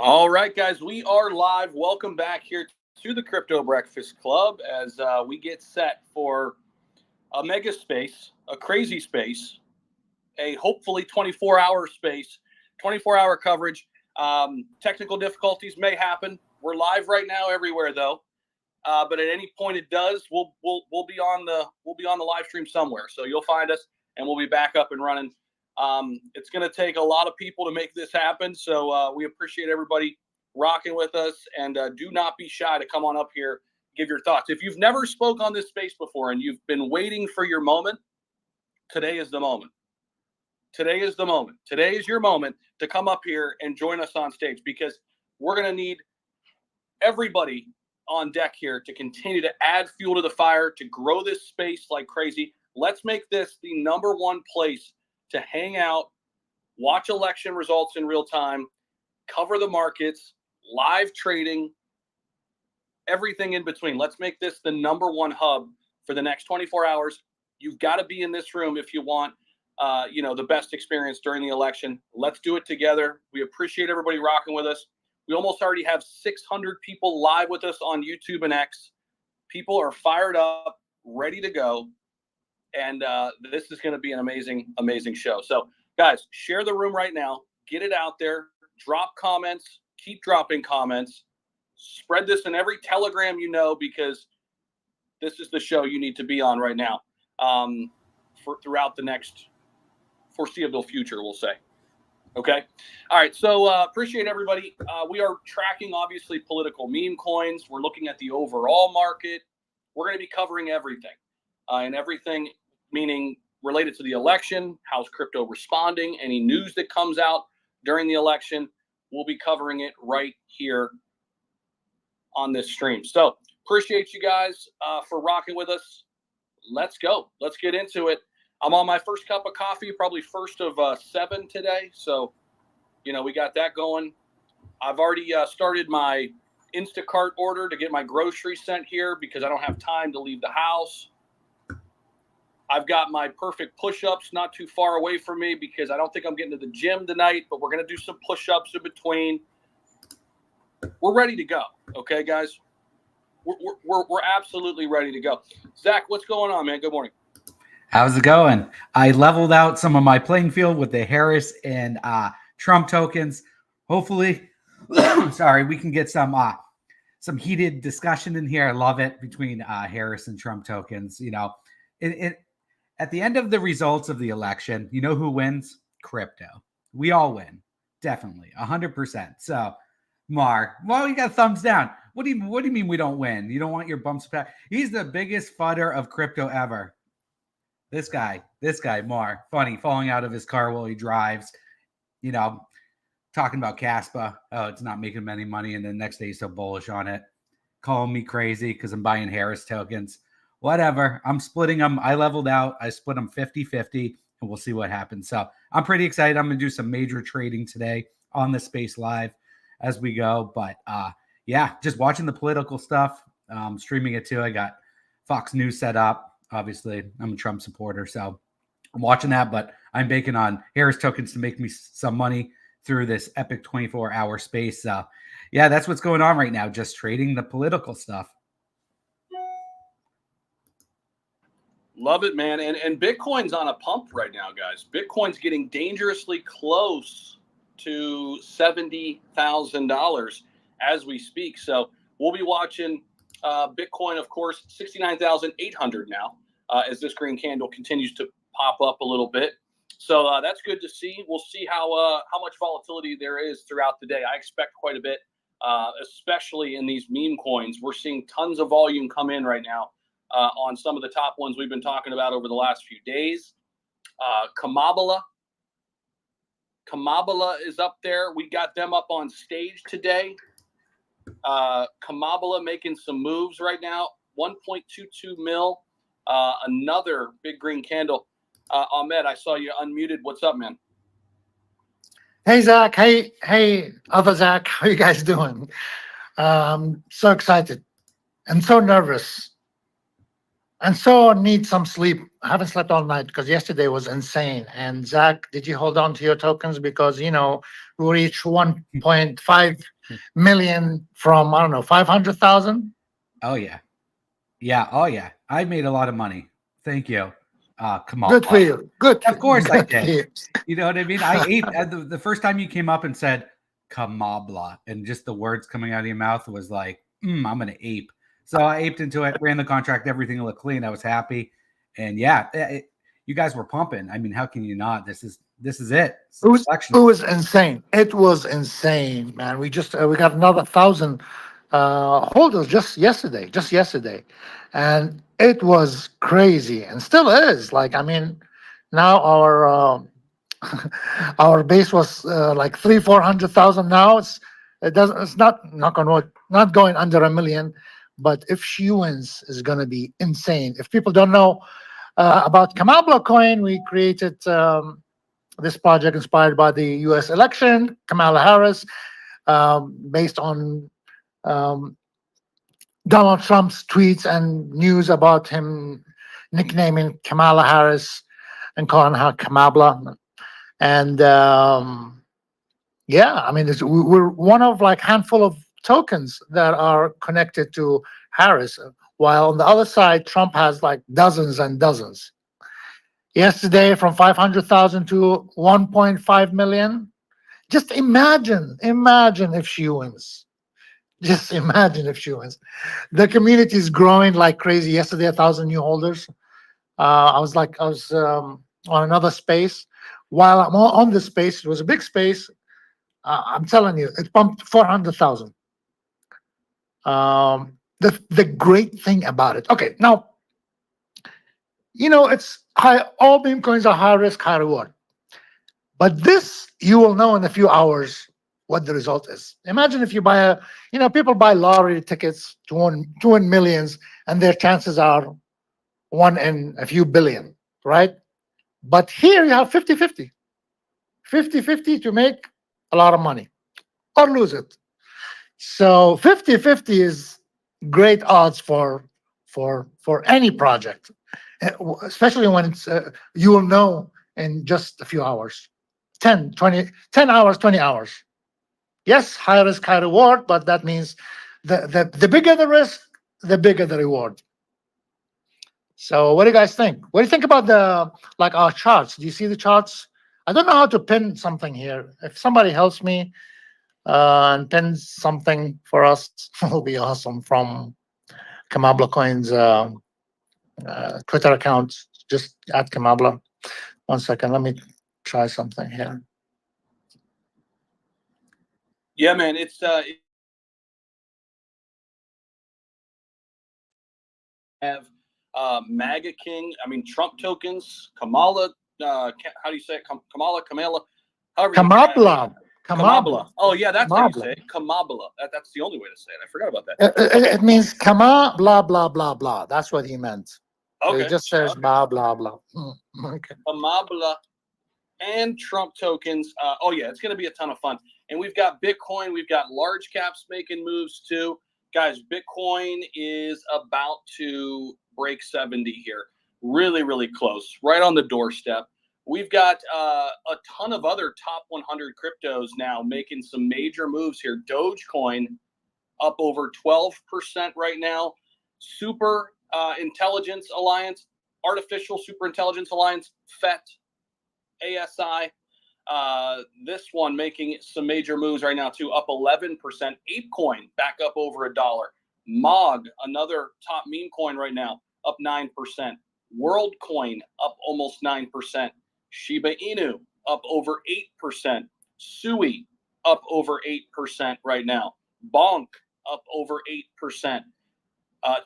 All right, guys, we are live. Welcome back here to the Crypto Breakfast Club as we get set for a mega space, a crazy space, a hopefully 24-hour space, 24-hour coverage. Technical difficulties may happen. We're live right now everywhere, though. But at any point it does, we'll be on the live stream somewhere. So you'll find us, and we'll be back up and running. It's going to take a lot of people to make this happen. So we appreciate everybody rocking with us, and do not be shy to come on up here, give your thoughts. If you've never spoke on this space before and you've been waiting for your moment, today is the moment. Today is the moment. Today is your moment to come up here and join us on stage, because we're going to need everybody on deck here to continue to add fuel to the fire, to grow this space like crazy. Let's make this the number one place to hang out, watch election results in real time, cover the markets, live trading, everything in between. Let's make this the number one hub for the next 24 hours. You've got to be in this room if you want the best experience during the election. Let's do it together. We appreciate everybody rocking with us. We almost already have 600 people live with us on YouTube and X. People are fired up, ready to go. And this is going to be an amazing, amazing show. So, guys, share the room right now. Get it out there. Drop comments. Keep dropping comments. Spread this in every Telegram you know, because this is the show you need to be on right now throughout the next foreseeable future, we'll say. Okay. All right. So appreciate everybody. We are tracking, obviously, political meme coins. We're looking at the overall market. We're going to be covering everything. And everything meaning related to the election, how's crypto responding, any news that comes out during the election. We'll be covering it right here on this stream. So appreciate you guys for rocking with us. Let's go. Let's get into it. I'm on my first cup of coffee, probably first of 7 today. So, we got that going. I've already started my Instacart order to get my groceries sent here because I don't have time to leave the house. I've got my perfect push-ups not too far away from me because I don't think I'm getting to the gym tonight, but we're going to do some push-ups in between. We're ready to go. Okay, guys? We're absolutely ready to go. Zach, what's going on, man? Good morning. How's it going? I leveled out some of my playing field with the Harris and Trump tokens. Hopefully, we can get some heated discussion in here. I love it between Harris and Trump tokens. At the end of the results of the election, you know who wins? Crypto. We all win. Definitely. 100%. So, Mar, well, you got thumbs down. What do you mean we don't win? You don't want your bumps back? He's the biggest fudder of crypto ever. This guy, Mar, funny, falling out of his car while he drives, talking about Caspa. Oh, it's not making him any money. And then next day he's so bullish on it. Calling me crazy because I'm buying Harris tokens. Whatever. I'm splitting them. I leveled out. I split them 50-50, and we'll see what happens. So I'm pretty excited. I'm going to do some major trading today on the space live as we go. But just watching the political stuff, streaming it too. I got Fox News set up. Obviously, I'm a Trump supporter, so I'm watching that. But I'm banking on Harris tokens to make me some money through this epic 24-hour space. That's what's going on right now. Just trading the political stuff. Love it, man. And Bitcoin's on a pump right now, guys. Bitcoin's getting dangerously close to $70,000 as we speak. So we'll be watching Bitcoin, of course, 69,800 now as this green candle continues to pop up a little bit. So that's good to see. We'll see how much volatility there is throughout the day. I expect quite a bit, especially in these meme coins. We're seeing tons of volume come in right now. On some of the top ones we've been talking about over the last few days. Kamabala is up there. We got them up on stage today. Kamabala making some moves right now. 1.22 mil. Another big green candle. Ahmed, I saw you unmuted. What's up, man? Hey, Zach. Hey, other Zach. How you guys doing? So excited and so nervous. and so need some sleep. I haven't slept all night because yesterday was insane. And Zach, did you hold on to your tokens because we reached 1.5 million from I don't know 500,000? Oh yeah. Yeah. Oh yeah. I made a lot of money. Thank you. Come on. Good for you. Good. Of course I good for did. you. You know what I mean? I ate the first time you came up and said Kamabla, and just the words coming out of your mouth was like, I'm gonna ape. So I aped into it, ran the contract, everything looked clean. I was happy. And yeah, you guys were pumping. I mean, how can you not? This is it. It's It was selection. it was insane. It was insane, man. We got another 1,000 holders just yesterday, and it was crazy, and still is. Like I mean, now our our base was like 400,000. Now it doesn't. It's not going under a million. But if she wins, it's gonna be insane. If people don't know about Kamabla coin, we created. This project inspired by the U.S. election, Kamala Harris, based on um, Donald Trump's tweets and news about him nicknaming Kamala Harris and calling her Kamabla. And yeah, I mean, we're one of like handful of tokens that are connected to Harris, while on the other side, Trump has like dozens and dozens. Yesterday, from 500,000 to 1.5 million. Just imagine if she wins. Just imagine if she wins. The community is growing like crazy. Yesterday, 1,000 new holders. I was on another space. While I'm on the space, it was a big space. I'm telling you, it pumped 400,000. The great thing about it. Okay, now it's high. All meme coins are high risk, high reward. But this, you will know in a few hours what the result is. Imagine if you buy people buy lottery tickets to win millions, and their chances are 1 in a few billion, right? But here you have 50-50. 50-50 to make a lot of money or lose it. So 50-50 is great odds for any project, especially when it's you will know in just a few hours. 10 hours, 20 hours. Yes, high risk, high reward, but that means the bigger the risk, the bigger the reward. So what do you guys think? What do you think about our charts? Do you see the charts? I don't know how to pin something here. If somebody helps me and pins something for us, it'll be awesome from Kamabla Coins Twitter account. Just at Kamabla. 1 second, let me try something here. Yeah, man, it's have MAGA King. I mean, Trump tokens. Kamala. How do you say it? Kamala. However you try it. Kamabla. Kamabla. Oh yeah, that's how you Kamabla. say it. Kamabla. That's the only way to say it. I forgot about that. It means Kama blah blah blah blah. That's what he meant. Okay. It just says blah blah blah. Okay. Kamabla and Trump tokens. Oh yeah, it's going to be a ton of fun. And we've got Bitcoin. We've got large caps making moves too. Guys, Bitcoin is about to break 70 here. Really, really close. Right on the doorstep. We've got a ton of other top 100 cryptos now making some major moves here. Dogecoin up over 12% right now. Super Intelligence Alliance, Artificial Super Intelligence Alliance, FET, ASI. This one making some major moves right now too, up 11%. ApeCoin back up over $1. MOG, another top meme coin right now, up 9%. WorldCoin up almost 9%. Shiba Inu up over 8%. Sui up over 8% right now. Bonk up over 8%.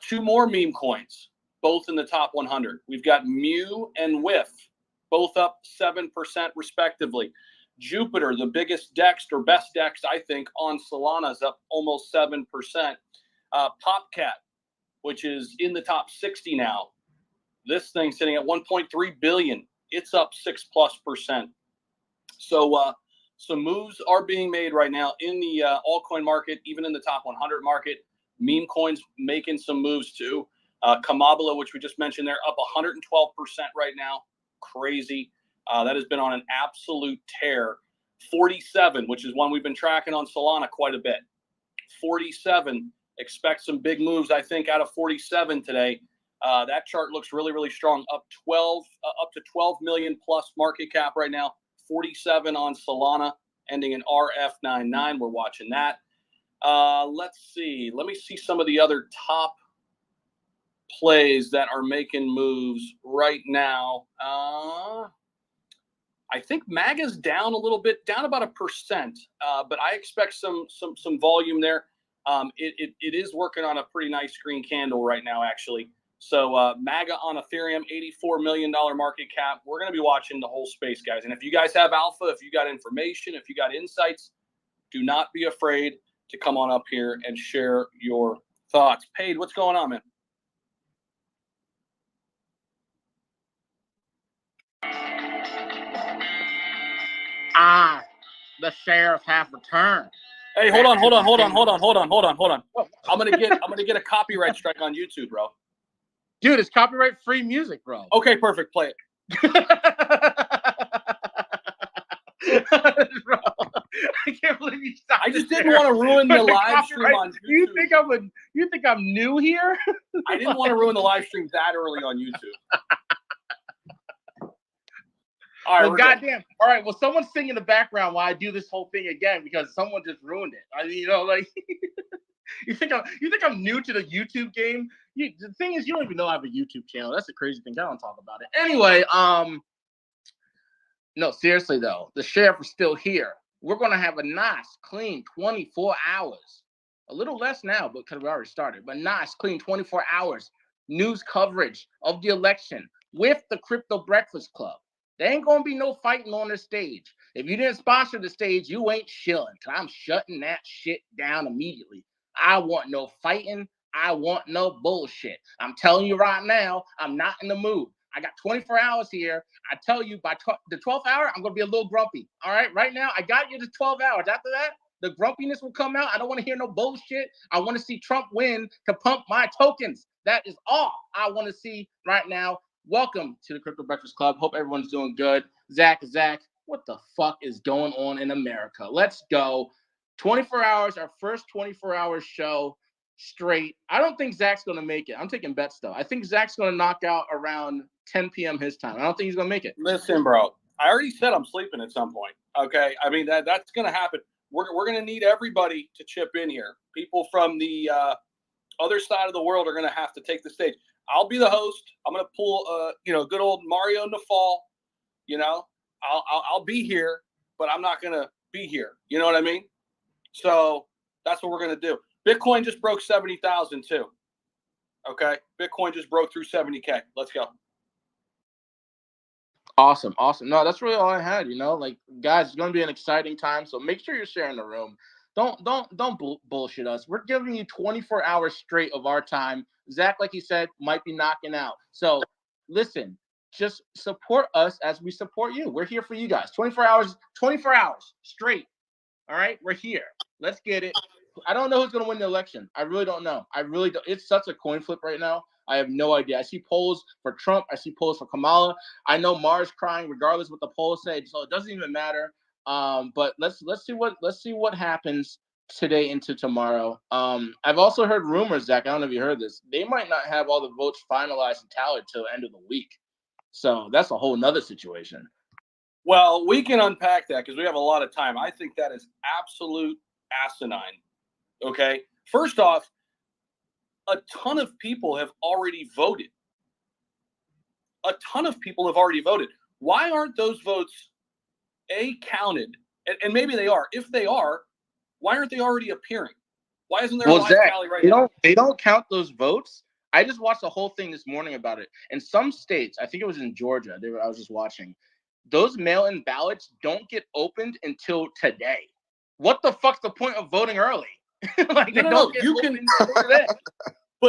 Two more meme coins, both in the top 100. We've got Mu and WIF, both up 7% respectively. Jupiter, the biggest DEX or best DEX, I think, on Solana is up almost 7%. Popcat, which is in the top 60 now. This thing sitting at 1.3 billion. It's up 6+%. So some moves are being made right now in the altcoin market, even in the top 100 market. Meme coins making some moves too. Kamabala, which we just mentioned there, up 112% right now. Crazy. That has been on an absolute tear. 47, which is one we've been tracking on Solana quite a bit. 47. Expect some big moves, I think, out of 47 today. That chart looks really, really strong. Up to 12 million plus market cap right now. 47 on Solana, ending in RF99. We're watching that. Let's see. Let me see some of the other top plays that are making moves right now. I think MAGA's down a little bit, down about 1%, but I expect some volume there. It is working on a pretty nice green candle right now, actually. So MAGA on Ethereum, $84 million market cap. We're going to be watching the whole space, guys. And if you guys have alpha, if you got information, if you got insights, do not be afraid to come on up here and share your thoughts. Paid, what's going on, man? The sheriff have returned. Hey, hold on. I'm gonna get a copyright strike on YouTube, bro. Dude, it's copyright free music, bro. Okay, perfect. Play it. Bro, I can't believe you stopped. I just didn't want to ruin the live stream on YouTube. You think I'm new here? I didn't want to ruin the live stream that early on YouTube. All right, well, goddamn. Good. All right, well, someone's singing in the background while I do this whole thing again because someone just ruined it. I mean, like you think I'm new to the YouTube game? The thing is, you don't even know I have a YouTube channel. That's the crazy thing. I don't talk about it. Anyway, no, seriously though, the sheriff is still here. We're gonna have a nice, clean 24 hours. A little less now, because we already started, but nice, clean 24 hours news coverage of the election with the Crypto Breakfast Club. There ain't gonna be no fighting on the stage. If you didn't sponsor the stage, you ain't shilling. Cause I'm shutting that shit down immediately. I want no fighting. I want no bullshit. I'm telling you right now, I'm not in the mood. I got 24 hours here. I tell you, by the 12th hour, I'm gonna be a little grumpy. All right, right now, I got you to 12 hours. After that, the grumpiness will come out. I don't want to hear no bullshit. I want to see Trump win to pump my tokens. That is all I want to see right now. Welcome to the Crypto Breakfast Club. Hope everyone's doing good. Zach, what the fuck is going on in America? Let's go. 24 hours, our first 24-hour show straight. I don't think Zach's going to make it. I'm taking bets, though. I think Zach's going to knock out around 10 p.m. his time. I don't think he's going to make it. Listen, bro, I already said I'm sleeping at some point, okay? I mean, that's going to happen. We're going to need everybody to chip in here. People from the other side of the world are going to have to take the stage. I'll be the host. I'm going to pull, good old Mario Nafal. I'll be here, but I'm not going to be here. You know what I mean? So that's what we're going to do. Bitcoin just broke 70,000 too. Okay. Bitcoin just broke through 70K. Let's go. Awesome. No, that's really all I had, guys, it's going to be an exciting time. So make sure you're sharing the room. Don't bullshit us. We're giving you 24 hours straight of our time. Zach, like he said, might be knocking out. So listen, just support us as we support you. We're here for you guys. 24 hours straight. All right, we're here. Let's get it. I don't know who's going to win the election. I really don't know. I really don't. It's such a coin flip right now. I have no idea. I see polls for Trump. I see polls for Kamala. I know Mars crying regardless what the polls say, so it doesn't even matter. But let's see what happens today into tomorrow. I've also heard rumors, Zach. I don't know if you heard this. They might not have all the votes finalized and tallied till the end of the week. So that's a whole nother situation. Well, we can unpack that because we have a lot of time. I think that is absolute asinine. Okay. First off, a ton of people have already voted. Why aren't those votes counted? And maybe they are. If they are, why aren't they already appearing? Why isn't there a live tally right now? They don't count those votes. I just watched the whole thing this morning about it. In some states, I think it was in Georgia, I was just watching, those mail-in ballots don't get opened until today. What the fuck's the point of voting early? But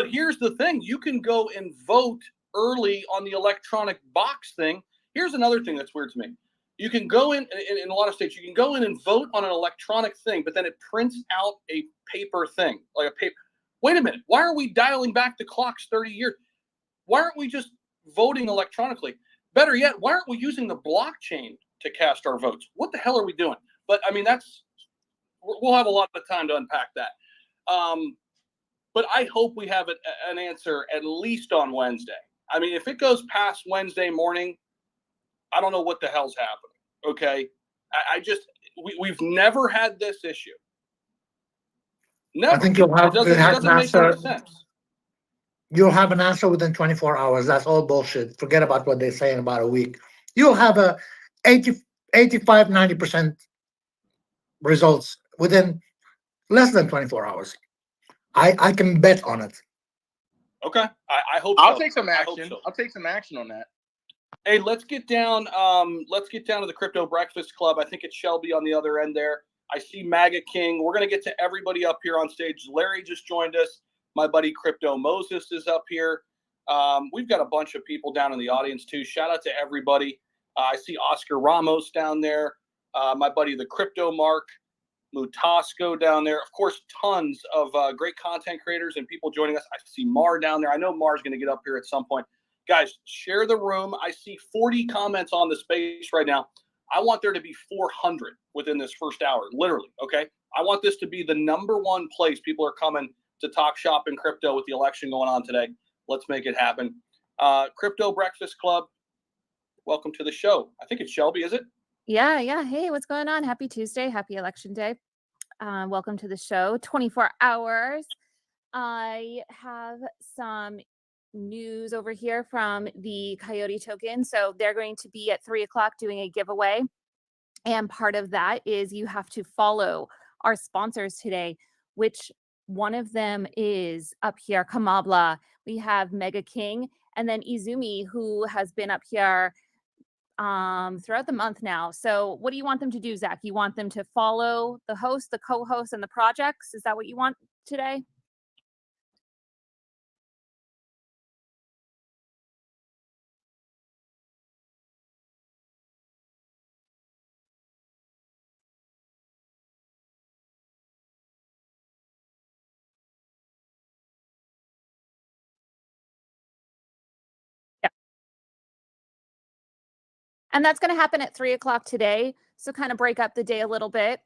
here's the thing. You can go and vote early on the electronic box thing. Here's another thing that's weird to me. You can go in a lot of states, you can go in and vote on an electronic thing, but then it prints out a paper thing, like a paper. Wait a minute. Why are we dialing back the clocks 30 years? Why aren't we just voting electronically? Better yet, why aren't we using the blockchain to cast our votes? What the hell are we doing? But I mean, we'll have a lot of time to unpack that. But I hope we have an answer at least on Wednesday. I mean, if it goes past Wednesday morning, I don't know what the hell's happening. Okay, we've never had this issue. Never. I think you'll have it doesn't an make any answer. sense. You'll have an answer within 24 hours. That's all bullshit. Forget about what they say in about a week. You'll have a 85, 90% results within less than 24 hours. I can bet on it. Okay, I hope I'll so. take some I hope action. so. I'll take some action on that. Hey, let's get down. Let's get down to the Crypto Breakfast Club. I think it's Shelby on the other end there. I see MAGA King. We're gonna get to everybody up here on stage. Larry just joined us. My buddy Crypto Moses is up here. We've got a bunch of people down in the audience too. Shout out to everybody. I see Oscar Ramos down there. My buddy the Crypto Mark Mutasco down there. Of course, tons of great content creators and people joining us. I see Mar down there. I know Mar's going to get up here at some point. Guys, share the room. I see 40 comments on the space right now. I want there to be 400 within this first hour, literally, okay? I want this to be the #1 place people are coming to talk shop in crypto with the election going on today. Let's make it happen. Crypto Breakfast Club, welcome to the show. I think it's Shelby, is it? Yeah. Hey, what's going on? Happy Tuesday. Happy election day. Welcome to the show. 24 hours. I have some news over here from the Coyote token. So they're going to be at 3 o'clock doing a giveaway. And part of that is you have to follow our sponsors today, which one of them is up here, Kamabla. We have Mega King, and then Izumi, who has been up here throughout the month now. So what do you want them to do, Zach? You want them to follow the host, the co-host, and the projects? Is that what you want today? Yeah. And that's going to happen at 3 o'clock today. So kind of break up the day a little bit.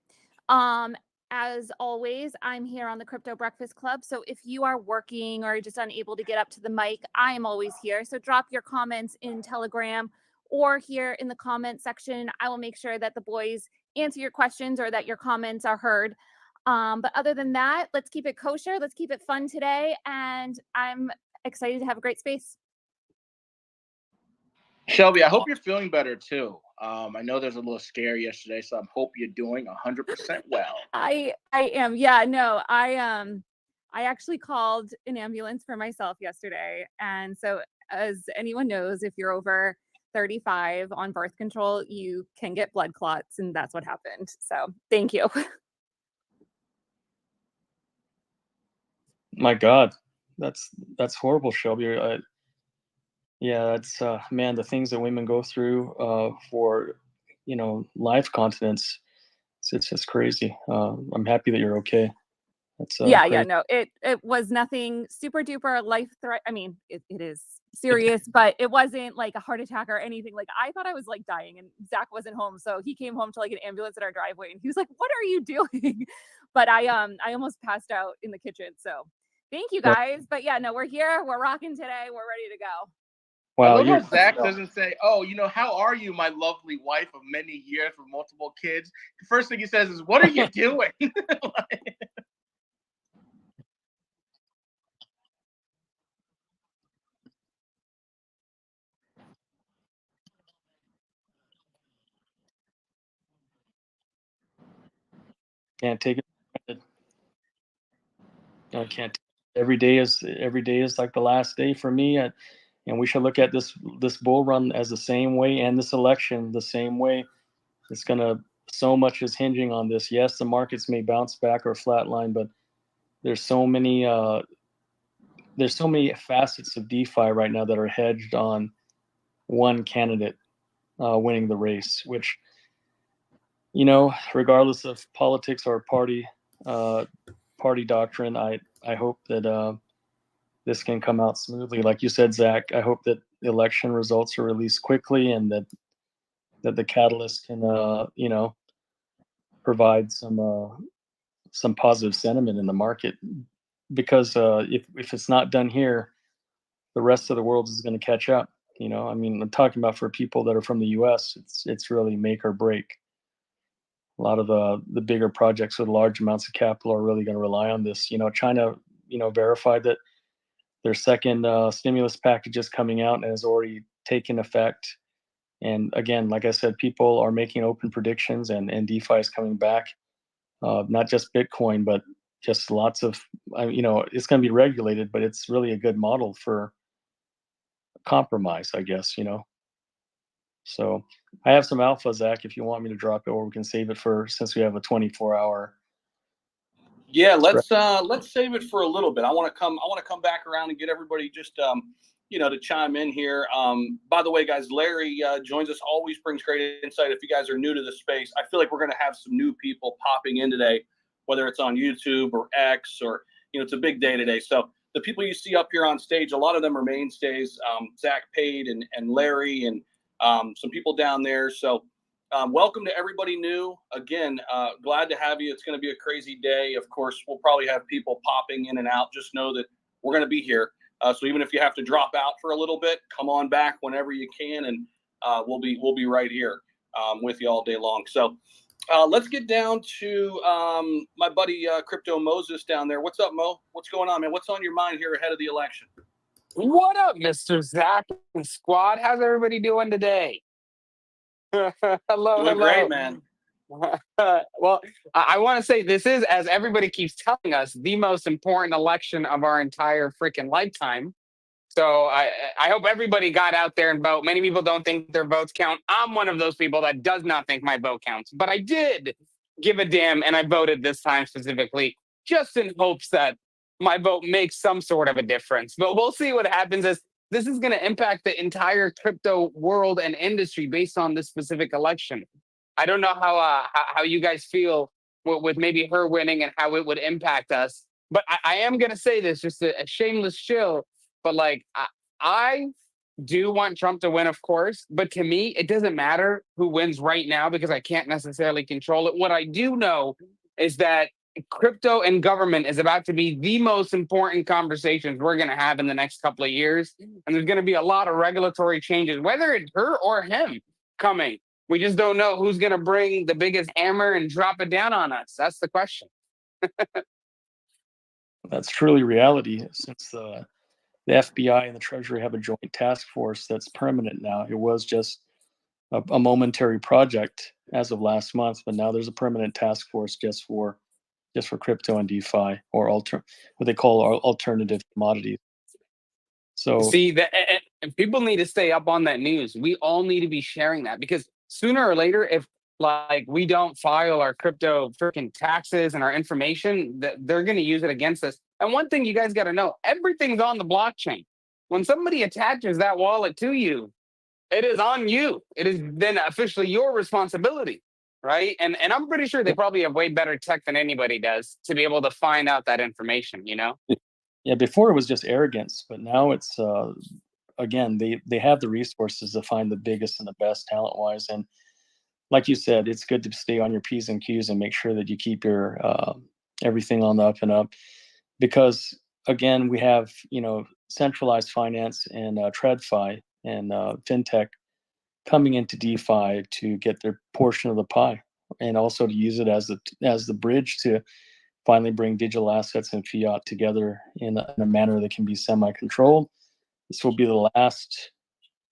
As always, I'm here on the Crypto Breakfast Club. So if you are working or just unable to get up to the mic, I am always here. So drop your comments in Telegram or here in the comment section. I will make sure that the boys answer your questions or that your comments are heard. But other than that, let's keep it kosher. Let's keep it fun today. And I'm excited to have a great space. Shelby, I hope you're feeling better too. I know there's a little scare yesterday, so I hope you're doing 100% well. I am. Yeah, no, I actually called an ambulance for myself yesterday. And so as anyone knows, if you're over 35 on birth control, you can get blood clots, and that's what happened. So thank you. My God, that's horrible, Shelby. Yeah, that's man, the things that women go through for life continence. It's just crazy. I'm happy that you're okay. That's Yeah, crazy. no, it was nothing super duper life threat. I mean, it is serious, but it wasn't like a heart attack or anything. Like I thought I was like dying, and Zach wasn't home, so he came home to like an ambulance at our driveway, and he was like, "What are you doing?" But I almost passed out in the kitchen. So thank you guys. But yeah, no, we're here. We're rocking today. We're ready to go. I Wow, love you're how Zach doesn't say, "Oh, how are you, my lovely wife of many years with multiple kids?" The first thing he says is, "What are you doing?" can't take it for granted. I can't. Every day is like the last day for me, and we should look at this bull run as the same way, and this election the same way. It's gonna so much is hinging on this. Yes, the markets may bounce back or flatline, but there's so many facets of DeFi right now that are hedged on one candidate winning the race, which regardless of politics or party doctrine, I hope that this can come out smoothly. Like you said, Zach, I hope that the election results are released quickly and that the catalyst can, provide some positive sentiment in the market. Because if it's not done here, the rest of the world is going to catch up. I mean, I'm talking about for people that are from the U.S. It's really make or break. A lot of the bigger projects with large amounts of capital are really going to rely on this. China, verified that their second stimulus package is coming out and has already taken effect. And again, like I said, people are making open predictions, and DeFi is coming back. Not just Bitcoin, but just lots of, it's going to be regulated, but it's really a good model for compromise, I guess. So I have some alpha, Zach, if you want me to drop it, or we can save it since we have a 24-hour. Yeah, let's save it for a little bit. I want to come back around and get everybody just to chime in here. By the way, guys, Larry joins us, always brings great insight. If you guys are new to the space, I feel like we're going to have some new people popping in today, whether it's on YouTube or X or, it's a big day today. So the people you see up here on stage, a lot of them are mainstays, Zach Pate and Larry and some people down there. So welcome to everybody new. Again, glad to have you. It's going to be a crazy day. Of course, we'll probably have people popping in and out. Just know that we're going to be here. So even if you have to drop out for a little bit, come on back whenever you can, and we'll be right here with you all day long. So let's get down to my buddy Crypto Moses down there. What's up, Mo? What's going on, man? What's on your mind here ahead of the election? What up, Mr. Zach and squad? How's everybody doing today? Hello, Doing great, man. Well, I want to say this is, as everybody keeps telling us, the most important election of our entire freaking lifetime. So I hope everybody got out there and vote. Many people don't think their votes count. I'm one of those people that does not think my vote counts, but I did give a damn, and I voted this time specifically just in hopes that my vote makes some sort of a difference. But we'll see what happens, as this is going to impact the entire crypto world and industry based on this specific election. I don't know how you guys feel with maybe her winning and how it would impact us. But I am going to say this, just a shameless chill. But I do want Trump to win, of course. But to me, it doesn't matter who wins right now because I can't necessarily control it. What I do know is that crypto and government is about to be the most important conversations we're going to have in the next couple of years. And there's going to be a lot of regulatory changes, whether it's her or him coming. We just don't know who's going to bring the biggest hammer and drop it down on us. That's the question. That's truly reality, since the FBI and the Treasury have a joint task force that's permanent now. It was just a momentary project as of last month, but now there's a permanent task force just for crypto and DeFi, or what they call alternative commodities. So see that, and people need to stay up on that news. We all need to be sharing that, because sooner or later, if we don't file our crypto freaking taxes and our information, they're going to use it against us. And one thing you guys got to know, everything's on the blockchain. When somebody attaches that wallet to you, it is on you. It is then officially your responsibility, right? And I'm pretty sure they probably have way better tech than anybody does to be able to find out that information, Yeah, before it was just arrogance, but now it's again, they have the resources to find the biggest and the best talent-wise. And like you said, it's good to stay on your P's and Q's and make sure that you keep your everything on the up and up, because again, we have centralized finance and TradFi and fintech coming into DeFi to get their portion of the pie, and also to use it as the bridge to finally bring digital assets and fiat together in a manner that can be semi-controlled. This will be the last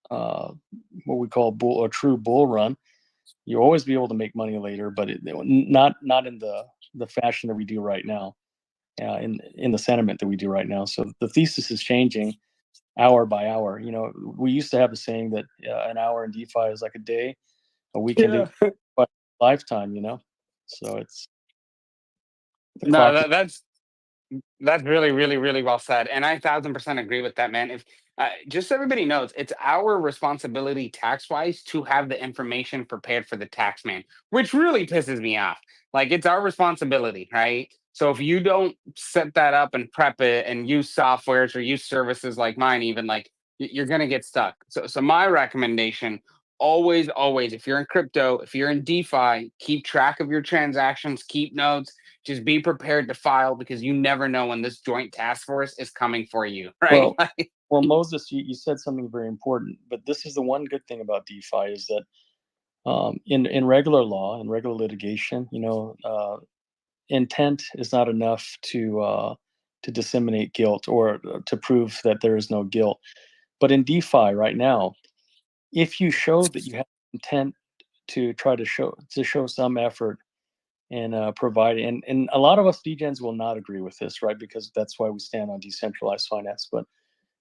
what we call a true bull run. You'll always be able to make money later, but not in the fashion that we do right now, in the sentiment that we do right now. So the thesis is changing hour by hour. We used to have the saying that an hour in DeFi is like a day, a weekend in a lifetime. So it's that's really, really, really well said, and I 1,000% agree with that, man. If just so everybody knows, it's our responsibility tax-wise to have the information prepared for the tax man, which really pisses me off. It's our responsibility, right? So if you don't set that up and prep it and use softwares or use services like mine, even like you're gonna get stuck. So my recommendation, always, always, if you're in crypto, if you're in DeFi, keep track of your transactions, keep notes, just be prepared to file because you never know when this joint task force is coming for you, right? Well, well, Moses, you said something very important, but this is the one good thing about DeFi is that in regular law and regular litigation, intent is not enough to disseminate guilt or to prove that there is no guilt. But in DeFi right now, if you show that you have intent to try to show some effort and provide, and a lot of us degens will not agree with this, right? Because that's why we stand on decentralized finance. But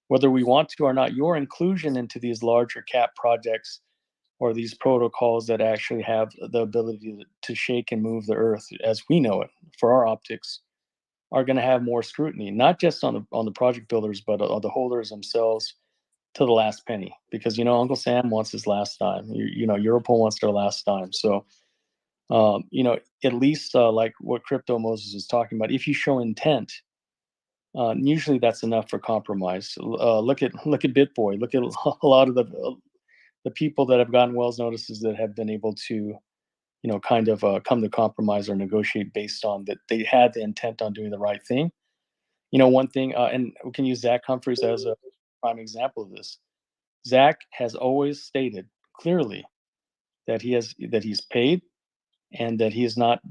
whether we want to or not, your inclusion into these larger cap projects or these protocols that actually have the ability to shake and move the earth as we know it for our optics are going to have more scrutiny, not just on the project builders, but on the holders themselves to the last penny. Because Uncle Sam wants his last dime. Europol wants their last dime. So at least like what Crypto Moses is talking about, if you show intent, usually that's enough for compromise. Look at BitBoy. Look at a lot of the people that have gotten Wells notices that have been able to, kind of come to compromise or negotiate based on that they had the intent on doing the right thing. One thing, and we can use Zach Humphreys as a prime example of this. Zach has always stated clearly that he's paid and that he's not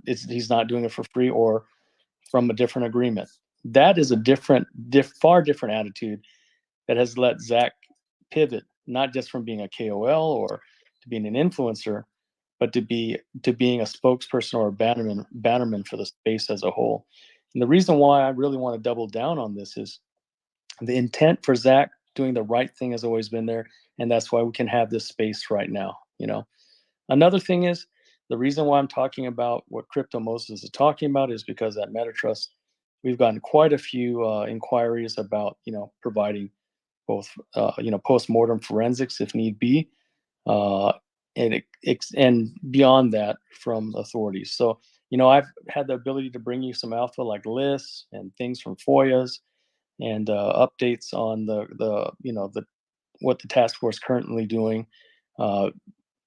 doing it for free or from a different agreement. That is a far different attitude that has let Zach pivot, not just from being a KOL or to being an influencer, but to being a spokesperson or a bannerman for the space as a whole. And the reason why I really want to double down on this is the intent for Zach doing the right thing has always been there, and that's why we can have this space right now. Another thing is the reason why I'm talking about what Crypto Moses is talking about is because at MetaTrust we've gotten quite a few inquiries about providing both post-mortem forensics if need be, and beyond that from authorities. So I've had the ability to bring you some alpha like lists and things from FOIAs and updates on the what the task force currently doing,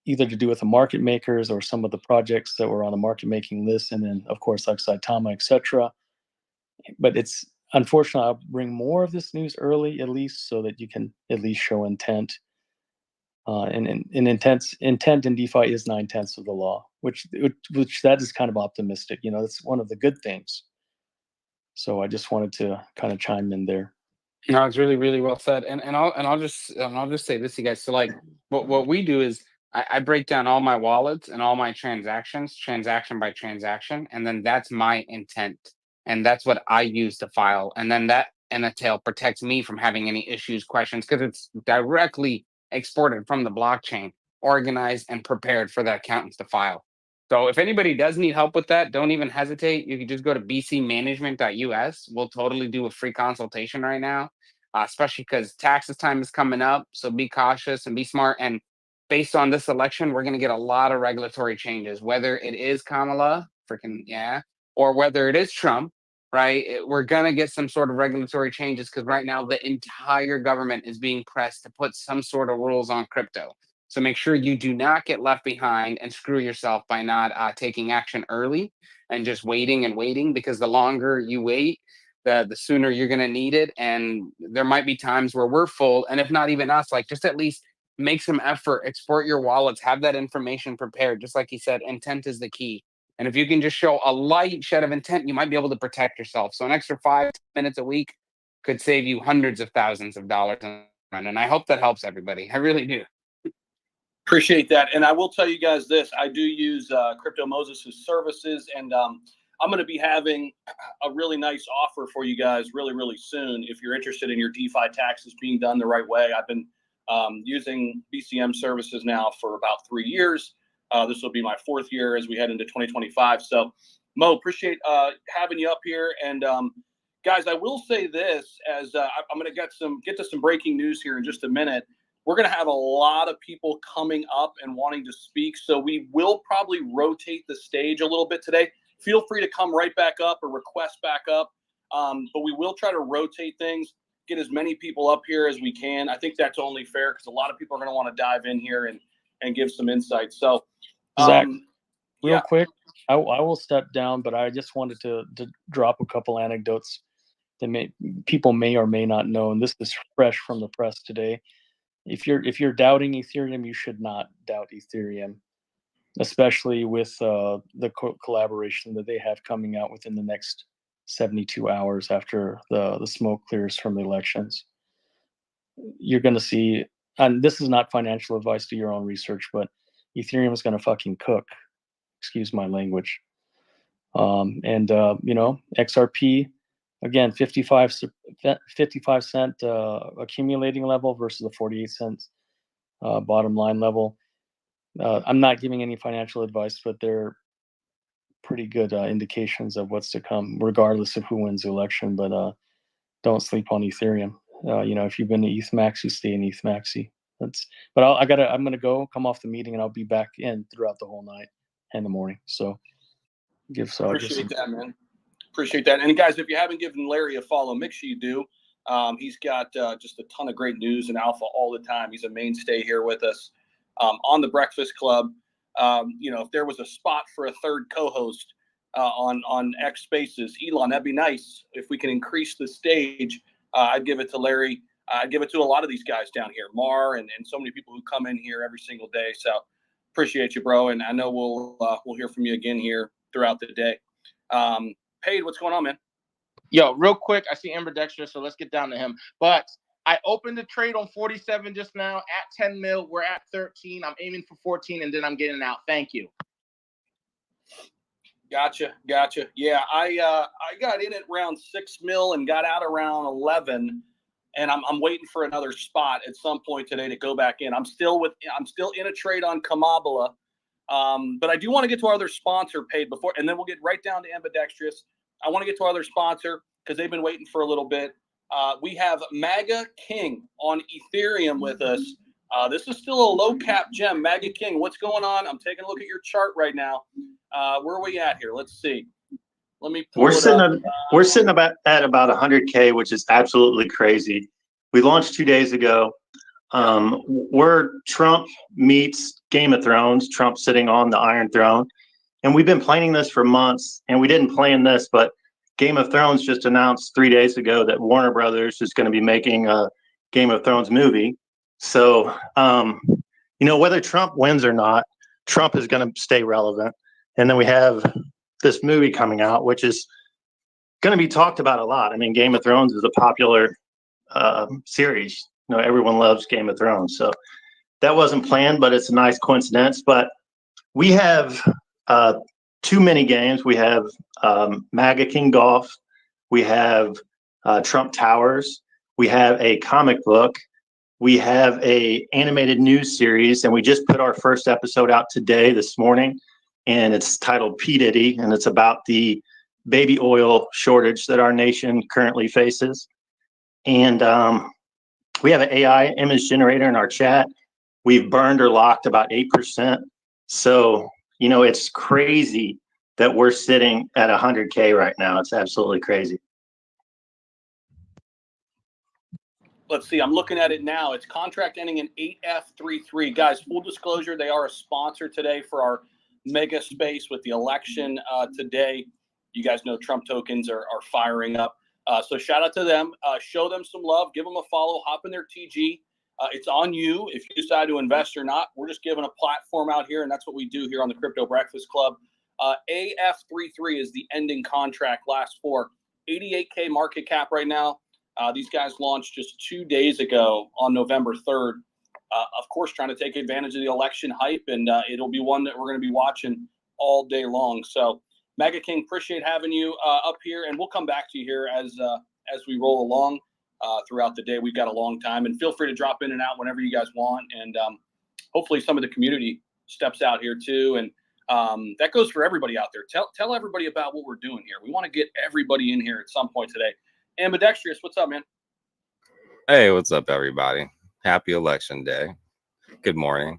either to do with the market makers or some of the projects that were on the market making list, and then of course like Saitama, etc. But it's unfortunate. I'll bring more of this news early, at least, so that you can at least show intent. And intent in DeFi is 9/10 of the law, which that is kind of optimistic. That's one of the good things. So I just wanted to kind of chime in there. No, it's really, really well said. And I'll just say this, you guys. So like what we do is I break down all my wallets and all my transactions, transaction by transaction, and then that's my intent. And that's what I use to file. And then that tail protects me from having any issues, questions, because it's directly exported from the blockchain, organized and prepared for the accountants to file. So if anybody does need help with that, don't even hesitate. You can just go to bcmanagement.us. We'll totally do a free consultation right now, especially because taxes time is coming up. So be cautious and be smart. And based on this election, we're going to get a lot of regulatory changes, whether it is Kamala, or whether it is Trump, right? We're going to get some sort of regulatory changes because right now the entire government is being pressed to put some sort of rules on crypto. So make sure you do not get left behind and screw yourself by not taking action early and just waiting and waiting, because the longer you wait, the sooner you're going to need it. And there might be times where we're full, and if not even us, like just at least make some effort, export your wallets, have that information prepared. Just like he said, intent is the key. And if you can just show a light shed of intent, you might be able to protect yourself. So an extra 5 minutes a week could save you hundreds of thousands of dollars. And I hope that helps everybody. I really do. Appreciate that. And I will tell you guys this, I do use Crypto Moses' services, and I'm going to be having a really nice offer for you guys really, really soon if you're interested in your DeFi taxes being done the right way. I've been using BCM services now for about 3 years. This will be my 4th year as we head into 2025. So, Mo, appreciate having you up here. And guys, I will say this, as I'm going to get to some breaking news here in just a minute. We're going to have a lot of people coming up and wanting to speak, so we will probably rotate the stage a little bit today. feel free to come right back up or request back up. But we will try to rotate things, get as many people up here as we can. I think that's only fair because a lot of people are going to want to dive in here and give some insight. So, Zach, real yeah. quick, I will step down, but I just wanted to drop a couple anecdotes that people may or may not know, and this is fresh from the press today. If you're doubting Ethereum, you should not doubt Ethereum, especially with the collaboration that they have coming out within the next 72 hours after the smoke clears from the elections. You're going to see, and this is not financial advice, do your own research, but Ethereum is going to fucking cook. Excuse my language. XRP, again, 55 cent accumulating level versus the 48 cents bottom line level. I'm not giving any financial advice, but they're pretty good indications of what's to come, regardless of who wins the election. But don't sleep on Ethereum. If you've been to ETH Max, you stay in ETH Maxi. I'm gonna go come off the meeting, and I'll be back in throughout the whole night and the morning. So Appreciate that, man. Appreciate that. And guys, if you haven't given Larry a follow, make sure you do. He's got just a ton of great news and alpha all the time. He's a mainstay here with us on the Breakfast Club. If there was a spot for a third co-host on X Spaces, Elon, that'd be nice. If we can increase the stage, I'd give it to Larry. I'd give it to a lot of these guys down here, Mar, and so many people who come in here every single day. So appreciate you, bro. And I know we'll hear from you again here throughout the day. Paid, what's going on, man? Yo, real quick, I see Ambidextrous, so let's get down to him. But I opened the trade on 47 just now at 10 mil. We're at 13. I'm aiming for 14, and then I'm getting out. Thank you. Gotcha. Yeah, I got in at around 6 mil and got out around 11, and I'm waiting for another spot at some point today to go back in. I'm still in a trade on Kamabala, but I do want to get to our other sponsor, Paid, before, and then we'll get right down to Ambidextrous. I want to get to our other sponsor because they've been waiting for a little bit. We have MAGA King on Ethereum with us. This is still a low cap gem. MAGA King, what's going on? I'm taking a look at your chart right now. Where are we at here? Let's see. Let me pull We're sitting about 100K, which is absolutely crazy. We launched 2 days ago. We're Trump meets Game of Thrones, Trump sitting on the Iron Throne. And we've been planning this for months, and we didn't plan this, but Game of Thrones just announced 3 days ago that Warner Brothers is going to be making a Game of Thrones movie. So, whether Trump wins or not, Trump is going to stay relevant. And then we have this movie coming out, which is going to be talked about a lot. I mean, Game of Thrones is a popular series. Everyone loves Game of Thrones. So that wasn't planned, but it's a nice coincidence. But we have too many games. We have MAGA King Golf. We have Trump Towers. We have a comic book. We have a animated news series, and we just put our first episode out today, this morning, and it's titled P. Diddy, and it's about the baby oil shortage that our nation currently faces. And we have an AI image generator in our chat. We've burned or locked about 8%. So, it's crazy that we're sitting at 100K right now. It's absolutely crazy. Let's see. I'm looking at it now. It's contract ending in 8F33. Guys, full disclosure, they are a sponsor today for our mega space with the election today. You guys know Trump tokens are firing up. So shout out to them. Show them some love. Give them a follow. Hop in their TG. It's on you if you decide to invest or not. We're just giving a platform out here, and that's what we do here on the Crypto Breakfast Club. AF33 is the ending contract. Last four. 88K market cap right now. These guys launched just 2 days ago on November 3rd. Of course, trying to take advantage of the election hype, and it'll be one that we're going to be watching all day long. So, MAGA King, appreciate having you up here, and we'll come back to you here as we roll along throughout the day. We've got a long time, and feel free to drop in and out whenever you guys want, and hopefully some of the community steps out here too, and that goes for everybody out there. Tell everybody about what we're doing here. We want to get everybody in here at some point today. Ambidextrous, what's up, man? Hey, what's up, everybody? Happy election day. Good morning.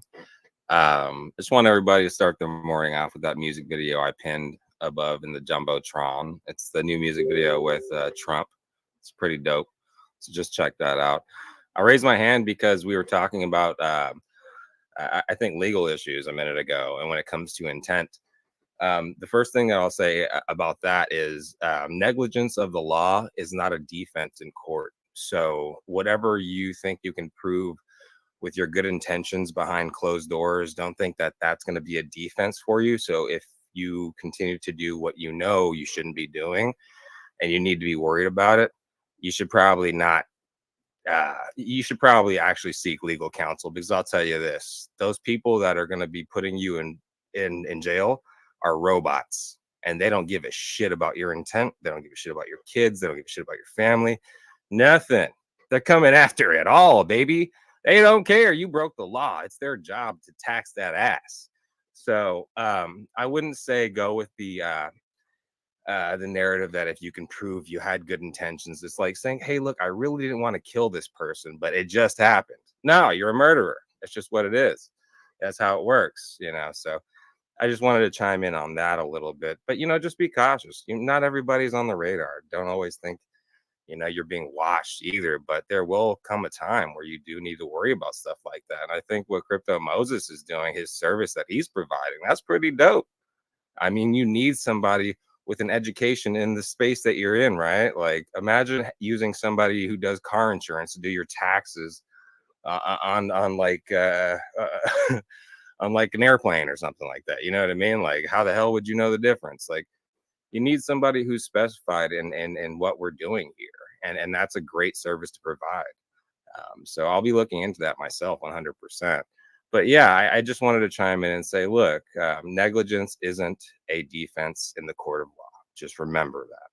Just want everybody to start their morning off with that music video I pinned above in the Jumbotron. It's the new music video with Trump. It's pretty dope. So just check that out. I raised my hand because we were talking about, I think, legal issues a minute ago. And when it comes to intent, the first thing that I'll say about that is negligence of the law is not a defense in court. So whatever you think you can prove with your good intentions behind closed doors, don't think that that's going to be a defense for you. So if you continue to do what you know you shouldn't be doing and you need to be worried about it, you should probably not. You should probably actually seek legal counsel, because I'll tell you this: those people that are going to be putting you in jail are robots, and they don't give a shit about your intent. They don't give a shit about your kids. They don't give a shit about your family. Nothing. They're coming after it all, baby. They don't care. You broke the law. It's their job to tax that ass. So I wouldn't say go with the narrative that if you can prove you had good intentions, it's like saying, hey, look, I really didn't want to kill this person, but it just happened. No, you're a murderer. That's just what it is. That's how it works, So I just wanted to chime in on that a little bit. But, just be cautious. Not everybody's on the radar. Don't always think, you're being watched either. But there will come a time where you do need to worry about stuff like that. And I think what Crypto Moses is doing, his service that he's providing, that's pretty dope. I mean, you need somebody with an education in the space that you're in, right? Like, imagine using somebody who does car insurance to do your taxes on like on like an airplane or something like that. You know what I mean? Like, how the hell would you know the difference? Like, you need somebody who's specified in what we're doing here, and that's a great service to provide. So I'll be looking into that myself 100%. But yeah, I just wanted to chime in and say, look, negligence isn't a defense in the court of law. Just remember that.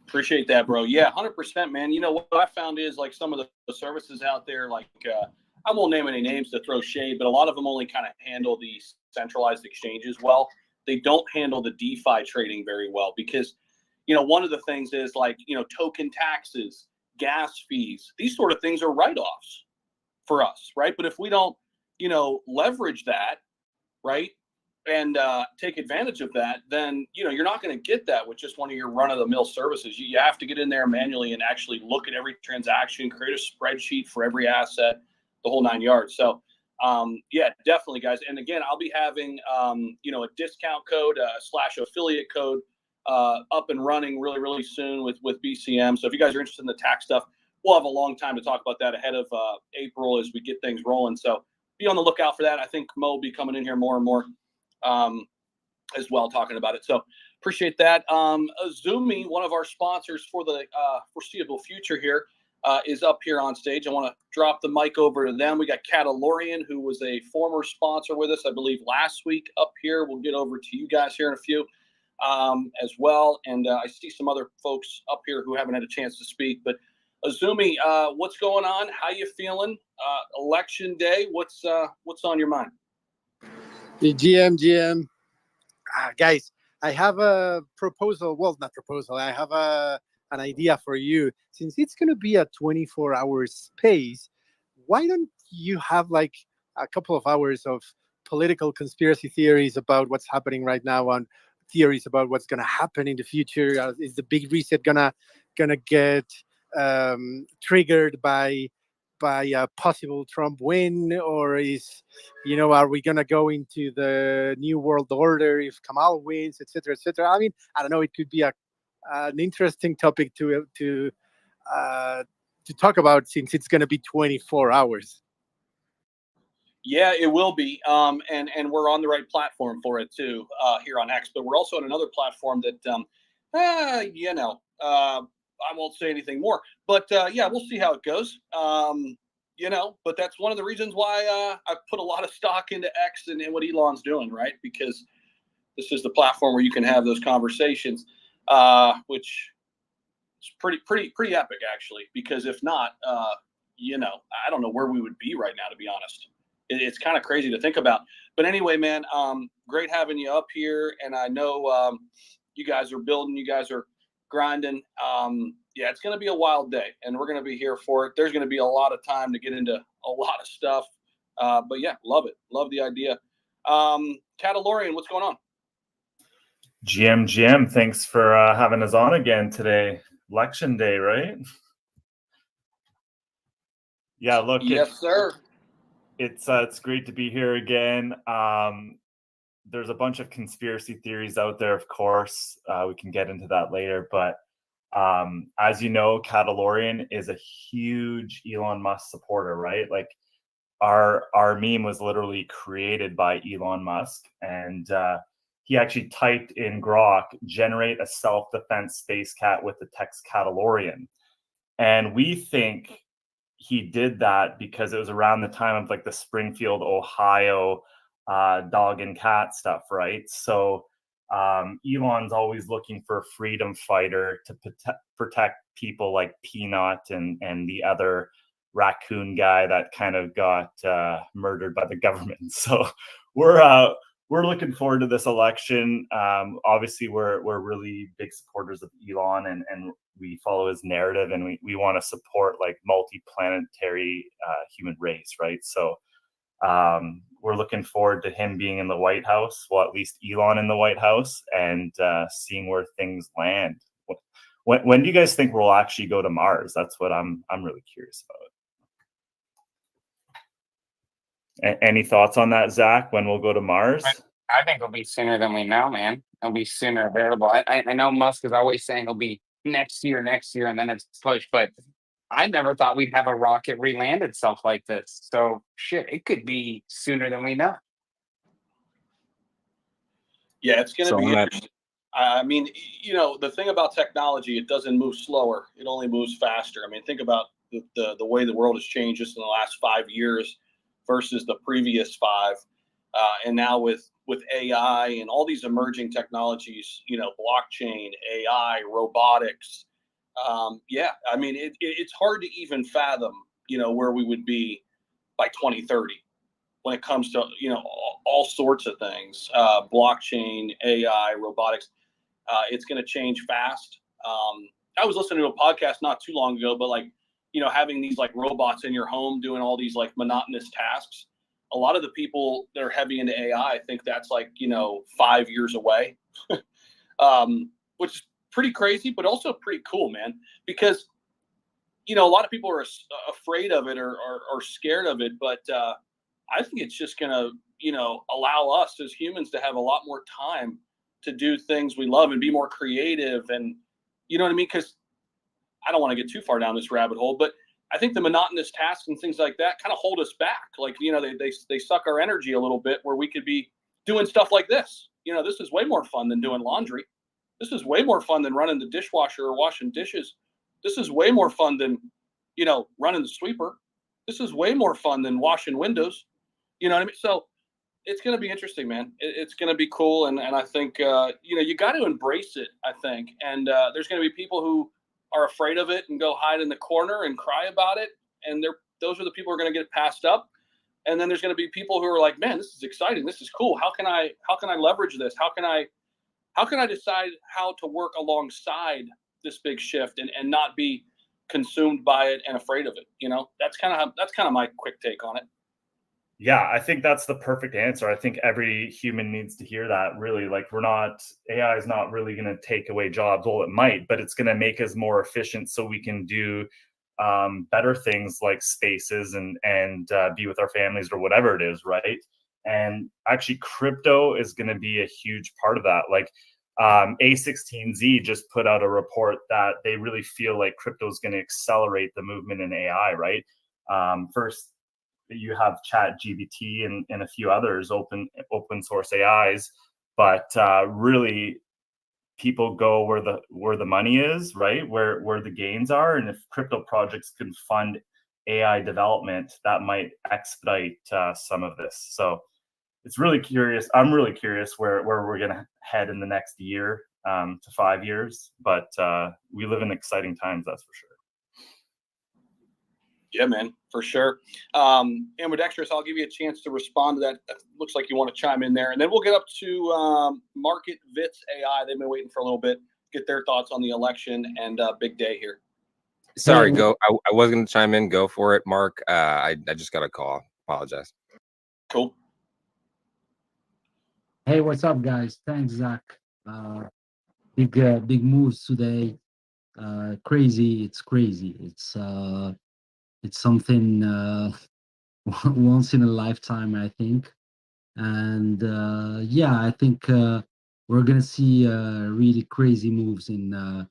Appreciate that, bro. Yeah, 100%, man. What I found is, like, some of the services out there, like, I won't name any names to throw shade, but a lot of them only kind of handle the centralized exchanges well. They don't handle the DeFi trading very well because, one of the things is, like, token taxes, gas fees, these sort of things are write-offs for us, right? But if we don't, leverage that, right, and take advantage of that, then, you're not going to get that with just one of your run-of-the-mill services. You have to get in there manually and actually look at every transaction, create a spreadsheet for every asset, the whole 9 yards. So, yeah, definitely, guys. And again, I'll be having, a discount code / affiliate code up and running really, really soon with BCM. So if you guys are interested in the tax stuff, we'll have a long time to talk about that ahead of April as we get things rolling. So be on the lookout for that. I think Mo will be coming in here more and more as well, talking about it. So appreciate that. Azumi, one of our sponsors for the foreseeable future here, is up here on stage. I want to drop the mic over to them. We got Catalorian, who was a former sponsor with us, I believe, last week up here. We'll get over to you guys here in a few as well. And I see some other folks up here who haven't had a chance to speak. But Azumi, what's going on? How you feeling? Election day, what's on your mind? The GM. Guys, I have a proposal. Well, not proposal. I have an idea for you. Since it's going to be a 24-hour space, why don't you have like a couple of hours of political conspiracy theories about what's happening right now, on theories about what's going to happen in the future? Is the big reset gonna get triggered by a possible Trump win, or is, are we gonna go into the new world order if Kamala wins, etc., etc.? I mean, I don't know. It could be an interesting topic to talk about, since it's going to be 24 hours. Yeah, it will be. And we're on the right platform for it too, here on X, but we're also on another platform that, I won't say anything more, but yeah, we'll see how it goes. But that's one of the reasons why I put a lot of stock into X and what Elon's doing, right? Because this is the platform where you can have those conversations, which is pretty epic, actually. Because if not, I don't know where we would be right now, to be honest. It's kind of crazy to think about. But anyway, man, great having you up here, and I know you guys are building, you guys are grinding. Yeah, it's going to be a wild day, and we're going to be here for it. There's going to be a lot of time to get into a lot of stuff. But yeah, love it. Love the idea Catalorian, what's going on? GM, thanks for having us on again today. Election day, right? Yeah, look, Yes, sir. it's great to be here again. There's a bunch of conspiracy theories out there, of course. We can get into that later, but as you know, Catalorian is a huge Elon Musk supporter, right? Like our meme was literally created by Elon Musk, and he actually typed in Grok, generate a self-defense space cat with the text Catalorian. And we think he did that because it was around the time of like the Springfield, Ohio dog and cat stuff, right? So Elon's always looking for a freedom fighter to protect people like Peanut and the other raccoon guy that kind of got murdered by the government. So we're looking forward to this election. Obviously, we're really big supporters of Elon, and we follow his narrative, and we want to support like multi-planetary human race, right? So we're looking forward to him being in the White House, well, at least Elon in the White House, and seeing where things land. When do you guys think we'll actually go to Mars? That's what I'm really curious about. Any thoughts on that, Zach? When we'll go to Mars? I think it'll be sooner than we know, man. It'll be sooner available. I know Musk is always saying it'll be next year, and then it's pushed, but I never thought we'd have a rocket re-land itself like this. So shit, it could be sooner than we know. Yeah, it's going to be interesting. I mean, you know, the thing about technology, it doesn't move slower. It only moves faster. I mean, think about the way the world has changed just in the last 5 years versus the previous 5. And now with AI and all these emerging technologies, you know, blockchain, AI, robotics. Yeah, I mean, it's hard to even fathom, you know, where we would be by 2030 when it comes to, you know, all sorts of things, blockchain, AI, robotics. It's going to change fast. I was listening to a podcast not too long ago, but like, you know, having these like robots in your home doing all these like monotonous tasks. A lot of the people that are heavy into AI think that's like, you know, 5 years away, which is pretty crazy, but also pretty cool, man, because, you know, a lot of people are afraid of it or scared of it. But I think it's just going to, you know, allow us as humans to have a lot more time to do things we love and be more creative. And you know what I mean? Because I don't want to get too far down this rabbit hole, but I think the monotonous tasks and things like that kind of hold us back. Like, you know, they suck our energy a little bit, where we could be doing stuff like this. You know, this is way more fun than doing laundry. This is way more fun than running the dishwasher or washing dishes. This is way more fun than, you know, running the sweeper. This is way more fun than washing windows. You know what I mean? So it's going to be interesting, man. It's going to be cool. And I think, you know, you got to embrace it, I think. And there's going to be people who are afraid of it and go hide in the corner and cry about it. And those are the people who are going to get passed up. And then there's going to be people who are like, man, this is exciting. This is cool. How can I leverage this? How can I decide how to work alongside this big shift and not be consumed by it and afraid of it? You know, that's kind of my quick take on it. Yeah, I think that's the perfect answer. I think every human needs to hear that, really. Like, AI is not really going to take away jobs. Well, it might, but it's going to make us more efficient so we can do better things like spaces and be with our families or whatever it is, right? And actually, crypto is going to be a huge part of that. Like, A16Z just put out a report that they really feel like crypto is going to accelerate the movement in AI, right? First, you have ChatGPT and a few others, open source AIs, but really people go where the money is, right? Where the gains are. And if crypto projects can fund AI development, that might expedite some of this. So it's really curious. I'm really curious where we're going to head in the next year to 5 years, but we live in exciting times, that's for sure. Yeah, man, for sure. Ambidextrous, I'll give you a chance to respond to that. That looks like you want to chime in there. And then we'll get up to Market Vits AI. They've been waiting for a little bit, get their thoughts on the election and big day here. Sorry, go. I was going to chime in. Go for it, Mark. I just got a call. Apologize. Cool. Hey, what's up, guys? Thanks, Zach. Big moves today. Crazy. It's crazy. It's something once in a lifetime, I think. And yeah, I think we're gonna see really crazy moves in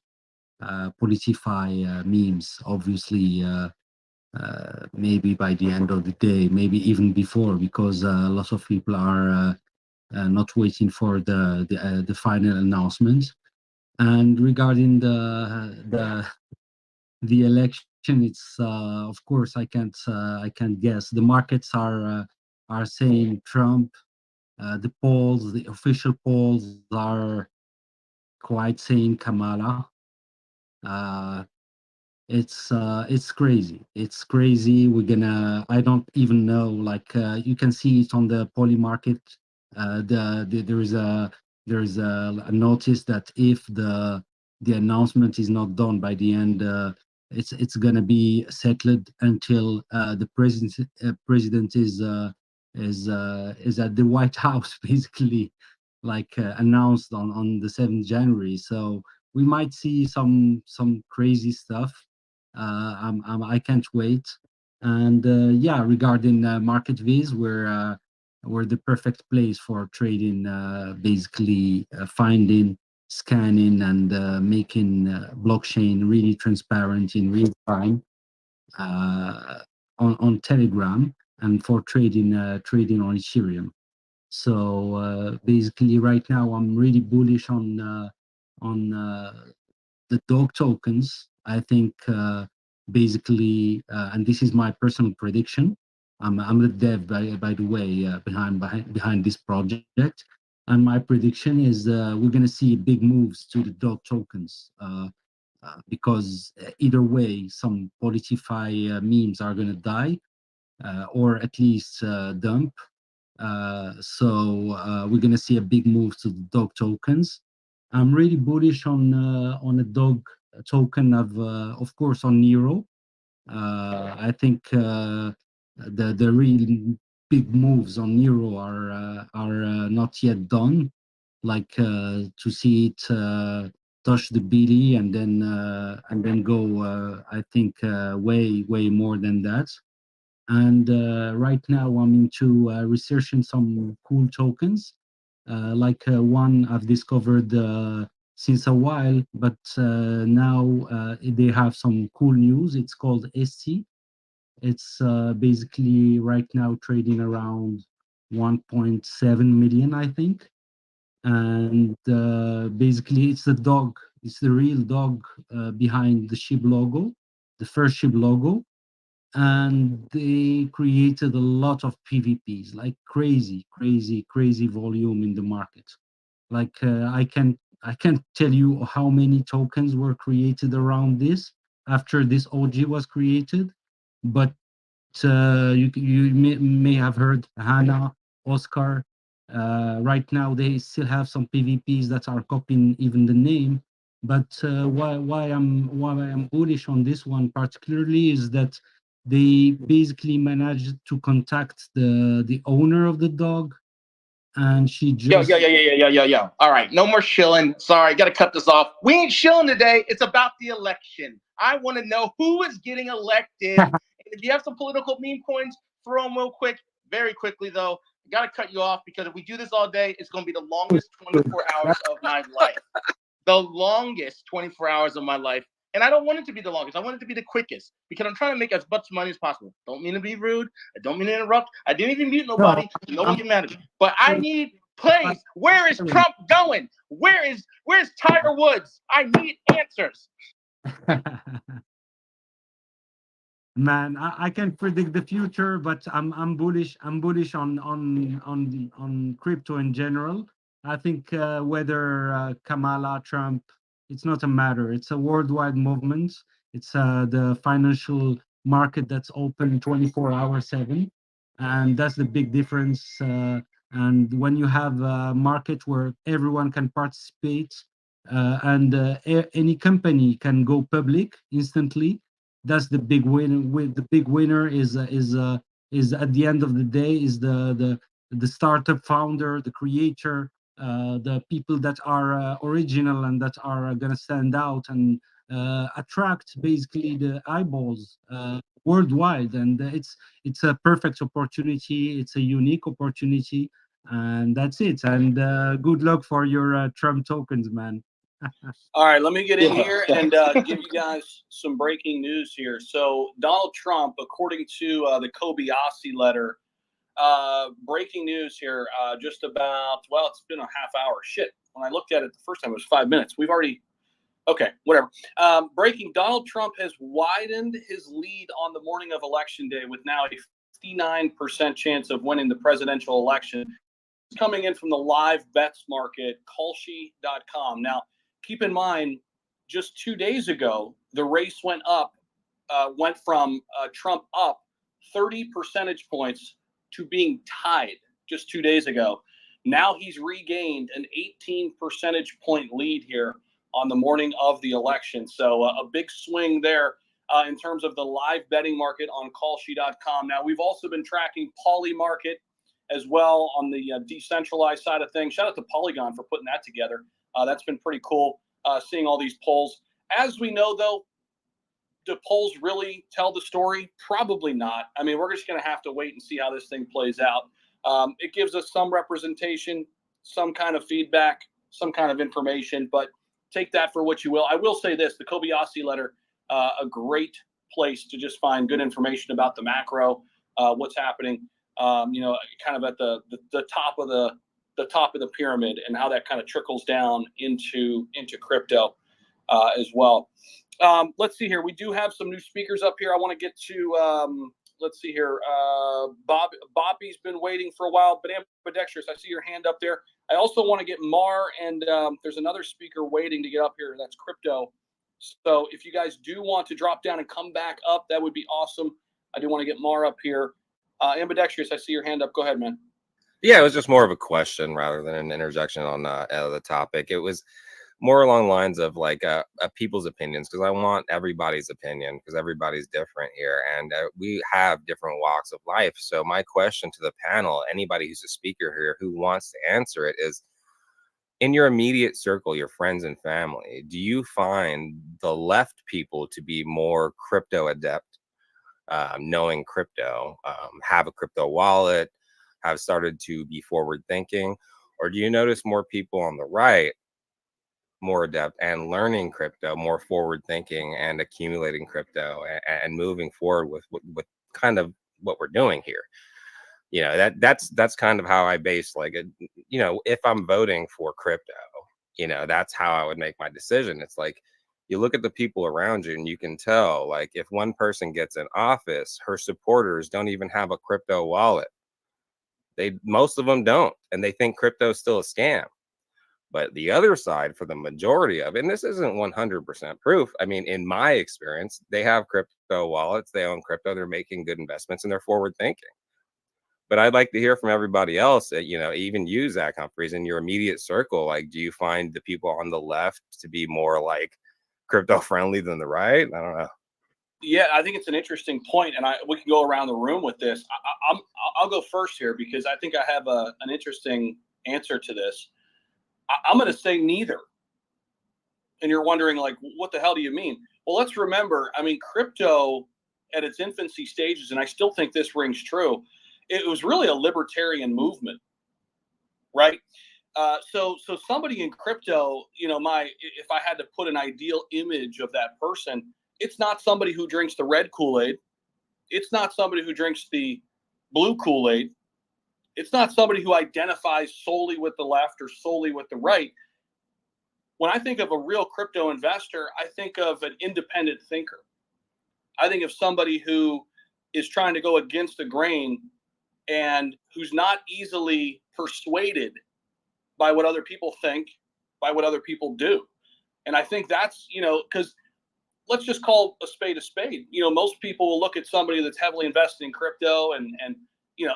Politify memes. Obviously, maybe by the end of the day, maybe even before, because a lot of people are not waiting for the final announcement. And regarding the election, it's of course I can't guess. The markets are saying Trump. The polls, the official polls, are quite saying Kamala. Uh, it's crazy. It's crazy. I don't even know. Like you can see it on the poly market. There is a notice that if the announcement is not done by the end, it's gonna be settled until the president is at the White House, basically, like announced on the 7th January. So we might see some crazy stuff. I can't wait. And yeah, regarding MarketViz, we're the perfect place for trading, basically finding, scanning, and making blockchain really transparent in real time on Telegram, and for trading on Ethereum. So basically, right now I'm really bullish on the dog tokens. I think basically, and this is my personal prediction. I'm the dev, by the way, behind this project, and my prediction is we're gonna see big moves to the dog tokens. Because either way, some Politify memes are gonna die, or at least dump. So we're gonna see a big move to the dog tokens. I'm really bullish on a dog token of course on Nero. I think the really big moves on Nero are not yet done. Like to see it touch the BD and then go. I think way more than that. And right now I'm into researching some cool tokens, like one I've discovered since a while, but now they have some cool news. It's called ST. It's basically right now trading around 1.7 million, I think. And basically it's the dog, it's the real dog behind the SHIB logo, the first SHIB logo. And they created a lot of PVPs, like crazy volume in the market. Like I can't tell you how many tokens were created around this after this OG was created, but you may have heard Hannah, Oscar. Right now they still have some PVPs that are copying even the name. But why I'm bullish on this one particularly is that they basically managed to contact the owner of the dog, and she just Yo. All right, no more shilling. Sorry, got to cut this off. We ain't shilling today. It's about the election. I want to know who is getting elected. And if you have some political meme coins, throw them real quick, very quickly though. Got to cut you off because if we do this all day, it's going to be the longest 24 hours of my life. The longest 24 hours of my life. And I don't want it to be the longest. I want it to be the quickest because I'm trying to make as much money as possible. Don't mean to be rude. I don't mean to interrupt. I didn't even mute nobody. No one get mad at me. But I need plays. Where is Trump going? Where's Tiger Woods? I need answers. Man, I can't predict the future, but I'm bullish. I'm bullish on crypto in general. I think whether Kamala, Trump, it's not a matter. It's a worldwide movement. It's the financial market that's open 24 hours 7, and that's the big difference. And when you have a market where everyone can participate, and any company can go public instantly, that's the big win. With the big winner is at the end of the day is the startup founder, the creator, the people that are original and that are going to stand out and attract basically the eyeballs worldwide. And it's a perfect opportunity. It's a unique opportunity, and that's it. And good luck for your Trump tokens, man. All right, let me get in here and give you guys some breaking news here. So Donald Trump, according to the Kobayashi letter, breaking news here, just about, well, it's been a half hour. Shit, when I looked at it the first time, it was 5 minutes. We've already, okay, whatever. Breaking, Donald Trump has widened his lead on the morning of Election Day with now a 59% chance of winning the presidential election. It's coming in from the live bets market, Kalshi.com. Now, keep in mind, just 2 days ago, the race went from Trump up 30 percentage points to being tied just 2 days ago. Now he's regained an 18 percentage point lead here on the morning of the election. So a big swing there in terms of the live betting market on Kalshi.com. Now, we've also been tracking Polymarket as well on the decentralized side of things. Shout out to Polygon for putting that together. That's been pretty cool, seeing all these polls. As we know, though, do polls really tell the story? Probably not. I mean, we're just going to have to wait and see how this thing plays out. It gives us some representation, some kind of feedback, some kind of information, but take that for what you will. I will say this, the Kobayashi letter, a great place to just find good information about the macro, what's happening, kind of at the top of the top of the pyramid and how that kind of trickles down into crypto as well. Let's see here. We do have some new speakers up here. I want to get to, let's see here. Bobby's been waiting for a while, but ambidextrous, I see your hand up there. I also want to get Mar, and there's another speaker waiting to get up here. That's Crypto. So if you guys do want to drop down and come back up, that would be awesome. I do want to get Mar up here. Ambidextrous, I see your hand up. Go ahead, man. Yeah, it was just more of a question rather than an interjection on the topic. It was more along the lines of like people's opinions, because I want everybody's opinion, because everybody's different here, and we have different walks of life. So my question to the panel, anybody who's a speaker here who wants to answer it, is in your immediate circle, your friends and family, do you find the left people to be more crypto adept, knowing crypto, have a crypto wallet, have started to be forward thinking, or do you notice more people on the right more adept and learning crypto, more forward thinking and accumulating crypto and moving forward with kind of what we're doing here? You know, that's kind of how I base, like, if I'm voting for crypto, that's how I would make my decision. It's like, you look at the people around you and you can tell, like, if one person gets in office, her supporters don't even have a crypto wallet. Most of them don't, and they think crypto is still a scam. But the other side, for the majority of it, and this isn't 100% proof, I mean, in my experience, they have crypto wallets, they own crypto, they're making good investments, and they're forward thinking. But I'd like to hear from everybody else that, even you, Zach Humphreys, in your immediate circle, like, do you find the people on the left to be more like crypto friendly than the right? I don't know. Yeah, I think it's an interesting point, and we can go around the room with this. I'll go first here because I think I have an interesting answer to this. I'm going to say neither. And you're wondering, like, what the hell do you mean? Well, let's remember, I mean, crypto at its infancy stages, and I still think this rings true, it was really a libertarian movement, right? So somebody in crypto, if I had to put an ideal image of that person, it's not somebody who drinks the red Kool-Aid. It's not somebody who drinks the blue Kool-Aid. It's not somebody who identifies solely with the left or solely with the right. When I think of a real crypto investor, I think of an independent thinker. I think of somebody who is trying to go against the grain and who's not easily persuaded by what other people think, by what other people do. And I think that's, because let's just call a spade a spade. Most people will look at somebody that's heavily invested in crypto and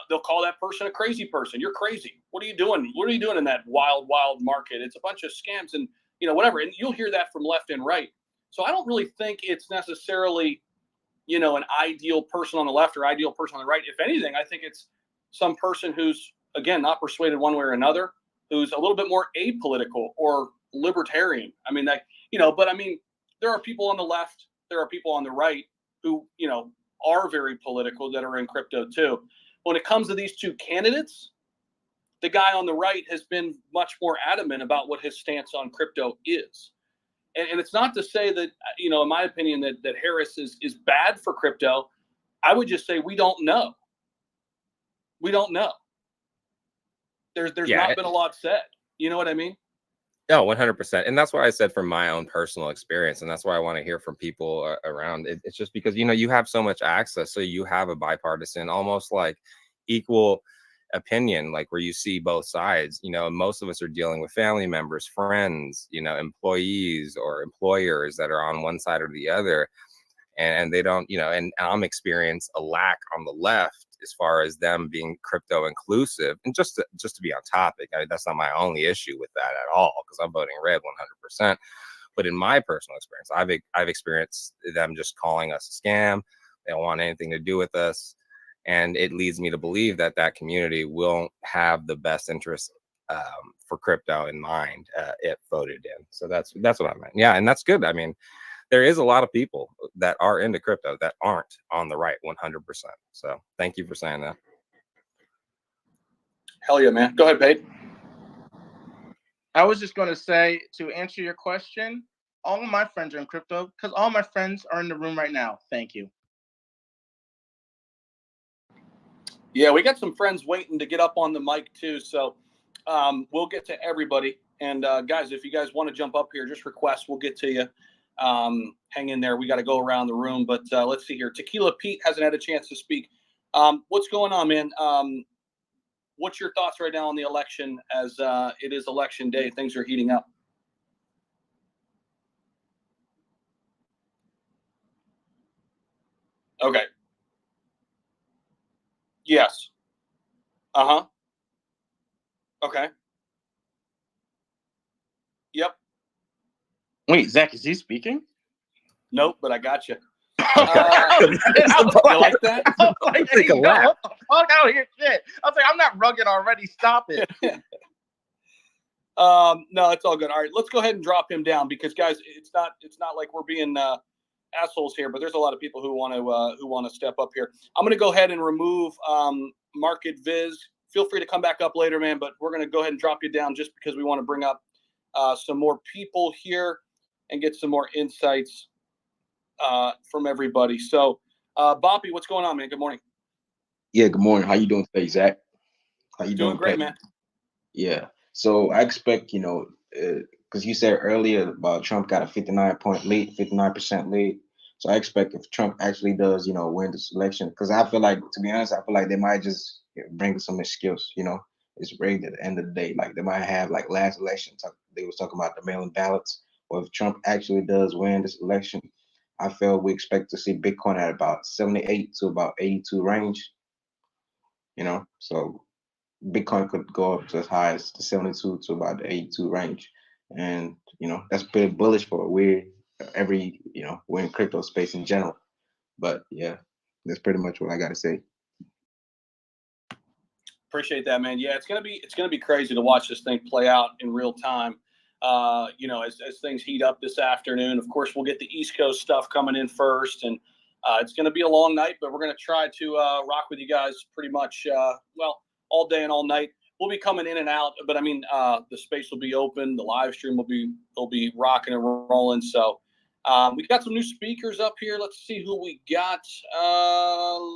they'll call that person a crazy person. You're crazy. What are you doing? What are you doing in that wild, wild market? It's a bunch of scams and, whatever. And you'll hear that from left and right. So I don't really think it's necessarily, an ideal person on the left or ideal person on the right. If anything, I think it's some person who's again, not persuaded one way or another, who's a little bit more apolitical or libertarian. I mean, that, but I mean, there are people on the left, there are people on the right who, are very political that are in crypto too. When it comes to these two candidates, the guy on the right has been much more adamant about what his stance on crypto is. And it's not to say that, in my opinion, that Harris is bad for crypto. I would just say we don't know. We don't know. There's not been a lot said. You know what I mean? No, 100%. And that's why I said from my own personal experience. And that's why I want to hear from people around it. It's just because, you have so much access. So you have a bipartisan, almost like equal opinion, like where you see both sides. Most of us are dealing with family members, friends, employees or employers that are on one side or the other. And they don't, and I'm experiencing a lack on the left as far as them being crypto inclusive. And just to be on topic, that's not my only issue with that at all, because I'm voting red 100%. But in my personal experience, I've experienced them just calling us a scam. They don't want anything to do with us. And it leads me to believe that community will have the best interest for crypto in mind if voted in. So that's what I meant. Yeah, and that's good. I mean, there is a lot of people that are into crypto that aren't on the right 100%. So thank you for saying that. Hell yeah, man. Go ahead, Pate. I was just going to say, to answer your question, all of my friends are in crypto because all my friends are in the room right now. Thank you. Yeah, we got some friends waiting to get up on the mic too. So we'll get to everybody. And guys, if you guys want to jump up here, just request. We'll get to you. Hang in there. We got to go around the room. But let's see here. Tequila Pete hasn't had a chance to speak. What's going on, man? What's your thoughts right now on the election as it is election day? Things are heating up. Okay. Yes. Uh-huh. Okay. Yep. Wait, Zach, is he speaking? Nope, but I got you. You like that? I was like, hey, yo, what the fuck out here? Shit. I was like, I'm not rugged already. Stop it. No, it's all good. All right, let's go ahead and drop him down because, guys, it's not like we're being assholes here, but there's a lot of people who want to step up here. I'm going to go ahead and remove Market Viz. Feel free to come back up later, man, but we're going to go ahead and drop you down just because we want to bring up some more people here and get some more insights from everybody. So, Boppy, what's going on, man? Good morning. Yeah, good morning. How you doing today, Zach? How you Doing great, Pat? man. Yeah. So I expect, because you said earlier about Trump got a 59% lead. So I expect if Trump actually does, win this election, because I feel like, to be honest, they might just bring some excuse, it's rigged at the end of the day. Like they might have like last election, they was talking about the mail-in ballots. Or if Trump actually does win this election, I feel we expect to see Bitcoin at about 78 to about 82 range. So Bitcoin could go up to as high as the 72 to about the 82 range. And, that's pretty bullish for we're in crypto space in general. But yeah, that's pretty much what I got to say. Appreciate that, man. Yeah, it's gonna be crazy to watch this thing play out in real time. As things heat up this afternoon. Of course, we'll get the East Coast stuff coming in first, and it's going to be a long night, but we're going to try to rock with you guys pretty much, all day and all night. We'll be coming in and out, but I mean, the space will be open. The live stream will be rocking and rolling. So we got some new speakers up here. Let's see who we got.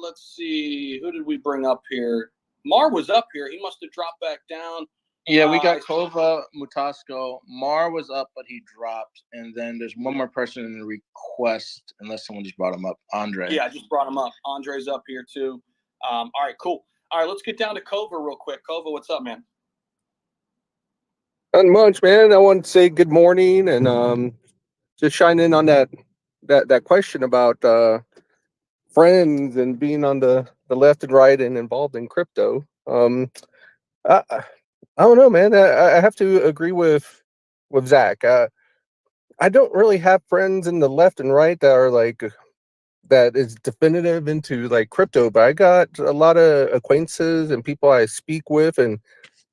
Let's see. Who did we bring up here? Mar was up here. He must have dropped back down. Yeah, we got Kova Mutasco. Mar was up, but he dropped. And then there's one more person in the request, unless someone just brought him up. Andre. Yeah, I just brought him up. Andre's up here too. All right, cool. All right, let's get down to Kova real quick. Kova, what's up, man? Not much, man. I want to say good morning and just shine in on that question about friends and being on the left and right and involved in crypto. I don't know, man. I have to agree with Zach. I don't really have friends in the left and right that are like that is definitive into like crypto, but I got a lot of acquaintances and people I speak with, and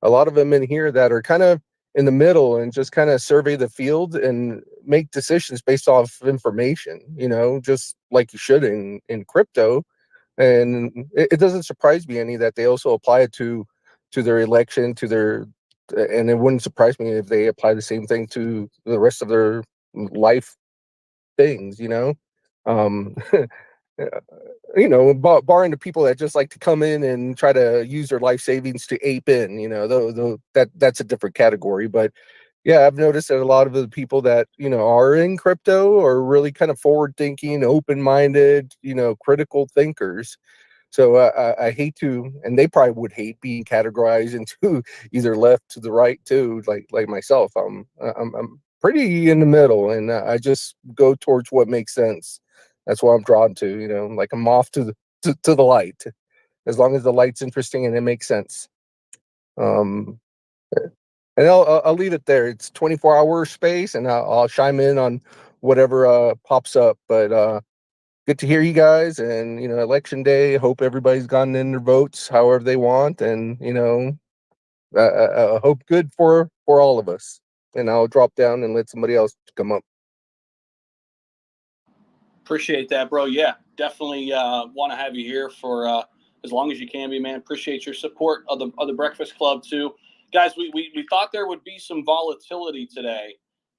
a lot of them in here that are kind of in the middle and just kind of survey the field and make decisions based off information, just like you should in crypto. And it doesn't surprise me any that they also apply it to their election, and it wouldn't surprise me if they apply the same thing to the rest of their life things, um barring the people that just like to come in and try to use their life savings to ape in, though that's a different category. But yeah, I've noticed that a lot of the people that are in crypto are really kind of forward thinking, open minded, critical thinkers. So I hate to, and they probably would hate being categorized into either left to the right too, like myself. I'm pretty in the middle, and I just go towards what makes sense. That's what I'm drawn to. Like I'm off to the light, as long as the light's interesting and it makes sense. And I'll leave it there. It's 24-hour space, and I'll chime in on whatever pops up. But good to hear you guys, and election day. Hope everybody's gotten in their votes however they want, and I hope good for all of us. And I'll drop down and let somebody else come up. Appreciate that, bro. Yeah, definitely want to have you here for as long as you can be, man. Appreciate your support of the Breakfast Club too, guys. We thought there would be some volatility today,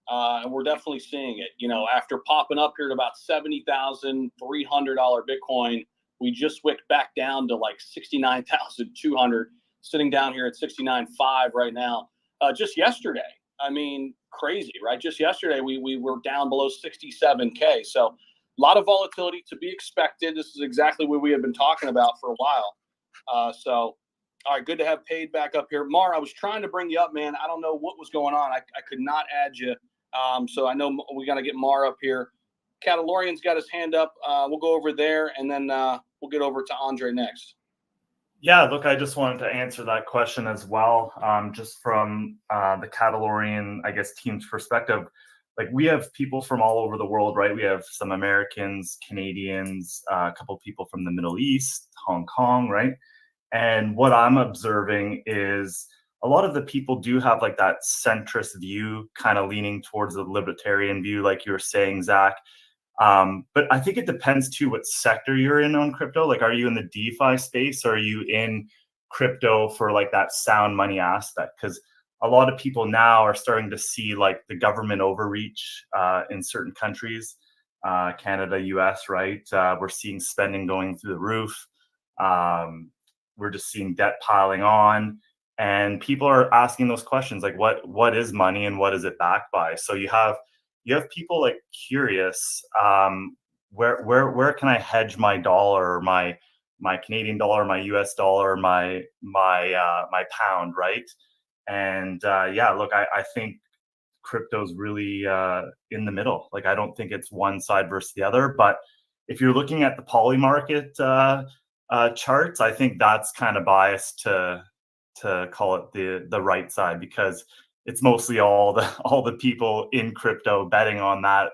and we're definitely seeing it. After popping up here at about $70,300 Bitcoin, we just wicked back down to like 69,200, sitting down here at 69.5 right now. Just yesterday, I mean, crazy, right? Just yesterday, we were down below 67K. So a lot of volatility to be expected. This is exactly what we have been talking about for a while. All right, good to have Paid back up here. Mar, I was trying to bring you up, man. I don't know what was going on. I could not add you. So I know we got to get Mar up here. Catalorian's got his hand up. We'll go over there, and then we'll get over to Andre next. Yeah, look, I just wanted to answer that question as well. Just from the Catalorian, I guess, team's perspective. Like, we have people from all over the world, right? We have some Americans, Canadians, a couple of people from the Middle East, Hong Kong, right? And what I'm observing is a lot of the people do have like that centrist view, kind of leaning towards the libertarian view, like you were saying, Zach. But I think it depends too what sector you're in on crypto. Like, are you in the DeFi space, or are you in crypto for like that sound money aspect? Because a lot of people now are starting to see like the government overreach in certain countries, Canada, US, right? We're seeing spending going through the roof. We're just seeing debt piling on, and people are asking those questions like, what is money and what is it backed by? So you have people like curious, where can I hedge my dollar, my Canadian dollar, my US dollar, my pound, right? And yeah, look, I think crypto's really in the middle. Like, I don't think it's one side versus the other. But if you're looking at the Polymarket charts, I think that's kind of biased to call it the right side, because it's mostly all the people in crypto betting on that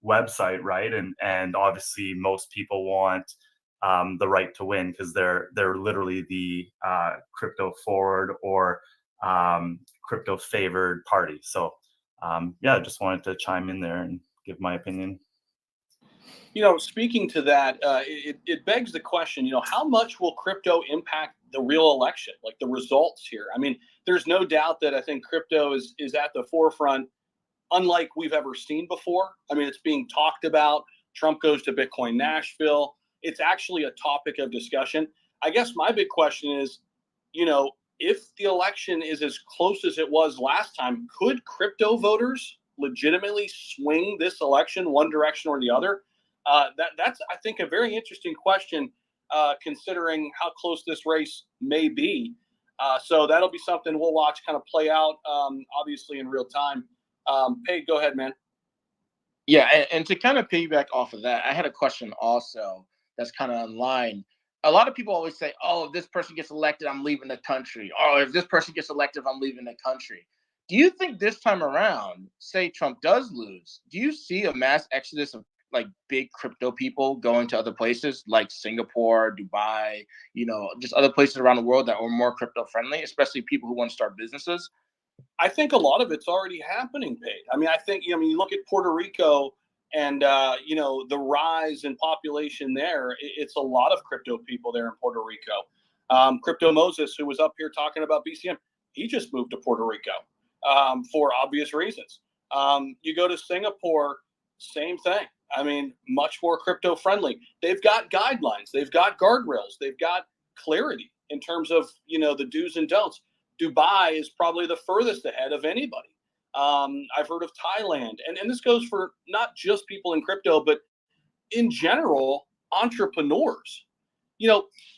website, right? And obviously most people want the right to win, because they're literally the crypto forward or crypto favored party. So yeah, I just wanted to chime in there and give my opinion. Speaking to that, it begs the question, how much will crypto impact the real election, like the results here? I mean, there's no doubt that I think crypto is at the forefront, unlike we've ever seen before. I mean, it's being talked about. Trump goes to Bitcoin Nashville. It's actually a topic of discussion. I guess my big question is, if the election is as close as it was last time, could crypto voters legitimately swing this election one direction or the other? That's, I think, a very interesting question, considering how close this race may be. So that'll be something we'll watch kind of play out, obviously in real time. Paige, go ahead, man. Yeah, and to kind of piggyback off of that, I had a question also that's kind of online. A lot of people always say, oh, if this person gets elected, I'm leaving the country. Or if this person gets elected, I'm leaving the country. Do you think this time around, say Trump does lose, do you see a mass exodus of like big crypto people going to other places like Singapore, Dubai, just other places around the world that are more crypto friendly, especially people who want to start businesses? I think a lot of it's already happening, Pate. I mean, I think, you look at Puerto Rico and, the rise in population there, it's a lot of crypto people there in Puerto Rico. Crypto Moses, who was up here talking about BCM, he just moved to Puerto Rico for obvious reasons. You go to Singapore, same thing. I mean, much more crypto friendly. They've got guidelines, they've got guardrails, they've got clarity in terms of, the do's and don'ts. Dubai is probably the furthest ahead of anybody. I've heard of Thailand, and this goes for not just people in crypto, but in general, entrepreneurs.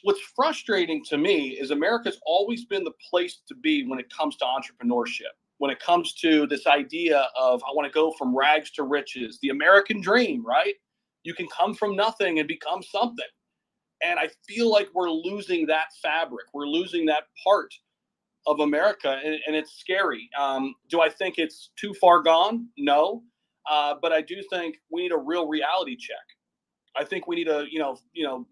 What's frustrating to me is America's always been the place to be when it comes to entrepreneurship, when it comes to this idea of, I want to go from rags to riches, the American dream, right? You can come from nothing and become something. And I feel like we're losing that fabric. We're losing that part of America, and it's scary. Do I think it's too far gone? No. But I do think we need a real reality check. I think we need a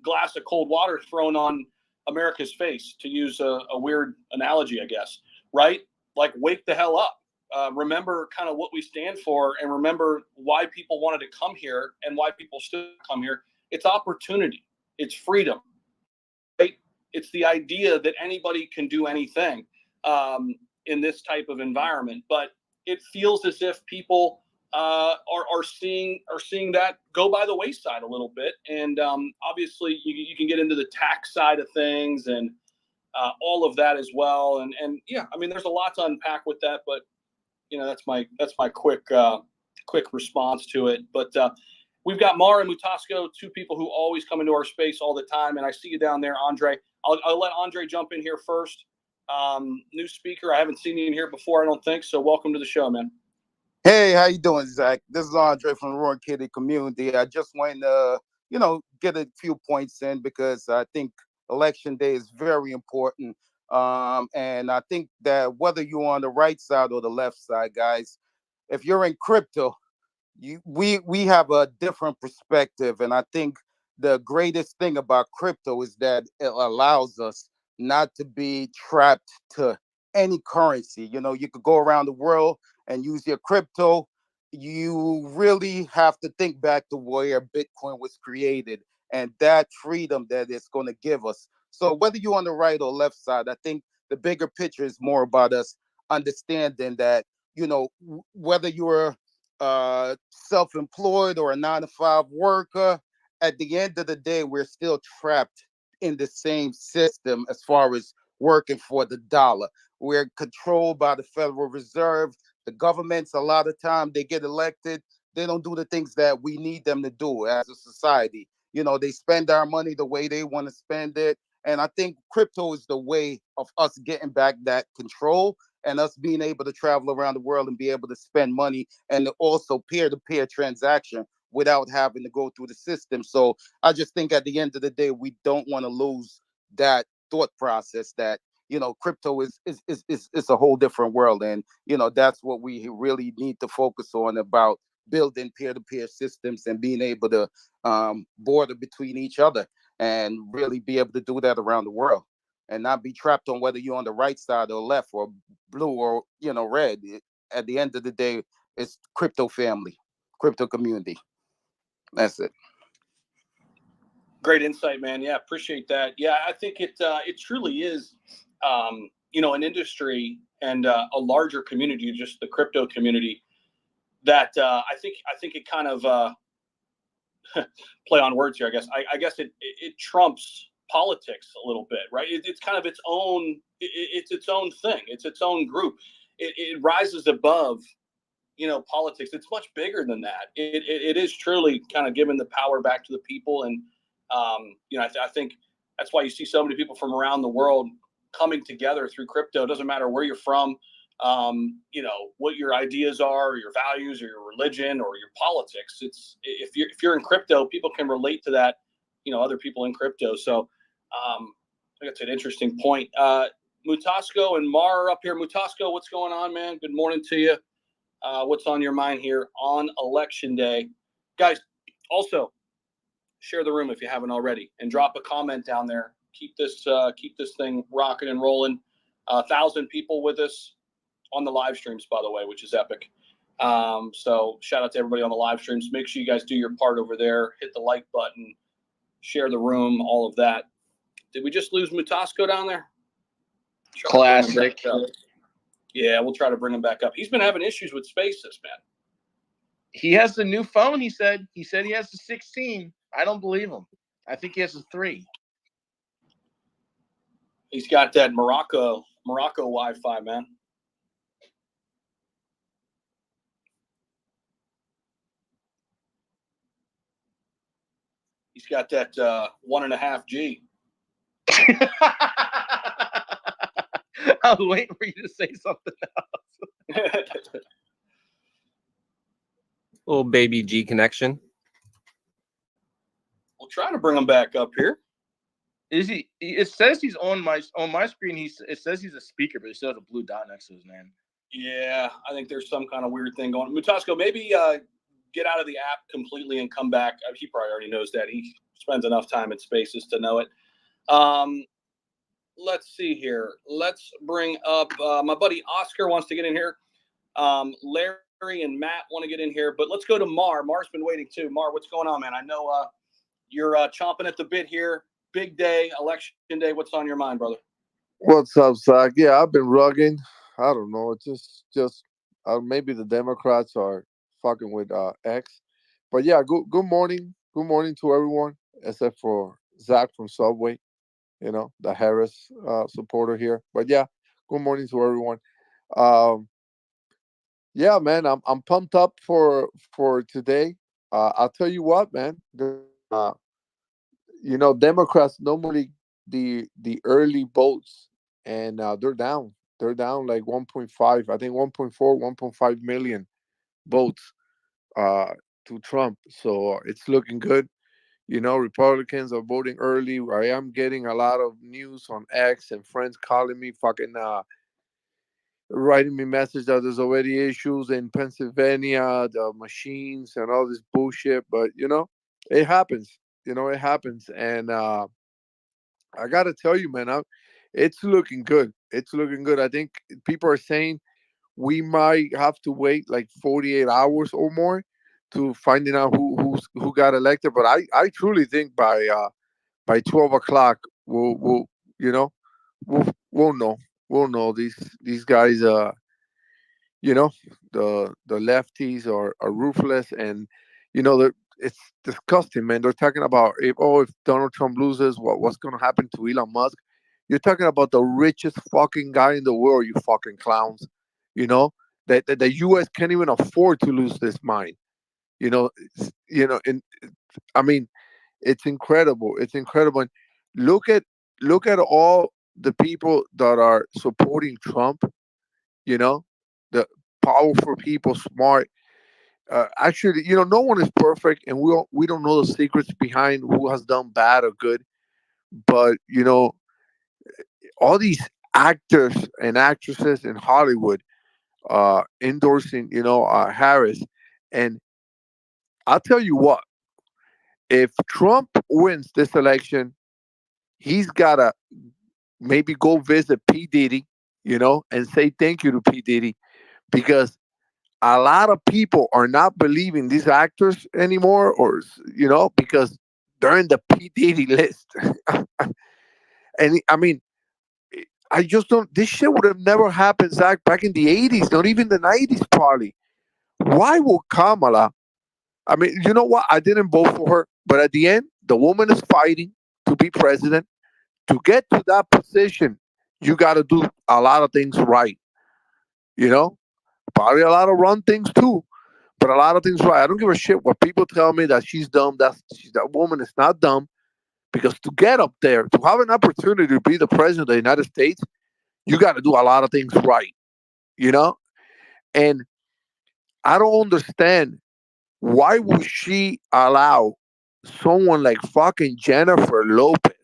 glass of cold water thrown on America's face, to use a weird analogy, I guess, right? Like, wake the hell up. Remember kind of what we stand for, and remember why people wanted to come here and why people still come here. It's opportunity. It's freedom, right? It's the idea that anybody can do anything in this type of environment. But it feels as if people are seeing that go by the wayside a little bit. And obviously you can get into the tax side of things and all of that as well. And yeah, I mean, there's a lot to unpack with that, but that's my quick response to it. But we've got Mar and Mutasco, two people who always come into our space all the time. And I see you down there, Andre. I'll let Andre jump in here first. New speaker. I haven't seen you in here before, I don't think. So welcome to the show, man. Hey, how you doing, Zach? This is Andre from the Roaring Kitty community. I just wanted to, get a few points in because I think election day is very important. And I think that whether you're on the right side or the left side, guys, if you're in crypto, we have a different perspective. And I think the greatest thing about crypto is that it allows us not to be trapped to any currency. You could go around the world and use your crypto. You really have to think back to where Bitcoin was created and that freedom that it's going to give us. So whether you're on the right or left side, I think the bigger picture is more about us understanding that, whether you're self-employed or a 9-to-5 worker, at the end of the day, we're still trapped in the same system as far as working for the dollar. We're controlled by the Federal Reserve. The governments, a lot of time, they get elected. They don't do the things that we need them to do as a society. They spend our money the way they want to spend it. And I think crypto is the way of us getting back that control and us being able to travel around the world and be able to spend money and also peer-to-peer transaction without having to go through the system. So I just think at the end of the day, we don't want to lose that thought process that, crypto is a whole different world. And, that's what we really need to focus on, about building peer-to-peer systems and being able to border between each other and really be able to do that around the world and not be trapped on whether you're on the right side or left or blue or, red. At the end of the day, it's crypto family, crypto community. That's it. Great insight, man. Yeah, appreciate that. Yeah, I think it truly is, an industry and a larger community, just the crypto community, that I think it kind of play on words here. I guess it trumps politics a little bit, right? It's kind of its own. It's its own thing. It's its own group. It rises above, politics. It's much bigger than that. It is truly kind of giving the power back to the people, and I think that's why you see so many people from around the world coming together through crypto. It doesn't matter where you're from, what your ideas are, or your values, or your religion, or your politics. It's if you're in crypto, people can relate to that. Other people in crypto. So I think it's an interesting point. Mutasco and Mar are up here. Mutasco, what's going on, man? Good morning to you. What's on your mind here on election day, guys? Also, share the room if you haven't already, and drop a comment down there. Keep this thing rocking and rolling. 1,000 people with us on the live streams, by the way, which is epic. So shout out to everybody on the live streams. Make sure you guys do your part over there. Hit the like button, share the room, all of that. Did we just lose Mutasco down there? Classic. Yeah, we'll try to bring him back up. He's been having issues with Spaces, man. He has the new phone. He said he has the 16. I don't believe him. I think he has the 3. He's got that Morocco Wi-Fi, man. He's got that 1.5 G. I was waiting for you to say something else. Little baby G connection. We'll try to bring him back up here. Is he? It says he's on my screen. It says he's a speaker, but it still has a blue dot next to his name. Yeah, I think there's some kind of weird thing going on. Mutasco, maybe get out of the app completely and come back. He probably already knows that. He spends enough time at Spaces to know it. Let's see here. Let's bring up my buddy Oscar wants to get in here. Larry and Matt want to get in here, but let's go to Mar. Mar's been waiting too. Mar, what's going on, man? I know you're chomping at the bit here. Big day, election day. What's on your mind, brother? What's up, Zach? Yeah, I've been rugging. I don't know. Just maybe the Democrats are fucking with X. But yeah, good morning. Good morning to everyone, except for Zach from Subway, the Harris supporter here. But yeah, good morning to everyone. Yeah, man, I'm pumped up for today. I'll tell you what, man. Democrats normally the early votes, and they're down. They're down like 1.5, I think 1.4, 1.5 million votes to Trump. So it's looking good. Republicans are voting early. I am getting a lot of news on X and friends calling me, fucking writing me message that there's already issues in Pennsylvania, the machines and all this bullshit. But it happens. It happens. And I gotta tell you, man, it's looking good. It's looking good. I think people are saying we might have to wait like 48 hours or more to finding out who got elected. But I truly think by 12 o'clock we'll know. We'll know these guys. The lefties are ruthless, and it's disgusting, man. They're talking about if Donald Trump loses, what's going to happen to Elon Musk? You're talking about the richest fucking guy in the world, you fucking clowns. That the U.S. can't even afford to lose this mine. And I mean, it's incredible. It's incredible. And look at all the people that are supporting Trump. The powerful people, smart. Actually, no one is perfect, and we don't know the secrets behind who has done bad or good. But all these actors and actresses in Hollywood endorsing, Harris, and I'll tell you what: if Trump wins this election, he's gotta maybe go visit P. Diddy, and say thank you to P. Diddy, because a lot of people are not believing these actors anymore, or because they're in the P. Diddy list. And I mean, I just don't. This shit would have never happened, Zach, back in the 80s, not even the 90s, probably. Why will Kamala? I mean, you know what? I didn't vote for her, but at the end, the woman is fighting to be president. To get to that position, you got to do a lot of things right. Probably a lot of wrong things too, but a lot of things right. I don't give a shit what people tell me that she's dumb. That woman is not dumb, because to get up there, to have an opportunity to be the president of the United States, you got to do a lot of things right. And I don't understand, why would she allow someone like fucking Jennifer Lopez,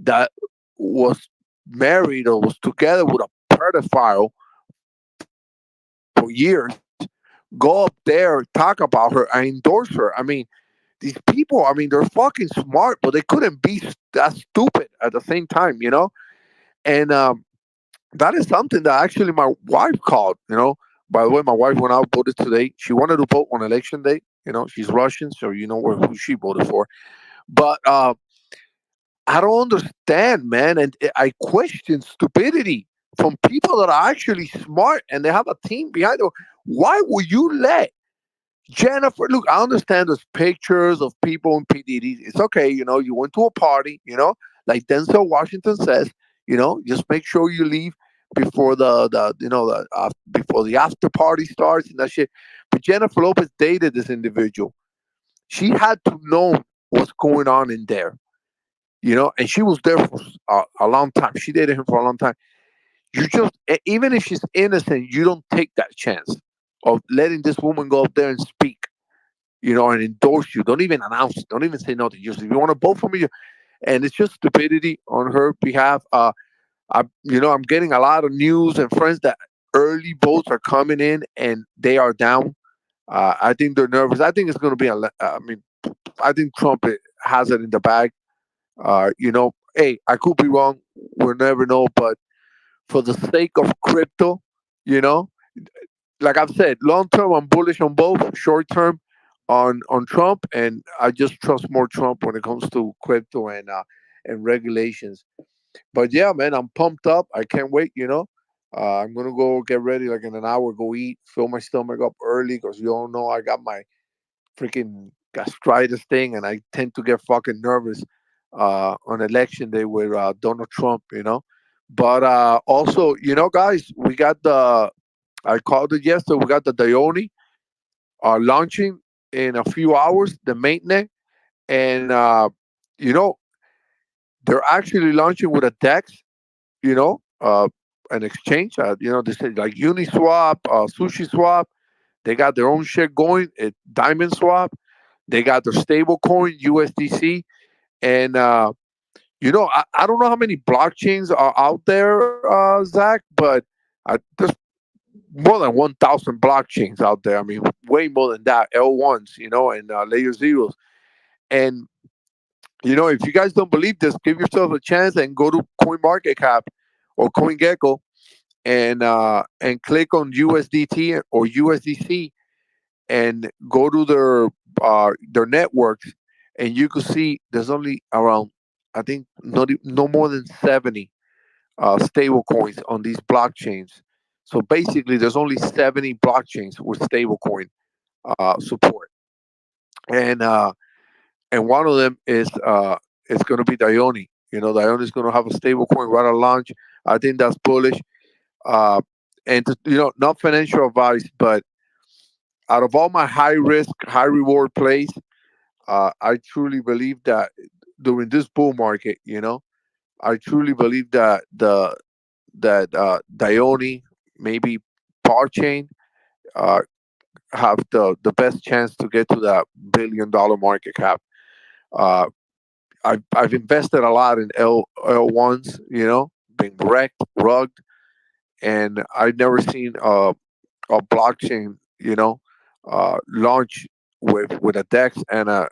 that was married or was together with a pedophile for years, go up there, talk about her, and endorse her? I mean, these people, I mean, they're fucking smart, but they couldn't be that stupid at the same time, you know? And that is something that actually my wife called, you know. By the way, my wife went out, voted today. She wanted to vote on election day. You know, she's Russian, so you know who she voted for. But I don't understand, man. And I question stupidity from people that are actually smart and they have a team behind them. Why would you let Jennifer, look, I understand there's pictures of people in PDD. It's okay, you know, you went to a party, you know, like Denzel Washington says, you know, just make sure you leave before the you know, before the after party starts and that shit. But Jennifer Lopez dated this individual. She had to know what's going on in there, you know, and she was there for a long time. She dated him for a long time. You just, even if she's innocent, you don't take that chance of letting this woman go up there and speak, you know, and endorse you. Don't even announce it. Don't even say nothing. Just if you want to vote for me, and it's just stupidity on her behalf. You know, I'm getting a lot of news and friends that early votes are coming in and they are down. I think they're nervous. I think it's going to be I mean, I think Trump has it in the bag. You know, hey, I could be wrong. We'll never know. But for the sake of crypto, you know, like I've said, long term I'm bullish on both. Short term on Trump, and I just trust more Trump when it comes to crypto and regulations. But yeah, man, I'm pumped up. I can't wait. You know, I'm gonna go get ready like in an hour. Go eat, fill my stomach up early because you all know I got my freaking gastritis thing, and I tend to get fucking nervous on election day with Donald Trump. You know, but also, you know, guys, we got the. I called it yesterday. We got the Dione launching in a few hours. The mainnet, and you know, they're actually launching with a DEX. You know, an exchange. You know, they say like Uniswap, Sushi Swap. They got their own shit going. Diamond Swap. They got their stable coin USDC, and you know, I don't know how many blockchains are out there, Zach, but there's more than 1,000 blockchains out there. I mean, way more than that. L1s, you know, and layer zeros. And you know, if you guys don't believe this, give yourself a chance and go to CoinMarketCap or CoinGecko and click on USDT or USDC and go to their networks, and you can see there's only around, I think, no more than 70 stable coins on these blockchains. So basically, there's only 70 blockchains with stablecoin support, and one of them is it's going to be Dione. You know, Dione is going to have a stablecoin right at launch. I think that's bullish. And you know, not financial advice, but out of all my high risk, high reward plays, I truly believe that during this bull market, you know, I truly believe that Dione, maybe Parchain, uh, have the best chance to get to that $1 billion market cap. Uh, I've invested a lot in L1s, you know, being wrecked, rugged, and I've never seen a blockchain, you know, launch with a DEX and a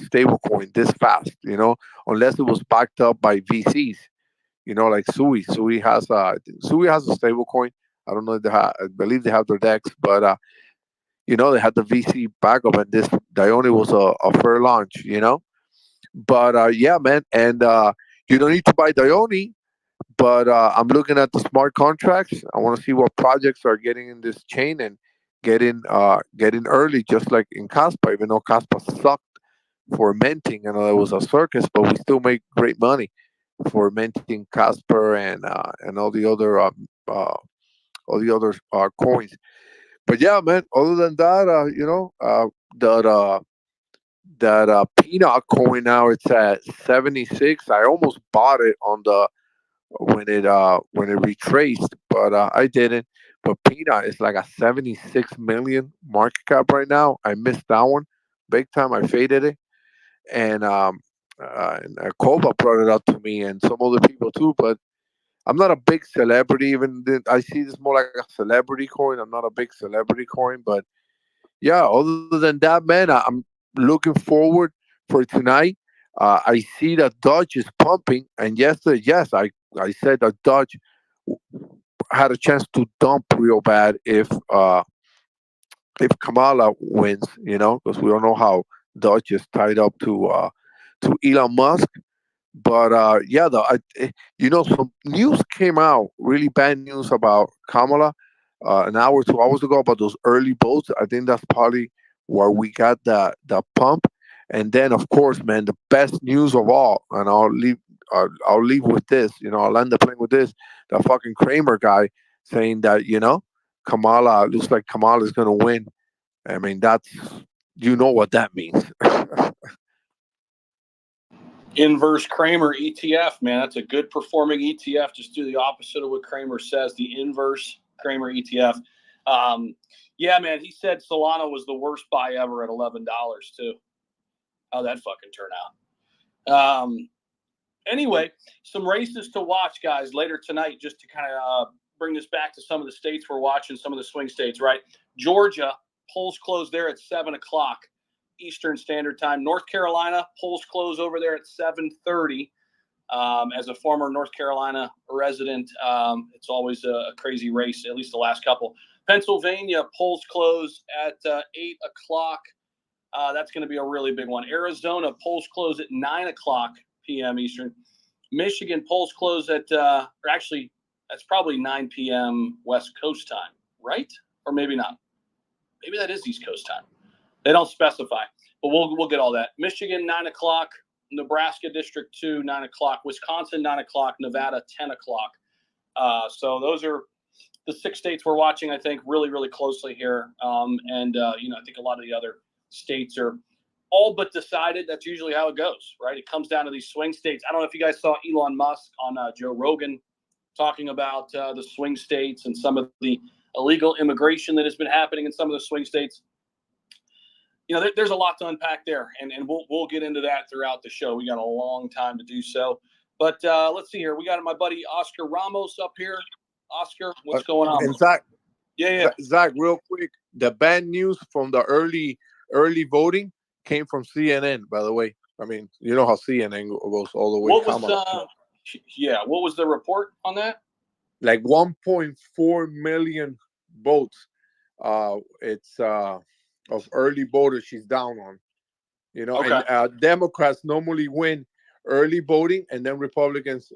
stable coin this fast, you know, unless it was backed up by VCs, you know, like Sui. Sui has a stable coin. I don't know if I believe they have their DEX, but you know, they had the VC backup, and this Dione was a fair launch, you know. But yeah, man, and you don't need to buy Dione, but I'm looking at the smart contracts. I want to see what projects are getting in this chain and getting early, just like in Caspa. Even though Caspa sucked for minting, and it was a circus, but we still make great money for minting Casper and all the other coins. But yeah, man. Other than that, you know, that Peanut coin now it's at 76. I almost bought it on the when it retraced, but I didn't. But Peanut is like a 76 million market cap right now. I missed that one big time. I faded it, and Kova brought it up to me, and some other people too. But I'm not a big celebrity. I see this more like a celebrity coin. I'm not a big celebrity coin, but yeah. Other than that, man, looking forward for tonight. I see that Dodge is pumping, and yesterday, yes, I said that Dodge had a chance to dump real bad if Kamala wins, because we don't know how Dodge is tied up to Elon Musk. But yeah, some news came out, really bad news about Kamala an hour, 2 hours ago about those early votes. I think that's probably where we got the pump. And then, of course, man, the best news of all, and I'll leave with this. I'll end the plane with this. The fucking Kramer guy saying that Kamala looks like Kamala is gonna win. I mean, what that means. Inverse Kramer ETF, man. That's a good performing ETF. Just do the opposite of what Kramer says. The inverse Kramer ETF. Yeah, man. He said Solana was the worst buy ever at $11 too. How'd that fucking turn out? Anyway, some races to watch, guys, later tonight, just to kind of bring this back to some of the states we're watching, some of the swing states, right? Georgia, polls close there at 7 o'clock Eastern Standard Time. North Carolina, polls close over there at 7:30. As a former North Carolina resident, it's always a crazy race, at least the last couple. Pennsylvania, polls close at 8 o'clock. That's going to be a really big one. Arizona, polls close at 9 o'clock p.m. Eastern. Michigan, polls close at, or actually, that's probably 9 p.m. West Coast time, right? Or maybe not. Maybe that is East Coast time. They don't specify, but we'll get all that. Michigan, 9 o'clock. Nebraska District 2, 9 o'clock. Wisconsin, 9 o'clock. Nevada, 10 o'clock. So those are the 6 states we're watching, I think, really, really closely here. I think a lot of the other states are all but decided. That's usually how it goes, right? It comes down to these swing states. I don't know if you guys saw Elon Musk on Joe Rogan talking about the swing states and some of the illegal immigration that has been happening in some of the swing states. There's a lot to unpack there, and we'll get into that throughout the show. We got a long time to do so. But let's see here. We got my buddy Oscar Ramos up here. Oscar, what's going on? And Zach, Yeah. Zach, real quick, the bad news from the early voting came from CNN, by the way. I mean, you know how CNN goes all the way. What was the report on that? Like 1.4 million votes. It's of early voters she's down on. Okay. And Democrats normally win early voting, and then Republicans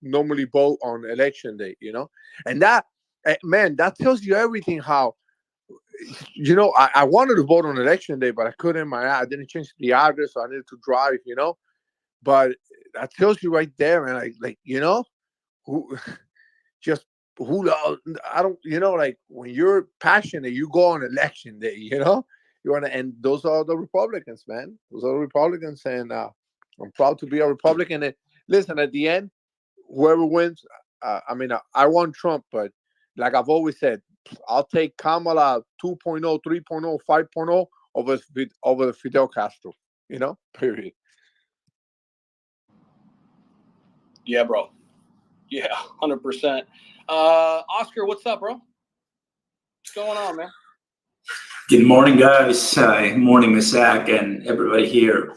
normally vote on election day. And that, man, that tells you everything. How I wanted to vote on election day, but I couldn't. I didn't change the address, so I needed to drive. But that tells you right there, man. Who just who I don't. Like when you're passionate, you go on election day. You want to, and those are the Republicans, man. Those are the Republicans, and I'm proud to be a Republican. And listen, at the end, whoever wins, I want Trump, but like I've always said, I'll take Kamala 2.0, 3.0, 5.0 over Fidel Castro. Period. Yeah, bro. Yeah, 100%. Oscar, what's up, bro? What's going on, man? Good morning, guys. Good morning, Miss Zach, and everybody here.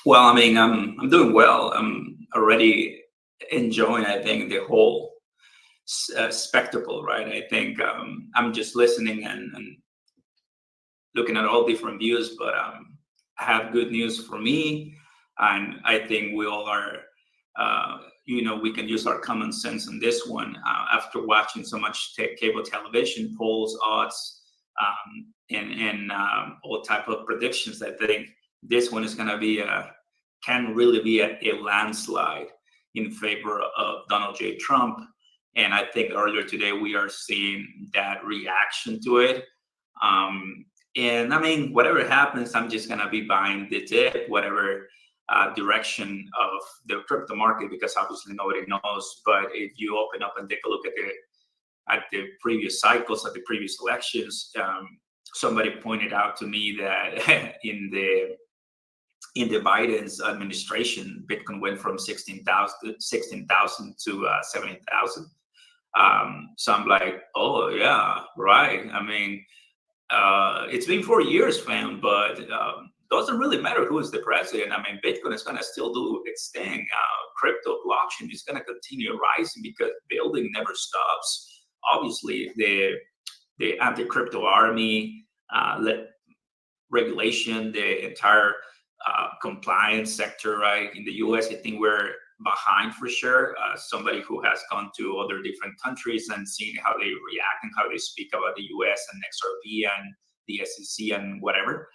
Well, I'm doing well. I'm already enjoying, I think, the whole spectacle, right? I think I'm just listening and looking at all different views, but I have good news for me, and I think we all are. We can use our common sense on this one. After watching so much cable television, polls, odds, and all type of predictions, I think this one is going to can really be a landslide in favor of Donald J. Trump. And I think earlier today we are seeing that reaction to it. And whatever happens, I'm just going to be buying the dip, whatever direction of the crypto market, because obviously nobody knows. But if you open up and take a look at the previous cycles, at the previous elections, somebody pointed out to me that in the Biden's administration, Bitcoin went from 16,000 to 70,000. So I'm like, oh yeah, right. it's been 4 years, fam, but doesn't really matter who is the president. I mean, Bitcoin is going to still do its thing. Crypto blockchain is going to continue rising because building never stops. Obviously, the anti-crypto army, regulation, the entire compliance sector, right? In the US, I think we're behind for sure. Somebody who has gone to other different countries and seen how they react and how they speak about the US and XRP and the SEC and whatever.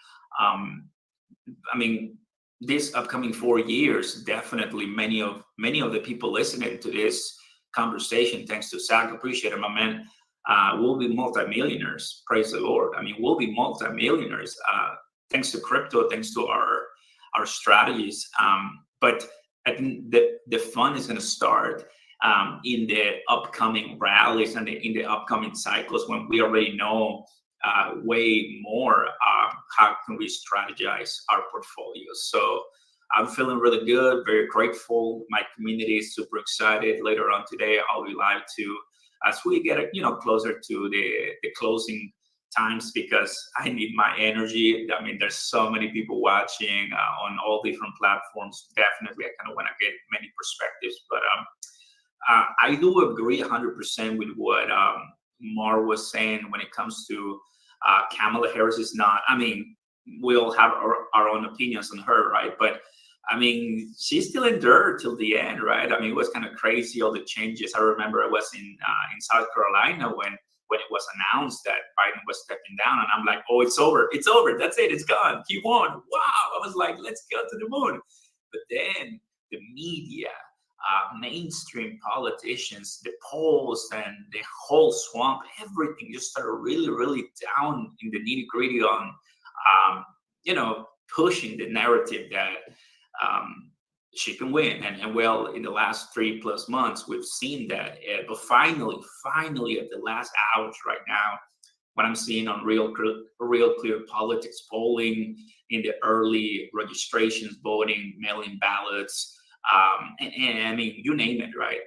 I mean, this upcoming 4 years, definitely many of the people listening to this conversation, thanks to Zach, appreciate it, my man, will be multimillionaires. Praise the Lord. I mean, we'll be multimillionaires thanks to crypto, thanks to our strategies. But I think the fun is going to start in the upcoming rallies and in the upcoming cycles when we already know way more how can we strategize our portfolios. So I'm feeling really good, very grateful. My community is super excited. Later on today, I'll be live too as we get closer to the closing times, because I need my energy. I mean, there's so many people watching on all different platforms. Definitely, I kind of want to get many perspectives, but I do agree 100% with what Mar was saying when it comes to Kamala Harris is not. I mean, we'll have our own opinions on her, right? But I mean, she's still endured till the end, right? I mean, it was kind of crazy, all the changes. I remember I was in South Carolina when it was announced that Biden was stepping down, and I'm like, oh, it's over, that's it, it's gone, he won, wow. I was like, let's go to the moon. But then the media, mainstream politicians, the polls, and the whole swamp, everything just started really, really down in the nitty gritty on, pushing the narrative that she can win. And well, in the last 3+ months, we've seen that. But finally, at the last hours right now, what I'm seeing on Real Clear Politics polling, in the early registrations, voting, mail-in ballots, and I mean, you name it, right?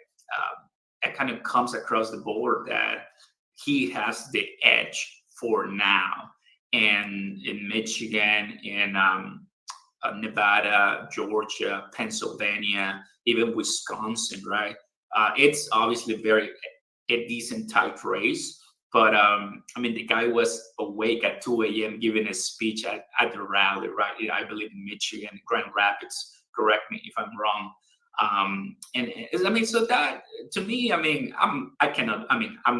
It kind of comes across the board that he has the edge for now. And in Michigan, in Nevada, Georgia, Pennsylvania, even Wisconsin, right? It's obviously a decent tight race. But I mean, the guy was awake at 2 a.m. giving a speech at the rally, right? I believe in Michigan, Grand Rapids. Correct me if I'm wrong. And I mean, so that to me, I mean, I'm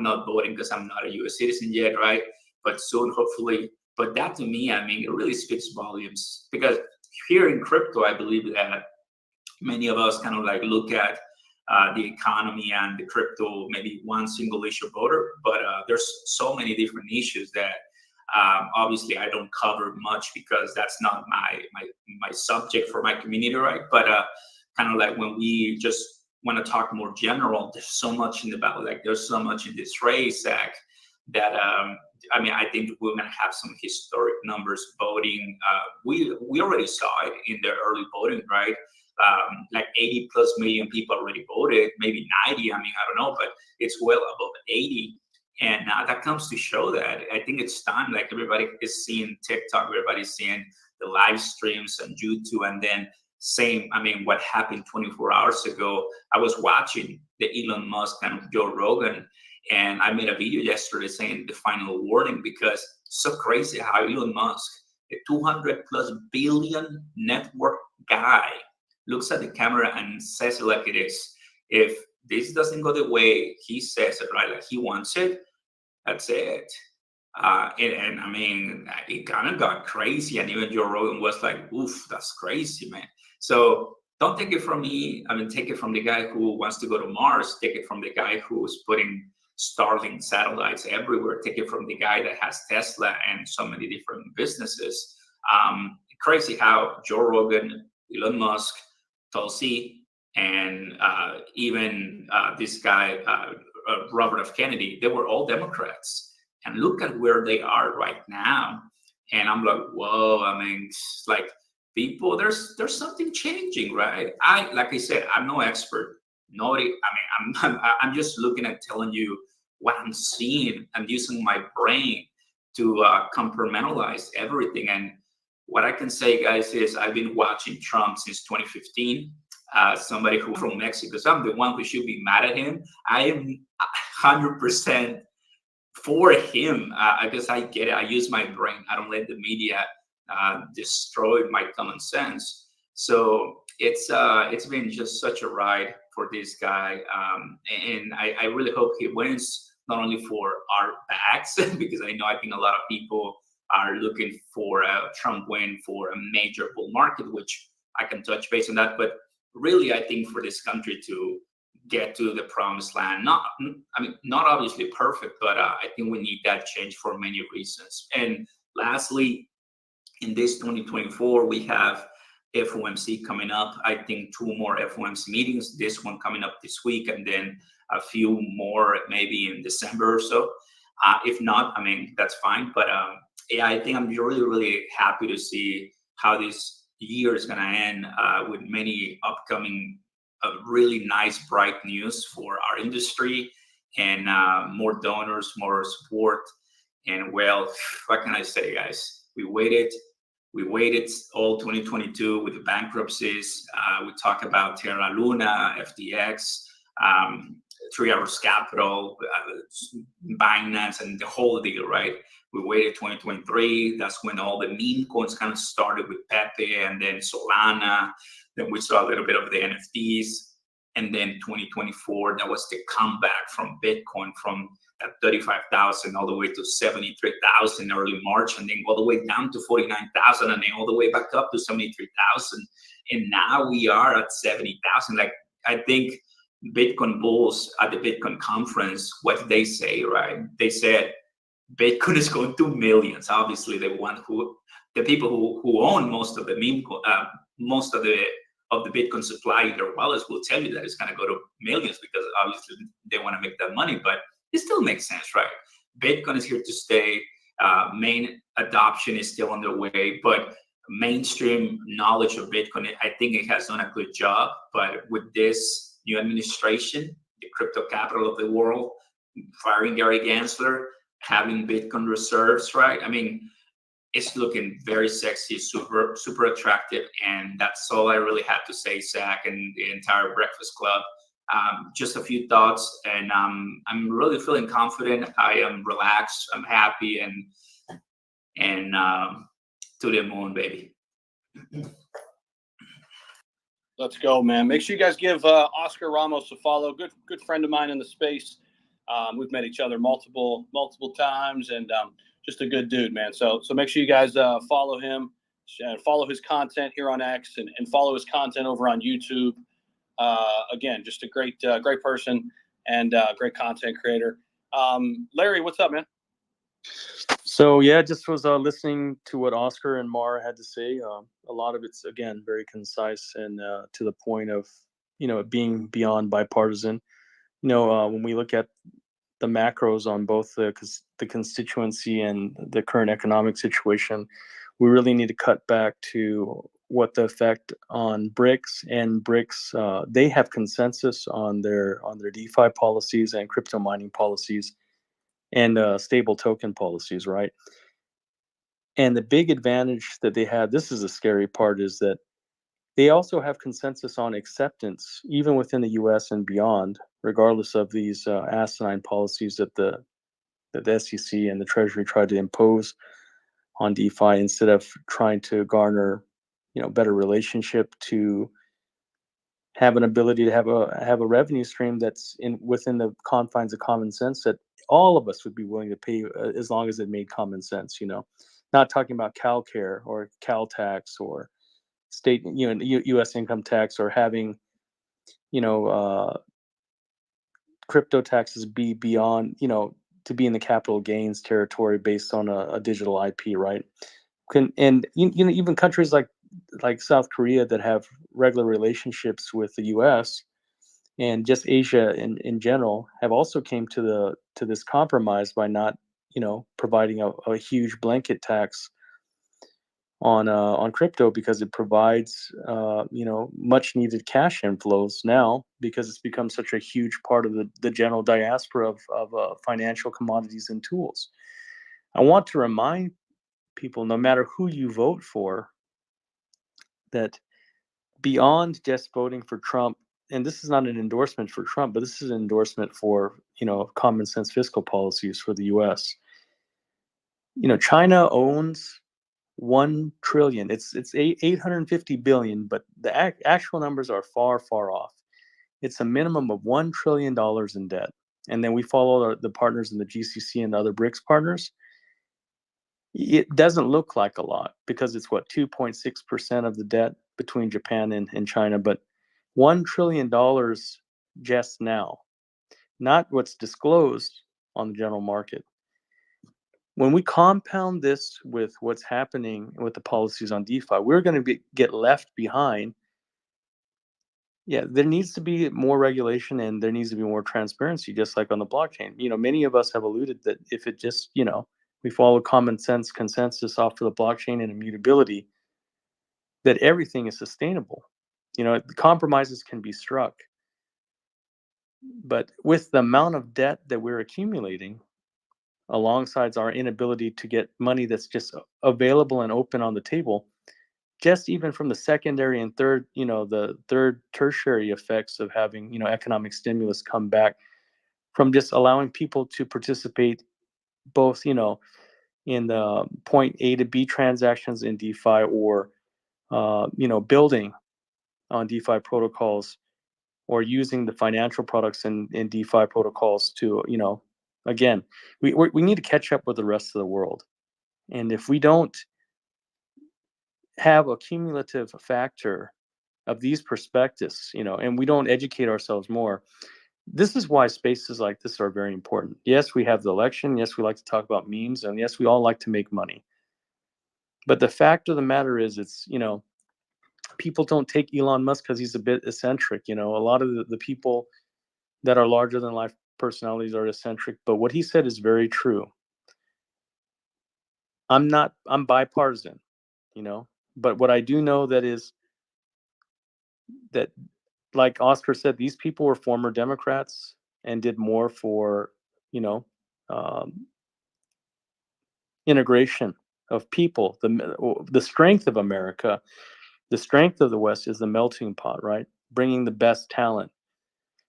not voting because I'm not a U.S. citizen yet, right? But soon, hopefully. But that to me, I mean, it really speaks volumes, because here in crypto, I believe that many of us kind of like look at the economy and the crypto, maybe one single issue voter, but there's so many different issues that obviously I don't cover much because that's not my subject for my community, right? But kind of like when we just want to talk more general, there's so much in the battle, like there's so much in this race, Zach, that I mean, I think we're going to have some historic numbers voting. We already saw it in the early voting, right? Like 80+ million people already voted, maybe 90. I mean, I don't know, but it's well above 80. And that comes to show that I think it's time. Like everybody is seeing TikTok, everybody's seeing the live streams on YouTube, and then same. I mean, what happened 24 hours ago? I was watching the Elon Musk and Joe Rogan, and I made a video yesterday saying the final warning, because it's so crazy how Elon Musk, a 200+ billion network guy, looks at the camera and says it like it is. If this doesn't go the way he says it, right, like he wants it, that's it. And I mean, it kind of got crazy, and even Joe Rogan was like, oof, that's crazy, man. So don't take it from me. I mean, take it from the guy who wants to go to Mars. Take it from the guy who's putting Starlink satellites everywhere. Take it from the guy that has Tesla and so many different businesses. Crazy how Joe Rogan, Elon Musk, Tulsi, and even this guy, Robert F. Kennedy, they were all Democrats. And look at where they are right now. And I'm like, whoa, I mean, like people, there's something changing, right? Like I said, I'm no expert. Nobody, I mean, I'm just looking at telling you what I'm seeing. I'm using my brain. compartmentalize everything. And what I can say, guys, is I've been watching Trump since 2015. Somebody who from Mexico, so I'm the one who should be mad at him. I am 100% for him. I guess I get it. I use my brain. I don't let the media destroy my common sense. So it's been just such a ride for this guy, and I really hope he wins, not only for our backs, because I think a lot of people are looking for a Trump win for a major bull market, which I can touch base on that. But really, I think for this country to get to the promised land, not obviously perfect, but I think we need that change for many reasons. And lastly, in this 2024, we have FOMC coming up. I think 2 more FOMC meetings, this one coming up this week, and then a few more maybe in December or so. If not, that's fine. But yeah, I think I'm really, really happy to see how this year is going to end with many upcoming really nice, bright news for our industry, and more donors, more support. And well, what can I say, guys? We waited all 2022 with the bankruptcies. We talk about Terra Luna, FTX, 3 Arrows Capital, Binance, and the whole deal, right? We waited 2023. That's when all the meme coins kind of started with Pepe, and then Solana. Then we saw a little bit of the NFTs. And then 2024, that was the comeback from Bitcoin, from at 35,000 all the way to 73,000 early March, and then all the way down to 49,000, and then all the way back up to 73,000. And now we are at 70,000. Like, I think Bitcoin bulls at the Bitcoin conference, what did they say, right? They said Bitcoin is going to millions. Obviously, the people who own most of the most of the Bitcoin supply in their wallets will tell you that it's going to go to millions, because obviously they want to make that money. But it still makes sense, right? Bitcoin is here to stay. Main adoption is still underway, but mainstream knowledge of Bitcoin, I think it has done a good job. But with this new administration, the crypto capital of the world, firing Gary Gensler, having Bitcoin reserves, right? It's looking very sexy, super, super attractive. And that's all I really had to say, Zach, and the entire Breakfast Club. Just a few thoughts, and I'm really feeling confident. I am relaxed. I'm happy, and to the moon, baby. Let's go, man. Make sure you guys give Oscar Ramos a follow. Good friend of mine in the space. We've met each other multiple times, and just a good dude, man. So make sure you guys follow him, follow his content here on X, and follow his content over on YouTube. Again, just a great person and great content creator. Larry, what's up, man? So yeah, just was listening to what Oscar and Mara had to say. A lot of it's, again, very concise and to the point of, it being beyond bipartisan. When we look at the macros on both the constituency and the current economic situation, we really need to cut back to what the effect on BRICS, and BRICS, they have consensus on their DeFi policies and crypto mining policies and stable token policies, right? And the big advantage that they have, this is the scary part, is that they also have consensus on acceptance, even within the US and beyond, regardless of these asinine policies that the SEC and the Treasury tried to impose on DeFi, instead of trying to garner better relationship, to have an ability to have a revenue stream that's within the confines of common sense, that all of us would be willing to pay, as long as it made common sense. Not talking about CalCare or CalTax or state, U.S. income tax, or having, crypto taxes be beyond, to be in the capital gains territory based on a digital IP, right? Even countries like South Korea that have regular relationships with the U.S. and just Asia in general have also came to this compromise by not, providing a huge blanket tax on crypto, because it provides much needed cash inflows now, because it's become such a huge part of the general diaspora of financial commodities and tools. I want to remind people, no matter who you vote for, that beyond just voting for Trump, and this is not an endorsement for Trump, but this is an endorsement for, common sense fiscal policies for the US. China owns 1 trillion. It's 850 billion, but the actual numbers are far, far off. It's a minimum of $1 trillion in debt. And then we follow the partners in the GCC and other BRICS partners. It doesn't look like a lot because it's 2.6% of the debt between Japan and China, but $1 trillion just now, not what's disclosed on the general market. When we compound this with what's happening with the policies on DeFi, we're going to get left behind. Yeah, there needs to be more regulation and there needs to be more transparency, just like on the blockchain. Many of us have alluded that if it just, we follow common sense consensus off of the blockchain and immutability, that everything is sustainable. The compromises can be struck. But with the amount of debt that we're accumulating, alongside our inability to get money that's just available and open on the table, just even from the secondary and third, the third tertiary effects of having, economic stimulus come back from just allowing people to participate both, in the point A to B transactions in DeFi or, building on DeFi protocols or using the financial products in DeFi protocols to, again, we need to catch up with the rest of the world. And if we don't have a cumulative factor of these perspectives, and we don't educate ourselves more, this is why spaces like this are very important. Yes, we have the election. Yes, we like to talk about memes. And yes, we all like to make money. But the fact of the matter is, it's, people don't take Elon Musk because he's a bit eccentric. A lot of the people that are larger than life personalities are eccentric. But what he said is very true. I'm bipartisan, but what I do know that is that, like Oscar said, these people were former Democrats and did more for, integration of people. The strength of America, the strength of the West is the melting pot, right? Bringing the best talent.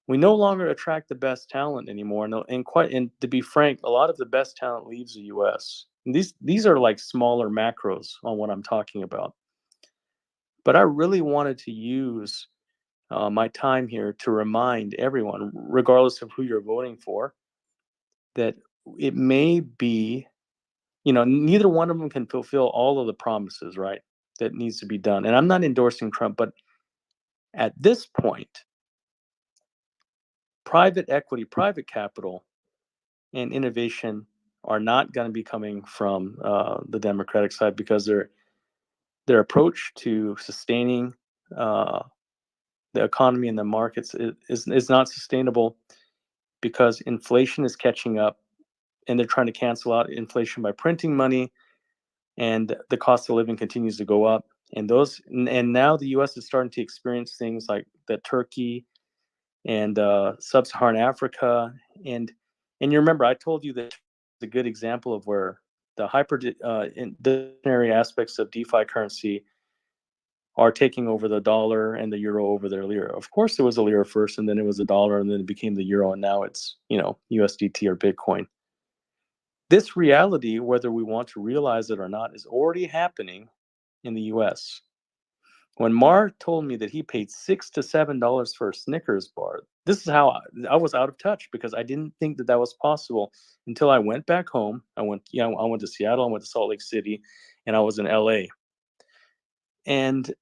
We no longer attract the best talent anymore. And to be frank, a lot of the best talent leaves the U.S. And these are like smaller macros on what I'm talking about. But I really wanted to use my time here to remind everyone, regardless of who you're voting for, that it may be, neither one of them can fulfill all of the promises, right, that needs to be done. And I'm not endorsing Trump, but at this point, private equity, private capital, and innovation are not going to be coming from the Democratic side because their approach to sustaining the economy and the markets is not sustainable because inflation is catching up and they're trying to cancel out inflation by printing money, and the cost of living continues to go up. And now the U.S. is starting to experience things like that Turkey and sub-Saharan Africa. And you remember, I told you that it's a good example of where the inflationary aspects of DeFi currency are taking over the dollar and the euro over their lira. Of course, it was a lira first, and then it was a dollar, and then it became the euro, and now it's, USDT or Bitcoin. This reality, whether we want to realize it or not, is already happening in the US. When Mark told me that he paid $6 to $7 for a Snickers bar, this is how I was out of touch because I didn't think that was possible until I went back home. I went to Seattle, I went to Salt Lake City, and I was in LA. And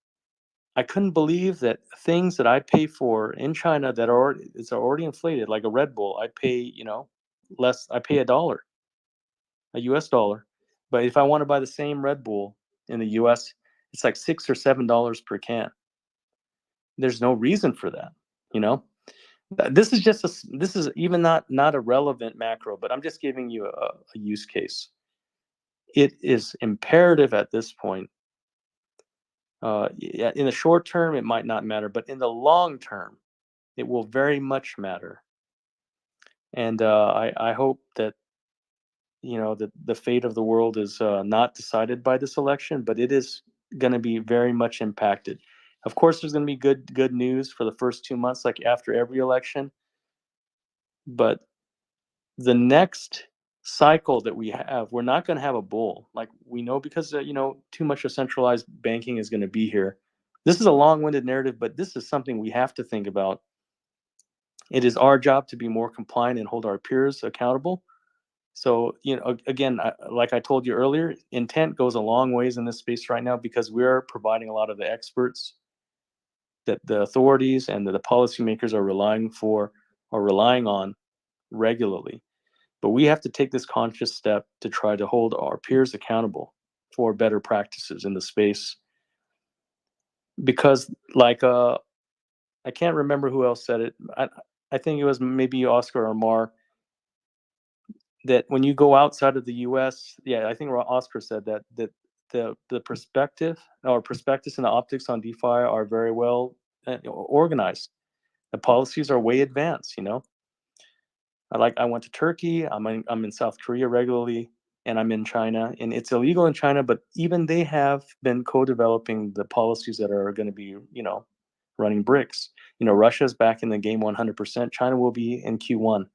I couldn't believe that things that I pay for in China that are already inflated, like a Red Bull, I pay, less. I pay $1, a US dollar. But if I want to buy the same Red Bull in the US, it's like $6 or $7 per can. There's no reason for that, This is even not a relevant macro, but I'm just giving you a use case. It is imperative at this point. In the short term, it might not matter, but in the long term, it will very much matter. And I hope that, the fate of the world is not decided by this election, but it is going to be very much impacted. Of course, there's going to be good news for the first 2 months, like after every election. But the next cycle that we have, we're not going to have a bull, like we know, because too much of centralized banking is going to be here. This is a long-winded narrative, but this is something we have to think about. It is our job to be more compliant and hold our peers accountable. So, again, like I told you earlier, intent goes a long ways in this space right now, because we're providing a lot of the experts that the authorities and the policymakers are relying on regularly. But we have to take this conscious step to try to hold our peers accountable for better practices in the space. Because, like, I can't remember who else said it. I think it was maybe Oscar or Mar, that when you go outside of the U.S., I think Oscar said that the prospectus and the optics on DeFi are very well organized. The policies are way advanced. I went to Turkey. I'm in South Korea regularly, and I'm in China. And it's illegal in China, but even they have been co-developing the policies that are going to be, running BRICS. Russia's back in the game 100%. China will be in Q1,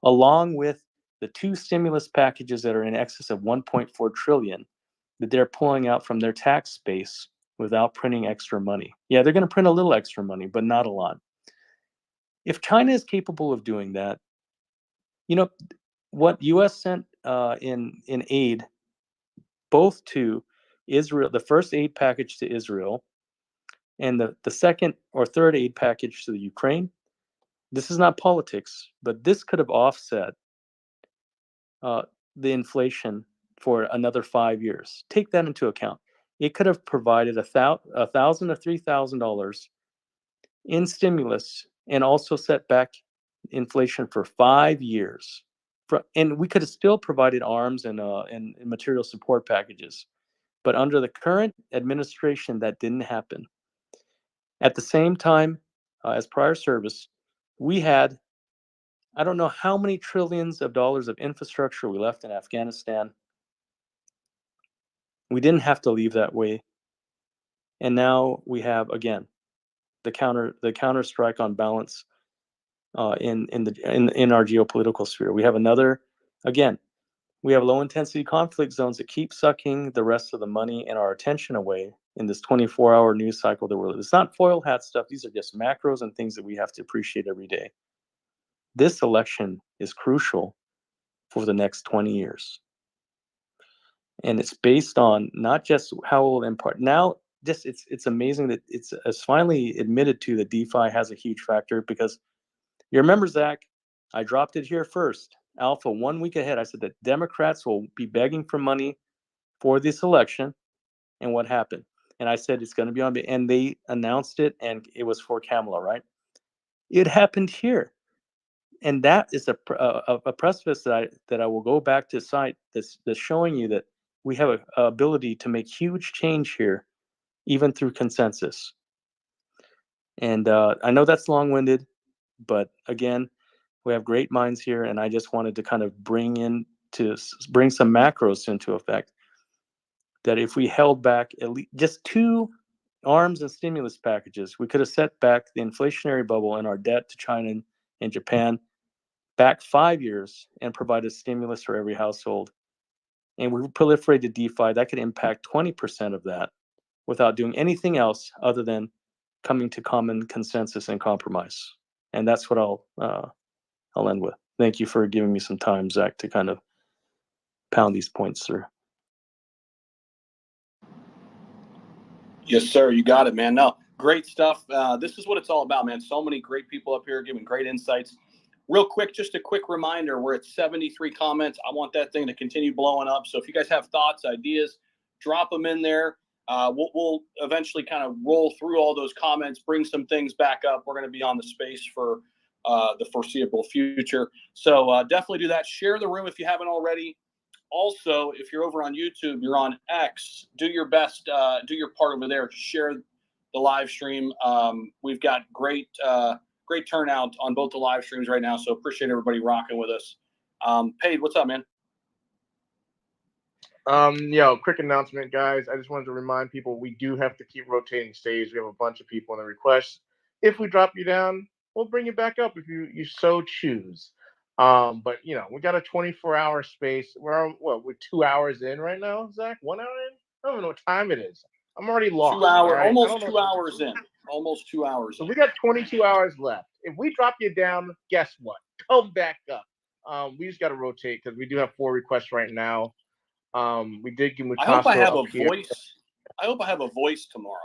along with the 2 stimulus packages that are in excess of 1.4 trillion that they're pulling out from their tax base without printing extra money. Yeah, they're going to print a little extra money, but not a lot. If China is capable of doing that, what U.S. sent in aid, both to Israel, the first aid package to Israel, and the second or third aid package to the Ukraine. This is not politics, but this could have offset the inflation for another 5 years. Take that into account. It could have provided $1,000 to $3,000 in stimulus, and also set back inflation for 5 years. And we could have still provided arms and material support packages. But under the current administration, that didn't happen. At the same time, as prior service, we had, I don't know how many trillions of dollars of infrastructure we left in Afghanistan. We didn't have to leave that way. And now we have, again, the counter strike on balance in our geopolitical sphere. We have we have low intensity conflict zones that keep sucking the rest of the money and our attention away in this 24-hour news cycle that we're living. It's not foil hat stuff. These are just macros and things that we have to appreciate every day. This election is crucial for the next 20 years. And it's based on not just how we'll impart. Now, it's amazing that it's finally admitted to that DeFi has a huge factor, because you remember, Zach, I dropped it here first. Alpha 1 week ahead. I said that Democrats will be begging for money for this election. And what happened? And I said it's going to be on, and they announced it, and it was for Kamala, right? It happened here. And that is a precipice that I will go back to cite that's showing you that we have an ability to make huge change here, even through consensus. And I know that's long-winded, but again, we have great minds here, and I just wanted to kind of bring some macros into effect. That if we held back at least just 2 arms and stimulus packages, we could have set back the inflationary bubble and our debt to China and Japan back 5 years and provided stimulus for every household. And we proliferated DeFi, that could impact 20% of that without doing anything else other than coming to common consensus and compromise. And that's what I'll end with. Thank you for giving me some time, Zach, to kind of pound these points through. Yes, sir. You got it, man. No, great stuff. This is what it's all about, man. So many great people up here giving great insights. Real quick, just a quick reminder, we're at 73 comments. I want that thing to continue blowing up. So if you guys have thoughts, ideas, drop them in there. We'll eventually kind of roll through all those comments, bring some things back up. We're going to be on the space for the foreseeable future. So definitely do that. Share the room if you haven't already. Also, if you're over on YouTube, you're on X, do your best, do your part over there. Share the live stream. We've got great turnout on both the live streams right now, so appreciate everybody rocking with us. Paige, what's up, man? Quick announcement, guys. I just wanted to remind people we do have to keep rotating stage. We have a bunch of people in the request. If we drop you down, we'll bring you back up if you so choose. But we got a 24-hour space. We're 2 hours in right now, Zach? 1 hour in? I don't even know what time it is. I'm already lost. 2 hours, all right? I almost don't know 2 what- hours in. Almost 2 hours. So in. we got 22 hours left. If we drop you down, guess what? Come back up. We just got to rotate because we do have 4 requests right now. We did give Mutasco I hope I have a up here. voice. I hope I have a voice tomorrow.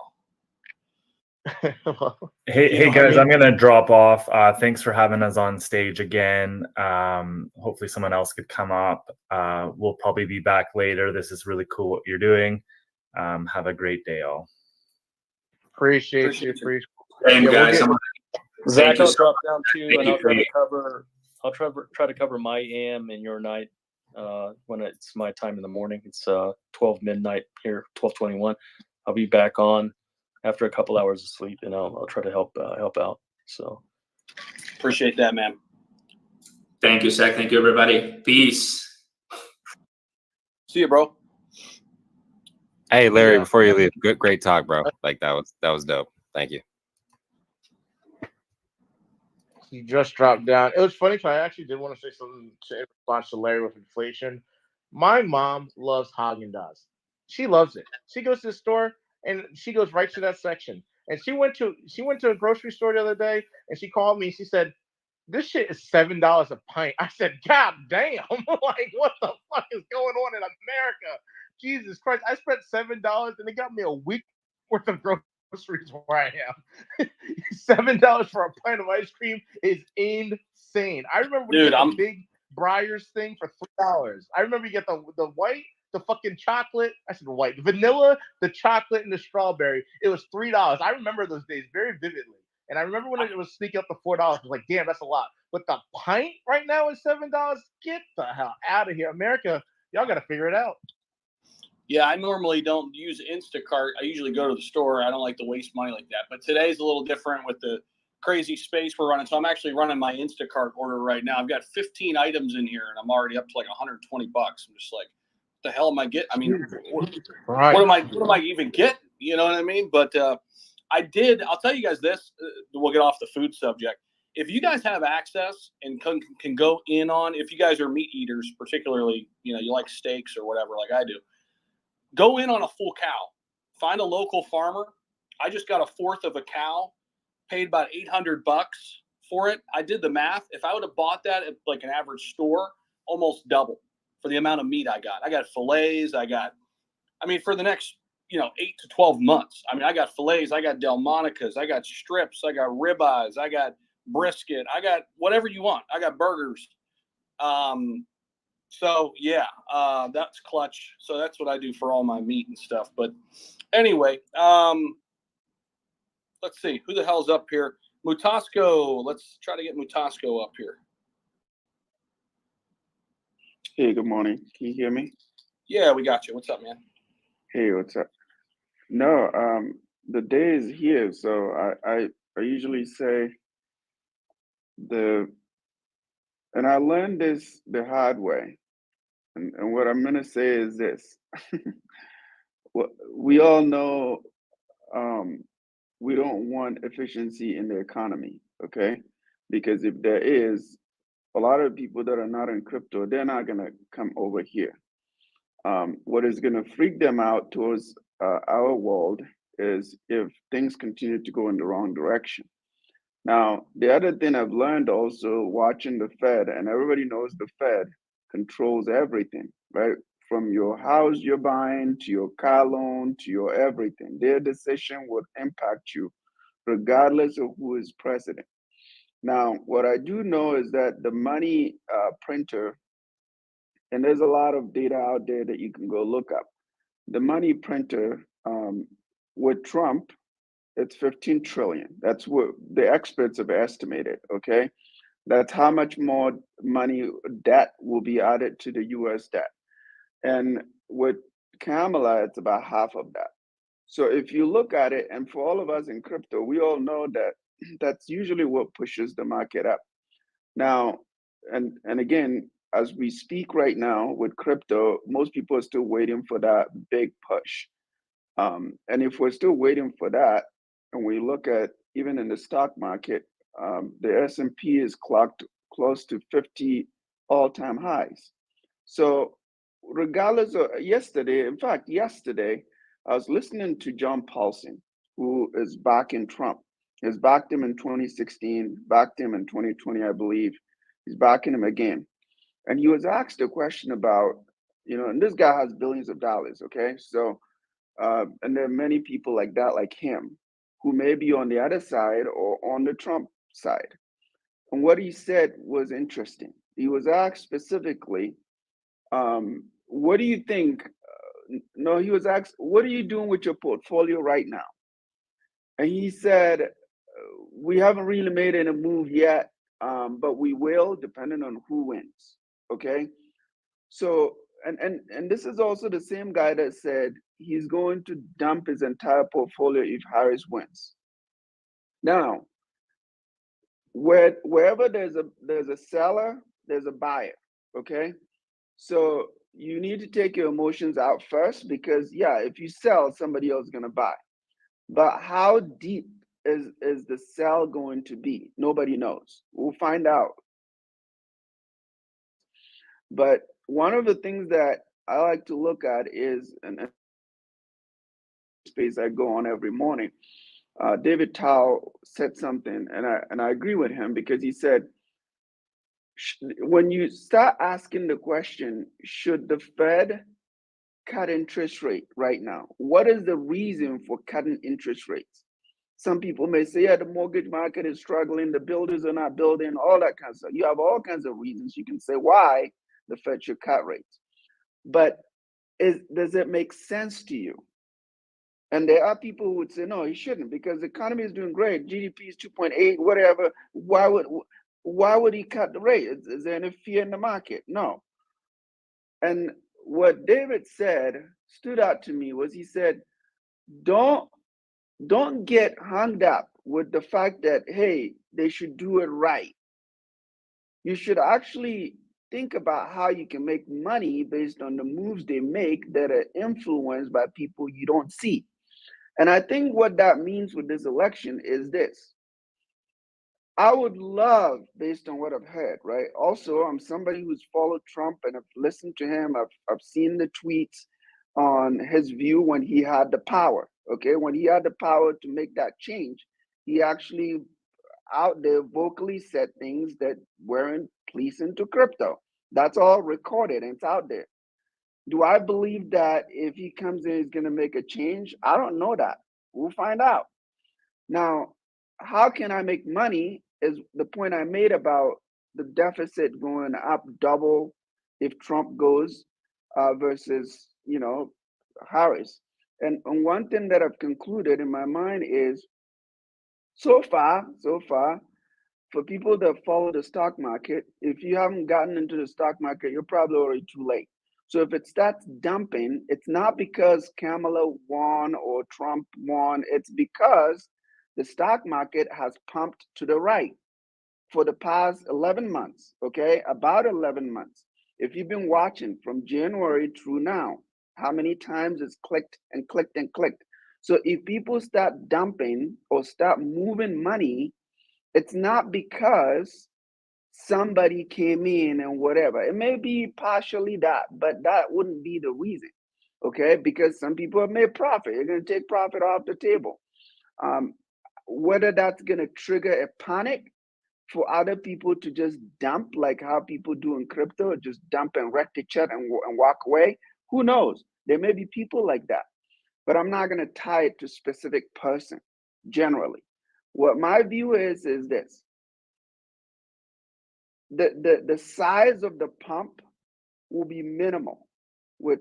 Hey guys, I'm gonna drop off. Thanks for having us on stage again. Hopefully someone else could come up. We'll probably be back later. This is really cool what you're doing. Have a great day, all. Appreciate you. Same, Yeah, guys. Zach, you I'll so drop down too, Thank and you I'll try for- to cover. I'll try to cover my AM and your night when it's my time in the morning. It's 12 midnight here, 12:21. I'll be back on after a couple hours of sleep, and I'll try to help out. So appreciate that, man. Thank you, Zach. Thank you, everybody. Peace. See you, bro. Hey, Larry, Yeah. before you leave, great talk, bro. Like that was dope. Thank you. He just dropped down. It was funny because I actually did want to say something in response to Larry with inflation. My mom loves Haagen-Dazs. She loves it. She goes to the store and she goes right to that section. And she went to a grocery store the other day and she called me. She said, "This shit is $7 a pint." I said, "God damn! Like, what the fuck is going on in America? Jesus Christ! I spent $7 and it got me a week worth of groceries where I am. $7 for a pint of ice cream is insane. I remember when you Dude, get I'm- the big Breyers thing for $3. I remember you get the white, the fucking chocolate. I said white, the vanilla, the chocolate, and the strawberry. It was $3. I remember those days very vividly. And I remember when it was sneaking up to $4. I was like, damn, that's a lot. But the pint right now is $7. Get the hell out of here, America! Y'all got to figure it out. Yeah, I normally don't use Instacart. I usually go to the store. I don't like to waste money like that. But today's a little different with the crazy space we're running. So I'm actually running my Instacart order right now. I've got 15 items in here, and I'm already up to like $120. I'm just like, what the hell am I getting? I mean, what am I even getting? You know what I mean? But I'll tell you guys this. We'll get off the food subject. If you guys have access and can go in on, if you guys are meat eaters, particularly, you like steaks or whatever, like I do, go in on a full cow. Find a local farmer. I just got a fourth of a cow, paid about $800 for it. I did the math. If I would have bought that at like an average store, almost double for the amount of meat I got. I got fillets. For the next 8 to 12 months. I got fillets. I got Delmonicas. I got strips. I got ribeyes. I got brisket. I got whatever you want. I got burgers. So yeah, that's clutch. So that's what I do for all my meat and stuff. But anyway, let's see who the hell's up here. Mutasco. Let's try to get Mutasco up here. Hey, good morning. Can you hear me? Yeah, we got you. What's up, man? Hey, what's up? No, the day is here, so I usually say and I learned this the hard way. And what I'm gonna say is this. We all know we don't want efficiency in the economy, okay? Because if there is, a lot of people that are not in crypto, they're not gonna come over here. What is gonna freak them out towards our world is if things continue to go in the wrong direction. Now, the other thing I've learned also watching the Fed, and everybody knows the Fed controls everything, right? From your house you're buying to your car loan to your everything. Their decision would impact you regardless of who is president. Now, what I do know is that the money printer, and there's a lot of data out there that you can go look up. The money printer with Trump, it's 15 trillion. That's what the experts have estimated, okay? That's how much more money debt will be added to the US debt. And with Kamala, it's about half of that. So if you look at it, and for all of us in crypto, we all know that that's usually what pushes the market up. Now, and again, as we speak right now with crypto, most people are still waiting for that big push. And if we're still waiting for that, and we look at even in the stock market, the S&P is clocked close to 50 all-time highs. So regardless of yesterday, in fact, yesterday, I was listening to John Paulson, who is backing Trump. He's backed him in 2016, backed him in 2020, I believe. He's backing him again. And he was asked a question about, and this guy has billions of dollars, okay? So, and there are many people like that, like him, who may be on the other side or on the Trump side. And what he said was interesting. He was asked specifically, what do you think? No, he was asked, what are you doing with your portfolio right now? And he said, we haven't really made any move yet, but we will, depending on who wins. Okay. So, and this is also the same guy that said he's going to dump his entire portfolio if Harris wins. Now, wherever there's a seller, there's a buyer. Okay. So you need to take your emotions out first, because yeah, if you sell, somebody else is gonna buy. But how deep is the sell going to be? Nobody knows. We'll find out. But one of the things that I like to look at is, and space I go on every morning, David Tao said something, and I agree with him, because he said, when you start asking the question, should the Fed cut interest rate right now? What is the reason for cutting interest rates? Some people may say, yeah, the mortgage market is struggling, the builders are not building, all that kind of stuff. You have all kinds of reasons you can say why the Fed should cut rates. But does it make sense to you? And there are people who would say, no, he shouldn't, because the economy is doing great. GDP is 2.8, whatever. Why would he cut the rate? Is there any fear in the market? No. And what David said stood out to me was, he said, don't get hung up with the fact that, hey, they should do it right. You should actually think about how you can make money based on the moves they make that are influenced by people you don't see. And I think what that means with this election is this. I would love, based on what I've heard, right? Also, I'm somebody who's followed Trump and I've listened to him. I've seen the tweets on his view when he had the power, okay? When he had the power to make that change, he actually out there vocally said things that weren't pleasing to crypto. That's all recorded and it's out there. Do I believe that if he comes in, he's going to make a change? I don't know that. We'll find out. Now, how can I make money is the point I made about the deficit going up double if Trump goes versus, Harris. And one thing that I've concluded in my mind is, so far, for people that follow the stock market, if you haven't gotten into the stock market, you're probably already too late. So if it starts dumping, it's not because Kamala won or Trump won. It's because the stock market has pumped to the right for the past 11 months, okay? About 11 months. If you've been watching from January through now, how many times it's clicked and clicked and clicked? So if people start dumping or start moving money, it's not because somebody came in and whatever. It may be partially that, but that wouldn't be the reason, okay? Because some people have made profit. You're going to take profit off the table. Whether that's going to trigger a panic for other people to just dump, like how people do in crypto, just dump and wreck the chat and walk away, who knows? There may be people like that, but I'm not going to tie it to a specific person generally. What my view is this. The size of the pump will be minimal with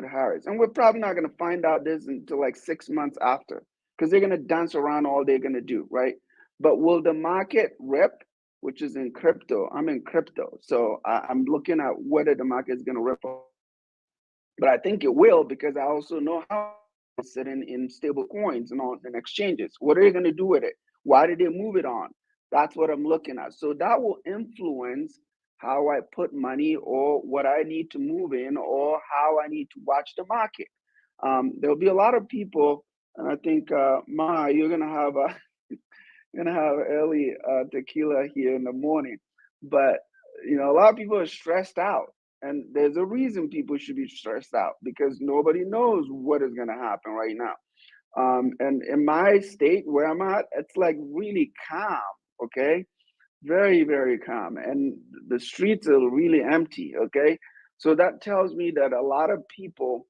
Harris. And we're probably not going to find out this until like 6 months after, because they're going to dance around all they're going to do, right? But will the market rip, which is in crypto? I'm in crypto, so I'm looking at whether the market is going to rip. But I think it will, because I also know how it's sitting in stable coins and on and exchanges. What are they going to do with it? Why did they move it on? That's what I'm looking at. So that will influence how I put money or what I need to move in or how I need to watch the market. There'll be a lot of people, and I think Ma, you're gonna have early tequila here in the morning, but a lot of people are stressed out, and there's a reason people should be stressed out because nobody knows what is gonna happen right now. And in my state where I'm at, it's like really calm, okay? Very, very calm. And the streets are really empty, okay? So that tells me that a lot of people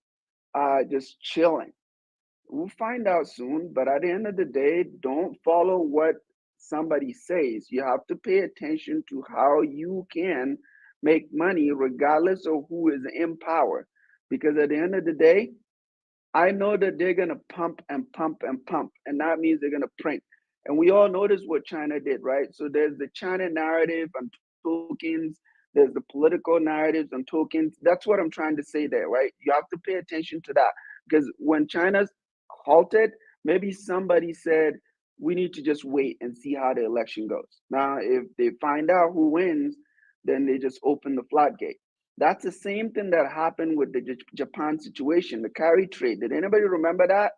are just chilling. We'll find out soon, but at the end of the day, don't follow what somebody says. You have to pay attention to how you can make money regardless of who is in power. Because at the end of the day, I know that they're going to pump and pump and pump, and that means they're going to print. And we all notice what China did, right? So there's the China narrative on tokens, there's the political narratives on tokens. That's what I'm trying to say there, right? You have to pay attention to that because when China's halted, maybe somebody said, we need to just wait and see how the election goes. Now, if they find out who wins, then they just open the floodgate. That's the same thing that happened with the Japan situation, the carry trade. Did anybody remember that?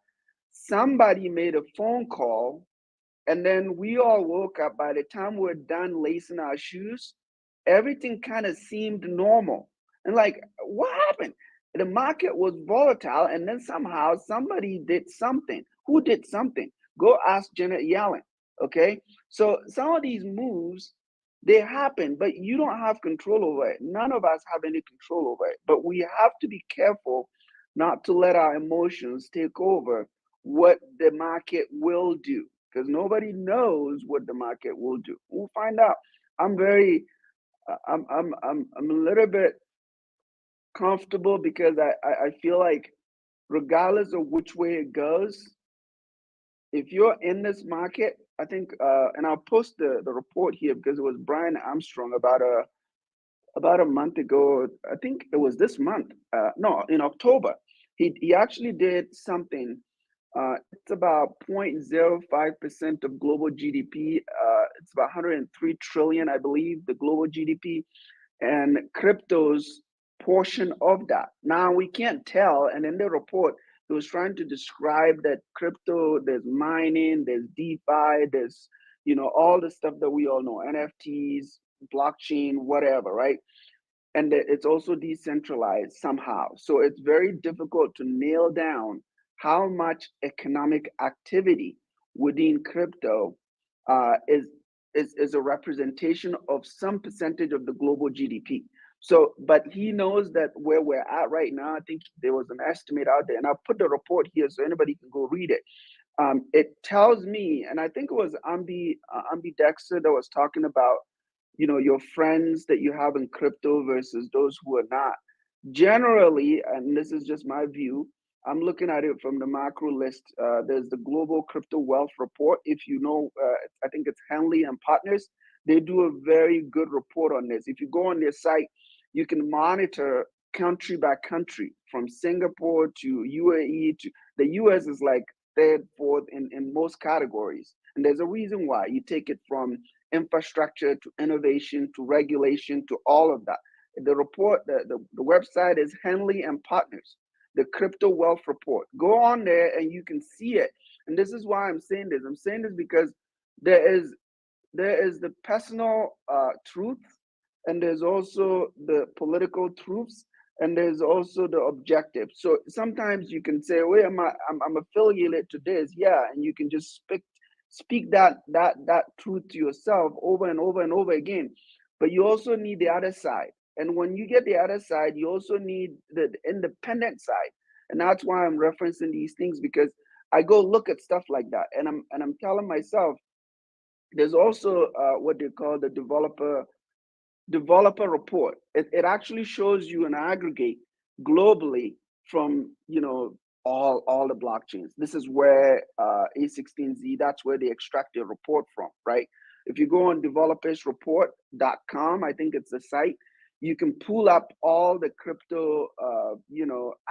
Somebody made a phone call, and then we all woke up. By the time we're done lacing our shoes, everything kind of seemed normal. And like, what happened? The market was volatile, and then somehow somebody did something. Who did something? Go ask Janet Yellen, okay? So some of these moves, they happen, but you don't have control over it. None of us have any control over it. But we have to be careful not to let our emotions take over what the market will do, because nobody knows what the market will do. We'll find out. I'm a little bit comfortable because I feel like regardless of which way it goes, if you're in this market, I think, and I'll post the report here because it was Brian Armstrong about a month ago. I think it was this month. No, in October, he actually did something. It's about 0.05% of global GDP. It's about 103 trillion, I believe, the global GDP, and crypto's portion of that. Now we can't tell, and in the report, he was trying to describe that crypto, there's mining, there's DeFi, there's, all the stuff that we all know, NFTs, blockchain, whatever, right? And it's also decentralized somehow. So it's very difficult to nail down how much economic activity within crypto is a representation of some percentage of the global GDP. So, but he knows that where we're at right now, I think there was an estimate out there, and I'll put the report here so anybody can go read it. It tells me, and I think it was Ambi Dexter that was talking about, your friends that you have in crypto versus those who are not. Generally, and this is just my view, I'm looking at it from the macro list. There's the Global Crypto Wealth Report. If you know, I think it's Henley and Partners. They do a very good report on this. If you go on their site, you can monitor country by country, from Singapore to UAE to the US is like third, fourth in most categories. And there's a reason why. You take it from infrastructure to innovation to regulation to all of that. The report, the website is Henley and Partners, the Crypto Wealth Report. Go on there and you can see it. And this is why I'm saying this. I'm saying this because there is the personal truth, and there's also the political truths, and there's also the objective. So sometimes you can say, "Wait, I'm affiliated to this," yeah, and you can just speak that truth to yourself over and over and over again. But you also need the other side, and when you get the other side, you also need the independent side, and that's why I'm referencing these things, because I go look at stuff like that, and I'm telling myself, there's also what they call the developer report. It actually shows you an aggregate globally from all the blockchains. This is where A16Z, that's where they extract their report from, right? If you go on developersreport.com, I think it's the site, you can pull up all the crypto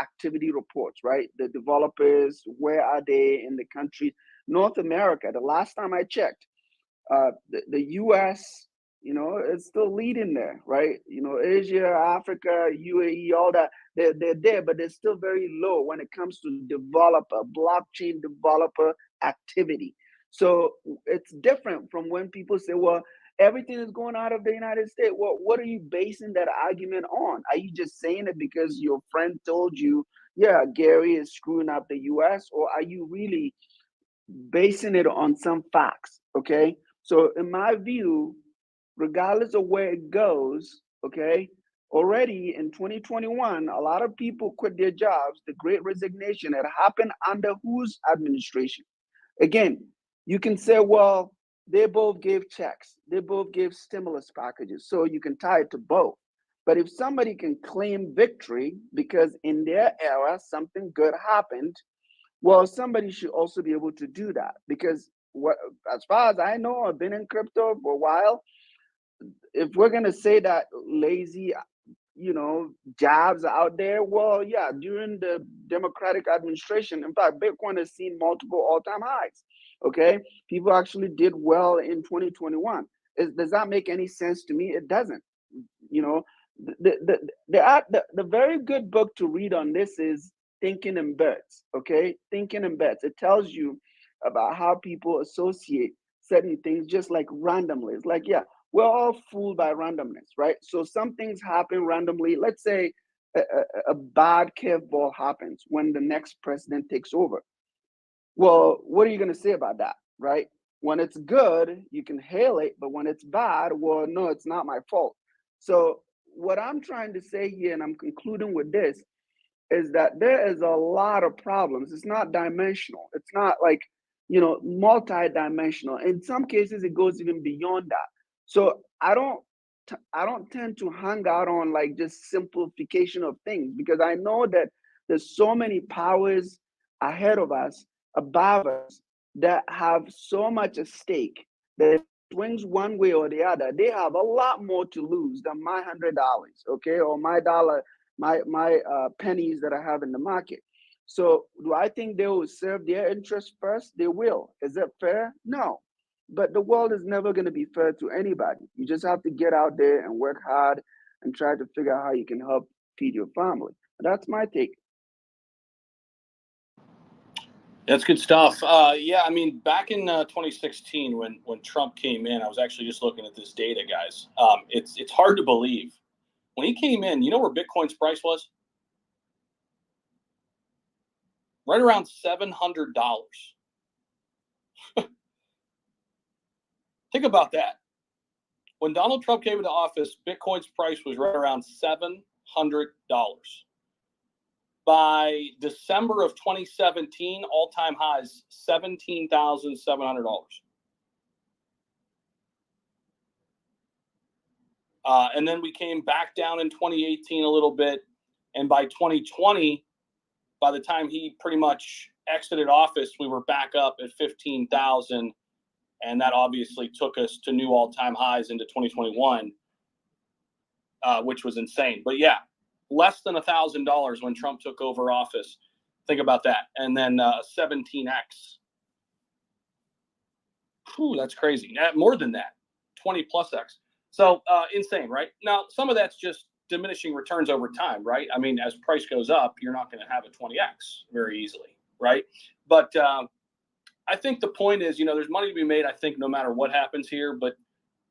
activity reports, right? The developers, where are they in the country? North America, the last time I checked, the US You know, it's still leading there, right? You know, Asia, Africa, UAE, all that, they're there, but they're still very low when it comes to blockchain developer activity. So it's different from when people say, well, everything is going out of the United States. Well, what are you basing that argument on? Are you just saying it because your friend told you, yeah, Gary is screwing up the US? Or are you really basing it on some facts? Okay. So in my view, regardless of where it goes, okay, already in 2021, a lot of people quit their jobs. The great resignation had happened under whose administration? Again, you can say, well, they both gave checks, they both gave stimulus packages, so you can tie it to both. But if somebody can claim victory because in their era something good happened, well, somebody should also be able to do that. Because what, as far as I know, I've been in crypto for a while. If we're gonna say that lazy, you know, jobs are out there, well, yeah, during the Democratic administration, in fact, Bitcoin has seen multiple all-time highs. Okay, people actually did well in 2021. Does that make any sense to me? It doesn't. You know, the very good book to read on this is Thinking in Bets. Okay, Thinking in Bets. It tells you about how people associate certain things just like randomly. It's like, yeah, we're all fooled by randomness, right? So some things happen randomly. Let's say a bad curveball happens when the next president takes over. Well, what are you going to say about that, right? When it's good, you can hail it, but when it's bad, well, no, it's not my fault. So what I'm trying to say here, and I'm concluding with this, is that there is a lot of problems. It's not dimensional. It's not like, you know, multi-dimensional. In some cases, it goes even beyond that. So I don't tend to hang out on like just simplification of things, because I know that there's so many powers ahead of us, above us, that have so much at stake that if it swings one way or the other, they have a lot more to lose than my $100, okay, or my dollar, my pennies that I have in the market. So do I think they will serve their interests first? They will. Is that fair? No. But the world is never going to be fair to anybody. You just have to get out there and work hard and try to figure out how you can help feed your family. That's my take. That's good stuff. Yeah, I mean, back in 2016, when Trump came in, I was actually just looking at this data, guys. It's hard to believe. When he came in, you know where Bitcoin's price was? Right around $700. Think about that. When Donald Trump came into office, Bitcoin's price was right around $700. By December of 2017, all-time highs, $17,700. And then we came back down in 2018 a little bit. And by 2020, by the time he pretty much exited office, we were back up at 15,000. And that obviously took us to new all-time highs into 2021, which was insane. But yeah, less than $1,000 when Trump took over office. Think about that. And then 17x. Whew, that's crazy. More than that, 20 plus x. So insane, right? Now, some of that's just diminishing returns over time, right? I mean, as price goes up, you're not going to have a 20x very easily, right? But I think the point is, you know, there's money to be made, I think, no matter what happens here. But,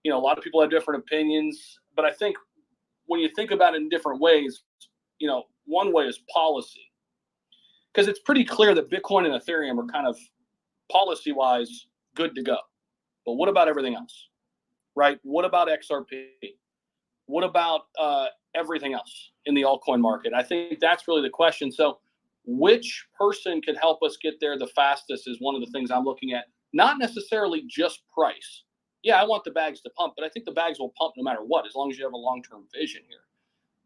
you know, a lot of people have different opinions. But I think when you think about it in different ways, you know, one way is policy. Because it's pretty clear that Bitcoin and Ethereum are kind of policy-wise good to go. But what about everything else, right? What about XRP? What about everything else in the altcoin market? I think that's really the question. So which person could help us get there the fastest is one of the things I'm looking at. Not necessarily just price. Yeah, I want the bags to pump, but I think the bags will pump no matter what, as long as you have a long-term vision here.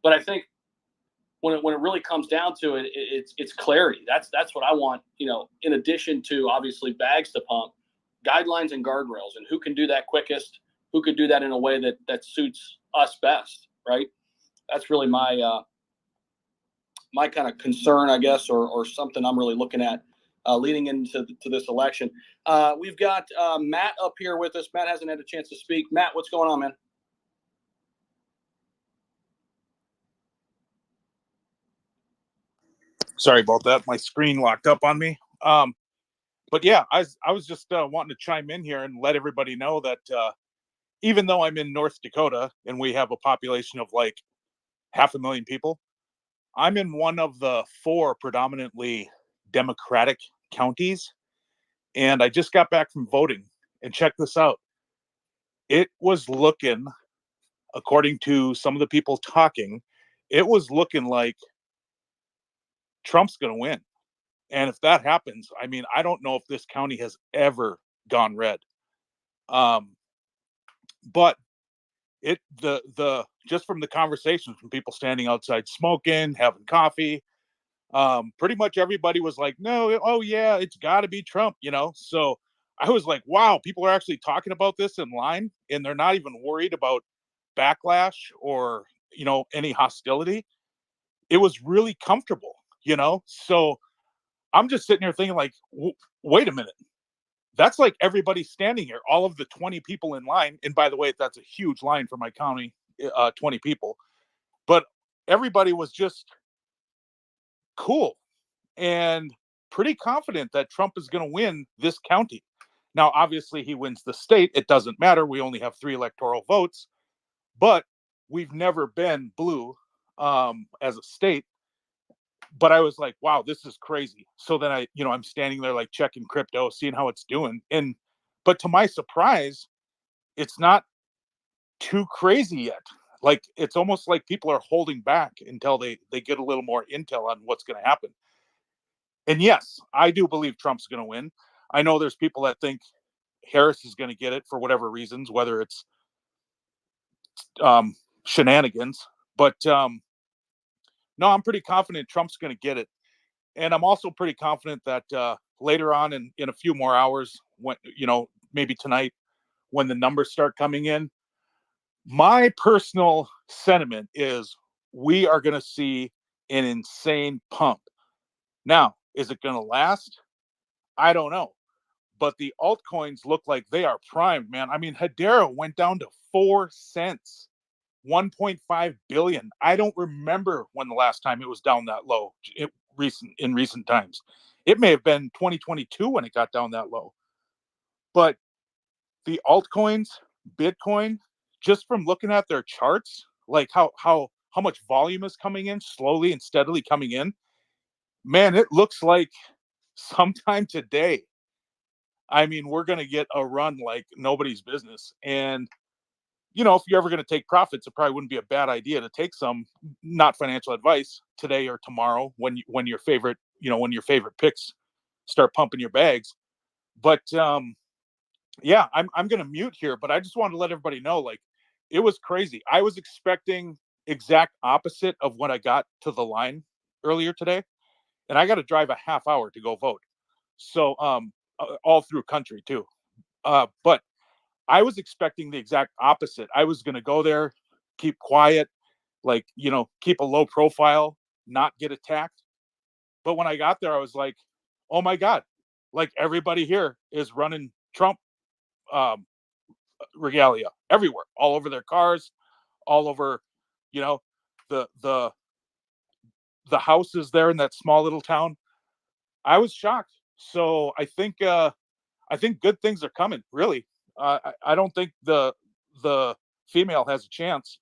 But I think when it really comes down to it, it's clarity. That's what I want, you know, in addition to obviously bags to pump, guidelines and guardrails, and who can do that quickest, who could do that in a way that suits us best, right? That's really my my kind of concern, I guess, or something I'm really looking at leading into this election. We've got Matt up here with us. Matt hasn't had a chance to speak. Matt, what's going on, man? Sorry about that. My screen locked up on me. But yeah, I was just wanting to chime in here and let everybody know that even though I'm in North Dakota and we have a population of like 500,000 people, I'm in one of the 4 predominantly Democratic counties, and I just got back from voting. And check this out. It was looking, according to some of the people talking, it was looking like Trump's going to win. And if that happens, I mean, I don't know if this county has ever gone red. But the just from the conversations from people standing outside smoking, having coffee, pretty much everybody was like, no, oh yeah, it's got to be Trump, you know? So I was like, wow, people are actually talking about this in line and they're not even worried about backlash or, you know, any hostility. It was really comfortable, you know? So I'm just sitting here thinking like, wait a minute. That's like everybody standing here, all of the 20 people in line. And by the way, that's a huge line for my county, 20 people. But everybody was just cool and pretty confident that Trump is going to win this county. Now, obviously, he wins the state. It doesn't matter. We only have 3 electoral votes, but we've never been blue as a state. But I was like, wow, this is crazy. So then I'm standing there like checking crypto, seeing how it's doing. But to my surprise, it's not too crazy yet. Like, it's almost like people are holding back until they get a little more intel on what's going to happen. And yes, I do believe Trump's going to win. I know there's people that think Harris is going to get it for whatever reasons, whether it's shenanigans. But no, I'm pretty confident Trump's going to get it. And I'm also pretty confident that later on in a few more hours, when, you know, maybe tonight, when the numbers start coming in, my personal sentiment is we are going to see an insane pump. Now, is it going to last? I don't know. But the altcoins look like they are primed, man. I mean, Hedera went down to 4 cents, 1.5 billion. I don't remember when the last time it was down that low in recent times. It may have been 2022 when it got down that low. But the altcoins, Bitcoin, just from looking at their charts, like how much volume is coming in, slowly and steadily coming in, man, it looks like sometime today, I mean, we're going to get a run like nobody's business. And, you know, if you're ever going to take profits, it probably wouldn't be a bad idea to take some, not financial advice, today or tomorrow when your favorite picks start pumping your bags. But yeah, I'm going to mute here, but I just wanted to let everybody know, like, it was crazy. I was expecting exact opposite of what I got to the line earlier today, and I got to drive a half hour to go vote. So all through country too. But I was expecting the exact opposite. I was going to go there, keep quiet, like, you know, keep a low profile, not get attacked. But when I got there, I was like, oh my God, like everybody here is running Trump regalia everywhere, all over their cars, all over, you know, the houses there in that small little town. I was shocked. So I think good things are coming, really. I don't think the female has a chance.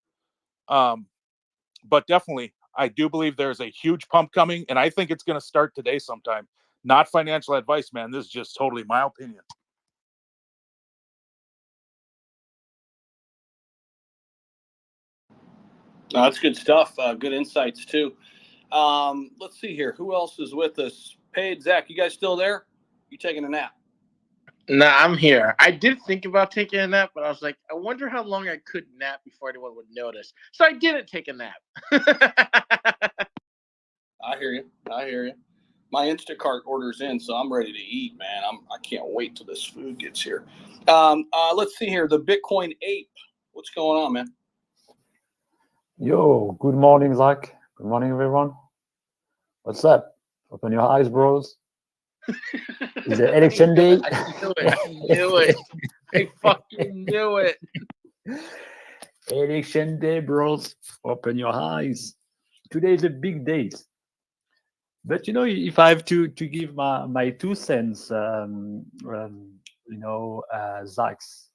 But definitely, I do believe there's a huge pump coming, and I think it's going to start today sometime. Not financial advice, man. This is just totally my opinion. That's good stuff. Good insights, too. Let's see here. Who else is with us? Paige, Zach, you guys still there? You taking a nap? Nah, I'm here. I did think about taking a nap, but I was like, I wonder how long I could nap before anyone would notice. So I didn't take a nap. I hear you. My Instacart order's in, so I'm ready to eat, man. I can't wait till this food gets here. Let's see here. The Bitcoin ape. What's going on, man? Yo, good morning, Zach. Good morning, everyone. What's up? Open your eyes, bros. Is it election day? I knew it. I fucking knew it. Election day, bros. Open your eyes. Today is a big day. But if I have to give my 2 cents, Zach's,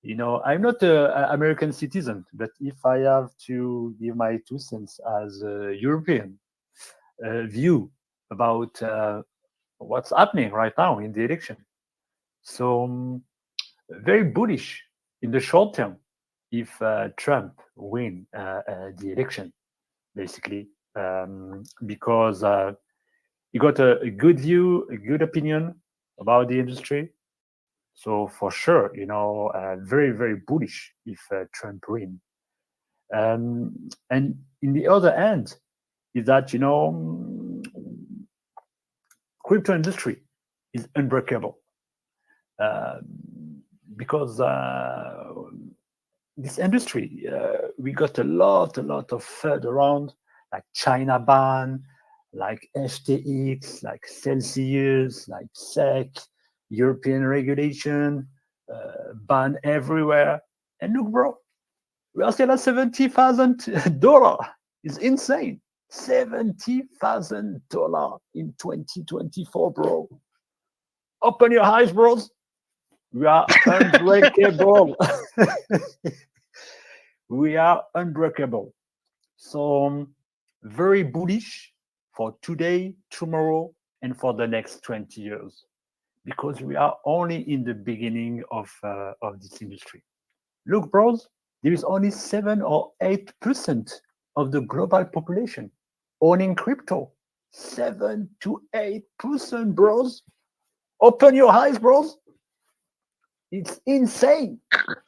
I'm not a American citizen, but if I have to give my 2 cents as a European view about what's happening right now in the election, so very bullish in the short term if Trump win the election, basically, because he got a good view, a good opinion about the industry. So for sure, very, very bullish if Trump win. And in the other hand, is that, crypto industry is unbreakable. Because this industry, we got a lot of FUD around, like China ban, like FTX, like Celsius, like SEC, European regulation, ban everywhere. And look, bro, we are still at $70,000. It's insane. $70,000 in 2024, bro. Open your eyes, bros. We are unbreakable. We are unbreakable. So very bullish for today, tomorrow, and for the next 20 years, because we are only in the beginning of this industry. Look, bros, there is only 7 or 8% of the global population owning crypto. 7 to 8%, bros. Open your eyes, bros. It's insane.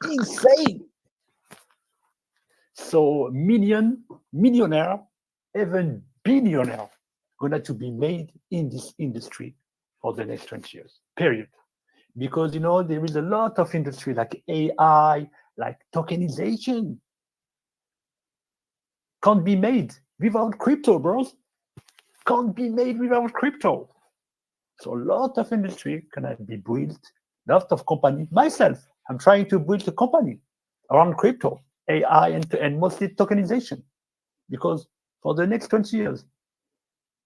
Insane. So millionaire, even billionaire, going to be made in this industry for the next 20 years, period. Because, there is a lot of industry like AI, like tokenization, can't be made without crypto, bros. Can't be made without crypto. So a lot of industry can be built, lot of company. Myself, I'm trying to build a company around crypto, AI, and mostly tokenization, because for the next 20 years,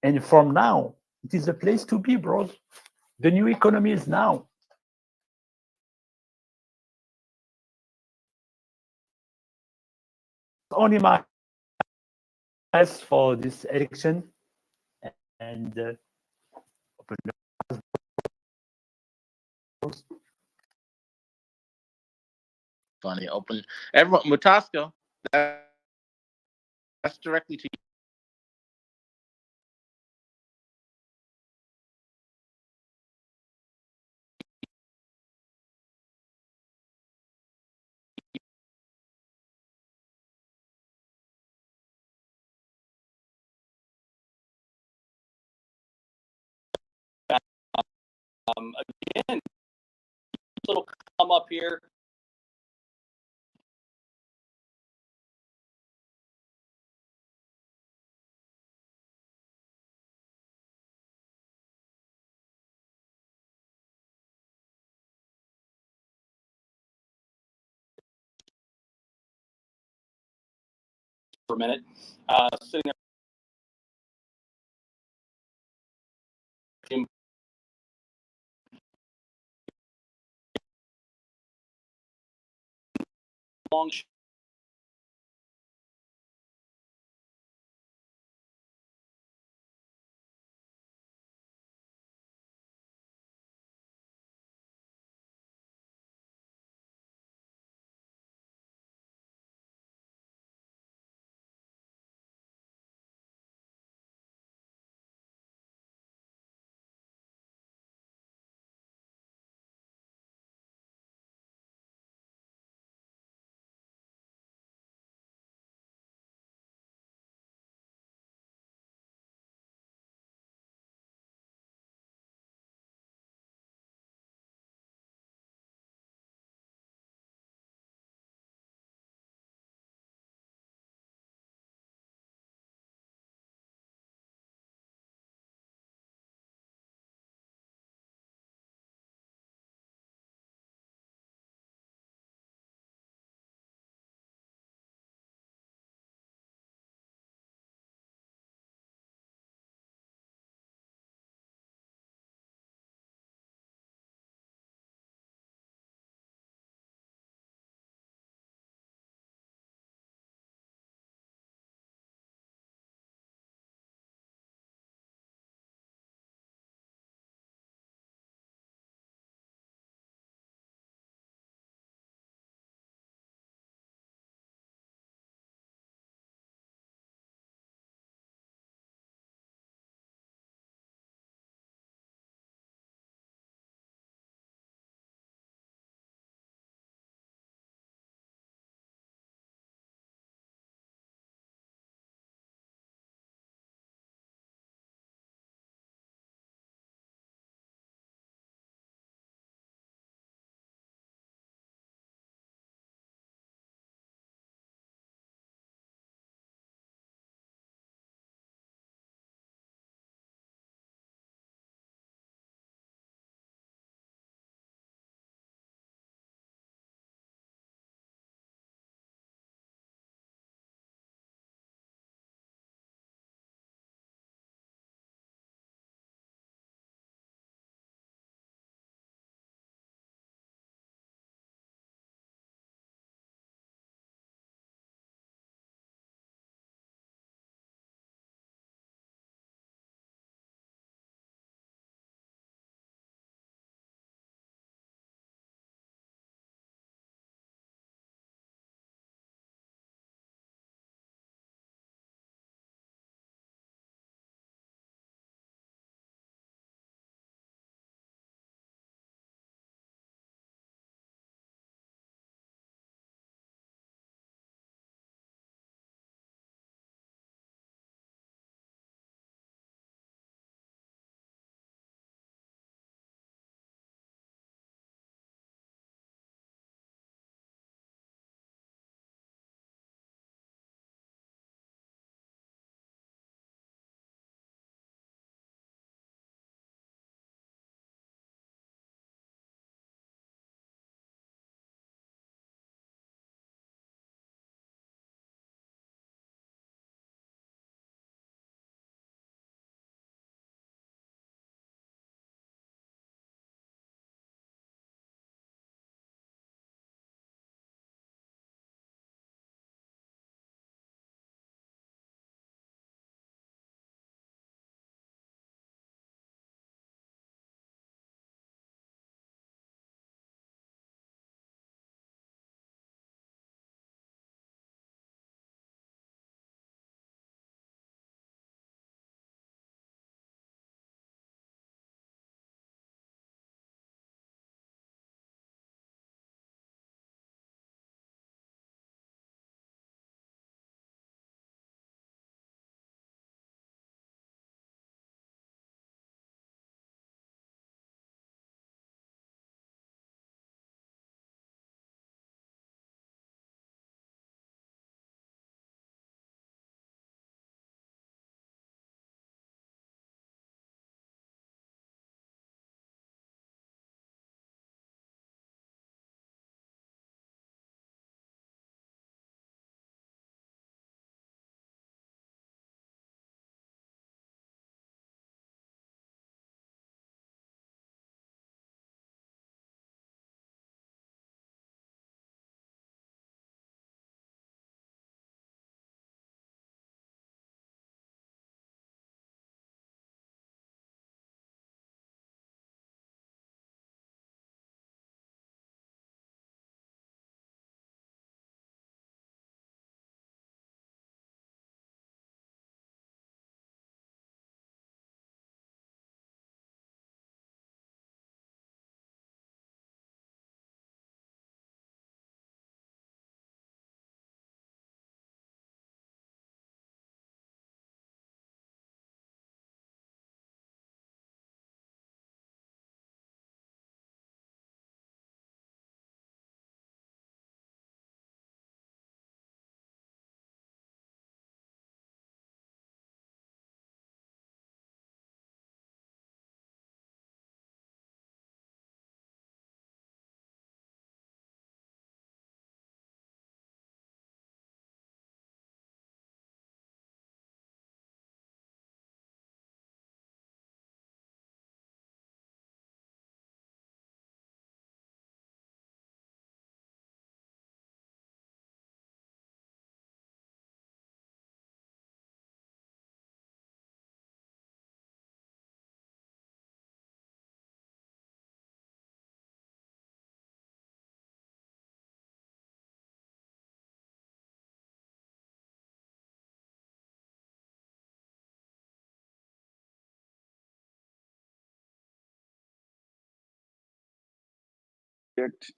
and from now, it is a place to be, bros. The new economy is now. Only my advice for this election, and open Funny, open everyone. Mutaska, that's directly to you. Again, little come up here. For a minute, sitting there. Long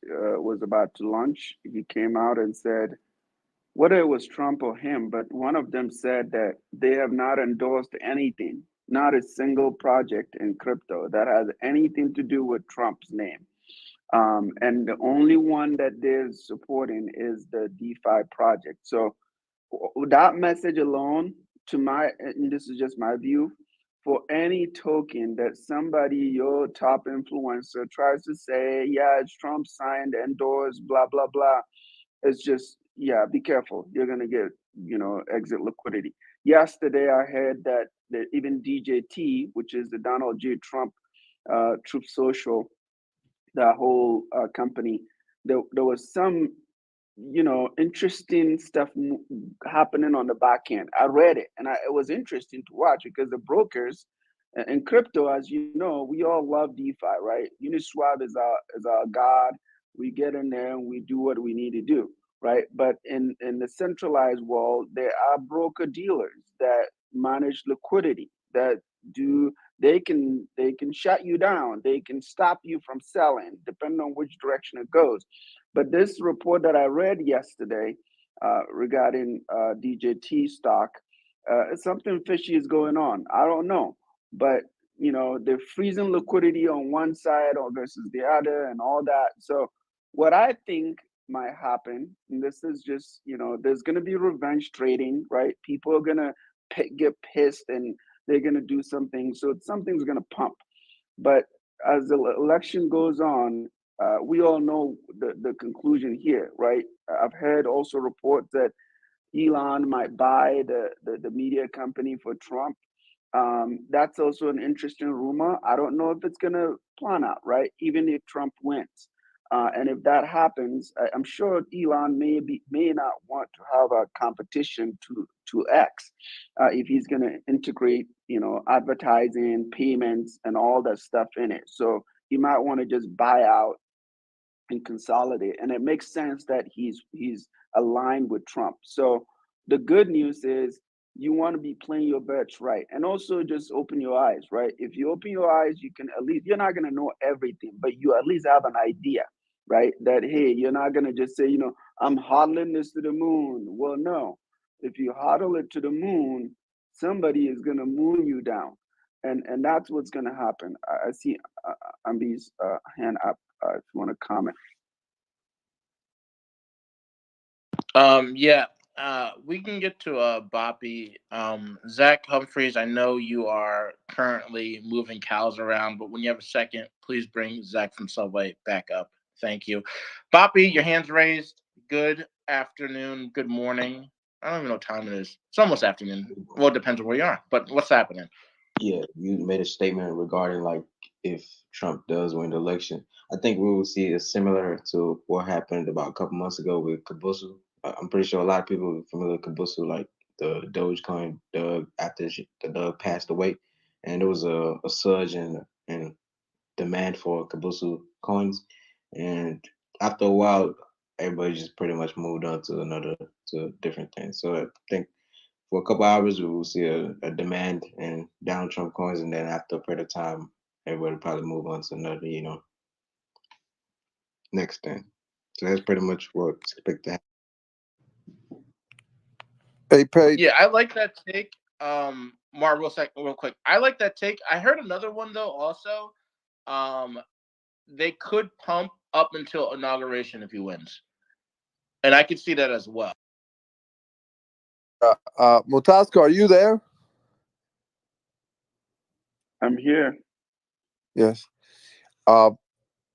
was about to launch, he came out and said, whether it was Trump or him, but one of them said that they have not endorsed anything, not a single project in crypto that has anything to do with Trump's name. And the only one that they're supporting is the DeFi project. So that message alone, and this is just my view, for any token that somebody, your top influencer, tries to say, yeah, it's Trump signed, endorsed, blah, blah, blah, it's just, yeah, be careful. You're going to get, exit liquidity. Yesterday, I heard that even DJT, which is the Donald J. Trump Truth Social, that whole company, there was some, interesting stuff happening on the back end. I read it, and it was interesting to watch because the brokers in crypto, as you know, we all love DeFi, right? Uniswap is our god. We get in there and we do what we need to do, right? But in the centralized world, there are broker dealers that manage liquidity, that they can shut you down, they can stop you from selling depending on which direction it goes. But this report that I read yesterday regarding DJT stock, something fishy is going on. I don't know, but they're freezing liquidity on one side or versus the other and all that. So what I think might happen, and this is just, there's going to be revenge trading, right? People are going to get pissed and they're going to do something. So something's going to pump. But as the election goes on, we all know the conclusion here, right? I've heard also reports that Elon might buy the media company for Trump. That's also an interesting rumor. I don't know if it's going to plan out, right? Even if Trump wins. And if that happens, I'm sure Elon may not want to have a competition to X if he's going to integrate, advertising, payments, and all that stuff in it. So he might want to just buy out and consolidate. And it makes sense that he's aligned with Trump. So the good news is you want to be playing your bets right. And also just open your eyes, right? If you open your eyes, you can at least, you're not going to know everything, but you at least have an idea, right? That, hey, you're not going to just say, I'm hodling this to the moon. Well, no. If you hodl it to the moon, somebody is going to moon you down. And that's what's going to happen. I see Ambi's hand up if you want to comment. Yeah, we can get to Boppy. Zach Humphreys, I know you are currently moving cows around, but when you have a second, please bring Zach from Subway back up. Thank you. Boppy, your hand's raised. Good afternoon, good morning. I don't even know what time it is. It's almost afternoon. Well, it depends on where you are, but what's happening? Yeah, you made a statement regarding like if Trump does win the election. I think we will see it similar to what happened about a couple months ago with Kabusu. I'm pretty sure a lot of people are familiar with Kabusu, like the Dogecoin Doug after the Doug passed away, and there was a surge in demand for Kabusu coins, and after a while, everybody just pretty much moved on to different things. So I think for a couple hours, we will see a demand in down Trump coins, and then after a period of time, everybody will probably move on to another, next thing. So that's pretty much what expect to happen. Hey, Paige. Yeah, I like that take. Mark, real quick. I like that take. I heard another one though. Also, they could pump up until inauguration if he wins, and I could see that as well. Motasco, are you there? I'm here. Yes.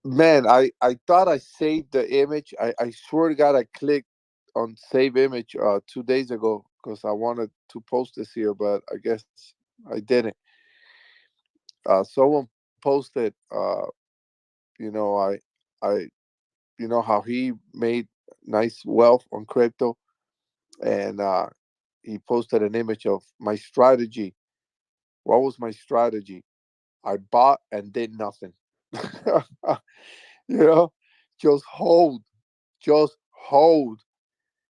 Man, I thought I saved the image. I swear to God, I clicked on save image 2 days ago because I wanted to post this here, but I guess I didn't. Someone posted, I how he made nice wealth on crypto, and he posted an image of my strategy. What was my strategy? I bought and did nothing. Just hold.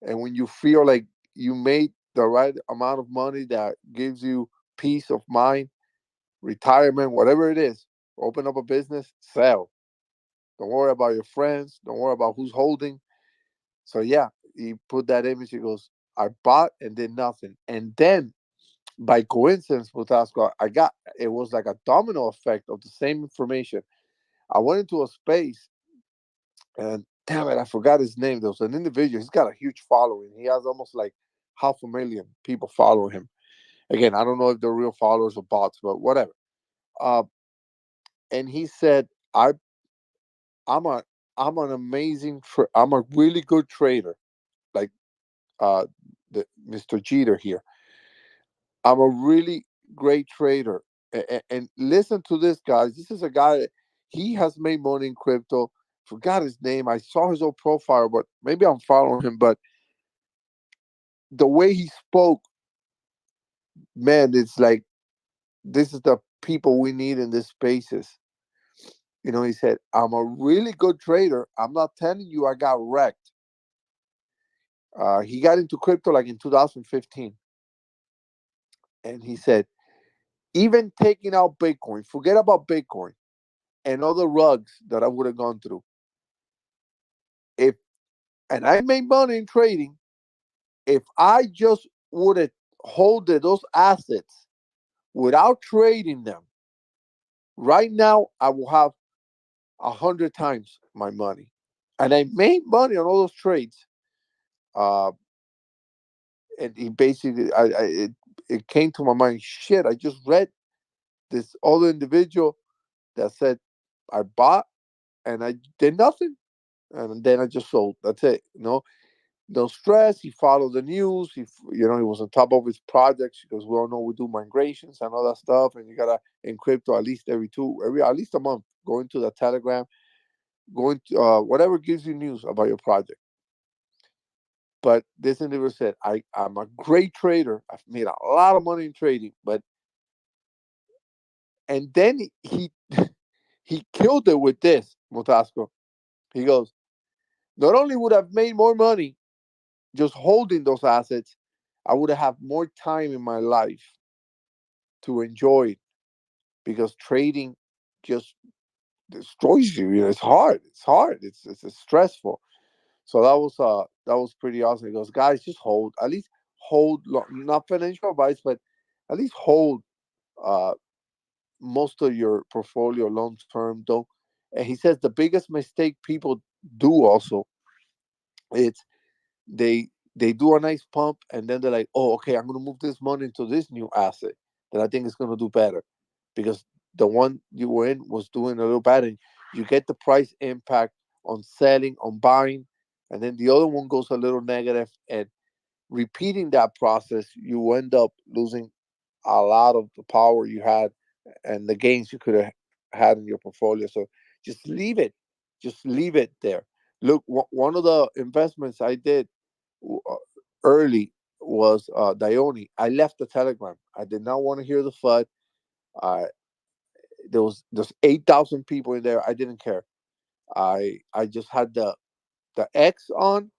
And when you feel like you made the right amount of money that gives you peace of mind, retirement, whatever it is, open up a business, sell. Don't worry about your friends. Don't worry about who's holding. So yeah, he put that image. He goes, I bought and did nothing. And then by coincidence, Mutasco, it was like a domino effect of the same information. I went into a space and damn it, I forgot his name. There was an individual. He's got a huge following. He has almost like 500,000 people following him. Again, I don't know if they're real followers or bots, but whatever. And he said, I'm an amazing I'm a really good trader, like Mr. Jeter here. I'm a really great trader. And listen to this, guys. This is a guy, he has made money in crypto. Forgot his name. I saw his old profile, but maybe I'm following him. But the way he spoke, man, it's like, this is the people we need in these spaces. You know, he said, I'm a really good trader. I'm not telling you I got wrecked. He got into crypto like in 2015. And he said, even taking out Bitcoin, forget about Bitcoin and other rugs that I would have gone through. And I made money in trading, if I just would have holded those assets without trading them, right now I will have 100 times my money. And I made money on all those trades. And he basically, it came to my mind, shit, I just read this other individual that said, I bought and I did nothing. And then I just sold. That's it. No stress. He followed the news. He was on top of his projects because we all know we do migrations and all that stuff. And you gotta encrypt at least at least a month. Go into the Telegram, go into whatever gives you news about your project. But this individual said, I'm a great trader. I've made a lot of money in trading, and then he he killed it with this, Mutasco. He goes, not only would I've made more money just holding those assets, I would have more time in my life to enjoy it, because trading just destroys you. It's hard. It's stressful. So that was pretty awesome. He goes, guys, just hold. At least hold, not financial advice, but at least hold most of your portfolio long term. Though, and he says the biggest mistake people do also, it's they do a nice pump and then they're like, oh, okay, I'm gonna move this money into this new asset that I think is gonna do better, because the one you were in was doing a little better. And you get the price impact on selling, on buying, and then the other one goes a little negative. And repeating that process, you end up losing a lot of the power you had and the gains you could have had in your portfolio. So just leave it. Just leave it there. Look, one of the investments I did early was Dione. I left the Telegram. I did not want to hear the FUD. There's 8,000 people in there. I didn't care. I just had the X on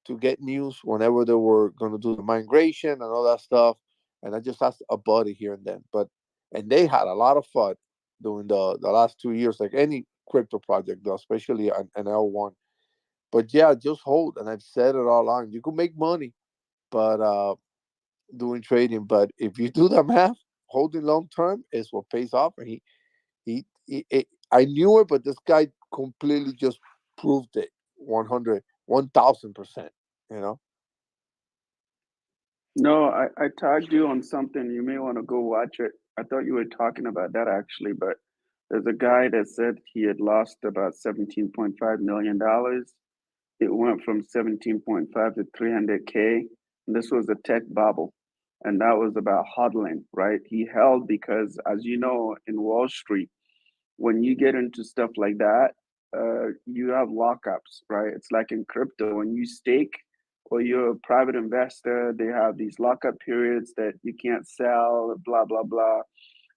to get news whenever they were going to do the migration and all that stuff. And I just asked a buddy here and then. And they had a lot of fun during the last 2 years, like any crypto project does, especially an L1. But yeah, just hold. And I've said it all along. You can make money, but doing trading. But if you do the math, holding long term is what pays off. And I knew it, but this guy completely just proved it 1,000%, you know? No, I tagged you on something. You may want to go watch it. I thought you were talking about that actually, but there's a guy that said he had lost about $17.5 million. It went from 17.5 to 300K. And this was a tech bubble. And that was about hodling, right? He held because, as you know, in Wall Street, when you get into stuff like that, you have lockups, right? It's like in crypto, when you stake or you're a private investor, they have these lockup periods that you can't sell, blah, blah, blah.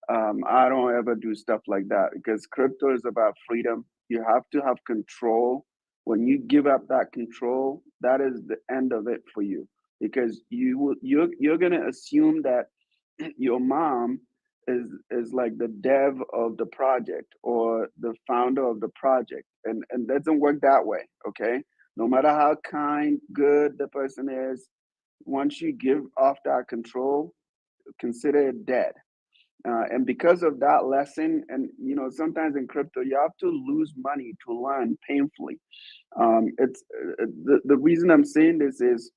I don't ever do stuff like that because crypto is about freedom. You have to have control. When you give up that control, that is the end of it for you, because you're gonna assume that your mom is like the dev of the project or the founder of the project, and it doesn't work that way. Okay, no matter how kind, good the person is, once you give off that control, consider it dead. And because of that lesson, and sometimes in crypto, you have to lose money to learn painfully. It's the reason I'm saying this is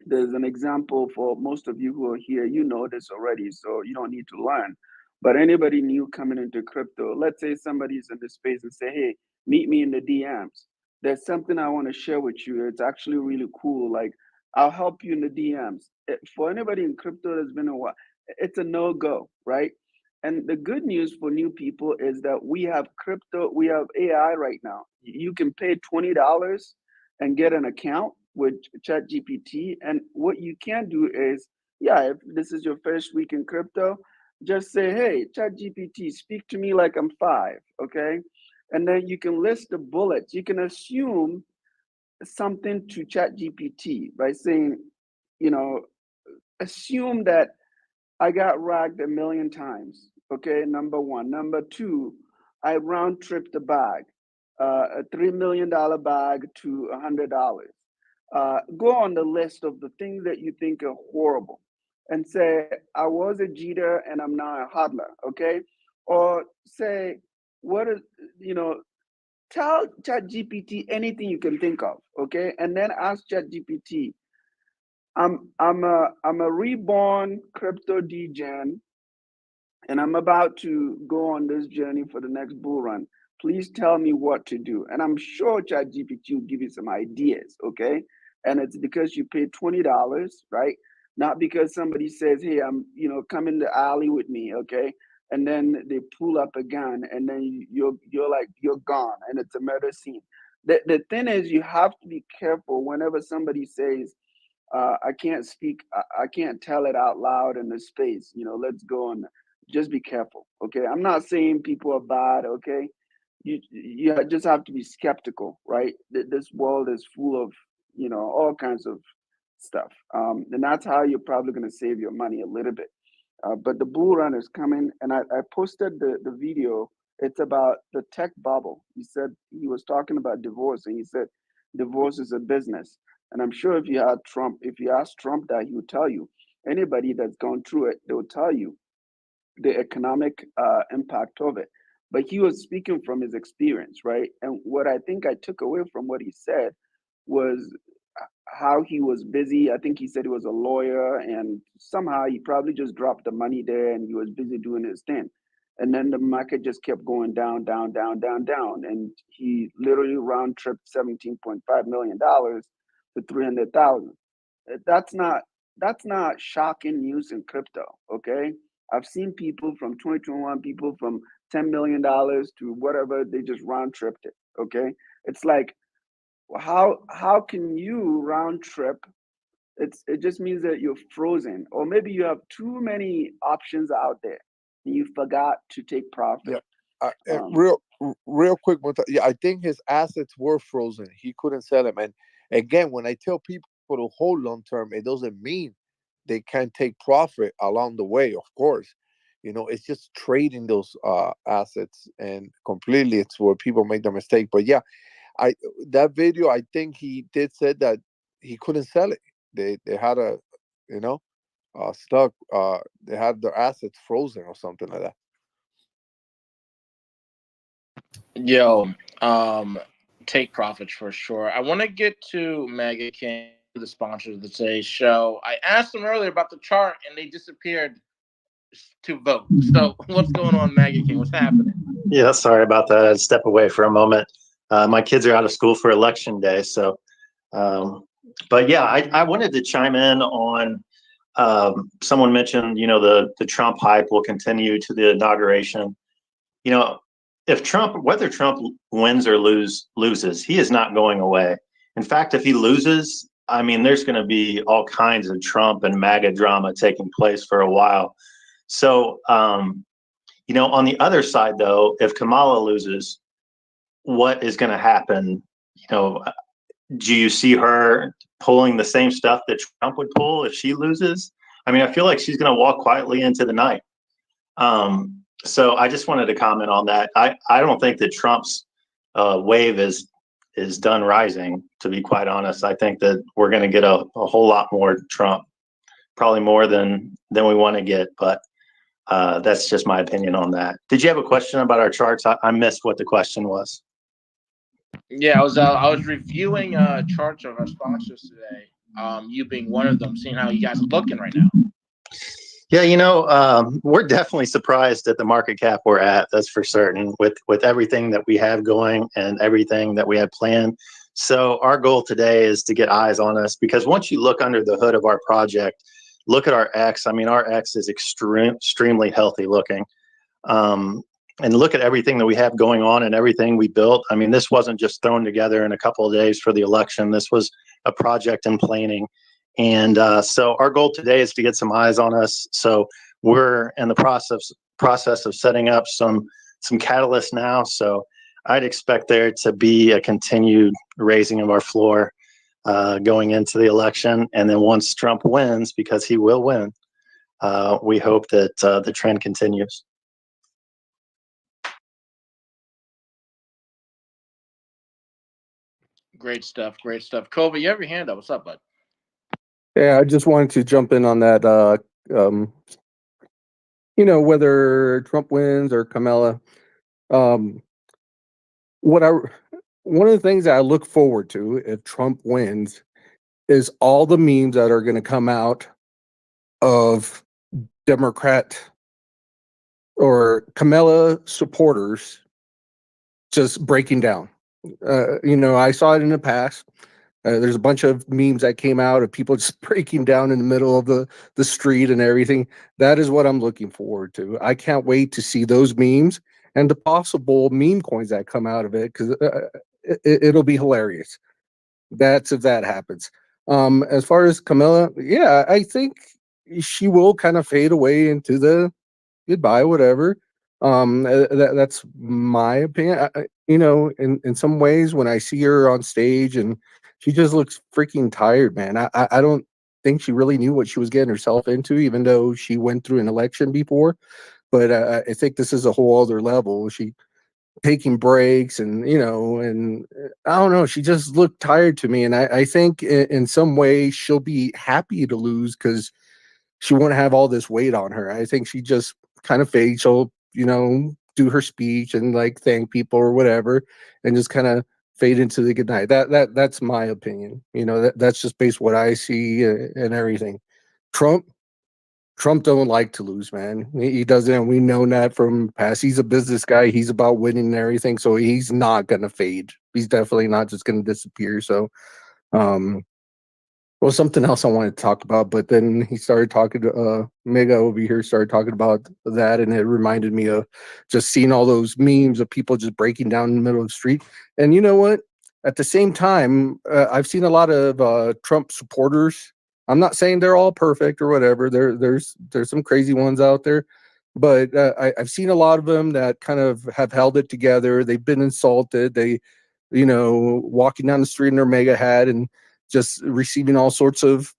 there's an example for most of you who are here. You know this already, so you don't need to learn. But anybody new coming into crypto, let's say somebody's in the space and say, "Hey, meet me in the DMs. There's something I want to share with you. It's actually really cool. Like, I'll help you in the DMs." For anybody in crypto that's been a while, it's a no-go, right? And the good news for new people is that we have crypto, we have AI right now. You can pay $20 and get an account with ChatGPT. And what you can do is, yeah, if this is your first week in crypto, just say, "Hey, ChatGPT, speak to me like I'm 5," okay? And then you can list the bullets. You can assume something to ChatGPT by saying, assume that I got ragged 1,000,000 times. Okay, number one. Number two, I round tripped the bag, a $3 million bag to $100. Go on the list of the things that you think are horrible and say, "I was a Jeter and I'm now a hodler." Okay, or say, what is, tell ChatGPT anything you can think of. Okay, and then ask ChatGPT, I'm a reborn crypto degen, and I'm about to go on this journey for the next bull run. Please tell me what to do. And I'm sure ChatGPT will give you some ideas, okay? And it's because you paid $20, right? Not because somebody says, "Hey, come in the alley with me," okay? And then they pull up a gun, and then you're gone, and it's a murder scene. The thing is, you have to be careful whenever somebody says, "I can't speak, I can't tell it out loud in the space, let's go on." Just be careful, okay? I'm not saying people are bad, okay? You just have to be skeptical, right? This world is full of, all kinds of stuff. And that's how you're probably going to save your money a little bit. But the bull run is coming, and I posted the video. It's about the tech bubble. He was talking about divorce, and he said divorce is a business. And I'm sure if you ask Trump that, he would tell you. Anybody that's gone through it, they will tell you the economic impact of it. But he was speaking from his experience, right? And what I think I took away from what he said was how he was busy. I think he said he was a lawyer, and somehow he probably just dropped the money there, and he was busy doing his thing. And then the market just kept going down, down, down, down, down. And he literally round tripped $17.5 million to 300,000. That's not shocking news in crypto, okay? I've seen people from 2021, people from $10 million to whatever, they just round tripped it, okay? It's like, how can you round trip? It just means that you're frozen, or maybe you have too many options out there and you forgot to take profit. Real quick, yeah, I think his assets were frozen. He couldn't sell them. And again, when I tell people to hold long term, it doesn't mean they can't take profit along the way. Of course, it's just trading those assets, and completely it's where people make the mistake. But yeah, that video, I think he did said that he couldn't sell it. They had stuck. They had their assets frozen or something like that. Yo, take profits for sure. I want to get to Mega King, the sponsors of today's show. I asked them earlier about the chart, and they disappeared to vote. So what's going on, Mega King? What's happening? Yeah, sorry about that. I'd step away for a moment. My kids are out of school for election day, so. But yeah, I wanted to chime in on. Someone mentioned, the Trump hype will continue to the inauguration. Whether Trump wins or loses, he is not going away. In fact, if he loses, there's going to be all kinds of Trump and MAGA drama taking place for a while. So, on the other side, though, if Kamala loses, what is going to happen? Do you see her pulling the same stuff that Trump would pull if she loses? I feel like she's going to walk quietly into the night. So I just wanted to comment on that. I don't think that Trump's wave is done rising, to be quite honest. I think that we're going to get a whole lot more Trump, probably more than we want to get, but that's just my opinion on that. Did you have a question about our charts? I missed what the question was. Yeah, I was reviewing charts of our sponsors today. You being one of them, seeing how you guys are looking right now. Yeah, we're definitely surprised at the market cap we're at. That's for certain, with everything that we have going and everything that we have planned. So our goal today is to get eyes on us, because once you look under the hood of our project, look at our X. I mean, our X is extremely healthy looking. And look at everything that we have going on and everything we built. I mean, this wasn't just thrown together in a couple of days for the election. This was a project in planning. And so our goal today is to get some eyes on us. So we're in the process of setting up some catalysts now. So I'd expect there to be a continued raising of our floor going into the election. And then once Trump wins, because he will win, we hope that the trend continues. Great stuff. Great stuff. Kobe, you have your hand up. What's up, bud? Yeah, I just wanted to jump in on that. Whether Trump wins or Kamala, one of the things that I look forward to if Trump wins is all the memes that are going to come out of Democrat or Kamala supporters just breaking down. I saw it in the past. There's a bunch of memes that came out of people just breaking down in the middle of the street and everything. That is what I'm looking forward to. I can't wait to see those memes and the possible meme coins that come out of it, because it'll be hilarious. That's if that happens. As far as Camilla, yeah, I think she will kind of fade away into the goodbye, whatever. That's my opinion. In some ways, when I see her on stage and she just looks freaking tired, man. I don't think she really knew what she was getting herself into, even though she went through an election before. But I think this is a whole other level. She taking breaks and I don't know. She just looked tired to me, and I think in some way she'll be happy to lose because she won't have all this weight on her. I think she just kind of fades. She'll do her speech and like thank people or whatever, and just kind of fade into the good night. That's my opinion. That's just based what I see and everything. Trump don't like to lose, man. He doesn't, and we know that from past. He's a business guy. He's about winning and everything, so he's not gonna fade. He's definitely not just gonna disappear. So, well, something else I wanted to talk about, but then he started talking to Mega over here, started talking about that, and it reminded me of just seeing all those memes of people just breaking down in the middle of the street. And you know what? At the same time, I've seen a lot of Trump supporters. I'm not saying they're all perfect or whatever. There's some crazy ones out there, but I've seen a lot of them that kind of have held it together. They've been insulted. They, walking down the street in their mega hat and just receiving all sorts of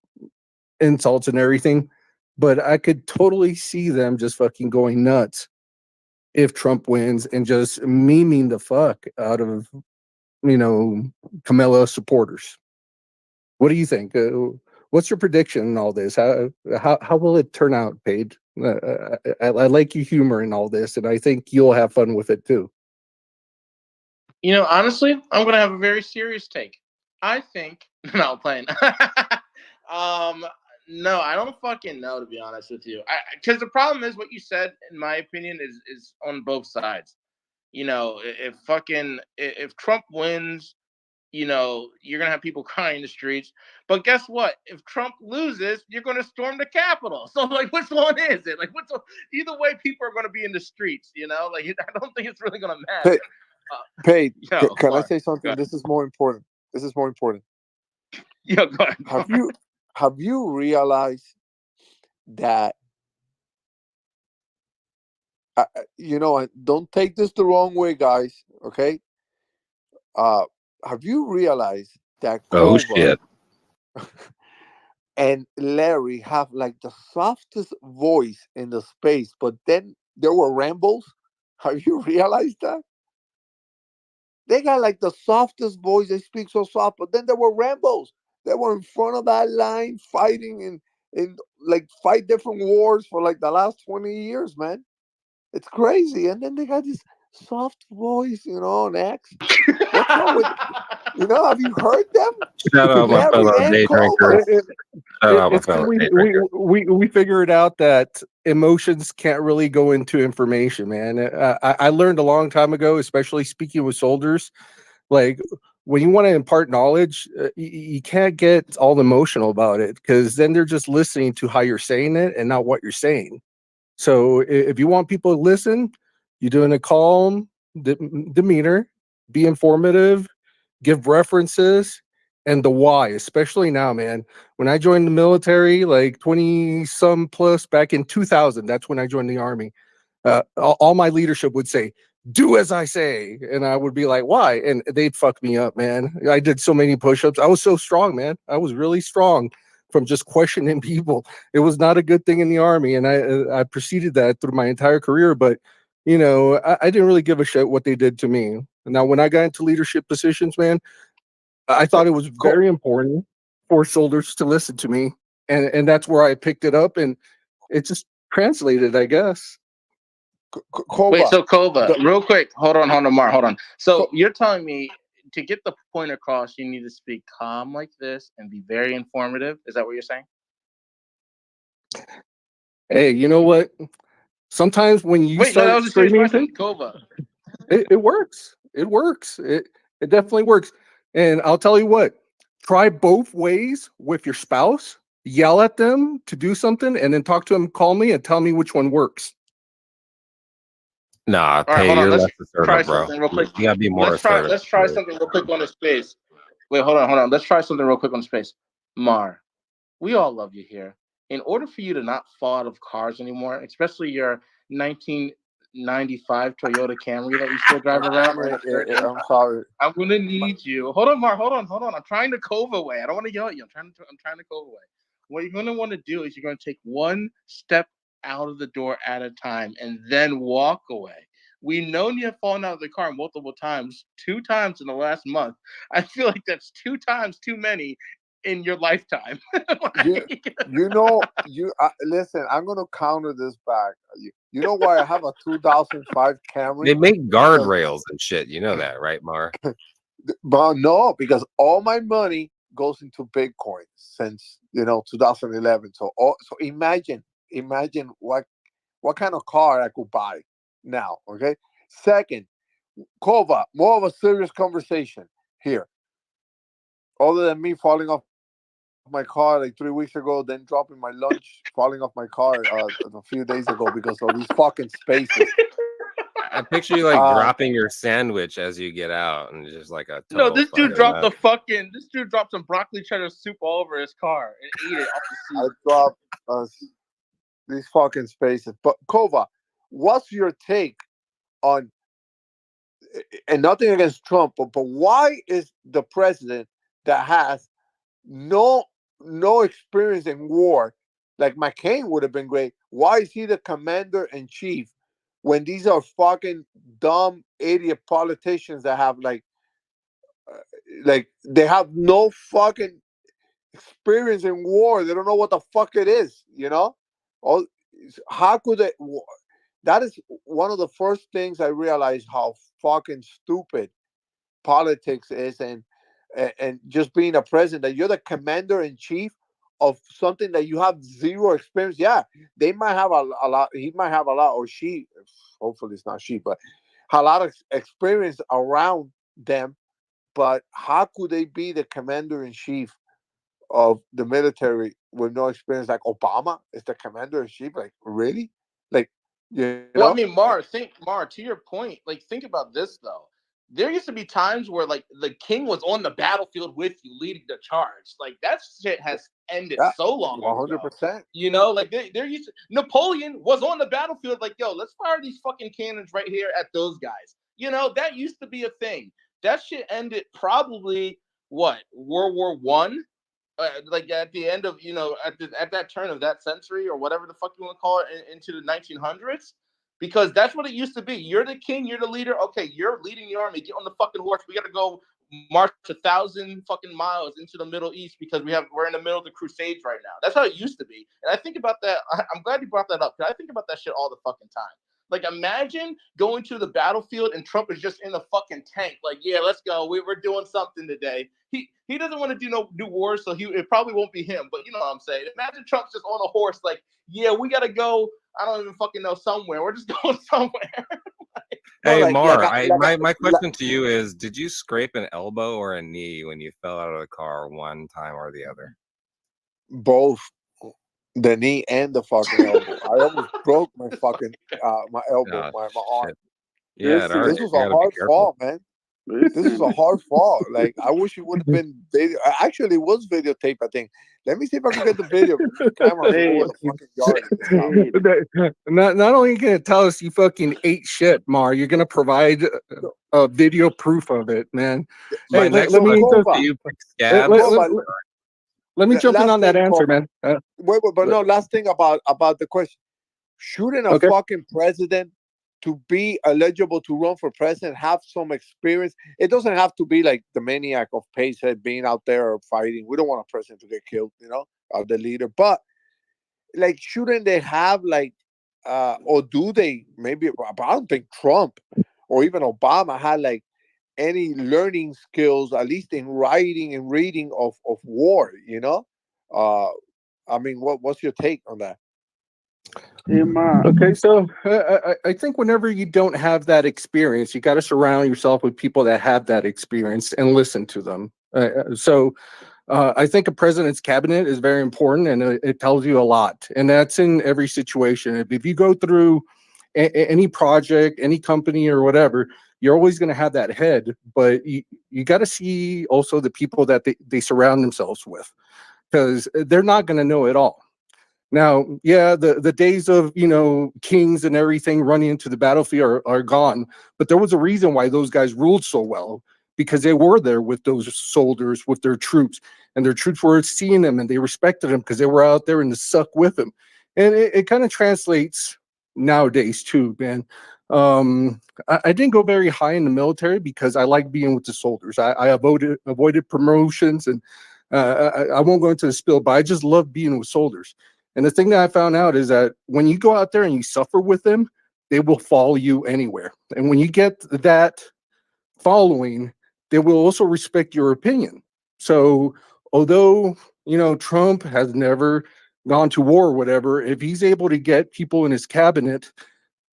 insults and everything. But I could totally see them just fucking going nuts if Trump wins and just memeing the fuck out of, Kamala supporters. What do you think? What's your prediction in all this? How will it turn out, Paige? I like your humor in all this, and I think you'll have fun with it too. Honestly, I'm gonna have a very serious take. I think no playing. No, I don't fucking know, to be honest with you. Because the problem is what you said, in my opinion, is on both sides. If Trump wins, you're gonna have people crying in the streets. But guess what? If Trump loses, you're gonna storm the Capitol. So like, which one is it? Like, either way, people are gonna be in the streets. Like, I don't think it's really gonna matter. Paige, can I Mark, say something? This is more important. Yeah, go ahead. Have you realized that? Don't take this the wrong way, guys. Okay. Have you realized that Oh Kova shit. and Larry have like the softest voice in the space, but then there were Rambos. Have you realized that? They got like the softest voice. They speak so soft, but then there were Rambos. They were in front of that line fighting in like 5 different wars for like the last 20 years, man. It's crazy. And then they got this soft voice, next. What's wrong with have you heard them? Shout out my Gary fellow and day drinkers. Cobra. Shout out my It's fellow we, day we drinkers. we figured out that emotions can't really go into information, man. I learned a long time ago, especially speaking with soldiers, like when you want to impart knowledge, you can't get all emotional about it because then they're just listening to how you're saying it and not what you're saying. So if you want people to listen, you do it in a calm demeanor, be informative, give references, and the why, especially now, man. When I joined the military, like 20 some plus back in 2000, that's when I joined the Army. All my leadership would say, do as I say. And I would be like, why? And they'd fuck me up, man. I did so many push-ups. I was so strong, man. I was really strong from just questioning people. It was not a good thing in the Army. And I proceeded that through my entire career. But, I didn't really give a shit what they did to me. Now, when I got into leadership positions, man, I thought it was very important for soldiers to listen to me. And that's where I picked it up. And it just translated, I guess. Wait, so Kova, real quick, hold on, Mark, hold on. So you're telling me to get the point across, you need to speak calm like this and be very informative. Is that what you're saying? Hey, you know what? Sometimes when you Wait, no, that start was a serious screaming question, things, Kova. it works. It works. It definitely works. And I'll tell you what, try both ways with your spouse. Yell at them to do something and then talk to them calmly and tell me which one works. Nah, All right, hey, hold on. you're Let's less try assertive, bro. something real quick. You gotta be more Let's try. assertive. Let's try something real quick on the space. Wait, hold on. Let's try something real quick on space. Mar, we all love you here. In order for you to not fall out of cars anymore, especially your 1995 Toyota Camry that you still drive around, I'm sorry. I'm gonna need you. Hold on, Mar. Hold on. I'm trying to cove away. I don't want to yell at you. I'm trying to cove away. What you're gonna want to do is you're gonna take one step out of the door at a time and then walk away. We know you have fallen out of the car multiple times, 2 times in the last month. I feel like that's 2 times too many in your lifetime. Listen, I'm gonna counter this back. You know why I have a 2005 Camry? They make guardrails and shit. You know that, right, Mar? But no, because all my money goes into Bitcoin since 2011. So imagine what kind of car I could buy now. Okay. Second, Kova, more of a serious conversation here. Other than me falling off my car like 3 weeks ago, then dropping my lunch, falling off my car a few days ago because of these fucking spaces. I picture you like dropping your sandwich as you get out, and just like a No, total this dude fucking, dropped this dude dropped some broccoli cheddar soup all over his car and ate it off the seat. I dropped these fucking spaces. But Kova, what's your take on? And nothing against Trump, but why is the president that has no experience in war, like McCain would have been great? Why is he the commander in chief when these are fucking dumb idiot politicians that have like they have no fucking experience in war? They don't know what the fuck it is, How could they? That is one of the first things I realized how fucking stupid politics is, and just being a president, that you're the commander in chief of something that you have zero experience. Yeah, they might have a lot. He might have a lot, or she. Hopefully, it's not she, but a lot of experience around them. But how could they be the commander in chief of the military with no experience? Like Obama is the commander in chief. Like really? Like Well, I mean, Mar, to your point, like think about this though. There used to be times where like the king was on the battlefield with you leading the charge. Like that shit has ended so long ago. 100%. Like there used to, Napoleon was on the battlefield like, yo, let's fire these fucking cannons right here at those guys. That used to be a thing. That shit ended probably World War I? Like at the end of at that turn of that century or whatever the fuck you want to call it into the 1900s, because that's what it used to be. You're the king, you're the leader. Okay, you're leading the army. Get on the fucking horse. We got to go march 1,000 fucking miles into the Middle East because we're in the middle of the Crusades right now. That's how it used to be. And I think about that. I'm glad you brought that up because I think about that shit all the fucking time. Like, imagine going to the battlefield and Trump is just in the fucking tank. Like, yeah, let's go. We're doing something today. He doesn't want to do no new wars, so it probably won't be him. But you know what I'm saying? Imagine Trump's just on a horse, like, yeah, we gotta go. I don't even fucking know, somewhere. We're just going somewhere. Hey, Mar, my question to you is, did you scrape an elbow or a knee when you fell out of the car one time or the other? Both. The knee and the fucking elbow. I almost broke my fucking my elbow, my arm. Yeah, this was a hard fall, man. This is a hard fall. Like, I wish it would have been video. Actually, it was videotape, I think. Let me see if I can get the video. The camera over the fucking yard. Not only are you gonna tell us you fucking ate shit, Mar, you're gonna provide a video proof of it, man. Hey, let me jump in on that answer, man. Wait, but no, last thing about the question. Shouldn't a fucking president, to be eligible to run for president, have some experience? It doesn't have to be like the maniac of Pacehead being out there fighting. We don't want a president to get killed, the leader. But like, shouldn't they have or do they? Maybe, I don't think Trump or even Obama had any learning skills, at least in writing and reading of war. I mean, what's your take on that? Okay, so I think whenever you don't have that experience, you got to surround yourself with people that have that experience and listen to them. I think a president's cabinet is very important, and it tells you a lot, and that's in every situation. If you go through any project, any company or whatever, you're always going to have that head, but you got to see also the people that they surround themselves with, because they're not going to know it all. Now, yeah, the days of, kings and everything running into the battlefield are gone, but there was a reason why those guys ruled so well, because they were there with those soldiers, with their troops, and their troops were seeing them and they respected them because they were out there in the suck with them. And it kind of translates nowadays too, man. I didn't go very high in the military because I like being with the soldiers. I avoided promotions, and I won't go into the spill, but I just love being with soldiers. And the thing that I found out is that when you go out there and you suffer with them, they will follow you anywhere. And when you get that following, they will also respect your opinion. So although, Trump has never gone to war or whatever, if he's able to get people in his cabinet,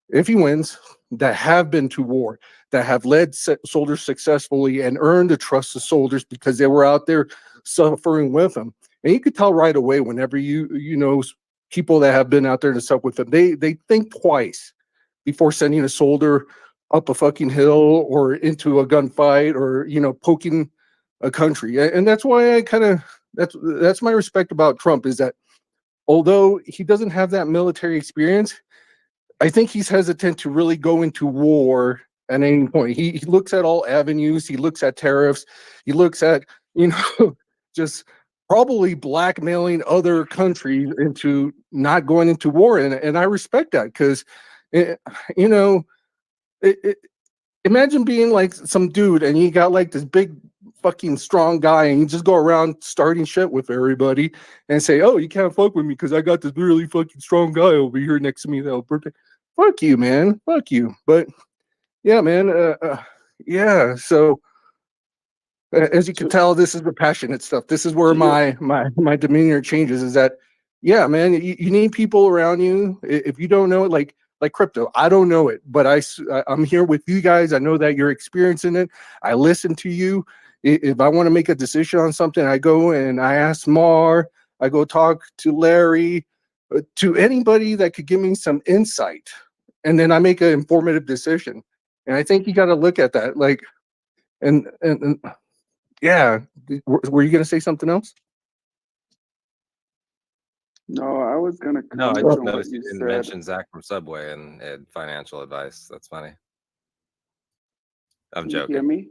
if he wins, that have been to war, that have led soldiers successfully and earned the trust of soldiers because they were out there suffering with him. And you could tell right away whenever people that have been out there to suffer with them, they think twice before sending a soldier up a fucking hill or into a gunfight or, poking a country. And that's why that's my respect about Trump, is that although he doesn't have that military experience, I think he's hesitant to really go into war at any point. He looks at all avenues. He looks at tariffs. He looks at, just probably blackmailing other countries into not going into war. And I respect that because, imagine being like some dude and you got like this big fucking strong guy and you just go around starting shit with everybody and say, oh, you can't fuck with me because I got this really fucking strong guy over here next to me that'll protect. Fuck you, man. Fuck you. But yeah, man. Yeah. So as you can tell, this is the passionate stuff. This is where my demeanor changes, is that, yeah, man, you need people around you. If you don't know it, like crypto, I don't know it, but I'm here with you guys. I know that you're experiencing it. I listen to you. If I want to make a decision on something, I go and I ask Mar, I go talk to Larry, to anybody that could give me some insight, and then I make an informative decision. And I think you got to look at that, and yeah. Were you going to say something else? No, I was going to No, I comment just on what noticed you you didn't said. mention Zach from Subway and financial advice. That's funny. I'm Can you hear joking. me?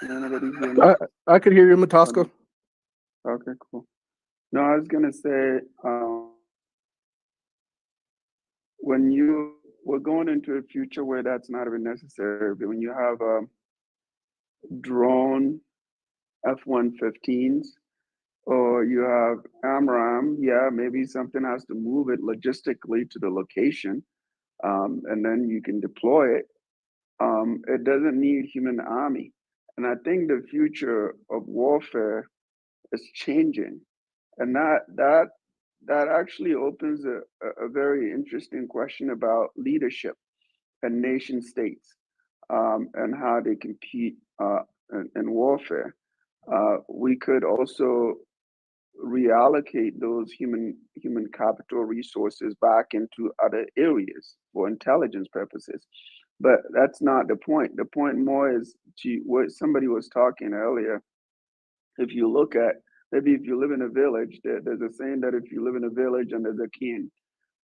Can anybody hear me? I could hear you, Matasco. Okay, cool. No, I was gonna say, when you we're going into a future where that's not even necessary. But when you have a drone F-115s, or you have AMRAAM, yeah, maybe something has to move it logistically to the location, and then you can deploy it. It doesn't need human army. And I think the future of warfare is changing. And that actually opens a very interesting question about leadership and nation states, and how they compete in warfare. We could also reallocate those human capital resources back into other areas for intelligence purposes. But that's not the point. The point more is to what somebody was talking earlier. If you look at, maybe if you live in a village, there's a saying that if you live in a village and there's a king,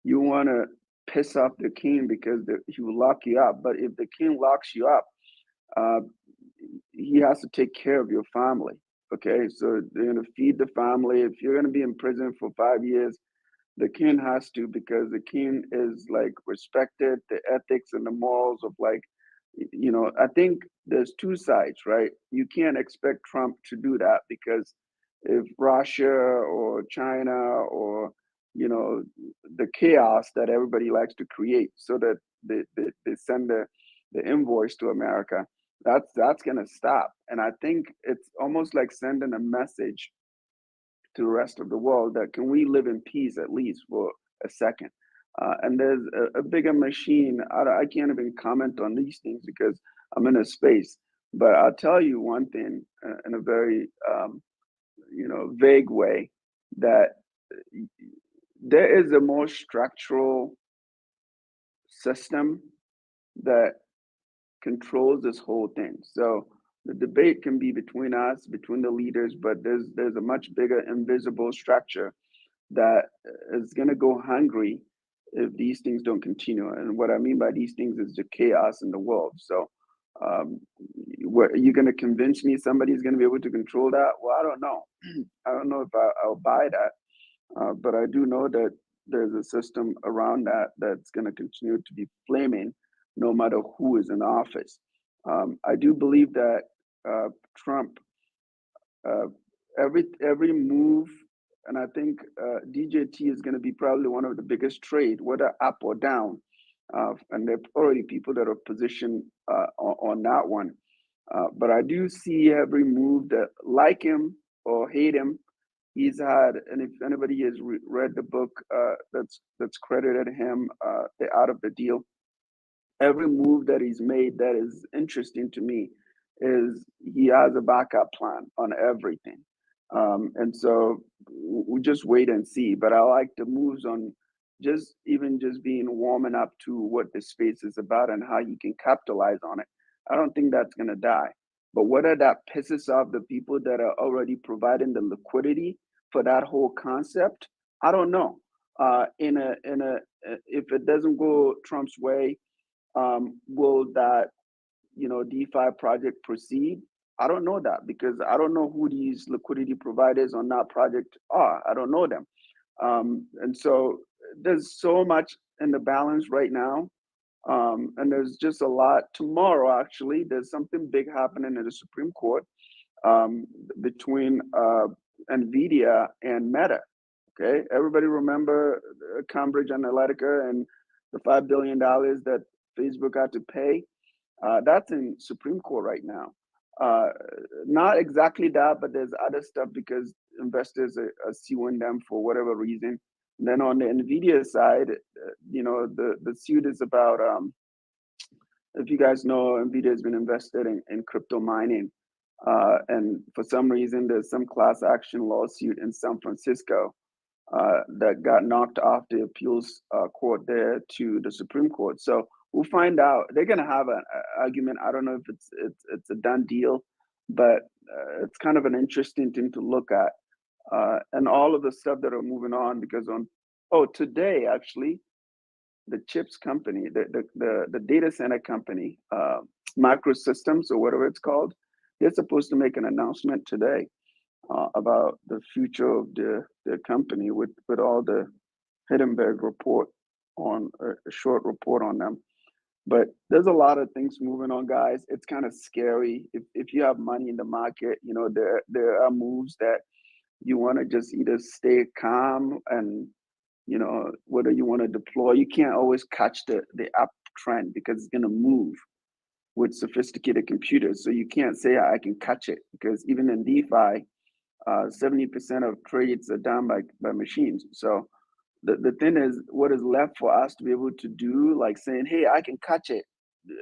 you want to piss off the king because he will lock you up. But if the king locks you up, he has to take care of your family. Okay, so they're going to feed the family. If you're going to be in prison for 5 years, the king has to, because the king is like respected, the ethics and the morals of, like, you know, I think there's two sides, right? You can't expect Trump to do that, because if Russia or China or, you know, the chaos that everybody likes to create so that they send the invoice to America, that's going to stop. And I think it's almost like sending a message to the rest of the world that can we live in peace at least for a second. And there's a bigger machine. I can't even comment on these things because I'm in a space. But I'll tell you one thing in a very you know, vague way, that there is a more structural system that controls this whole thing. So the debate can be between us, between the leaders, but there's a much bigger invisible structure that is going to go hungry if these things don't continue. And what I mean by these things is the chaos in the world. So what, you're going to convince me somebody's going to be able to control that? Well, I don't know. I don't know if I'll buy that. But I do know that there's a system around that that's going to continue to be flaming no matter who is in office. I do believe that Trump, every move, and I think DJT is going to be probably one of the biggest trade, whether up or down. And there are already people that are positioned on that one. But I do see every move that, like him or hate him, he's had. And if anybody has read the book that's credited him, The Art of the Deal, every move that he's made that is interesting to me is he has a backup plan on everything. And so we just wait and see. But I like the moves on just being warming up to what the space is about and how you can capitalize on it. I don't think that's going to die. But whether that pisses off the people that are already providing the liquidity for that whole concept, I don't know. If it doesn't go Trump's way, will that, you know, DeFi project proceed? I don't know that, because I don't know who these liquidity providers on that project are. I don't know them. And so there's so much in the balance right now. And there's just a lot. Tomorrow, actually, there's something big happening in the Supreme Court between NVIDIA and Meta. Okay, everybody remember Cambridge Analytica and the $5 billion that Facebook had to pay? That's in Supreme Court right now. Not exactly that, but there's other stuff because investors are suing them for whatever reason. And then on the NVIDIA side, you know, the suit is about, if you guys know, NVIDIA has been invested in crypto mining. And for some reason, there's some class action lawsuit in San Francisco that got knocked off the appeals court there to the Supreme Court. So we'll find out. They're going to have an argument. I don't know if it's a done deal, but it's kind of an interesting thing to look at. And all of the stuff that are moving on, because today, actually, the chips company, the data center company, Microsystems or whatever it's called, they're supposed to make an announcement today about the future of the company with all the Hindenburg report on a short report on them. But there's a lot of things moving on, guys. It's kind of scary. If you have money in the market, you know, there are moves that you want to just either stay calm and, you know, whether you want to deploy, you can't always catch the uptrend because it's going to move with sophisticated computers. So you can't say I can catch it, because even in DeFi, 70% of trades are done by machines. So the thing is, what is left for us to be able to do, like saying, hey, I can catch it,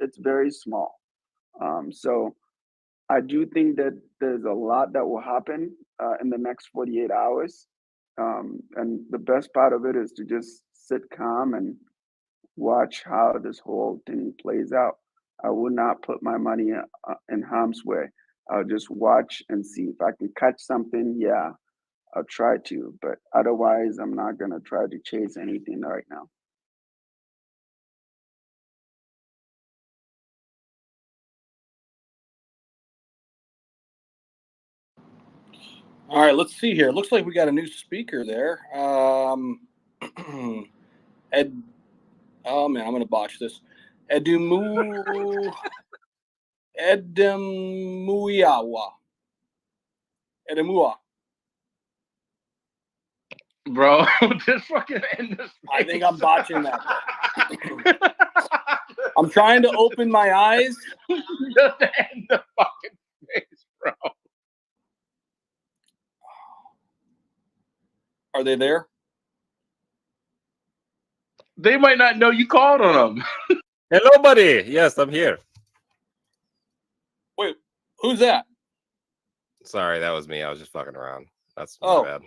it's very small. So I do think that there's a lot that will happen in the next 48 hours. And the best part of it is to just sit calm and watch how this whole thing plays out. I would not put my money in harm's way. I'll just watch and see if I can catch something. Yeah, I'll try to, but otherwise, I'm not gonna try to chase anything right now. All right, let's see here. Looks like we got a new speaker there. Ed. Oh man, I'm gonna botch this. Edemuyawa. Edemua. Bro, just fucking end this. I think I'm botching that. I'm trying to open my eyes. Just end the fucking space, bro. Are they there? They might not know you called on them. Hello, buddy. Yes, I'm here. Wait, who's that? Sorry, that was me. I was just fucking around. That's my bad.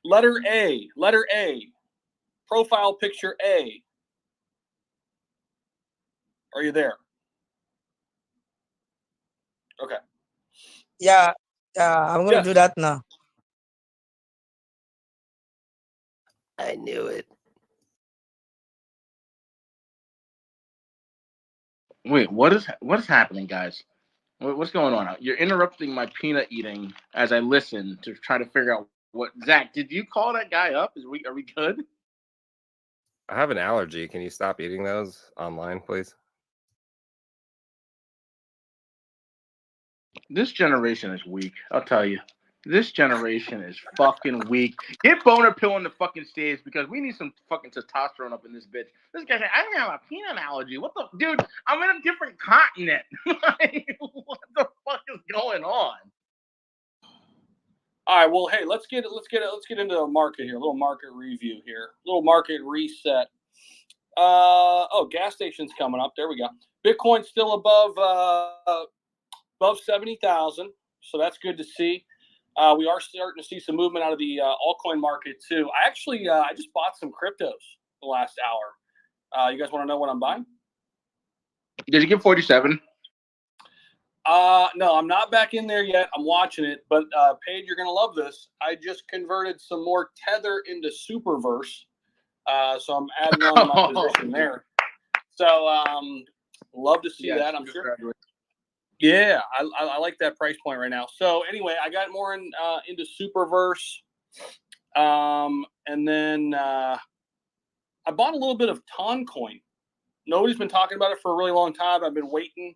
Letter A. Letter A. Profile picture A. Are you there? Okay. Yeah, I'm gonna Yes. do that now. I knew it. Wait, what is happening, guys? What's going on? You're interrupting my peanut eating as I listen to try to figure out what. Zach, did you call that guy up? Are we good? I have an allergy. Can you stop eating those online, please? This generation is weak. I'll tell you. This generation is fucking weak. Get Boner Pill on the fucking stage because we need some fucking testosterone up in this bitch. This guy said, I don't have a peanut allergy. What the dude? I'm in a different continent. Like, what the fuck is going on? All right. Well, hey, let's get into the market here. A little market review here. A little market reset. Gas station's coming up. There we go. Bitcoin's still above 70,000, so that's good to see. We are starting to see some movement out of the altcoin market too. I just bought some cryptos the last hour. You guys want to know what I'm buying? Did you get 47? No, I'm not back in there yet. I'm watching it, but Paige, you're gonna love this. I just converted some more Tether into Superverse, so I'm adding on to my position there. So love to see that. I'm sure. Yeah, I like that price point right now. So anyway, I got more into Superverse, and then I bought a little bit of Toncoin. Nobody's been talking about it for a really long time. I've been waiting,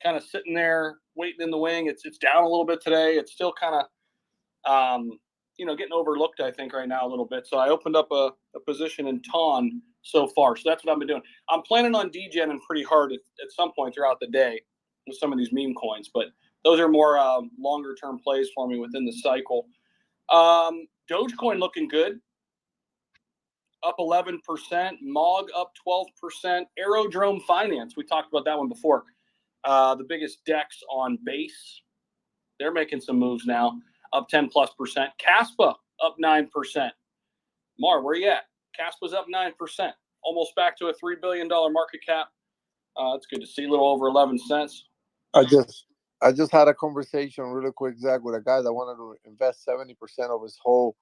kind of sitting there, waiting in the wing. It's down a little bit today. It's still kind of, getting overlooked, I think, right now a little bit. So I opened up a position in Ton so far. So that's what I've been doing. I'm planning on degenning pretty hard at some point throughout the day with some of these meme coins, but those are more longer term plays for me within the cycle. Dogecoin looking good, up 11%. MOG up 12%. Aerodrome Finance, we talked about that one before. The biggest DEX on Base, they're making some moves now, up 10+%. Kaspa up 9%. Mar, where you at? Kaspa's up 9%, almost back to a $3 billion market cap. It's good to see, a little over 11 cents. I just had a conversation really quick, Zach, with a guy that wanted to invest 70% of his whole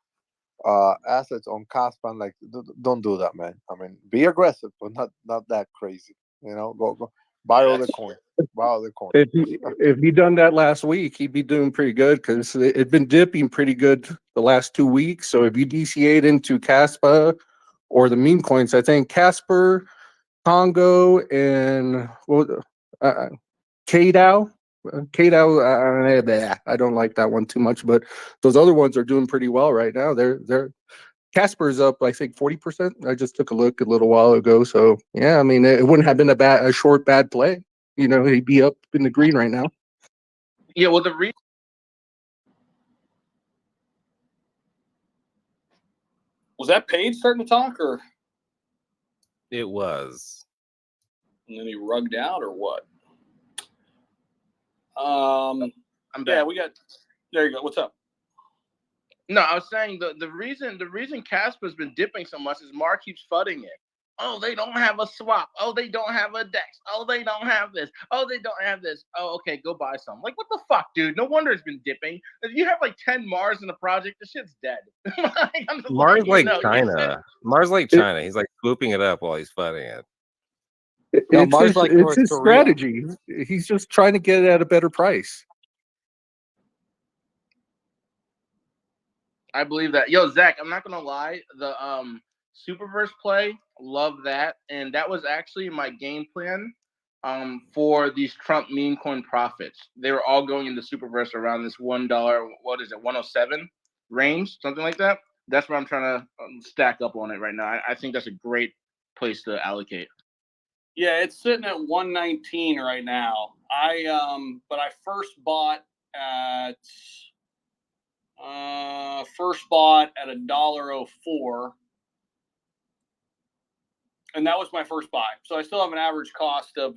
assets on Kaspa. I'm like, don't do that, man. I mean, be aggressive, but not that crazy. You know, go buy all the coin. Buy all the coin. If he done that last week, he'd be doing pretty good because it'd been dipping pretty good the last 2 weeks. So if you DCA'd into Kaspa or the meme coins. I think Casper, Congo, and KDAO. KDAO, I don't like that one too much, but those other ones are doing pretty well right now. They're Casper's up, I think 40%. I just took a look a little while ago. So yeah, I mean, it wouldn't have been a short bad play. You know, he'd be up in the green right now. Yeah, well, the reason. Was that Paige starting to talk, or? It was. And then he rugged out, or what? I'm Yeah, back. we got. There you go. What's up? No, I was saying the reason Casper's been dipping so much is Mark keeps fudding it. Oh, they don't have a swap. Oh, they don't have a DEX. Oh, they don't have this. Oh, they don't have this. Oh, okay, go buy some. Like, what the fuck, dude? No wonder it's been dipping. If you have like 10 Mars in the project, the shit's dead. Mars like no, China. Mars like China. He's like swooping it up while he's fighting it. It's his strategy. He's just trying to get it at a better price. I believe that. Yo, Zach, I'm not gonna lie. The Superverse play, love that, and that was actually my game plan. For these Trump meme coin profits, they were all going into Superverse around this $1. What is it, 107 range, something like that. That's where I'm trying to stack up on it right now. I think that's a great place to allocate. Yeah, it's sitting at 119 right now. But I first bought at $1.04, and that was my first buy. So I still have an average cost of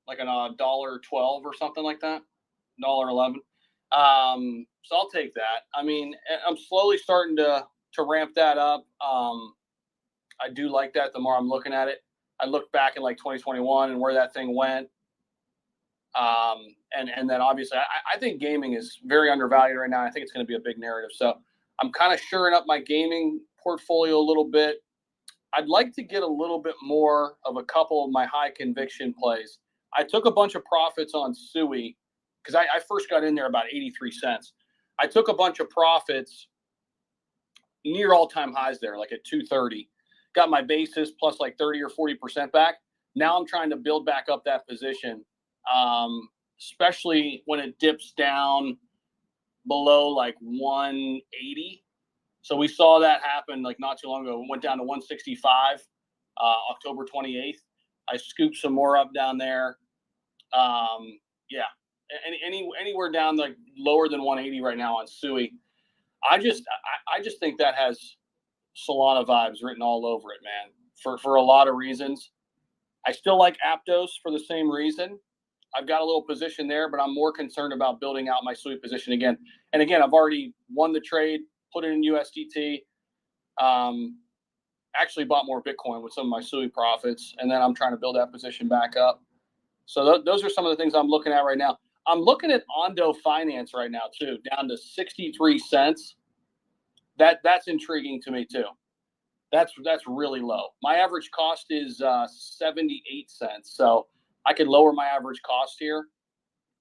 like $1.12 or something like that, $1.11. So I'll take that. I mean, I'm slowly starting to ramp that up. I do like that. The more I'm looking at it, I look back in like 2021 and where that thing went. And then obviously I think gaming is very undervalued right now. I think it's going to be a big narrative. So I'm kind of shoring up my gaming portfolio a little bit. I'd like to get a little bit more of a couple of my high conviction plays. I took a bunch of profits on Sui because I first got in there about 83 cents. I took a bunch of profits near all-time highs there, like at 230. Got my basis plus like 30 or 40% back. Now I'm trying to build back up that position, especially when it dips down below like 180. So we saw that happen like not too long ago. It went down to 165, October 28th. I scooped some more up down there. Yeah, anywhere down like lower than 180 right now on Sui. I just think that has Solana vibes written all over it, man. For a lot of reasons. I still like Aptos for the same reason. I've got a little position there, but I'm more concerned about building out my Sui position again. And again, I've already won the trade, put it in USDT. Actually bought more Bitcoin with some of my Sui profits, and then I'm trying to build that position back up. So those are some of the things I'm looking at right now. I'm looking at Ondo Finance right now too, down to 63 cents. That's intriguing to me too. That's really low. My average cost is 78 cents, so I could lower my average cost here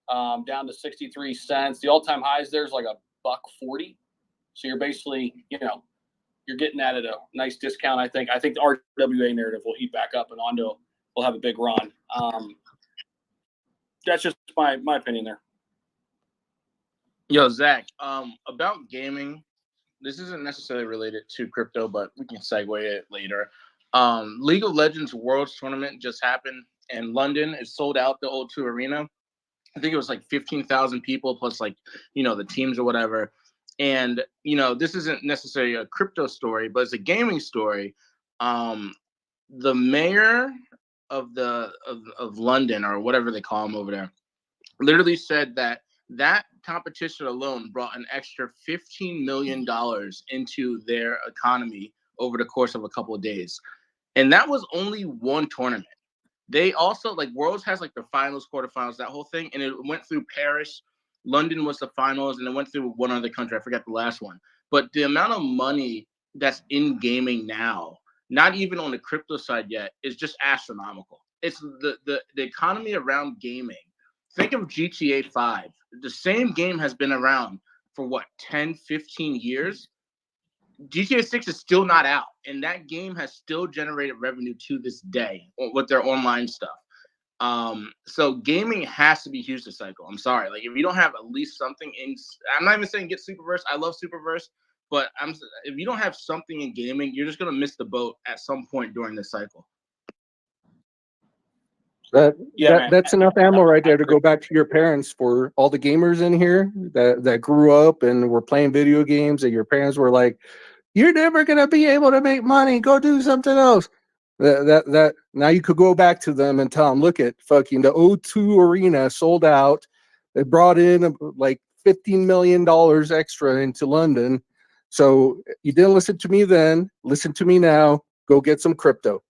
down to 63 cents. The all-time highs there's like $1.40. So you're basically, you're getting that at a nice discount. I think the RWA narrative will heat back up, and Ondo will have a big run. That's just my opinion there. Yo, Zach, about gaming, this isn't necessarily related to crypto, but we can segue it later. League of Legends Worlds Tournament just happened in London. It sold out the O2 Arena. I think it was like 15,000 people plus like, the teams or whatever. And, this isn't necessarily a crypto story, but it's a gaming story. The mayor of London, or whatever they call him over there, literally said that competition alone brought an extra $15 million into their economy over the course of a couple of days. And that was only one tournament. They also, like, Worlds has like the finals, quarterfinals, that whole thing. And it went through Paris. London was the finals, and it went through one other country. I forgot the last one. But the amount of money that's in gaming now, not even on the crypto side yet, is just astronomical. It's the economy around gaming. Think of GTA 5. The same game has been around for 10, 15 years. GTA 6 is still not out, and that game has still generated revenue to this day with their online stuff. So gaming has to be huge this cycle. I'm sorry. Like, if you don't have at least something in, I'm not even saying get Superverse. I love Superverse, but if you don't have something in gaming, you're just gonna miss the boat at some point during this cycle. That's enough ammo right there to go back to your parents for all the gamers in here that grew up and were playing video games, and your parents were like, "You're never gonna be able to make money. Go do something else." That now you could go back to them and tell them, "Look at fucking the O2 Arena sold out. They brought in like $15 million extra into London. So you didn't listen to me then. Listen to me now. Go get some crypto."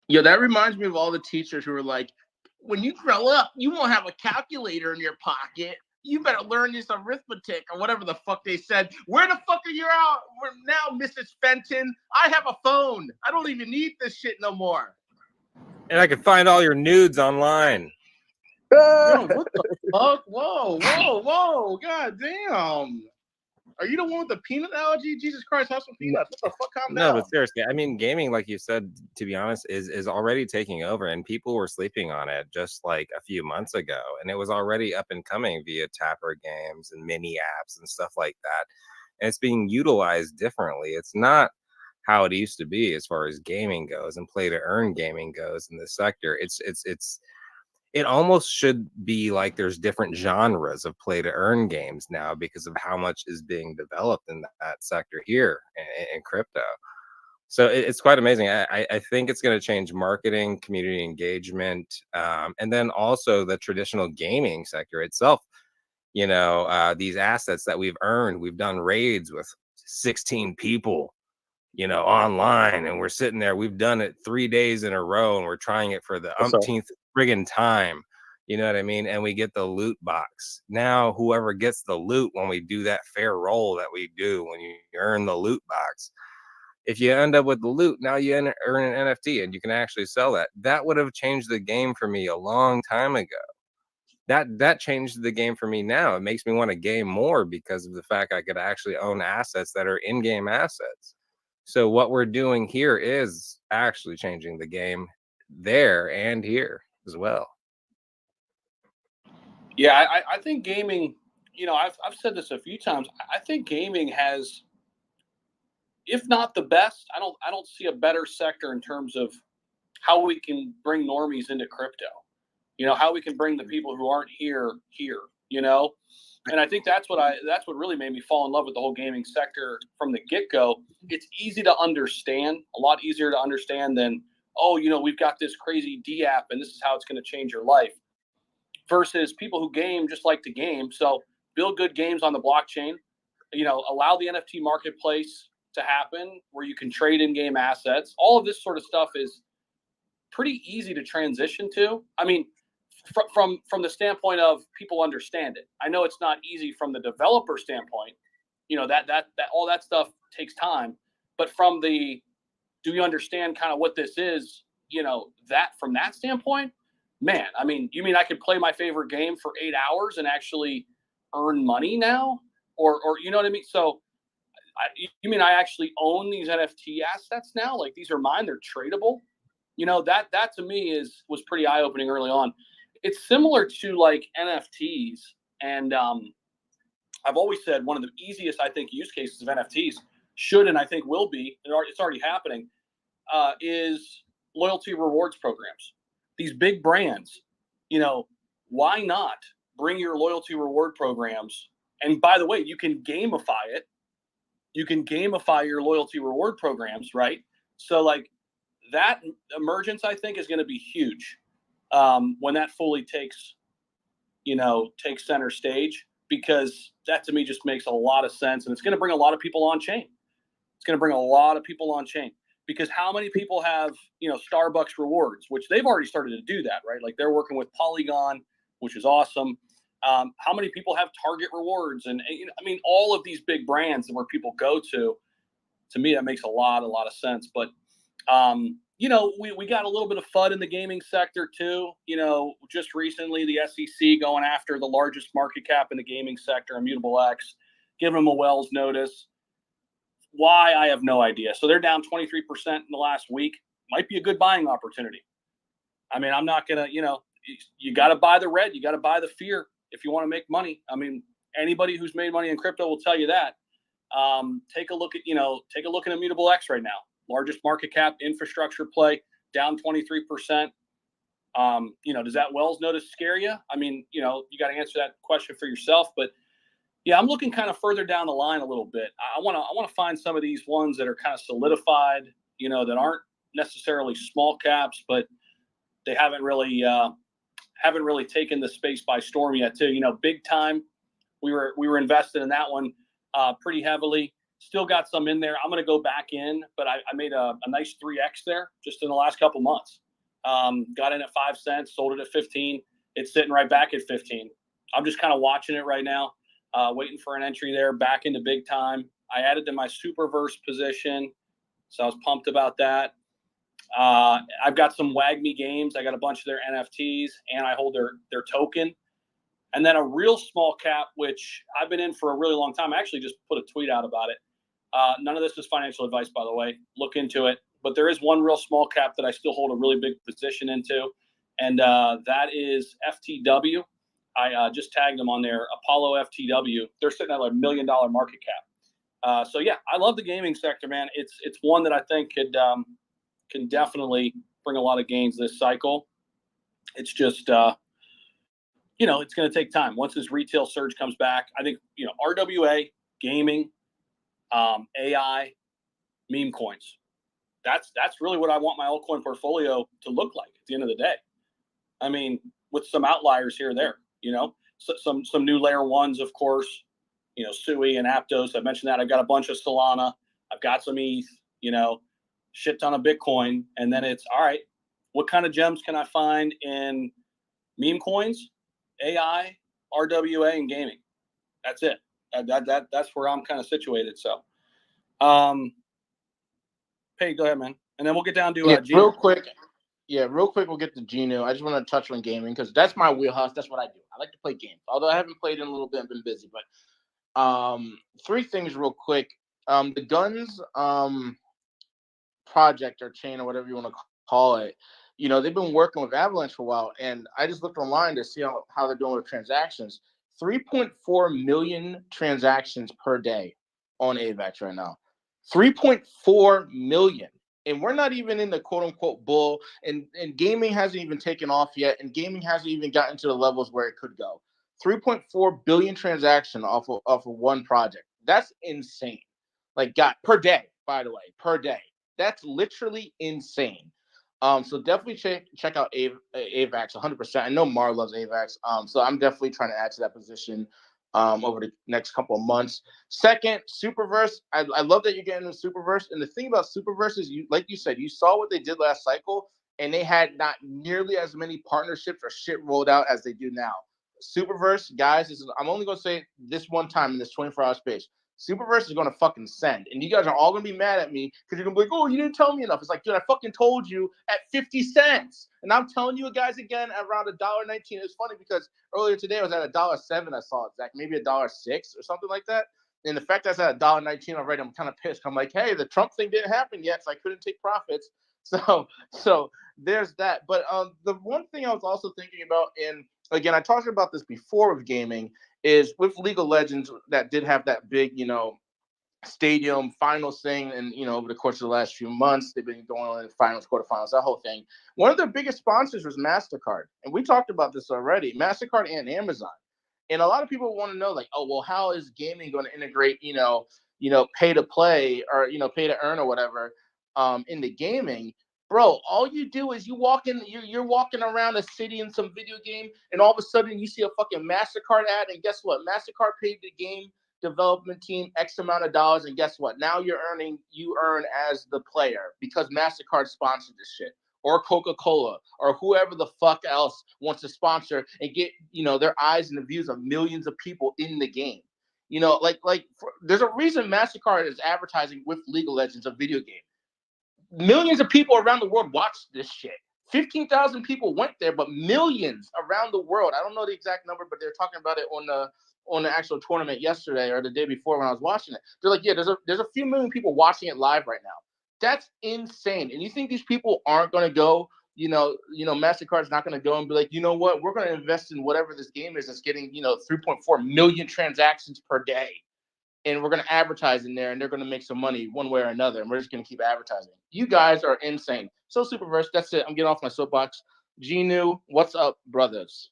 Yeah, that reminds me of all the teachers who were like, when you grow up, you won't have a calculator in your pocket. You better learn this arithmetic or whatever the fuck they said. Where the fuck are you out now, Mrs. Fenton? I have a phone. I don't even need this shit no more. And I can find all your nudes online. Yo, what the fuck? Whoa. God damn. Are you the one with the peanut allergy? Jesus Christ, have some peanuts. What the fuck? Calm No, down. but seriously, I mean, gaming, like you said, to be honest, is already taking over, and people were sleeping on it just like a few months ago, and it was already up and coming via Tapper Games and mini apps and stuff like that, and it's being utilized differently. It's not how it used to be as far as gaming goes and play to earn gaming goes in this sector. It almost should be like there's different genres of play to earn games now because of how much is being developed in that sector here in crypto. So it's quite amazing. I think it's going to change marketing, community engagement, and then also the traditional gaming sector itself. You know, these assets that we've earned, we've done raids with 16 people, you know, online, and we're sitting there. We've done it 3 days in a row, and we're trying it for the umpteenth friggin' time. You know what I mean? And we get the loot box. Now, whoever gets the loot when we do that fair roll that we do when you earn the loot box, if you end up with the loot, now you earn an NFT and you can actually sell that. That would have changed the game for me a long time ago. That changed the game for me now. It makes me want to game more because of the fact I could actually own assets that are in-game assets. So what we're doing here is actually changing the game there and here as well. Yeah, I think gaming, you know, I've said this a few times. I think gaming has, if not the best, I don't see a better sector in terms of how we can bring normies into crypto. You know, how we can bring the people who aren't here, you know? And I think that's what really made me fall in love with the whole gaming sector from the get-go. It's easy to understand, a lot easier to understand than, oh, you know, we've got this crazy D app and this is how it's going to change your life. Versus people who game just like to game. So build good games on the blockchain, you know, allow the NFT marketplace to happen where you can trade in-game assets. All of this sort of stuff is pretty easy to transition to. I mean, from the standpoint of people understand it. I know it's not easy from the developer standpoint. You know, that all that stuff takes time. But from the, do you understand kind of what this is? You know, that from that standpoint, man, I mean, you mean I could play my favorite game for 8 hours and actually earn money now? Or you know what I mean? So you mean I actually own these NFT assets now? Like, these are mine, they're tradable? You know, that to me was pretty eye-opening early on. It's similar to like NFTs. And I've always said one of the easiest, I think, use cases of NFTs should, and I think will be, it's already happening, is loyalty rewards programs. These big brands, you know, why not bring your loyalty reward programs? And by the way, you can gamify it. You can gamify your loyalty reward programs, right? So like that emergence, I think, is going to be huge when that fully takes center stage, because that to me just makes a lot of sense. And it's going to bring a lot of people on chain. It's going to bring a lot of people on chain. Because how many people have, you know, Starbucks rewards, which they've already started to do that, right? Like they're working with Polygon, which is awesome. How many people have Target rewards? And you know, I mean, all of these big brands where people go to me, that makes a lot of sense. But, you know, we got a little bit of FUD in the gaming sector too. You know, just recently, the SEC going after the largest market cap in the gaming sector, Immutable X, giving them a Wells notice. Why, I have no idea. So they're down 23% in the last week. Might be a good buying opportunity. I mean, I'm not going to, you got to buy the red. You got to buy the fear if you want to make money. I mean, anybody who's made money in crypto will tell you that. Take a look at Immutable X right now. Largest market cap infrastructure play, down 23%. Does that Wells notice scare you? I mean, you got to answer that question for yourself. But yeah, I'm looking kind of further down the line a little bit. I want to find some of these ones that are kind of solidified, that aren't necessarily small caps, but they haven't really taken the space by storm yet too. Big Time, we were invested in that one pretty heavily. Still got some in there. I'm going to go back in, but I made a nice 3x there just in the last couple months. Got in at 5 cents, sold it at 15. It's sitting right back at 15. I'm just kind of watching it right now, waiting for an entry there back into Big Time. I added to my Superverse position, so I was pumped about that. I've got some WAGMI games. I got a bunch of their NFTs, and I hold their token. And then a real small cap, which I've been in for a really long time. I actually just put a tweet out about it. None of this is financial advice, by the way. Look into it. But there is one real small cap that I still hold a really big position into, and that is FTW. I just tagged them on there, Apollo FTW. They're sitting at like $1 million market cap. So yeah, I love the gaming sector, man. It's one that I think can definitely bring a lot of gains this cycle. It's just it's going to take time. Once this retail surge comes back, I think RWA, gaming, AI, meme coins. That's really what I want my altcoin portfolio to look like at the end of the day. I mean, with some outliers here or there, so some new layer ones, of course, Sui and Aptos. I mentioned that. I've got a bunch of Solana. I've got some ETH, shit ton of Bitcoin. And then it's, all right, what kind of gems can I find in meme coins, AI, RWA, and gaming? That's it. That's where I'm kind of situated. So, Pay, go ahead, man. And then we'll get down to real quick. Yeah, real quick, we'll get to Gino. I just want to touch on gaming because that's my wheelhouse. That's what I do. I like to play games. Although I haven't played in a little bit, I've been busy. But three things real quick. The Guns project or chain or whatever you want to call it, they've been working with Avalanche for a while. And I just looked online to see how they're doing with transactions. 3.4 million transactions per day on AVAX right now. 3.4 million. And we're not even in the quote unquote bull, and gaming hasn't even taken off yet, and gaming hasn't even gotten to the levels where it could go. 3.4 billion transaction off of one project. That's insane. Per day, by the way, per day. That's literally insane. So definitely check out AVAX 100%. I know Mar loves AVAX. So I'm definitely trying to add to that position over the next couple of months. Second, Superverse. I love that you're getting into Superverse. And the thing about Superverse is, like you said, you saw what they did last cycle, and they had not nearly as many partnerships or shit rolled out as they do now. Superverse, guys, I'm only going to say this one time in this 24-hour space. Superverse is going to fucking send. And you guys are all going to be mad at me because you're going to be like, oh, you didn't tell me enough. It's like, dude, I fucking told you at 50 cents. And I'm telling you guys again at around $1.19. It's funny because earlier today I was at $1.07. I saw it, Zach, maybe $1.06 or something like that. And the fact that it's at $1.19 already, I'm kind of pissed. I'm like, hey, the Trump thing didn't happen yet, so I couldn't take profits. So there's that. But the one thing I was also thinking about, and again, I talked about this before with gaming, is with League of Legends that did have that big, stadium finals thing. And, over the course of the last few months, they've been going on in finals, quarterfinals, that whole thing. One of their biggest sponsors was MasterCard. And we talked about this already, MasterCard and Amazon. And a lot of people want to know, like, oh, well, how is gaming going to integrate, pay to play or, pay to earn or whatever into gaming? Bro, all you do is you're walking around a city in some video game, and all of a sudden you see a fucking MasterCard ad, and guess what? MasterCard paid the game development team X amount of dollars, and guess what? Now you earn as the player because MasterCard sponsored this shit, or Coca-Cola, or whoever the fuck else wants to sponsor and get, their eyes and the views of millions of people in the game. There's a reason MasterCard is advertising with League of Legends, a video game. Millions of people around the world watched this shit. 15,000 people went there, but millions around the world. I don't know the exact number, but they're talking about it on on the actual tournament yesterday or the day before when I was watching it. They're like, yeah, there's a few million people watching it live right now. That's insane. And you think these people aren't going to go? MasterCard's not going to go and be like, you know what? We're going to invest in whatever this game is that's getting 3.4 million transactions per day, and we're going to advertise in there, and they're going to make some money one way or another, and we're just going to keep advertising. You guys are insane. So Superverse, that's it. I'm getting off my soapbox. Genu, what's up, brothers?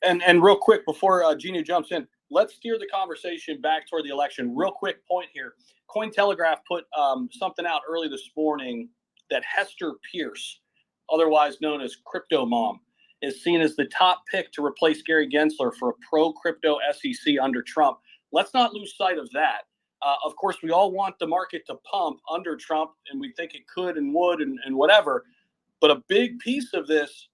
And real quick before Genu jumps in, let's steer the conversation back toward the election. Real quick point here. Cointelegraph put something out early this morning that Hester Pierce, otherwise known as Crypto Mom, is seen as the top pick to replace Gary Gensler for a pro-crypto SEC under Trump. Let's not lose sight of that. Of course, we all want the market to pump under Trump, and we think it could and would and whatever. But a big piece of this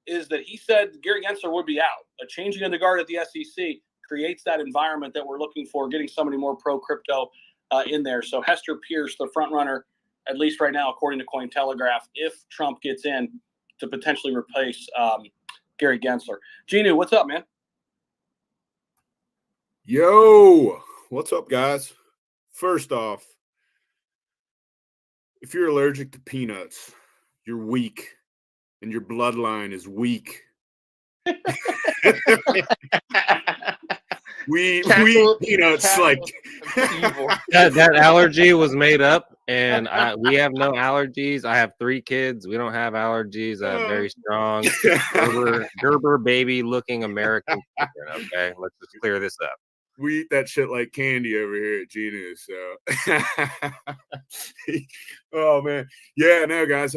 is that he said Gary Gensler would be out. A changing of the guard at the SEC creates that environment that we're looking for, getting somebody more pro-crypto in there. So Hester Pierce, the front runner, at least right now, according to Cointelegraph, if Trump gets in to potentially replace Gary Gensler. Genu, what's up, man? Yo, what's up, guys? First off, if you're allergic to peanuts, you're weak, and your bloodline is weak. we eat peanuts like that allergy was made up, and we have no allergies. I have 3 kids. We don't have allergies. I have very strong Gerber baby looking American children. Okay, let's just clear this up. We eat that shit like candy over here at Genu. So, oh man, yeah, no, guys,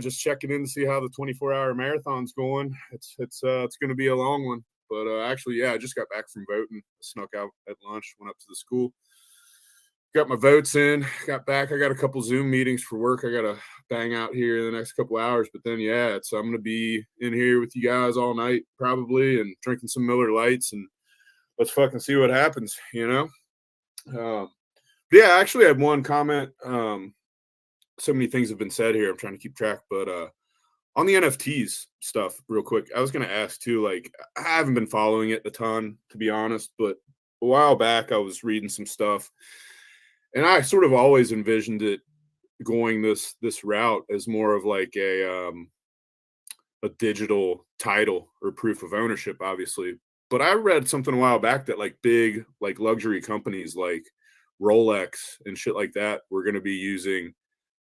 just checking in to see how the 24-hour marathon's going. It's going to be a long one, but actually, I just got back from voting. I snuck out at lunch, went up to the school, got my votes in, got back. I got a couple Zoom meetings for work. I got to bang out here in the next couple hours, but then I'm going to be in here with you guys all night probably, and drinking some Miller Lights, and let's fucking see what happens, I actually had one comment. So many things have been said here. I'm trying to keep track, but on the NFTs stuff, real quick, I was going to ask too, like, I haven't been following it a ton, to be honest, but a while back I was reading some stuff, and I sort of always envisioned it going this route as more of like a digital title or proof of ownership, obviously. But I read something a while back that like big like luxury companies like Rolex and shit like that were going to be using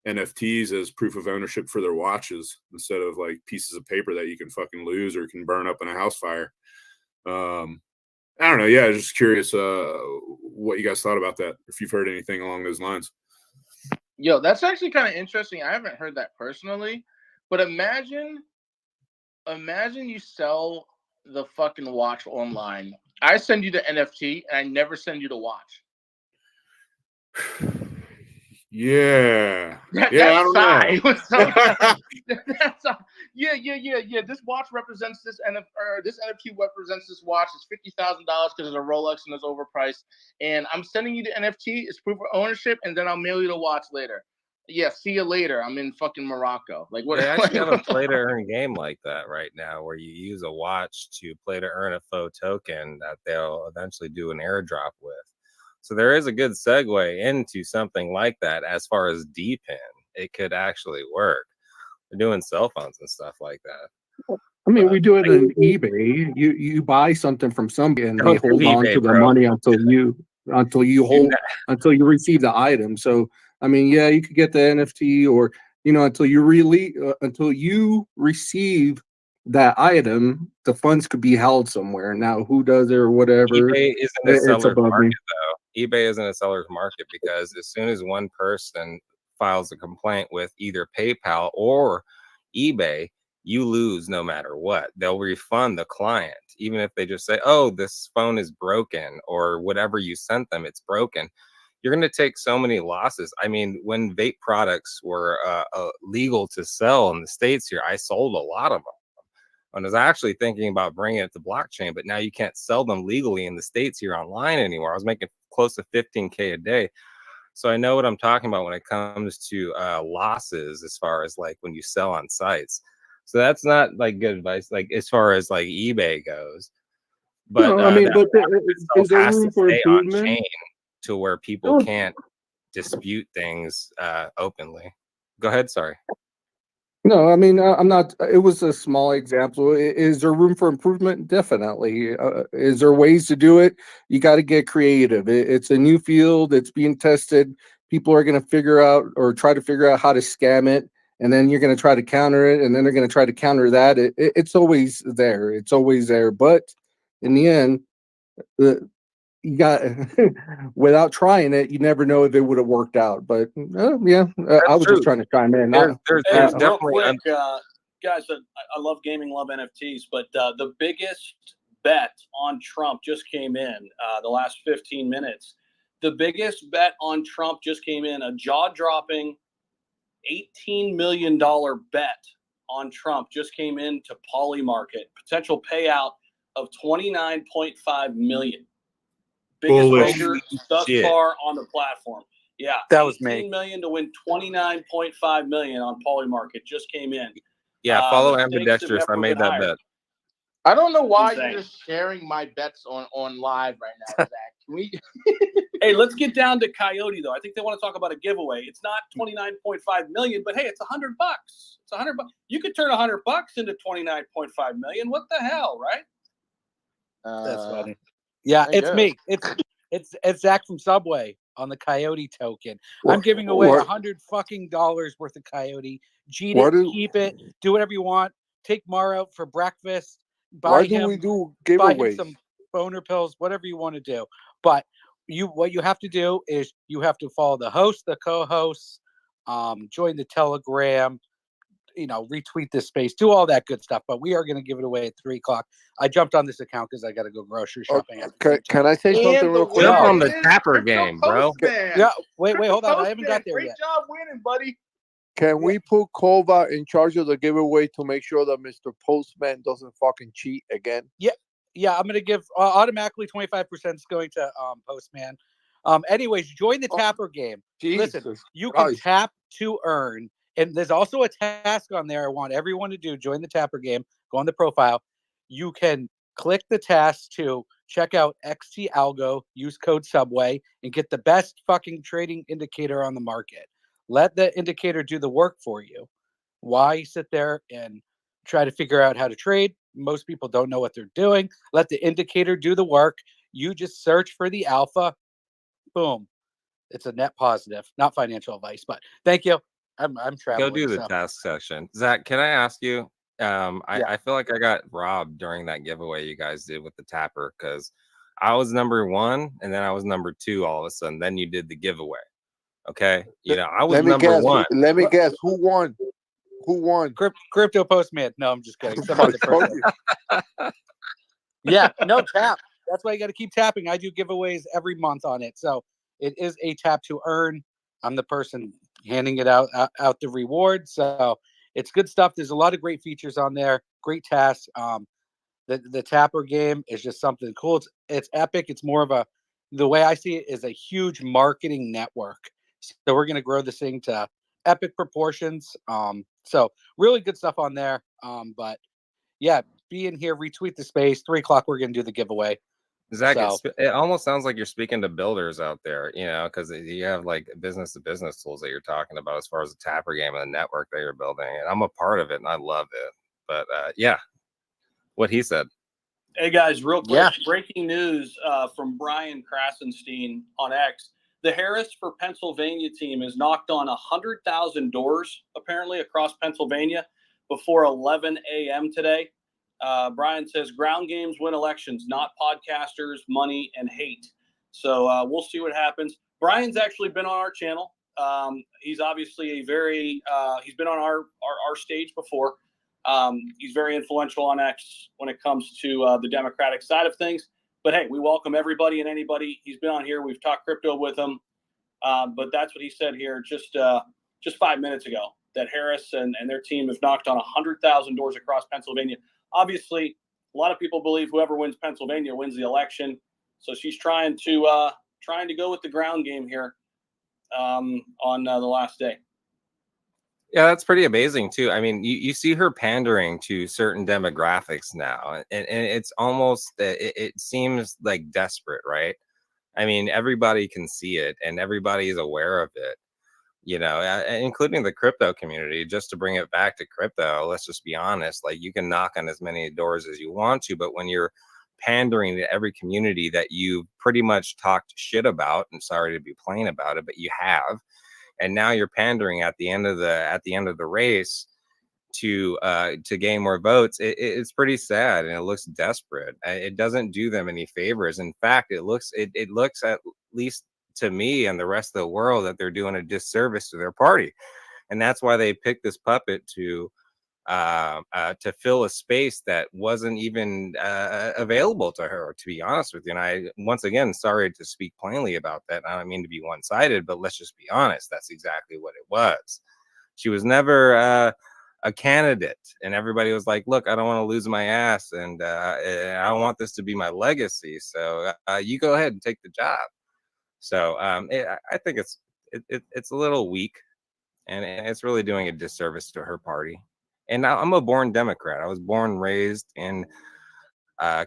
NFTs as proof of ownership for their watches instead of like pieces of paper that you can fucking lose or can burn up in a house fire. I don't know. Yeah, just curious what you guys thought about that, if you've heard anything along those lines. Yo, that's actually kind of interesting. I haven't heard that personally, but imagine you sell the fucking watch online. I send you the NFT and I never send you the watch. Yeah. I don't know. Yeah. This watch represents this this NFT represents this watch. It's $50,000 because it's a Rolex and it's overpriced. And I'm sending you the NFT. It's proof of ownership, and then I'll mail you the watch later. Yeah, see you later. I'm in fucking Morocco. Like, what? They actually have a play to earn game like that right now, where you use a watch to play to earn a faux token that they'll eventually do an airdrop with. So there is a good segue into something like that. As far as DPIN, it could actually work. They're doing cell phones and stuff like that. I mean, we do it on eBay. You buy something from somebody and they hold on to the money until you receive the item. So I mean, yeah, you could get the NFT, or until you receive that item, the funds could be held somewhere. Now, who does it or whatever? eBay isn't a seller's market, though. eBay isn't a seller's market because as soon as one person files a complaint with either PayPal or eBay, you lose no matter what. They'll refund the client, even if they just say, "Oh, this phone is broken," or whatever you sent them, it's broken. You're going to take so many losses. I mean, when vape products were legal to sell in the States here, I sold a lot of them. And I was actually thinking about bringing it to blockchain, but now you can't sell them legally in the States here online anymore. I was making close to $15K a day. So I know what I'm talking about when it comes to losses as far as like when you sell on sites. So that's not like good advice, like as far as like eBay goes. but No, I mean, that but process is itself there has room to for stay on improvement? chain to where people No. can't dispute things openly. Go ahead. Sorry. No, I mean, I'm not. It was a small example. Is there room for improvement? Definitely. Is there ways to do it? You got to get creative. It's a new field. It's being tested. People are going to figure out or try to figure out how to scam it, and then you're going to try to counter it, and then they're going to try to counter that. It's always there. It's always there. But in the end, you got without trying it, you never know if it would have worked out. But yeah, I was just trying to chime in. There's Hey, real definitely quick, guys, I love gaming, love NFTs, but the biggest bet on Trump just came in the last 15 minutes. The biggest bet on Trump just came in, a jaw-dropping $18 million bet on Trump just came into Polymarket. Potential payout of $29.5 million. Biggest Bullish. wager thus Shit. far on the platform. Yeah, That was me. 18 million to win 29.5 million on Polymarket just came in. Yeah, follow The stakes have ambidextrous. I never made been that higher. bet. I don't know why Insane. you're just sharing my bets on live right now, Zach. Can we? Hey, let's get down to Coyote though. I think they want to talk about a giveaway. It's not 29.5 million, but hey, it's $100. It's $100. You could turn $100 into 29.5 million. What the hell, right? That's funny. Yeah, I it's guess. me. It's Zach from Subway on the Coyote token. I'm What- giving away what- $100 worth of Coyote. Cheat What it, do- keep it, do whatever you want. Take Mar out for breakfast. Why Buy do him. we do Buy him giveaways? some boner pills. Whatever you want to do. But what you have to do is you have to follow the host, the co-hosts, join the Telegram. Retweet this space, do all that good stuff. But we are going to give it away at 3:00. I jumped on this account because I got to go grocery shopping. at the same Can I say And something the real quick? Jump winner on the is Tapper Crypto game, bro. Postman. Yeah, wait, Crypto hold on. I haven't got Postman. there Great yet. job winning, buddy. Can we put Kova in charge of the giveaway to make sure that Mr. Postman doesn't fucking cheat again? Yeah, I'm going to give automatically 25% is going to Postman. Anyways, join the Tapper game. Listen, Jesus you can Christ. tap to earn, and there's also a task on there I want everyone to do. Join the Tapper game. Go on the profile. You can click the task to check out XT Algo, use code Subway, and get the best fucking trading indicator on the market. Let the indicator do the work for you. Why sit there and try to figure out how to trade? Most people don't know what they're doing. Let the indicator do the work. You just search for the alpha. Boom. It's a net positive, not financial advice, but thank you. I'm Go traveling. do the so. task section. Zach, can I ask you? Yeah. I feel like I got robbed during that giveaway you guys did with the Tapper because I was number 1 and then I was number 2 all of a sudden. Then you did the giveaway. Okay. I was Let me number guess. 1. Let me guess. Who won? Who won? Crypto Postman. No, I'm just kidding. Some I other told person. you. Yeah, no, tap. That's why you got to keep tapping. I do giveaways every month on it. So it is a tap to earn. I'm the person handing it out the reward. So it's good stuff. There's a lot of great features on there. Great tasks. The Tapper game is just something cool. It's epic. It's more of the way I see it is a huge marketing network. So we're going to grow this thing to epic proportions. So really good stuff on there. But yeah, be in here, retweet the space. 3:00, we're going to do the giveaway. Zach, So, it almost sounds like you're speaking to builders out there, because you have like business to business tools that you're talking about as far as the Tapper game and the network that you're building. And I'm a part of it and I love it. But yeah, what he said. Hey guys, real quick, Yeah. breaking news from Brian Krasenstein on X. The Harris for Pennsylvania team has knocked on 100,000 doors apparently across Pennsylvania before 11 a.m. today. Brian says ground games win elections, not podcasters, money, and hate. So we'll see what happens. Brian's actually been on our channel. He's obviously he's been on our stage before. He's very influential on X when it comes to the Democratic side of things. But hey, we welcome everybody and anybody. He's been on here. We've talked crypto with him. But that's what he said here just 5 minutes ago, that Harris and their team have knocked on 100,000 doors across Pennsylvania. Obviously, a lot of people believe whoever wins Pennsylvania wins the election. So she's trying to go with the ground game here on the last day. Yeah, that's pretty amazing too. I mean, you see her pandering to certain demographics now, and it's almost it seems like desperate, right? I mean, everybody can see it, and everybody is aware of it. Including the crypto community. Just to bring it back to crypto, let's just be honest. Like, you can knock on as many doors as you want to, but when you're pandering to every community that you pretty much talked shit about, and sorry to be plain about it, but you have, and now you're pandering at the end of the race to gain more votes. It's pretty sad, and it looks desperate. It doesn't do them any favors. In fact, it looks at least to me and the rest of the world that they're doing a disservice to their party, and that's why they picked this puppet to fill a space that wasn't even available to her, to be honest with you. And I, once again, sorry to speak plainly about that. I don't mean to be one-sided, but let's just be honest. That's exactly what it was. She was never a candidate, and everybody was like, look, I don't want to lose my ass, and I don't want this to be my legacy, so you go ahead and take the job. So I think it's a little weak, and it's really doing a disservice to her party. And I'm a born Democrat. I was born and raised in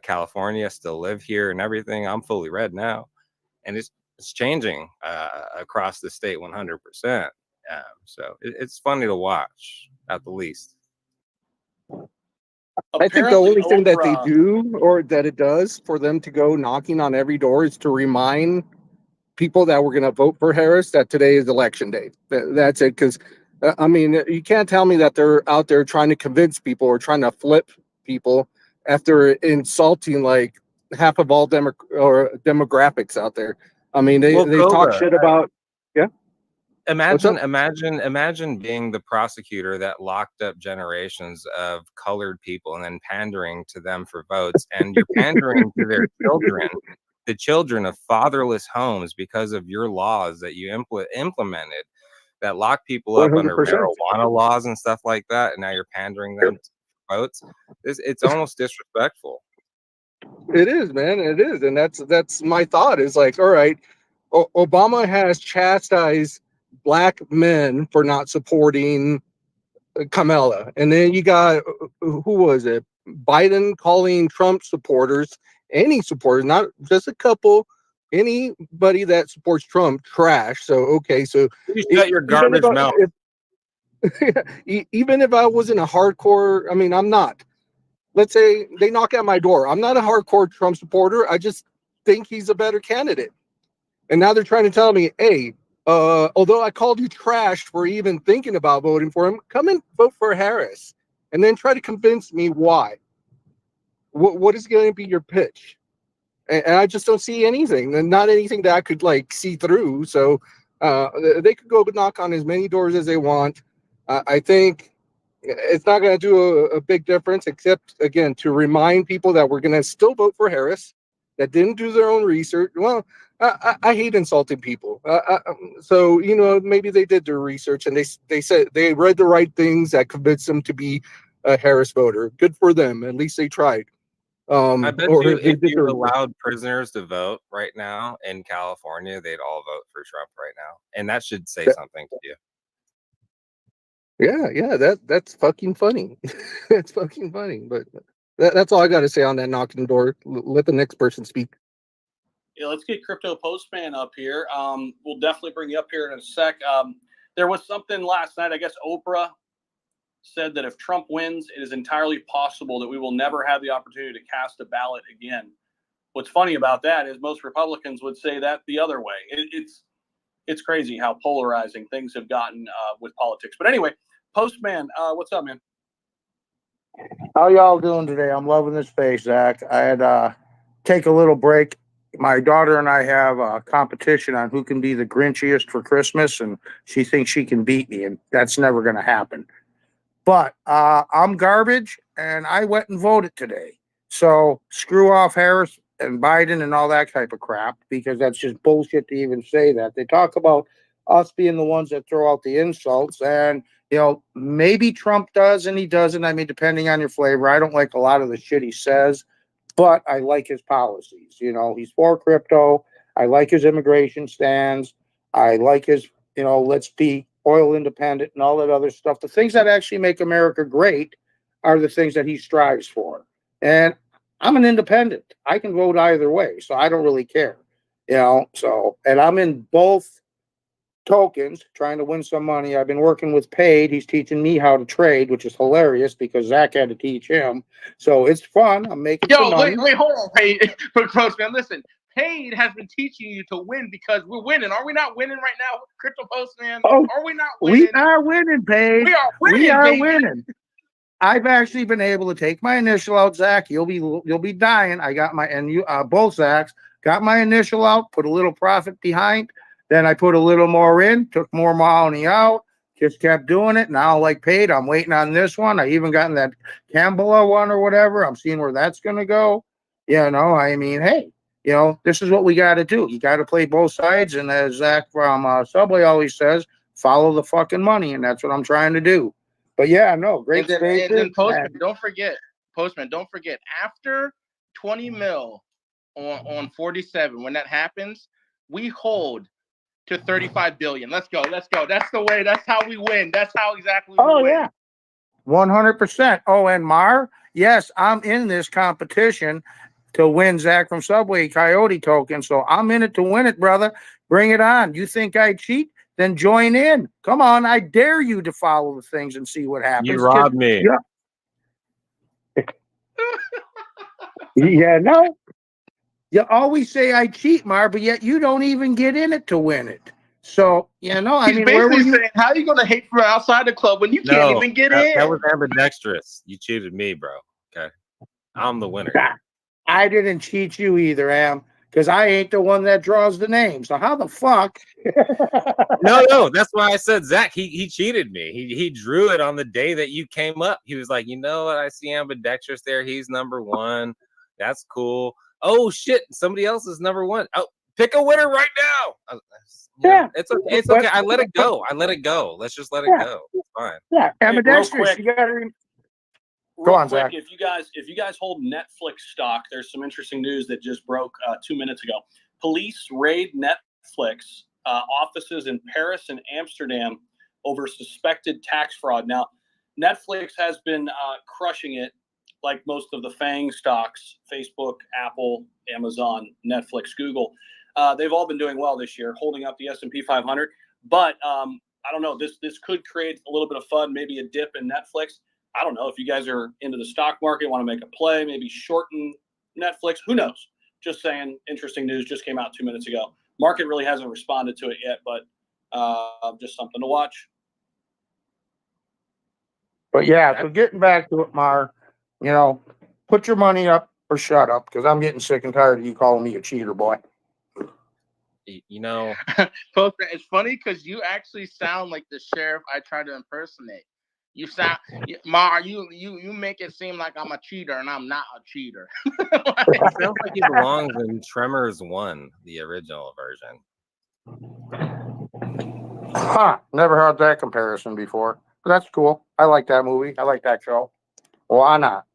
California, still live here and everything. I'm fully red now, and it's changing across the state 100%. So it's funny to watch, at the least. I think the only thing that they do, or that it does for them to go knocking on every door, is to remind people that were going to vote for Harris that today is election day. That's it. Because I mean, you can't tell me that they're out there trying to convince people or trying to flip people after insulting like half of all demographics out there. I mean, they talk shit about. Yeah. Imagine being the prosecutor that locked up generations of colored people and then pandering to them for votes, and you're pandering to their children, the children of fatherless homes, because of your laws that you implemented that lock people up 100%. Under marijuana laws and stuff like that, and now you're pandering them to votes. It's almost disrespectful. It is, man. It is, and that's my thought. Is like, all right, Obama has chastised Black men for not supporting Kamala, and then you got who was it? Biden calling Trump supporters, any supporters, not just a couple, anybody that supports Trump, trash. So okay, so you shut your garbage mouth. Even if I wasn't a hardcore, I mean, I'm not. Let's say they knock at my door. I'm not a hardcore Trump supporter. I just think he's a better candidate. And now they're trying to tell me, hey, although I called you trash for even thinking about voting for him, come and vote for Harris, and then try to convince me why. What is going to be your pitch? And I just don't see anything, and not anything that I could like see through. So they could go knock on as many doors as they want. I think it's not going to do a big difference, except again to remind people that we're going to still vote for Harris, that didn't do their own research. Well, I hate insulting people. So, you know, maybe they did their research and they said they read the right things that convinced them to be a Harris voter. Good for them. At least they tried. I bet you if you allowed prisoners to vote right now in California, they'd all vote for Trump right now. And that should say something to you. Yeah, that's fucking funny. That's fucking funny. But that's all I got to say on that knocking the door. Let the next person speak. Yeah, let's get Crypto Postman up here. We'll definitely bring you up here in a sec. There was something last night. I guess Oprah said that if Trump wins, it is entirely possible that we will never have the opportunity to cast a ballot again. What's funny about that is most Republicans would say that the other way. It's crazy how polarizing things have gotten with politics. But anyway, Postman, what's up, man? How y'all doing today? I'm loving this space, Zach. I had take a little break. My daughter and I have a competition on who can be the Grinchiest for Christmas, and she thinks she can beat me, and that's never going to happen. But I'm garbage, and I went and voted today. So screw off Harris and Biden and all that type of crap, because that's just bullshit to even say that. They talk about us being the ones that throw out the insults, and you know, maybe Trump does and he doesn't. I mean, depending on your flavor. I don't like a lot of the shit he says, but I like his policies. You know, he's for crypto. I like his immigration stands. I like his, you know, let's be oil independent and all that other stuff. The things that actually make America great are the things that he strives for. And I'm an independent. I can vote either way, so I don't really care. So, and I'm in both tokens trying to win some money. I've been working with Paid. He's teaching me how to trade, which is hilarious because Zach had to teach him. So it's fun. I'm making some money. Wait, hold on, Paid. But Postman, listen, Paid has been teaching you to win because we're winning. Are we not winning right now, Crypto Postman? Oh, Are we not winning? we are winning, Paid. We are winning, We are baby. winning. I've actually been able to take my initial out, Zach. You'll be dying. I got my, and you both Zachs got my initial out, put a little profit behind, then I put a little more in, took more money out, just kept doing it. Now, like Paid, I'm waiting on this one. I even gotten that Campbell one or whatever. I'm seeing where that's gonna go. I mean, hey, this is what we got to do. You got to play both sides, and as Zach from Subway always says, follow the fucking money, and that's what I'm trying to do. But yeah, no, great spaces. And then Postman, don't forget, after 20 mil on 47, when that happens, we hold to 35 billion. Let's go. That's the way. That's how we win. That's how exactly we win. Yeah, 100%. Oh, and Mar, yes, I'm in this competition to win Zach from Subway Coyote token. So I'm in it to win it, brother. Bring it on. You think I cheat? Then join in. Come on, I dare you to follow the things and see what happens. You robbed me. Yeah, no. You always say I cheat, Mar, but yet you don't even get in it to win it. So, I He's mean, where were basically you? saying, how are you going to hate from outside the club when you can't even get in? That was ambidextrous. You cheated me, bro. Okay. I'm the winner. I didn't cheat you either, Am, because I ain't the one that draws the name. So how the fuck? No, that's why I said Zach. He cheated me. He drew it on the day that you came up. He was like, you know what? I see ambidextrous there. He's number one. That's cool. Oh shit! Somebody else is number one. Oh, pick a winner right now. Yeah, it's okay. It's okay. I let it go. Let's just let it go. It's fine. Yeah, Hey, real ambidextrous. quick. You got to. Real on, quick, Zach. if you guys hold Netflix stock, there's some interesting news that just broke 2 minutes ago. Police raid Netflix offices in Paris and Amsterdam over suspected tax fraud. Now, Netflix has been crushing it, like most of the FANG stocks: Facebook, Apple, Amazon, Netflix, Google. They've all been doing well this year, holding up the S&P 500. But I don't know. This could create a little bit of fun, maybe a dip in Netflix. I don't know if you guys are into the stock market, want to make a play, maybe shorten Netflix. Who knows? Just saying, interesting news just came out 2 minutes ago. Market really hasn't responded to it yet, but just something to watch. But yeah, so getting back to it, Mar, put your money up or shut up, because I'm getting sick and tired of you calling me a cheater, boy. Postman, it's funny because you actually sound like the sheriff I try to impersonate. You sound, Mar, you make it seem like I'm a cheater, and I'm not a cheater. It sounds like he belongs in Tremors 1, the original version. Huh, never heard that comparison before. But that's cool. I like that movie. I like that show. Why not?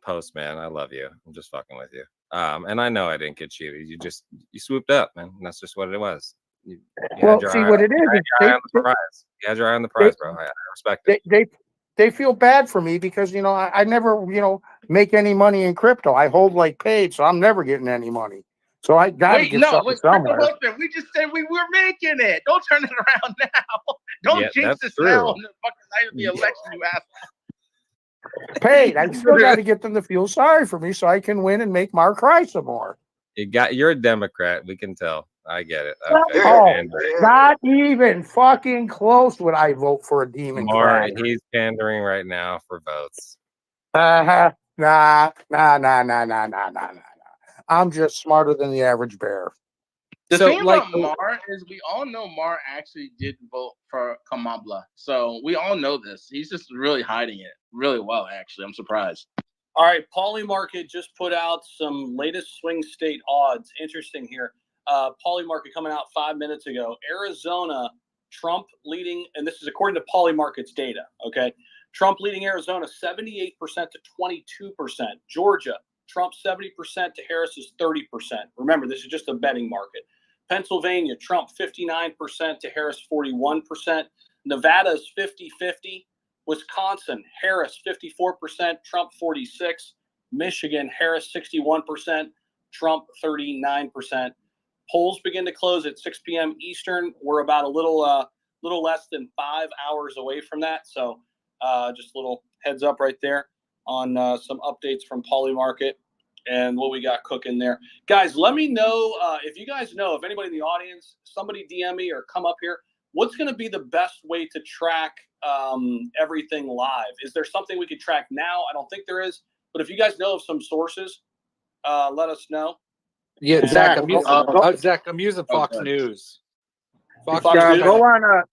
Postman, I love you. I'm just fucking with you. And I know I didn't get cheated. You swooped up, man. And that's just what it was. You Well, had your see eye- what it you is. had your eye on the prize. You had your eye on the prize, bro. I respect it. They feel bad for me because I never make any money in crypto. I hold like Paid, so I'm never getting any money. So I got to get something somewhere. Postman, we just said we were making it. Don't turn it around now. Don't Yeah, jinx that's us now true. on the fucking night of the election, you asshole. Paid. I still got to get them to feel sorry for me so I can win and make Mark cry some more. You're a Democrat. We can tell. I get it. Oh, Pandering. not even fucking close would I vote for a demon. Mar, he's pandering right now for votes. Nah. I'm just smarter than the average bear. The thing about Mar is we all know Mar actually did vote for Kamala. So we all know this. He's just really hiding it really well, actually. I'm surprised. All right, Polymarket just put out some latest swing state odds. Interesting here. Polymarket coming out 5 minutes ago. Arizona, Trump leading, and this is according to Polymarket's data, okay? Trump leading Arizona 78% to 22%. Georgia, Trump 70% to Harris's 30%. Remember, this is just a betting market. Pennsylvania, Trump 59% to Harris 41%. Nevada's 50-50. Wisconsin, Harris 54%, Trump 46%. Michigan, Harris 61%, Trump 39%. Polls begin to close at 6 p.m. Eastern. We're about a little less than 5 hours away from that. So just a little heads up right there on some updates from Polymarket and what we got cooking there. Guys, let me know if you guys know, if anybody in the audience, somebody DM me or come up here, what's going to be the best way to track everything live? Is there something we could track now? I don't think there is. But if you guys know of some sources, let us know. Yeah, And Zach, we'll I'm using Fox News. Go News. on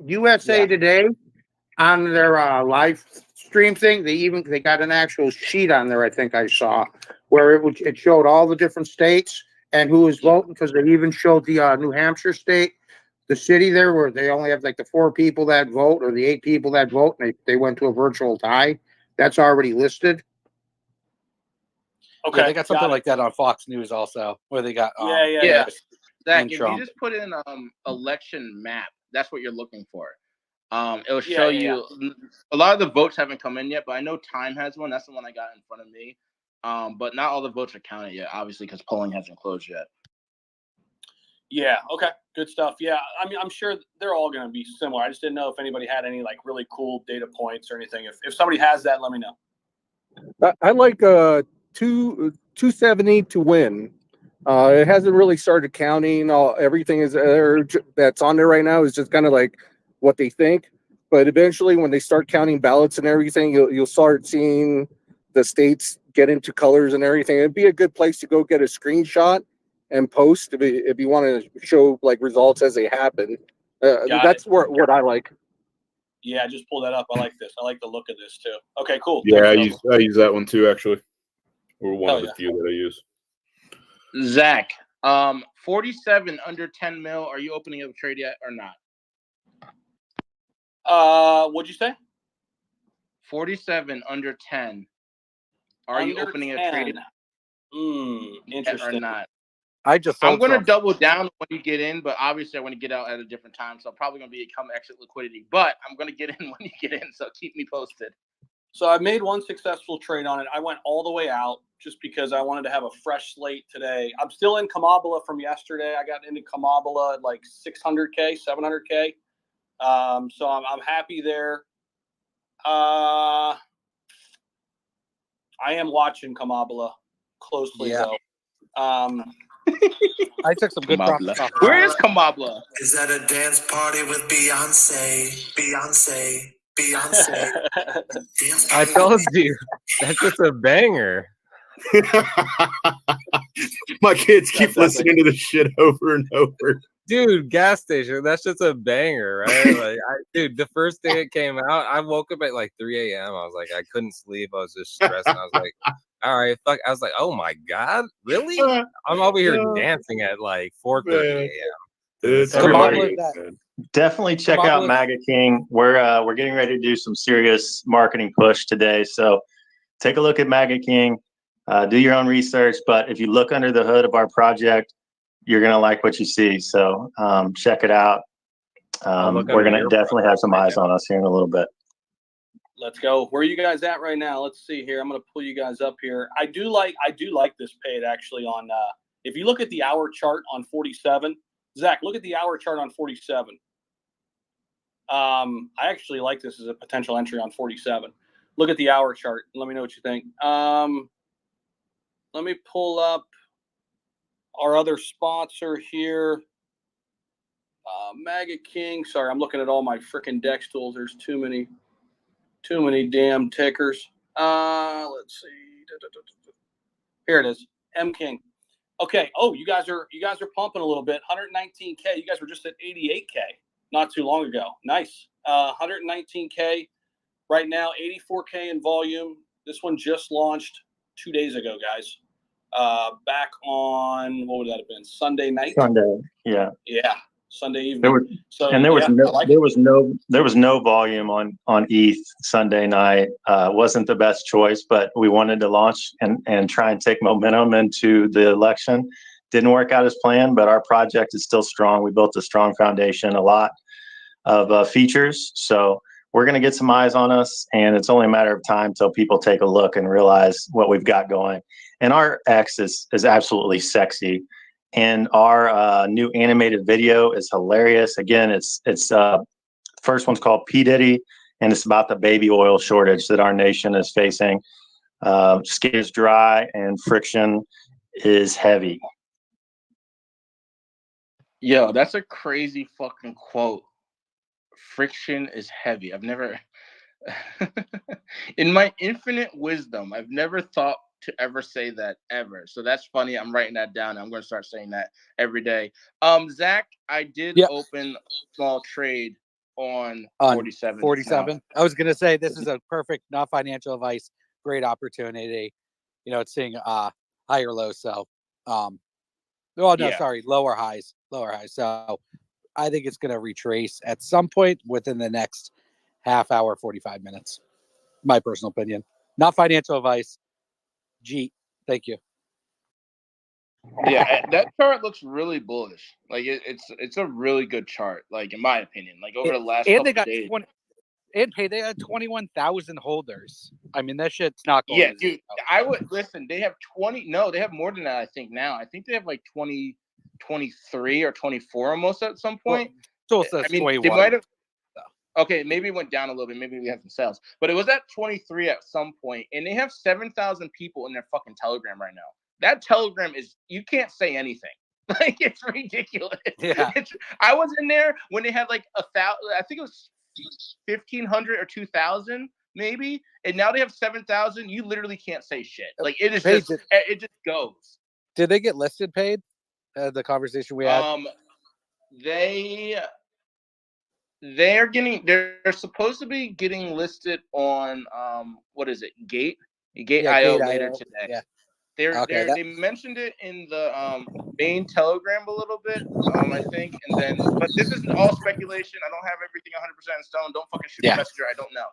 USA Today on their live stream thing. They got an actual sheet on there. I think I saw where it showed all the different states and who was voting, because they even showed the New Hampshire state, the city there where they only have like the 4 people that vote or the 8 people that vote, and they went to a virtual tie. That's already listed. Okay, they got something like that on Fox News also, where they got Yeah. Zach, if Trump. you just put in election map, that's what you're looking for. It'll show you. A lot of the votes haven't come in yet, but I know Time has one. That's the one I got in front of me. But not all the votes are counted yet, obviously, because polling hasn't closed yet. Yeah. Okay. Good stuff. Yeah. I mean, I'm sure they're all going to be similar. I just didn't know if anybody had any like really cool data points or anything. If somebody has that, let me know. I like 270 to win. It hasn't really started counting. Everything is that's on there right now is just kind of like what they think. But eventually, when they start counting ballots and everything, you'll start seeing the states get into colors and everything. It'd be a good place to go get a screenshot and post if you want to show like results as they happen. That's what I like. Yeah, just pull that up. I like this. I like the look of this too. Okay, cool. Yeah, I Thanks, use that one too, actually. Or one Hell of the few that I use. Zach, 47 under 10 mil. Are you opening up a trade yet or not? What'd you say? 47 under 10. Are you Under opening 10. a trade Interesting. or not? I just I'm sold going to some. double down when you get in, but obviously I want to get out at a different time, so I'm probably going to be exit liquidity. But I'm going to get in when you get in, so keep me posted. So I made one successful trade on it. I went all the way out just because I wanted to have a fresh slate today. I'm still in Kamabala from yesterday. I got into Kamabala at like 600K, 700K. So I'm happy there. I am watching Kamabala closely though. I took some good profits off. Where is Kamabala? Is that a dance party with Beyonce? Beyonce. I told you, that's just a banger. My kids keep listening to this shit over and over. Dude, gas station, that's just a banger, right? Like, dude, the first day it came out, I woke up at like 3 a.m. I was like, I couldn't sleep. I was just stressed. And I was like, all right, fuck. I was like, oh my God, really? I'm over here dancing at like 4:30 a.m. Definitely check out MAGA King. We're getting ready to do some serious marketing push today. So take a look at MAGA King. Do your own research. But if you look under the hood of our project, you're going to like what you see. So check it out. We're going to definitely have some eyes on us here in a little bit. Let's go. Where are you guys at right now? Let's see here. I'm going to pull you guys up here. I do like this paid actually on if you look at the hour chart on 47. Zach, look at the hour chart on 47. I actually like this as a potential entry on 47. Look at the hour chart. Let me know what you think. Let me pull up our other sponsor here. MAGA King. Sorry, I'm looking at all my freaking DEX tools. There's too many damn tickers. Let's see. Here it is. M King. Okay. Oh, you guys are pumping a little bit. 119K. You guys were just at 88K not too long ago. Nice. 119K right now. 84K in volume. This one just launched 2 days ago, guys. Back on what would that have been? Sunday night. Sunday. Yeah. Yeah. Sunday evening. There was no volume on ETH Sunday night. Wasn't the best choice, but we wanted to launch and try and take momentum into the election. Didn't work out as planned, but our project is still strong. We built a strong foundation, a lot of features. So we're going to get some eyes on us, and it's only a matter of time till people take a look and realize what we've got going. And our X is absolutely sexy, and our new animated video is hilarious. Again, it's first one's called P Diddy, and it's about the baby oil shortage that our nation is facing. Skin is dry and friction is heavy. Yo, that's a crazy fucking quote. Friction is heavy. I've never, in my infinite wisdom, I've never thought to ever say that ever. So that's funny. I'm writing that down. I'm going to start saying that every day. Zach, I did open a small trade on 47. 47. I was going to say this is a perfect, not financial advice, great opportunity. You know, it's seeing higher lows. So, lower highs. So I think it's going to retrace at some point within the next half hour, 45 minutes. My personal opinion, not financial advice. G, thank you. Yeah, that chart looks really bullish. Like it's a really good chart. Like in my opinion, like over the last and couple they got days. they had 21,000 holders. I mean, that shit's not going. Yeah, dude. I would listen. They have 20. No, they have more than that. I think now. I think they have like 23 or 24 almost at some point. Well, so I mean, 21. they might have. Okay, maybe it went down a little bit. Maybe we have some sales, but it was at 23 at some point, and they have 7,000 people in their fucking Telegram right now. That Telegram is, you can't say anything. Like, it's ridiculous. Yeah. I was in there when they had like 1,000. I think it was 1,500 or 2,000 maybe, and now they have 7,000. You literally can't say shit. Like it is just, it just goes. Did they get listed paid? The conversation we had. They're supposed to be getting listed on what is it, Gate.io later today. Yeah. They mentioned it in the main Telegram a little bit, I think, and then, but this is all speculation. I don't have everything 100% in stone. Don't fucking shoot me a messenger. I don't know.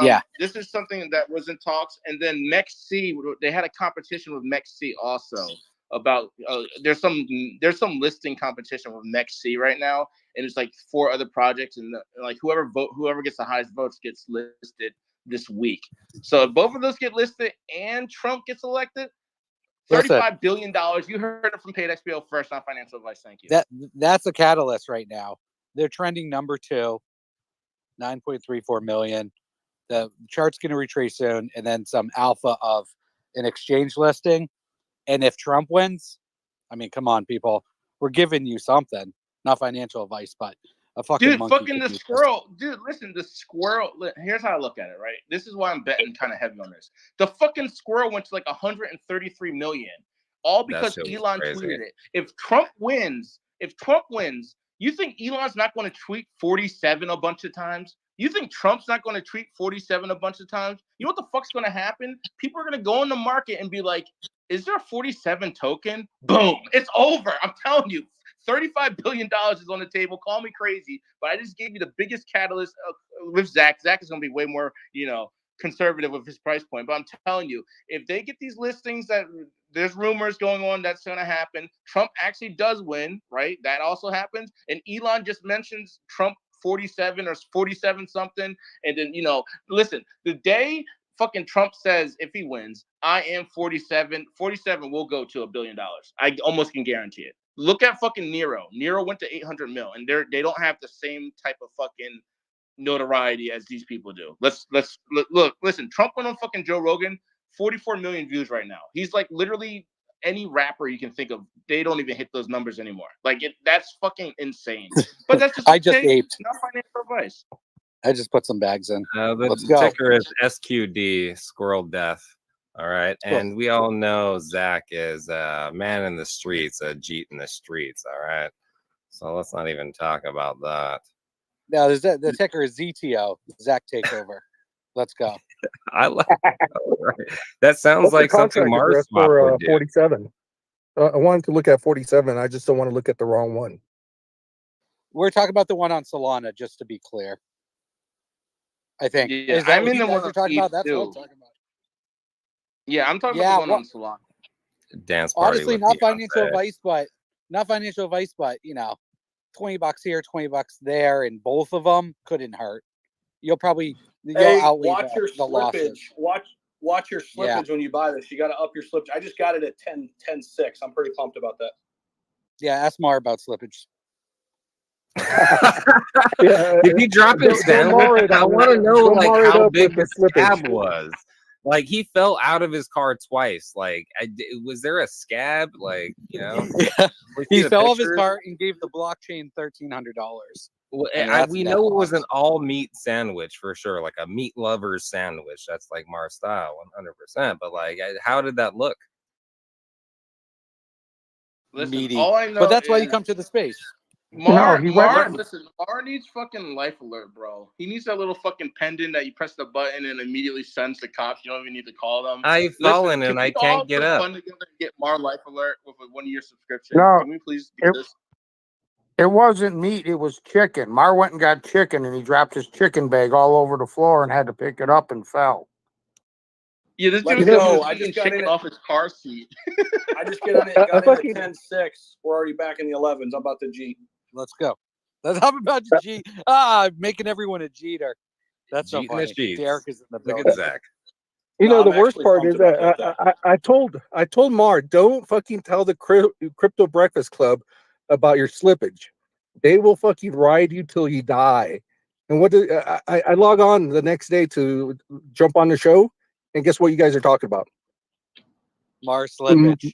But, this is something that was in talks, and then MEXC, they had a competition with MEXC also about there's some listing competition with MEXC right now, and it's like 4 other projects, and like whoever gets the highest votes gets listed this week. So if both of those get listed and Trump gets elected, $35 billion. You heard it from Paid XPO first, not financial advice. Thank you. That's a catalyst right now. They're trending number 2, 9.34 million. The chart's going to retrace soon, and then some alpha of an exchange listing. And if Trump wins, I mean, come on, people, we're giving you something, not financial advice, but a fucking dude, monkey. Fucking the squirrel. Dude, listen, the squirrel. Here's how I look at it, right? This is why I'm betting kind of heavy on this. The fucking squirrel went to like 133 million, all because Elon tweeted it. If Trump wins, you think Elon's not going to tweet 47 a bunch of times? You think Trump's not going to tweet 47 a bunch of times? You know what the fuck's going to happen? People are going to go in the market and be like, is there a 47 token? Boom. It's over. I'm telling you. $35 billion is on the table. Call me crazy, but I just gave you the biggest catalyst with Zach. Zach is going to be way more, conservative with his price point. But I'm telling you, if they get these listings that there's rumors going on that's going to happen, Trump actually does win, right? That also happens. And Elon just mentions Trump 47 or 47 something. And then, listen, the day fucking Trump says if he wins, I am 47 will go to $1 billion. I almost can guarantee it. Look at fucking Nero. Nero went to 800 mil, and they don't have the same type of fucking notoriety as these people do. Let's look. Listen, Trump went on fucking Joe Rogan, 44 million views right now. He's like literally any rapper you can think of. They don't even hit those numbers anymore. Like that's fucking insane. But that's just I just aped. Not financial advice. I just put some bags in. The ticker is SQD, Squirrel Death. All right. And we all know Zach is a man in the streets, a Jeet in the streets. All right. So let's not even talk about that. No, the ticker is ZTO, Zach Takeover. Let's go. I like that. Sounds like something Mars for 47. I wanted to look at 47. I just don't want to look at the wrong one. We're talking about the one on Solana, just to be clear. I think. Yeah, I'm in the one you're talking about. That's what I'm talking about. Yeah, I'm talking about the one on Solana. Dance party. Honestly, not financial advice, but $20 here, $20 there, and both of them couldn't hurt. You'll Hey, outweigh watch your the losses. slippage. Watch your Yeah. slippage when you buy this. You got to up your slippage. I just got it at 10.6. I'm pretty pumped about that. Yeah, ask Mar about slippage. Did he drop his sandwich? I want to know like how big the scab slippage. was. Like he fell out of his car twice. Like, was there a scab? Like, you know, He fell off his car and gave the blockchain $1,300. Well, And we that's know it was loss. an all meat sandwich for sure, like a meat lover's sandwich. That's like Mar style, 100%. But like, how did that look? Listen, Meaty. all I know But that's why you is come to the space. Mar, he Mar, went- listen, Mar needs fucking life alert, bro. He needs that little fucking pendant that you press the button and immediately sends the cops. You don't even need to call them. I've Listen, fallen can and we I all can't get put up. fun together and get Mar life alert with a 1-year subscription? No, Can we please do this? It wasn't meat, it was chicken. Mar went and got chicken and he dropped his chicken bag all over the floor and had to pick it up and fell. Yeah, this Let's dude go. was I eating just got chicken in it. off his car seat. I just got in at 10.6. We're already back in the 11s. I'm about to G. Let's go. I'm about to G. Making everyone a Jeter. That's so Jeeting the funny. sheets. Derek is in the Look building. at Zach. You No, know, the I'm worst actually part pumped is about that that, I told Mar, don't fucking tell the Crypto Breakfast Club about your slippage. They will fucking ride you till you die. And what do I log on the next day to jump on the show, and guess what you guys are talking about? Mar slippage.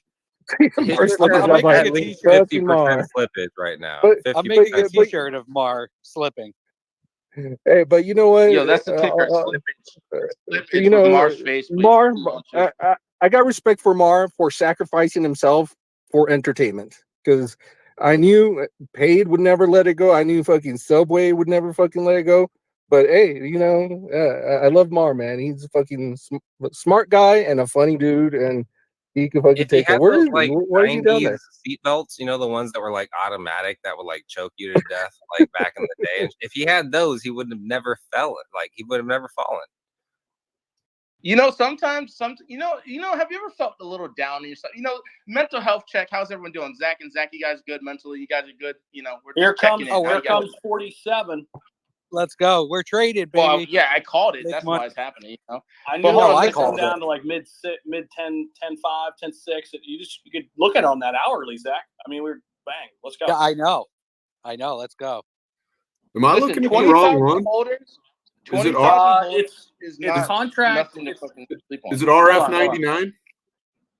Mar His slippage. I'm I'm making like, a at least t-shirt. 50% slippage right now. But- I'm 50%. making a t-shirt of Mar slipping. Hey, but you know what? Yo, that's the ticker. Slippage. Slippage You with know, Mar's face. please. Mar, I got respect for Mar for sacrificing himself for entertainment, because I knew Paid would never let it go. I knew fucking Subway would never fucking let it go. But hey, you know, I love Mar, man. He's a fucking smart guy and a funny dude, and he can fucking If he take it. had Where those is he? like Why is he down 90s there? seatbelts, you know, the ones that were like automatic that would like choke you to death, like back in the day. And if he had those, he would have never fell. Like he would have never fallen. You know, sometimes, have you ever felt a little down in yourself? You know, mental health check. How's everyone doing? Zach, you guys good mentally? You guys are good? You know, we're Here just checking comes, in. How here you guys comes 47. Let's go. We're traded, baby. Well, yeah, I called it. Make That's money. why it's happening. You know, I knew But it hold was on, going to listen. come down to like mid 10, 10.5, 10.6. You could look at it on that hourly, Zach. I mean, we're bang. Let's go. Yeah, I know. Let's go. Am I Listen, looking at the wrong 20,000 one? holders. Is it 20,000 holders is it's not contract. nothing to fucking sleep on. Is it Hold RF on, hold on. 99?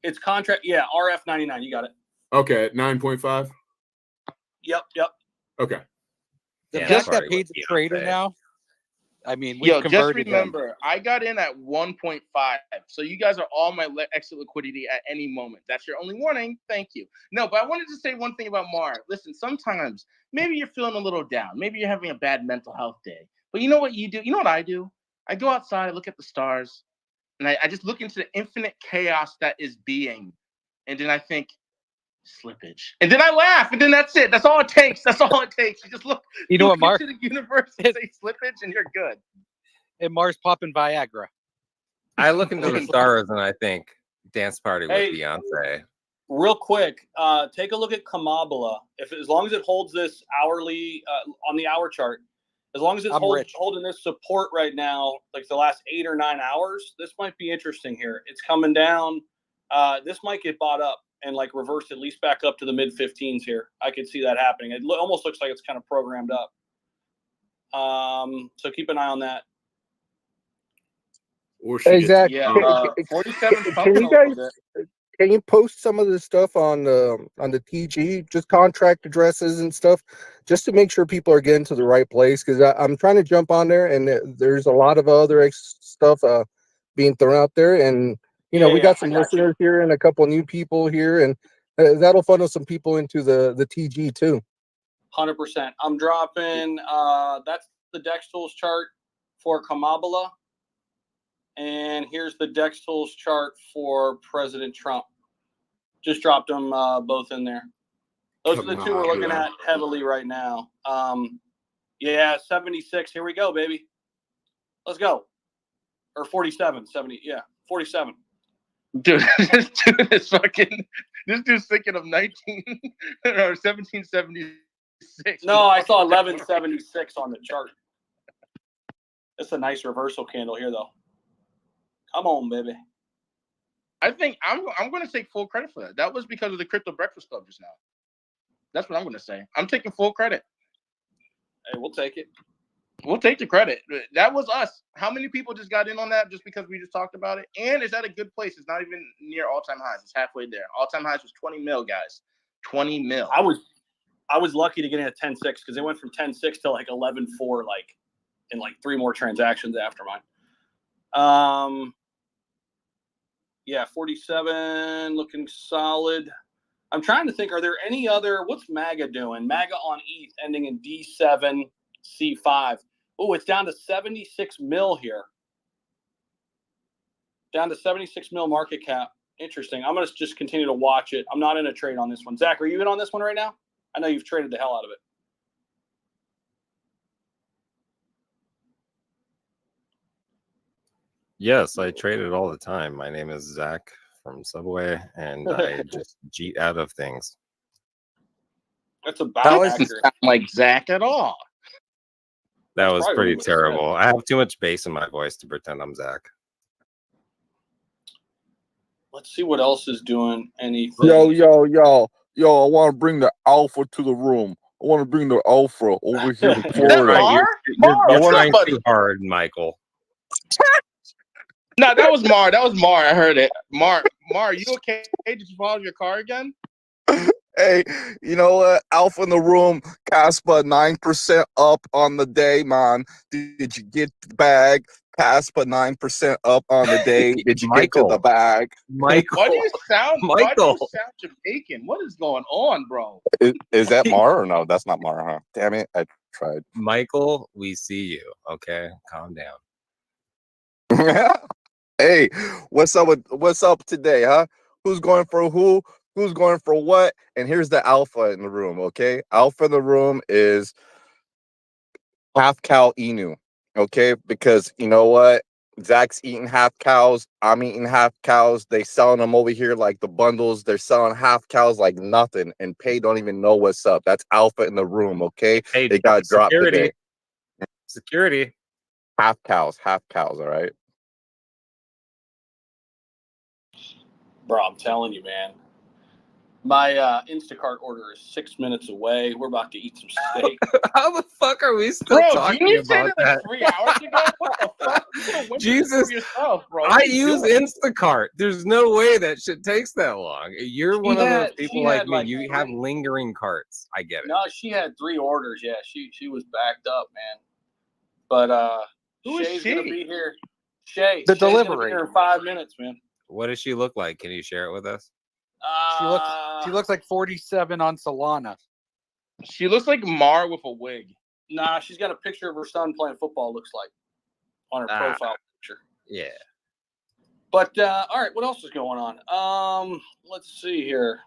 It's contract. Yeah, RF 99. You got it. Okay, 9.5. Yep. Okay. The Yeah, fact sorry, that Paid's a with trader Beyonce. now, I mean, we Yo, just converted him. remember, I got in at 1.5. So you guys are all my exit liquidity at any moment. That's your only warning. Thank you. No, but I wanted to say one thing about Mar. Listen, sometimes maybe you're feeling a little down. Maybe you're having a bad mental health day. But you know what you do? You know what I do? I go outside, I look at the stars, and I just look into the infinite chaos that is being. And then I think, slippage. And then I laugh, and then that's it. That's all it takes. That's all it takes. You just look You know what, Mark? into the universe and say slippage, and you're good. And Mar's popping Viagra. I look into the stars and I think dance party with Hey. Beyonce. Real quick, take a look at Kamabala. As long as it holds this hourly on the hour chart, as long as it's I'm rich. holding this support right now, like the last 8 or 9 hours, this might be interesting here. It's coming down. This might get bought up and like reversed at least back up to the mid 15s here. I could see that happening. It almost looks like it's kind of programmed up. So keep an eye on that. Or she Hey gets Zach, Yeah, 47 can you guys can you post some of this stuff on the TG, just contract addresses and stuff, just to make sure people are getting to the right place? Because I'm trying to jump on there, and there's a lot of other stuff being thrown out there, and you know we got some listeners here and a couple new people here, and that'll funnel some people into the TG too. 100%. I'm dropping. That's the Dex Tools chart for Kamabala. And here's the Dex Tools chart for President Trump. Just dropped them both in there. Those are the two we're looking at heavily right now. Yeah, 76. Here we go, baby. Let's go. Or 47. 70. Yeah, 47. Dude, this dude is fucking. This dude's thinking of 1770 No, I saw 1176 on the chart. It's a nice reversal candle here, though. Come on, baby. I think I'm going to take full credit for that. That was because of the Crypto Breakfast Club just now. That's what I'm going to say. I'm taking full credit. Hey, we'll take it. We'll take the credit. That was us. How many people just got in on that just because we just talked about it? And it's at a good place. It's not even near all-time highs. It's halfway there. All-time highs was 20 mil, guys. 20 mil. I was lucky to get in at 10.6 because it went from 10.6 to like 11.4, like in like 3 more transactions after mine. Yeah, 47 looking solid. I'm trying to think, are there any other, what's MAGA doing? MAGA on ETH ending in D7, C5. Oh, it's down to 76 mil here. Down to 76 mil market cap. Interesting. I'm going to just continue to watch it. I'm not in a trade on this one. Zach, are you in on this one right now? I know you've traded the hell out of it. Yes, I trade it all the time. My name is Zach from Subway, and I just cheat out of things. That's about That doesn't accurate. sound like Zach at all. That was probably pretty what it said. terrible. I have too much bass in my voice to pretend I'm Zach. Let's see what else is doing anything. Yo, I want to bring the alpha to the room. I want to bring the alpha over here to You're Florida. trying, Mar, you're what's up, trying buddy? too hard, Michael. No, that was Mar. That was Mar. I heard it. Mar, you okay? Did you fall out of your car again? Hey, you know what? Alpha in the room, Caspa 9% up on the day, man. Did you get the bag? Caspa 9% up on the day. Did you get to the bag? Michael. Why do you sound? Why do Michael. you sound Jamaican? What is going on, bro? Is that Mar or no? That's not Mar, huh? Damn it, I tried. Michael, we see you. Okay, calm down. Hey, what's up today, huh? Who's going for who? Who's going for what? And here's the alpha in the room, okay? Alpha in the room is half cow Inu, okay? Because you know what? Zach's eating half cows. I'm eating half cows. They selling them over here like the bundles. They're selling half cows like nothing, and Pay don't even know what's up. That's alpha in the room, okay? Hey, they got dropped security. today. Security. Half cows, all right? Bro, I'm telling you, man. My Instacart order is 6 minutes away. We're about to eat some steak. How the fuck are we still Bro, talking didn't you say about that that? like 3 hours ago? What the fuck? You could've went Jesus, for yourself, bro. What I are you use doing? Instacart. There's no way that shit takes that long. You're one of those people like me. You have lingering carts. I get it. No, she had 3 orders. Yeah, she was backed up, man. But Who is Shay's she? gonna be here. Shay's The gonna be delivery. here in 5 minutes, man. What does she look like? Can you share it with us? She looks like 47 on Solana. She looks like Mar with a wig. Nah, she's got a picture of her son playing football, looks like, on her profile picture. Yeah. But all right, what else is going on? Let's see here.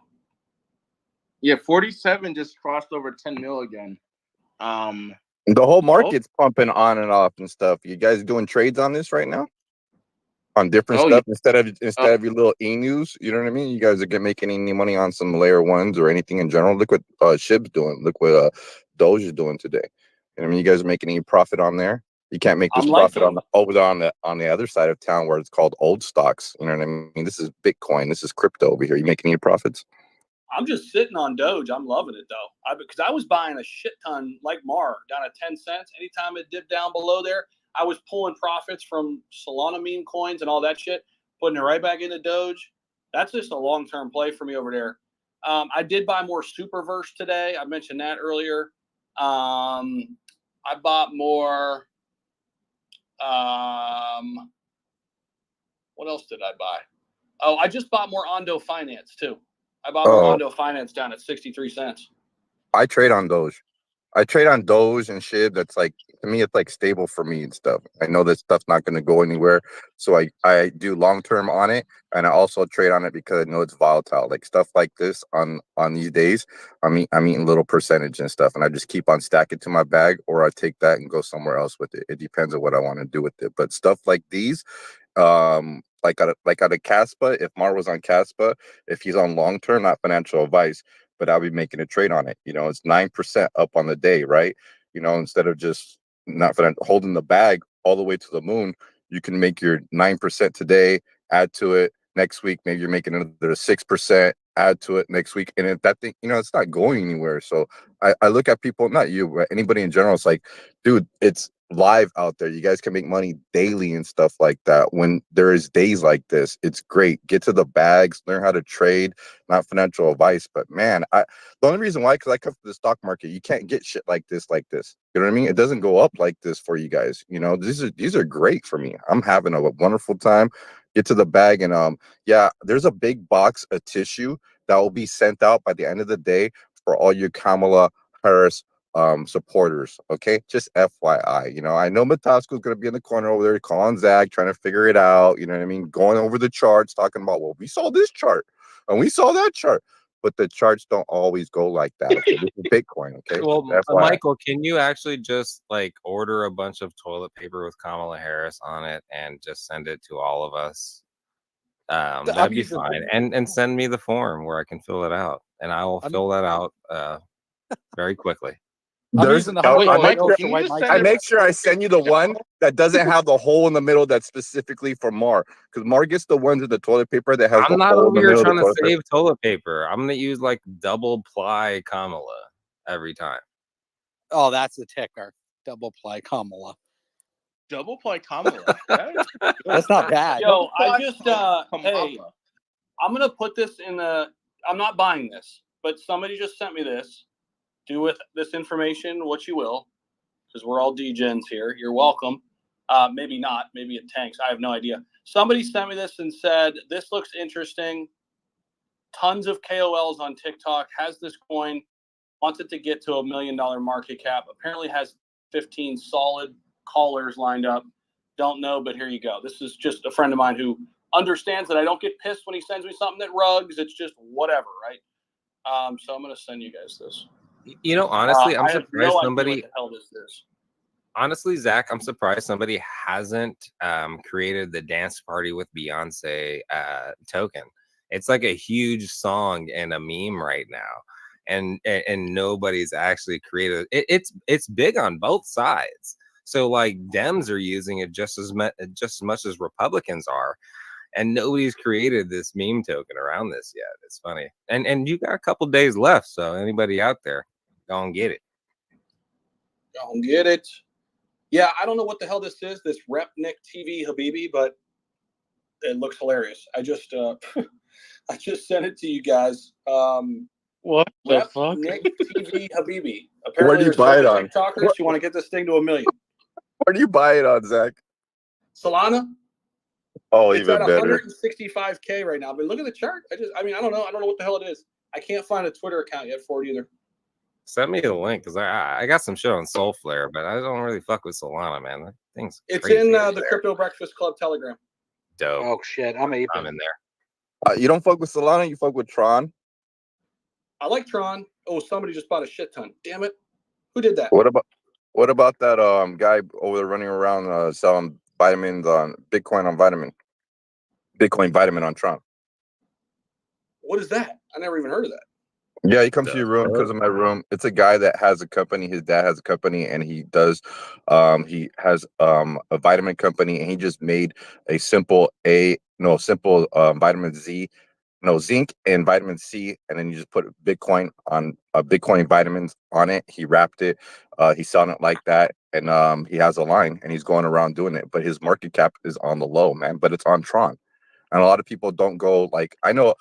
Yeah, 47 just crossed over 10 mil again. The whole market's pumping on and off and stuff. You guys doing trades on this right now? On different stuff instead of your little e-news, you know what I mean? You guys are making any money on some layer ones or anything in general. Look what Shib's doing. Look what Doge is doing today. You know what I mean? You guys are making any profit on there? You can't make this profit on the other side of town where it's called old stocks. You know what I mean? This is Bitcoin. This is crypto over here. You making any profits? I'm just sitting on Doge. I'm loving it though. Because I was buying a shit ton like Mar down at 10 cents. Anytime it dipped down below there, I was pulling profits from Solana meme coins and all that shit, putting it right back into Doge. That's just a long-term play for me over there. I did buy more Superverse today. I mentioned that earlier. I bought more. What else did I buy? Oh, I just bought more Ondo Finance too. I bought more Ondo Finance down at 63 cents. I trade on Doge. I trade on Doge and shit. That's like, to me, it's like stable for me and stuff. I know that stuff's not going to go anywhere. So I do long term on it. And I also trade on it because I know it's volatile. Like stuff like this on these days, I'm eating little percentage and stuff. And I just keep on stacking to my bag, or I take that and go somewhere else with it. It depends on what I want to do with it. But stuff like these, like out of Caspa, if Mar was on Caspa, if he's on long term, not financial advice, but I'll be making a trade on it. You know, it's 9% up on the day, right? You know, instead of just not holding the bag all the way to the moon, you can make your 9% today, add to it next week. Maybe you're making another 6%, add to it next week. And if that thing, you know, it's not going anywhere. So I look at people, not you, but anybody in general. It's like, dude, it's live out there. You guys can make money daily and stuff like that. When there is days like this, it's great. Get to the bags, learn how to trade. Not financial advice, but man, the only reason why, because I come from the stock market, you can't get shit like this. You know what I mean? It doesn't go up like this for you guys. You know, these are great for me. I'm having a wonderful time. Get to the bag, and yeah, there's a big box of tissue that will be sent out by the end of the day for all you Kamala Harris supporters. Okay, just FYI. You know, I know Matasco's gonna be in the corner over there calling Zach, trying to figure it out. You know what I mean? Going over the charts, talking about, well, we saw this chart and we saw that chart, but the charts don't always go like that. Okay, this is Bitcoin. Okay, Well, just FYI. Michael, can you actually just like order a bunch of toilet paper with Kamala Harris on it and just send it to all of us? That'd be fine. And send me the form where I can fill it out, and I will fill that out very quickly. There's I make sure I send you the one that doesn't have the hole in the middle that's specifically for Mar, because Mar gets the ones in the toilet paper that has I'm the not hole in over the here middle of trying the to toilet paper. save toilet paper. I'm gonna use like double ply Kamala every time. Oh, that's the ticker. Double ply Kamala. Double play Kamala. That's not bad. Yo, I just hey, I'm gonna put this in the. I'm not buying this, but somebody just sent me this. Do with this information what you will, because we're all degens here. You're welcome. Maybe not. Maybe it tanks. I have no idea. Somebody sent me this and said, this looks interesting. Tons of KOLs on TikTok has this coin, wants it to get to $1 million market cap. Apparently has 15 solid callers lined up. Don't know, but here you go. This is just a friend of mine who understands that I don't get pissed when he sends me something that rugs. It's just whatever, right? So I'm going to send you guys this. You know, honestly, I'm I have surprised no somebody. idea what the hell this is. Honestly, Zach, I'm surprised somebody hasn't created the dance party with Beyonce token. It's like a huge song and a meme right now, and nobody's actually created it. It's big on both sides. So like Dems are using it just as much as Republicans are, and nobody's created this meme token around this yet. It's funny, and you got a couple days left, so anybody out there, go and get it. Go and get it. Yeah, I don't know what the hell this is, this Repnik TV Habibi, but it looks hilarious. I just I just sent it to you guys. What the fuck? Repnik TV Habibi. Where Apparently do you there's buy it some on? TikTokers who want to get this thing to 1 million. Where do you buy it on, Zach? Solana, Oh, it's even at better. 165K right now. But look at the chart. I don't know. I don't know what the hell it is. I can't find a Twitter account yet for it either. Send me the link because I got some shit on Soulflare, but I don't really fuck with Solana, man. That thing's It's crazy in over the there. Crypto Breakfast Club Telegram. Dope. Oh shit, I'm in there. You don't fuck with Solana, you fuck with Tron. I like Tron. Oh, somebody just bought a shit ton. Damn it. Who did that? What about that guy over there running around selling vitamins on Bitcoin vitamin on Tron? What is that? I never even heard of that. Yeah, he comes to your room, comes in my room. It's a guy that has a company. His dad has a company, and he does. He has a vitamin company, and he just made a simple vitamin Z, zinc and vitamin C, and then you just put Bitcoin on Bitcoin vitamins on it. He wrapped it. He's selling it like that, and he has a line, and he's going around doing it. But his market cap is on the low, man. But it's on Tron, and a lot of people don't go like I know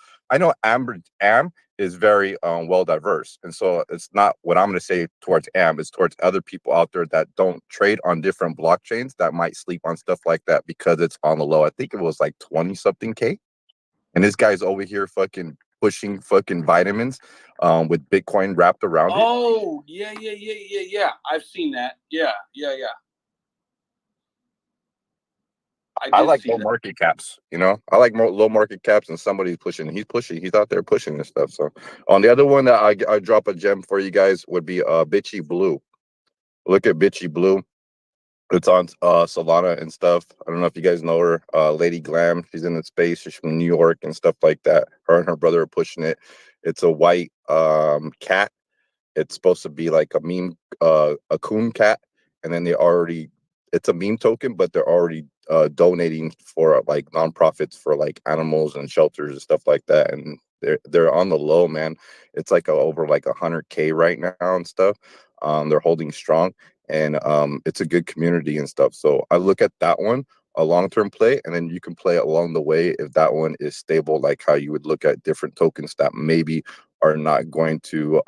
Am is very well diverse, and so it's not what I'm going to say towards Am. It's towards other people out there that don't trade on different blockchains that might sleep on stuff like that because it's on the low. I think it was like 20 something K, and this guy's over here fucking pushing fucking vitamins with Bitcoin wrapped around it. Oh, yeah. I've seen that. Yeah. I did like see low that. market caps, you know. I like low market caps, and somebody's pushing. He's out there pushing this stuff. So, on the other one that I drop a gem for you guys would be Bitchy Blue. Look at Bitchy Blue. It's on Solana and stuff. I don't know if you guys know her, Lady Glam. She's in the space. She's from New York and stuff like that. Her and her brother are pushing it. It's a white cat. It's supposed to be like a meme, a coon cat, and then it's a meme token, but they're already donating for like nonprofits for like animals and shelters and stuff like that, and they're on the low, man. It's like over like 100K right now and stuff. They're holding strong, and it's a good community and stuff. So I look at that one a long-term play, and then you can play along the way if that one is stable, like how you would look at different tokens that maybe are not going to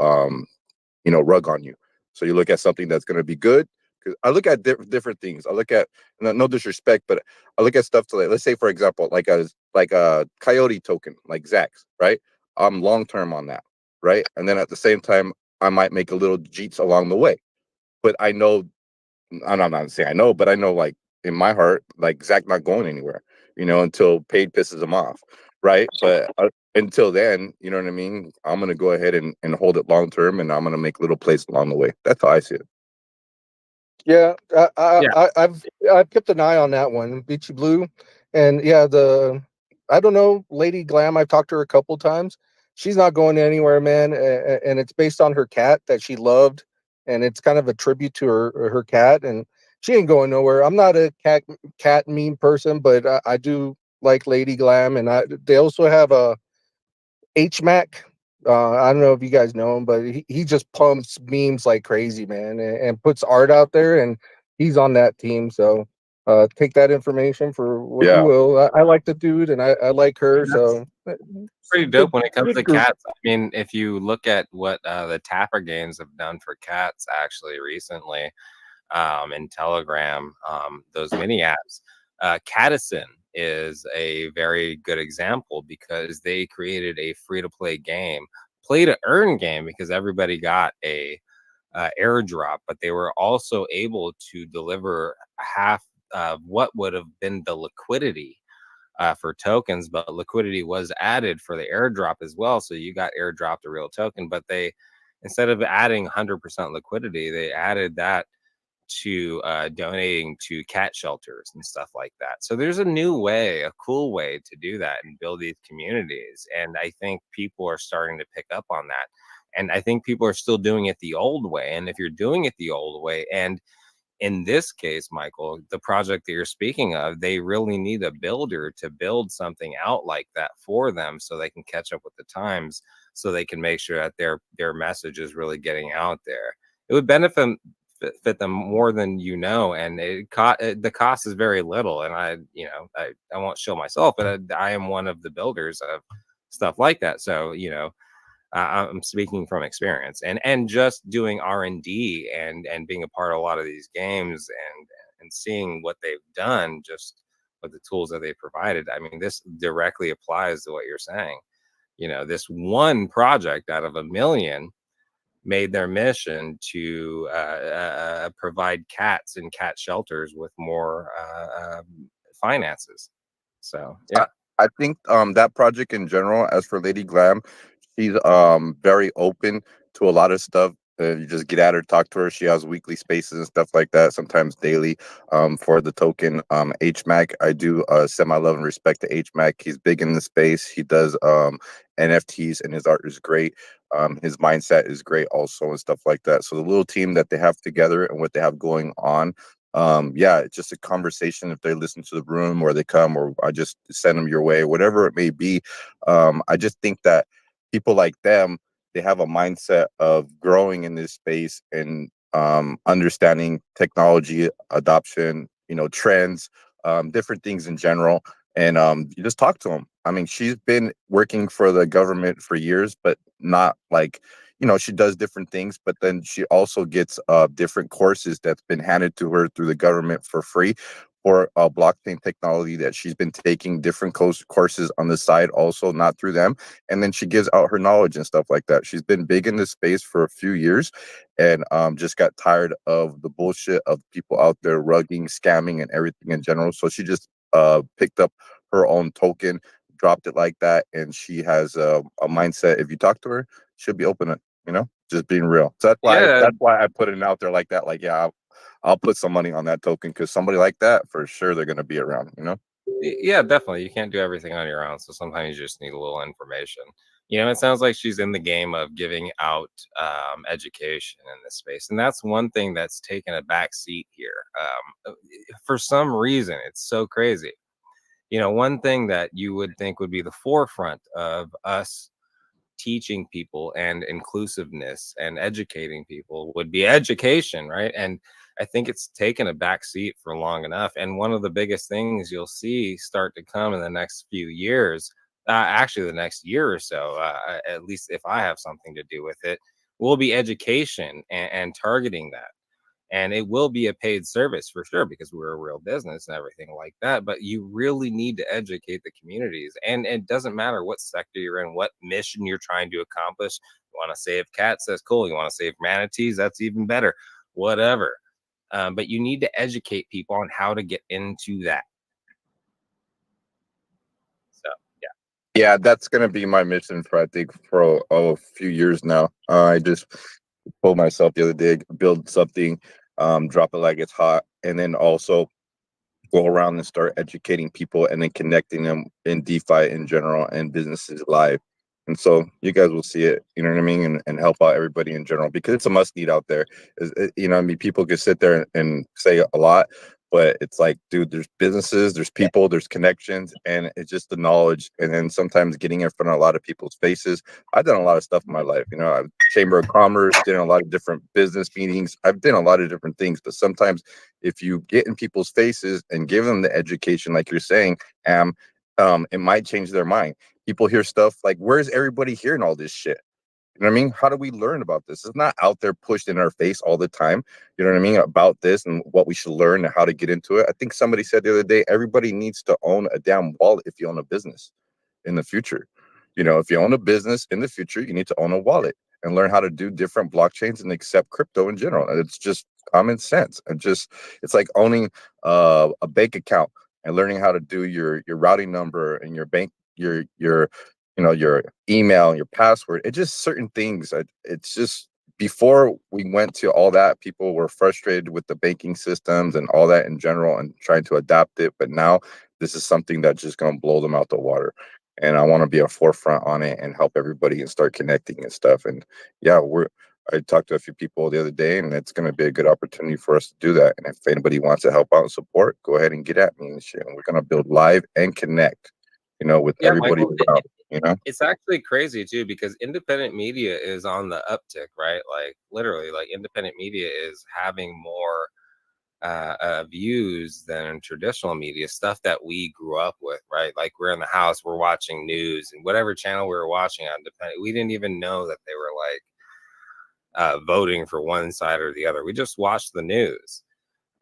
rug on you. So you look at something that's going to be good. Because I look at different things. I look at, no disrespect, but I look at stuff to like, let's say for example, like a coyote token, like Zax, right? I'm long term on that, right? And then at the same time, I might make a little jeets along the way. But I know, I'm not saying I know, but I know like in my heart, like Zach not going anywhere, until paid pisses him off, right? But until then, you know what I mean? I'm gonna go ahead and hold it long term, and I'm gonna make little plays along the way. That's how I see it. Yeah, I've kept an eye on that one, Beachy Blue, and yeah, I don't know, Lady Glam. I've talked to her a couple times. She's not going anywhere, man, and it's based on her cat that she loved, and it's kind of a tribute to her cat, and she ain't going nowhere. I'm not a cat meme person, but I do like Lady Glam, and they also have a HMAC. I don't know if you guys know him, but he just pumps memes like crazy, man, and puts art out there, and he's on that team. So take that information for what you will. I like the dude, and I like her. So Pretty dope when it comes good to group. cats. I mean, if you look at what the Tapper games have done for cats actually recently, in Telegram, those mini apps, Catison is a very good example because they created a free-to-play game, play-to-earn game, because everybody got a airdrop, but they were also able to deliver half of what would have been the liquidity for tokens, but liquidity was added for the airdrop as well. So you got airdropped a real token, but they, instead of adding 100% liquidity, they added that to donating to cat shelters and stuff like that. So there's a new way, a cool way to do that and build these communities. And I think people are starting to pick up on that. And I think people are still doing it the old way. And if you're doing it the old way, and in this case, Michael, the project that you're speaking of, they really need a builder to build something out like that for them so they can catch up with the times, so they can make sure that their message is really getting out there. It would benefit them more than and the cost is very little. And I won't show myself, but I am one of the builders of stuff like that. So I'm speaking from experience, and just doing R&D and being a part of a lot of these games and seeing what they've done just with the tools that they provided. I mean, this directly applies to what you're saying. This one project out of a million made their mission to provide cats and cat shelters with more finances. So yeah. I think that project in general, as for Lady Glam, she's very open to a lot of stuff. You just get at her, talk to her. She has weekly spaces and stuff like that, sometimes daily. For the token HMAC, I do send my love and respect to HMAC. He's big in the space. He does NFTs, and his art is great. His mindset is great also, and stuff like that. So the little team that they have together and what they have going on, it's just a conversation. If they listen to the room, or they come, or I just send them your way, whatever it may be. I just think that people like them, they have a mindset of growing in this space and understanding technology adoption, trends, different things in general. And you just talk to them. I mean, she's been working for the government for years, but not like, she does different things, but then she also gets different courses that's been handed to her through the government for free for blockchain technology, that she's been taking different courses on the side also, not through them. And then she gives out her knowledge and stuff like that. She's been big in this space for a few years, and just got tired of the bullshit of people out there rugging, scamming, and everything in general. So she just picked up her own token, dropped it like that, and she has a mindset. If you talk to her, she'll be open to, just being real. So that's why I put it out there like that. Like, yeah, I'll put some money on that token, because somebody like that, for sure, they're going to be around, Yeah, definitely. You can't do everything on your own. So sometimes you just need a little information. You know, it sounds like she's in the game of giving out education in this space, and that's one thing that's taken a back seat here. For some reason, it's so crazy. You know, one thing that you would think would be the forefront of us teaching people and inclusiveness and educating people would be education, right? And I think it's taken a back seat for long enough. And one of the biggest things you'll see start to come in the next few years, actually the next year or so, at least if I have something to do with it, will be education and targeting that. And it will be a paid service for sure, because we're a real business and everything like that. But you really need to educate the communities. And it doesn't matter what sector you're in, what mission you're trying to accomplish. You want to save cats? That's cool. You want to save manatees? That's even better. Whatever. But you need to educate people on how to get into that. So, yeah. Yeah, that's gonna be my mission for I think for a few years now. I just told myself the other day, build something, drop it like it's hot, and then also go around and start educating people and then connecting them in DeFi in general and businesses live. And so you guys will see it, you know what I mean, and help out everybody in general, because it's a must need out there. You know, I mean, people can sit there and say a lot, but it's like, dude, there's businesses, there's people, there's connections, and it's just the knowledge. And then sometimes getting in front of a lot of people's faces. I've done a lot of stuff in my life, you know, I've Chamber of Commerce, did a lot of different business meetings. I've done a lot of different things, but sometimes if you get in people's faces and give them the education, like you're saying, it might change their mind. People hear stuff like, where's everybody hearing all this shit? You know what I mean? How do we learn about this? It's not out there pushed in our face all the time. You know what I mean? About this and what we should learn and how to get into it. I think somebody said the other day, everybody needs to own a damn wallet if you own a business in the future. You know, if you own a business in the future, you need to own a wallet and learn how to do different blockchains and accept crypto in general. And it's just common sense. And just, it's like owning a bank account and learning how to do your routing number and your bank, your you know, your email, your password. It's just certain things. It's just, before we went to all that, people were frustrated with the banking systems and all that in general and trying to adapt it. But now this is something that's just going to blow them out the water. And I want to be a forefront on it and help everybody and start connecting and stuff. And yeah, I talked to a few people the other day, and it's going to be a good opportunity for us to do that. And if anybody wants to help out and support, go ahead and get at me and shit. And we're going to build live and connect, you know, with everybody around, you know? It's actually crazy too, because independent media is on the uptick, right? Like literally, like independent media is having more views than traditional media, stuff that we grew up with, right? Like we're in the house, we're watching news, and whatever channel we were watching on independent, we didn't even know that they were like voting for one side or the other. We just watched the news.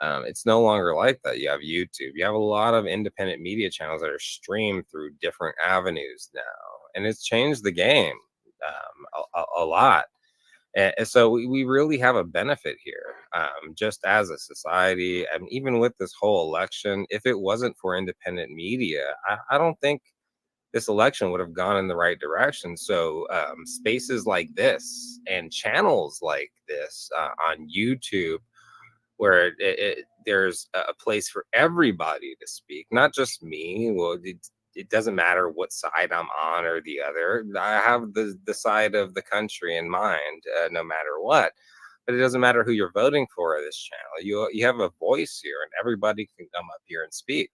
It's no longer like that. You have YouTube. You have a lot of independent media channels that are streamed through different avenues now, and it's changed the game a lot. And so we really have a benefit here, just as a society. And even with this whole election, if it wasn't for independent media, I don't think this election would have gone in the right direction. So spaces like this and channels like this on YouTube, where there's a place for everybody to speak, not just me. Well, it doesn't matter what side I'm on or the other. I have the side of the country in mind, no matter what. But it doesn't matter who you're voting for this channel. You have a voice here, and everybody can come up here and speak.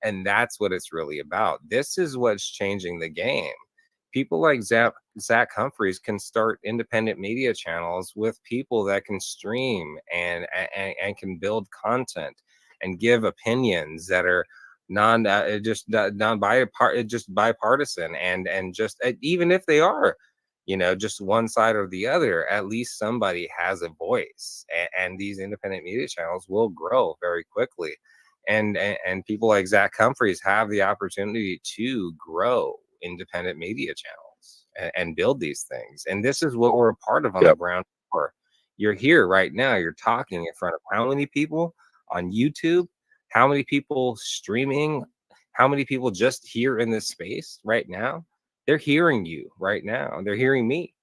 And that's what it's really about. This is what's changing the game. People like Zach Humphreys can start independent media channels with people that can stream and can build content and give opinions that are just bipartisan, and just even if they are, you know, just one side or the other, at least somebody has a voice, and these independent media channels will grow very quickly. And people like Zach Humphreys have the opportunity to grow independent media channels and build these things. And this is what we're a part of on the ground floor. You're here right now. You're talking in front of how many people on YouTube? How many people streaming? How many people just here in this space right now? They're hearing you right now. They're hearing me,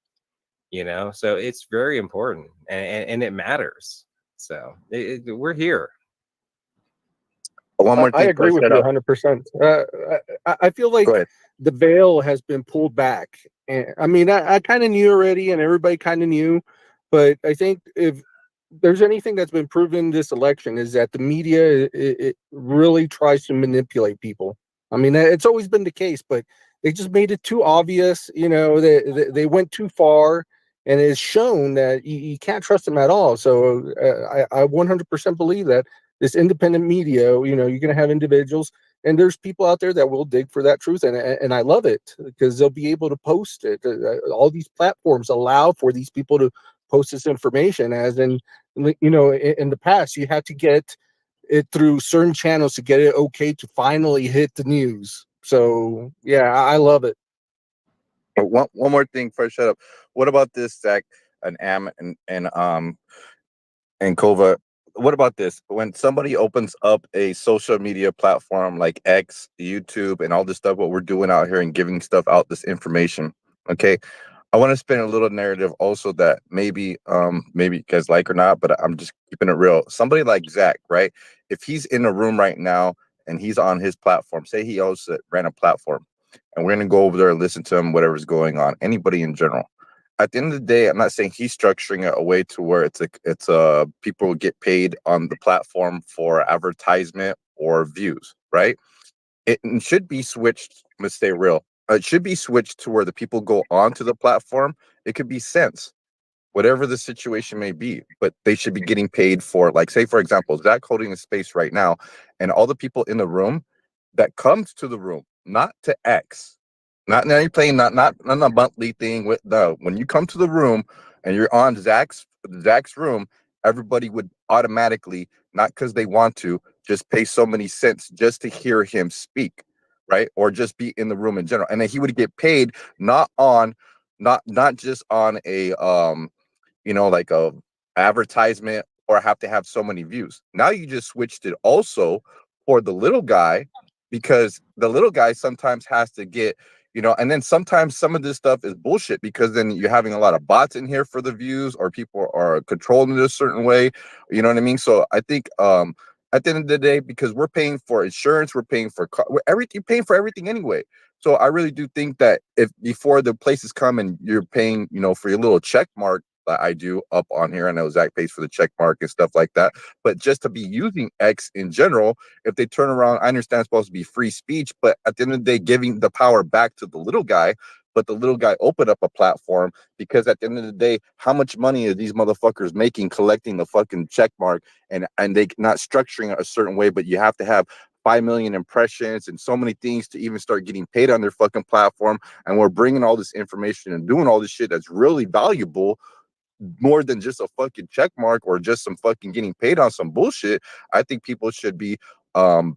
you know? So it's very important, and it matters. So we're here. One more thing. I agree with you 100%. I feel like the veil has been pulled back, I mean, I kind of knew already, and everybody kind of knew, but I think if there's anything that's been proven this election is that the media it really tries to manipulate people. I mean, it's always been the case, but they just made it too obvious. You know, they went too far, and it's shown that you can't trust them at all. So I 100% believe that this independent media, you know, you're going to have individuals, and there's people out there that will dig for that truth, and I love it because they'll be able to post it. All these platforms allow for these people to post this information, as in, you know, in the past you had to get it through certain channels to get it okay to finally hit the news. So yeah, I love it. One more thing first, shut up. What about this, Zach and Am and Kova? What about this? When somebody opens up a social media platform like X, YouTube, and all this stuff, what we're doing out here and giving stuff out, this information, okay? I want to spin a little narrative also that maybe you guys like or not, but I'm just keeping it real. Somebody like Zach, right? If he's in a room right now and he's on his platform, say he also ran a platform, and we're gonna go over there and listen to him, whatever's going on, anybody in general. At the end of the day, I'm not saying he's structuring it a way to where it's people will get paid on the platform for advertisement or views, right? It should be switched. Let's stay real. It should be switched to where the people go onto the platform. It could be cents, whatever the situation may be, but they should be getting paid for, like, say, for example, Zach holding a space right now, and all the people in the room that comes to the room, not to X, not now you're playing, not a monthly thing with no. When you come to the room and you're on Zach's room, everybody would automatically, not because they want to, just pay so many cents just to hear him speak, right? Or just be in the room in general. And then he would get paid not just on a like a advertisement or have to have so many views. Now you just switched it also for the little guy, because the little guy sometimes has to get, and then sometimes some of this stuff is bullshit because then you're having a lot of bots in here for the views, or people are controlling it a certain way. You know what I mean? So I think at the end of the day, because we're paying for insurance, we're paying for everything, paying for everything anyway. So I really do think that if before the places come and you're paying, for your little check mark that I do up on here, I know Zach pays for the check mark and stuff like that, but just to be using X in general, if they turn around, I understand it's supposed to be free speech, but at the end of the day, giving the power back to the little guy, but the little guy opened up a platform because at the end of the day, how much money are these motherfuckers making collecting the fucking check mark and they not structuring it a certain way, but you have to have 5 million impressions and so many things to even start getting paid on their fucking platform. And we're bringing all this information and doing all this shit that's really valuable, more than just a fucking check mark or just some fucking getting paid on some bullshit. I think people should be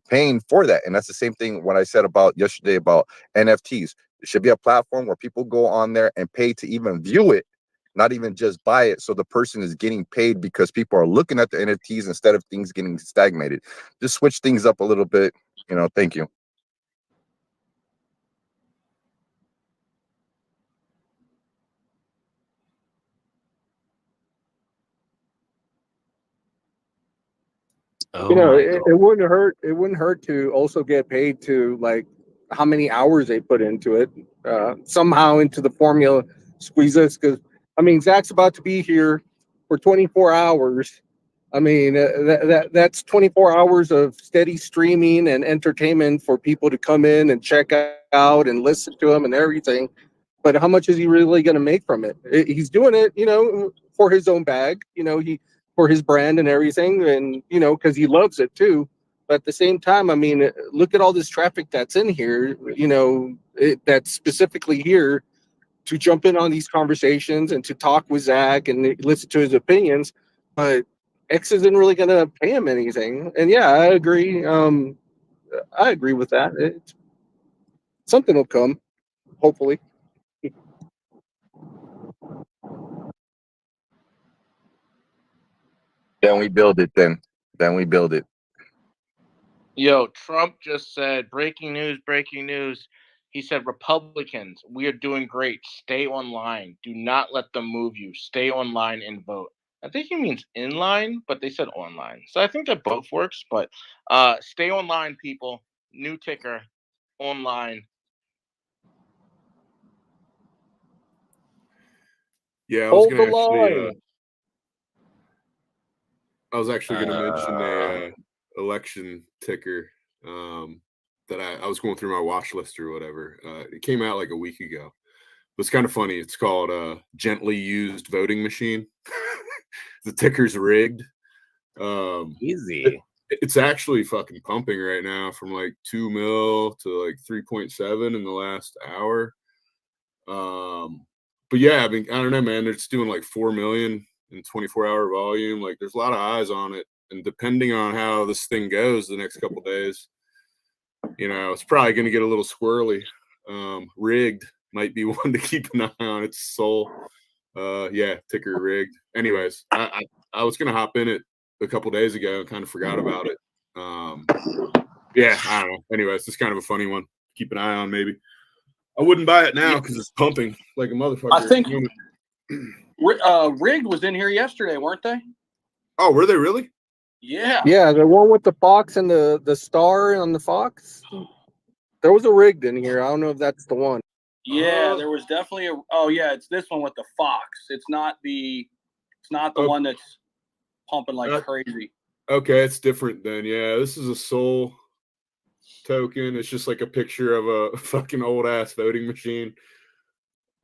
paying for that. And that's the same thing when I said about yesterday about NFTs. It should be a platform where people go on there and pay to even view it, not even just buy it. So the person is getting paid because people are looking at the NFTs instead of things getting stagnated. Just switch things up a little bit. Thank you. Oh it wouldn't hurt. It wouldn't hurt to also get paid to, like, how many hours they put into it, somehow into the formula, squeeze this. Because I mean, Zach's about to be here for 24 hours. I mean, that's 24 hours of steady streaming and entertainment for people to come in and check out and listen to him and everything. But how much is he really going to make from it? He's doing it, for his own bag, for his brand and everything, and because he loves it too. But at the same time, I mean, look at all this traffic that's in here, that's specifically here to jump in on these conversations and to talk with Zach and listen to his opinions. But X isn't really going to pay him anything. And yeah, I agree. I agree with that. Something will come, hopefully. Then we build it. Then we build it. Yo, Trump just said, breaking news, breaking news. He said, Republicans, we are doing great. Stay online. Do not let them move you. Stay online and vote. I think he means in line, but they said online. So I think that both works. But stay online, people. New ticker, online. Yeah, I was Hold gonna the actually. line. I was actually gonna mention a election ticker that I was going through my watch list or whatever. It came out like a week ago. It's kind of funny. It's called Gently Used Voting Machine. The ticker's rigged. Easy. It's actually fucking pumping right now from like 2 mil to like 3.7 in the last hour. But yeah, I mean, I don't know, man. It's doing like 4 million in 24-hour volume. Like, there's a lot of eyes on it, and depending on how this thing goes the next couple days, you know, it's probably going to get a little squirrely. Rigged might be one to keep an eye on. It's soul. Yeah, ticker rigged. Anyways, I was going to hop in it a couple days ago and kind of forgot about it. Yeah, I don't know. Anyways, it's kind of a funny one. Keep an eye on, maybe. I wouldn't buy it now because it's pumping like a motherfucker. I think Rigged was in here yesterday, weren't they? Oh, were they really? Yeah. Yeah, the one with the fox and the star on the fox. There was a rigged in here. I don't know if that's the one. Yeah, there was definitely a. Oh yeah, it's this one with the fox. It's not the one that's pumping like crazy. Okay, it's different then. Yeah, this is a soul token. It's just like a picture of a fucking old ass voting machine.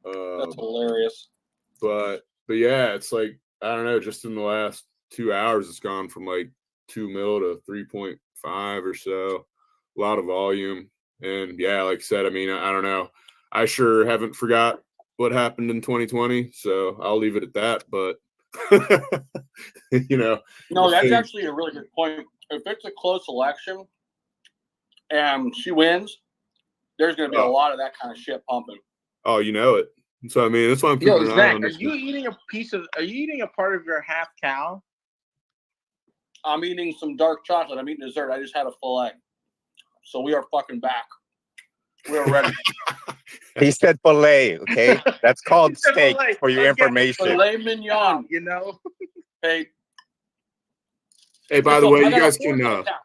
That's hilarious. But yeah, it's like, I don't know, just in the last 2 hours, it's gone from like 2 mil to 3.5 or so. A lot of volume. And yeah, like I said, I mean, I don't know. I sure haven't forgot what happened in 2020, so I'll leave it at that. But you know, no, that's actually a really good point. If it's a close election and she wins, there's going to be a lot of that kind of shit pumping. Oh, you know it. So I mean, that's why I'm keeping an eye Zach, on are this you one. eating a piece of? Are you eating a part of your half cow? I'm eating some dark chocolate. I'm eating dessert. I just had a fillet, so we are fucking back. We are ready. He said fillet. Okay, that's called steak fillet. for your information. Filet mignon. You know. Hey. Hey, by the So, way, I you got a guys fourth can on tap.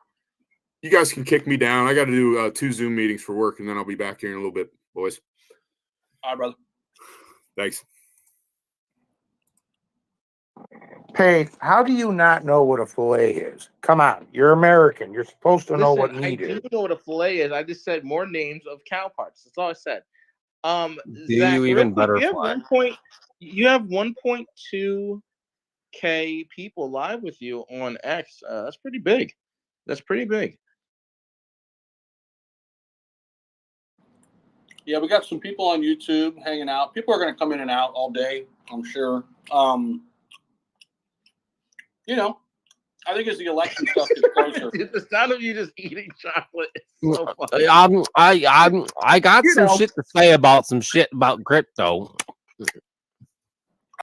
you guys can kick me down. I got to do 2 Zoom meetings for work, and then I'll be back here in a little bit, boys. All right, brother. Thanks. Hey, how do you not know what a fillet is? Come on, you're American. You're supposed to know what I meat is. do know what a fillet is. I just said more names of cow parts. That's all I said. Do Zach, you real even quick, butterfly? you have 1.2K people live with you on X. That's pretty big. That's pretty big. Yeah, we got some people on YouTube hanging out. People are going to come in and out all day, I'm sure. You know, I think as the election stuff gets closer. Dude, the sound of you just eating chocolate is so funny. I got You some know. shit to say about some shit about crypto.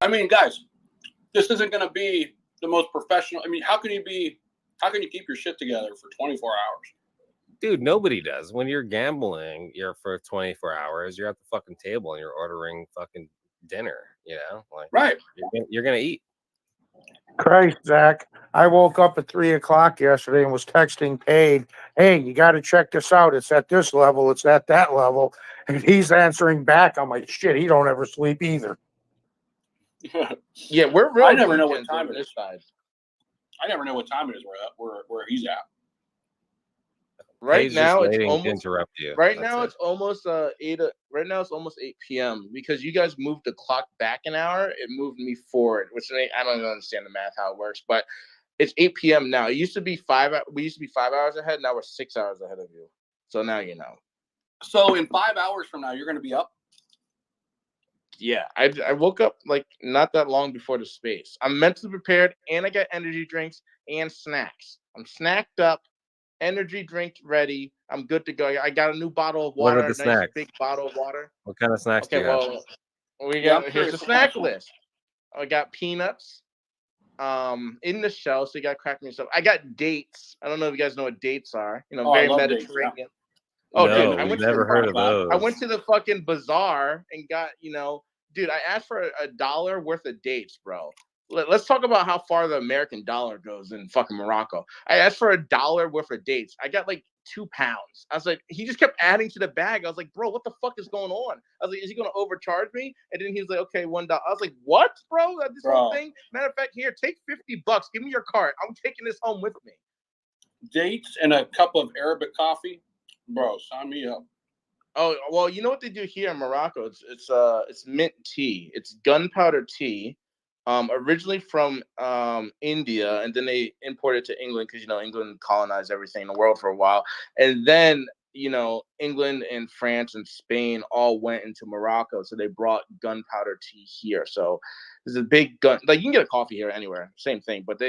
I mean, guys, this isn't going to be the most professional. I mean, how can you keep your shit together for 24 hours? Dude, nobody does. When you're gambling, you're for 24 hours, you're at the fucking table and you're ordering fucking dinner, you know? Like, right. You're gonna eat. Christ, Zach. I woke up at 3 o'clock yesterday and was texting Paige, hey, you got to check this out. It's at this level. It's at that level. And he's answering back. I'm like, shit, he don't ever sleep either. Yeah, we're real. I never know what weekends time on it this is. side. I never know what time it is where he's at. Right Paige now, just it's waiting to almost. interrupt you. Right That's now, it. it's almost 8. Right now, it's almost 8 p.m. because you guys moved the clock back an hour. It moved me forward, which I don't even understand the math how it works, but it's 8 p.m. now. It used to be 5. We used to be 5 hours ahead. Now we're 6 hours ahead of you. So now you know. So in 5 hours from now, you're going to be up. Yeah, I woke up like not that long before the space. I'm mentally prepared, and I got energy drinks and snacks. I'm snacked up, energy drink ready. I'm good to go. I got a new bottle of What water, are a the nice snacks? big bottle of water. What kind of snacks do Okay, you have? well, we Yeah, got I'm here's curious the what kind of snack list. I got peanuts, in the shell, so you got crack me stuff. I got dates. I don't know if you guys know what dates are. You know, Oh, I very love dates, yeah. Mediterranean. Oh, No, dude, I we've went to never the heard of those. I went to the fucking bazaar and got, dude, I asked for $1 worth of dates, bro. let's talk about how far the American dollar goes in fucking Morocco. I asked for $1 worth of dates. I got like 2 pounds. I was like, he just kept adding to the bag. I was like, bro, what the fuck is going on? I was like, is he gonna overcharge me? And then he was like, okay, $1. I was like, what, bro? This whole thing. Matter of fact, here, take $50. Give me your card. I'm taking this home with me. Dates and a cup of Arabic coffee, bro. Sign me up. Oh well, you know what they do here in Morocco? It's mint tea. It's gunpowder tea. Originally from India, and then they imported it to England because England colonized everything in the world for a while, and then England and France and Spain all went into Morocco, so they brought gunpowder tea here. So there's a big gun. Like, you can get a coffee here anywhere, same thing, but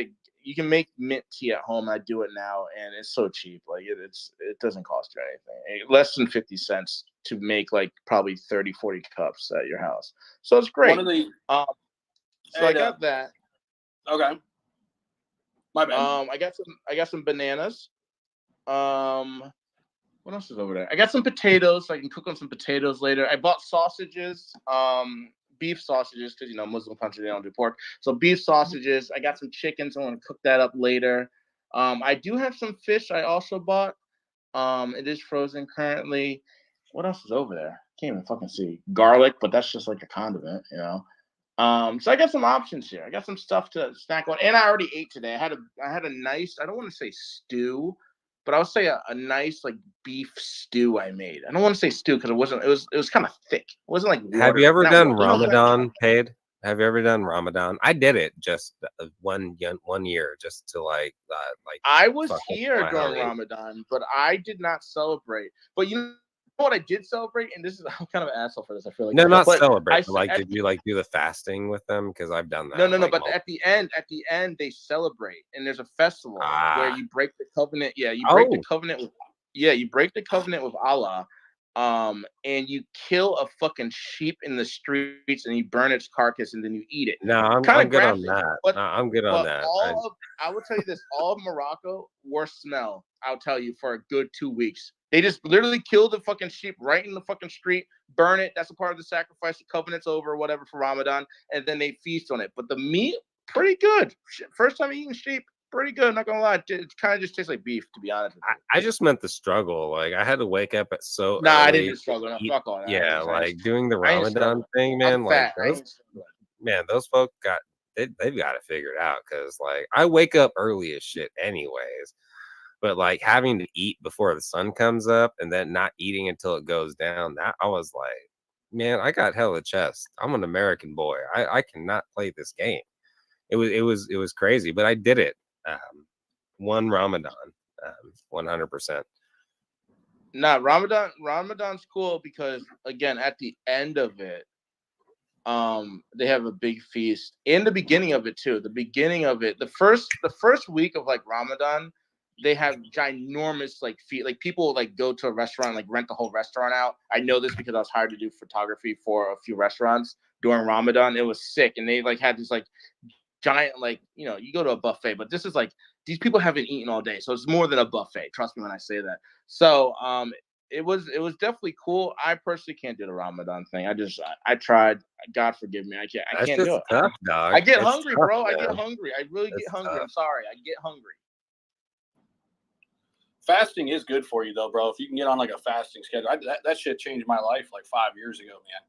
you can make mint tea at home. I do it now, and it's so cheap. Like it doesn't cost you anything. Less than 50 cents to make like probably 30, 40 cups at your house. So it's great. One of the So I got that. Okay. My bad. I got some bananas. What else is over there? I got some potatoes, so I can cook on some potatoes later. I bought sausages, beef sausages, because Muslim country, they don't do pork. So beef sausages. I got some chicken, so I'm gonna cook that up later. I do have some fish I also bought. It is frozen currently. What else is over there? Can't even fucking see. Garlic, but that's just like a condiment, So I got some options here. I got some stuff to snack on, and I already ate today. I had a nice, I don't want to say stew, but I would say a nice like beef stew I made. I don't want to say stew because it was kind of thick. It wasn't like water. Have you ever done water. Ramadan, Paid? Have you ever done Ramadan? I did it just one year, just to like. I was fucking here my during honey. Ramadan, but I did not celebrate. But you know what I did celebrate, and this is I'm kind of an asshole for this. I feel like No, not but celebrate. But like, did you like do the fasting with them? Because I've done that. No. like, But at the end, they celebrate, and there's a festival where you break the covenant. Yeah, you break the covenant with. Yeah, you break the covenant with Allah, and you kill a fucking sheep in the streets, and you burn its carcass, and then you eat it. No, I'm Kinda good on graphic, that. but- No, I'm good on that. I will tell you this: all of Morocco, worst smell. I'll tell you for a good 2 weeks. They just literally kill the fucking sheep right in the fucking street, burn it. That's a part of the sacrifice. The covenant's over, or whatever, for Ramadan, and then they feast on it. But the meat, pretty good. First time eating sheep, pretty good. Not gonna lie, it kind of just tastes like beef, to be honest with you. I just meant the struggle. Like, I had to wake up at so. Nah, I early didn't struggle. No, to eat- fuck all that. Yeah, like doing the I ain't Ramadan struggling. thing, man. I'm Like, fat. I ain't those folks they've got it figured out. Because like, I wake up early as shit, anyways. But like, having to eat before the sun comes up and then not eating until it goes down, that I was like, man, I got hella chest. I'm an American boy. I cannot play this game. It was crazy, but I did it. One Ramadan, 100%. Nah, Ramadan's cool because again, at the end of it, they have a big feast. In the beginning of it too. The beginning of it, the first week of like Ramadan, they have ginormous like feet. Like people like go to a restaurant, like rent the whole restaurant out. I know this because I was hired to do photography for a few restaurants during Ramadan. It was sick, and they like had this like giant like you go to a buffet, but this is like these people haven't eaten all day, so it's more than a buffet. Trust me when I say that. So it was definitely cool. I personally can't do the Ramadan thing. I tried. God forgive me. I That's can't just do it. tough, dog. I get That's hungry, tough, bro. I man. get hungry. I really get hungry. I'm tough. sorry. I get hungry. Fasting is good for you though, bro. If you can get on like a fasting schedule, that shit changed my life like 5 years ago, man.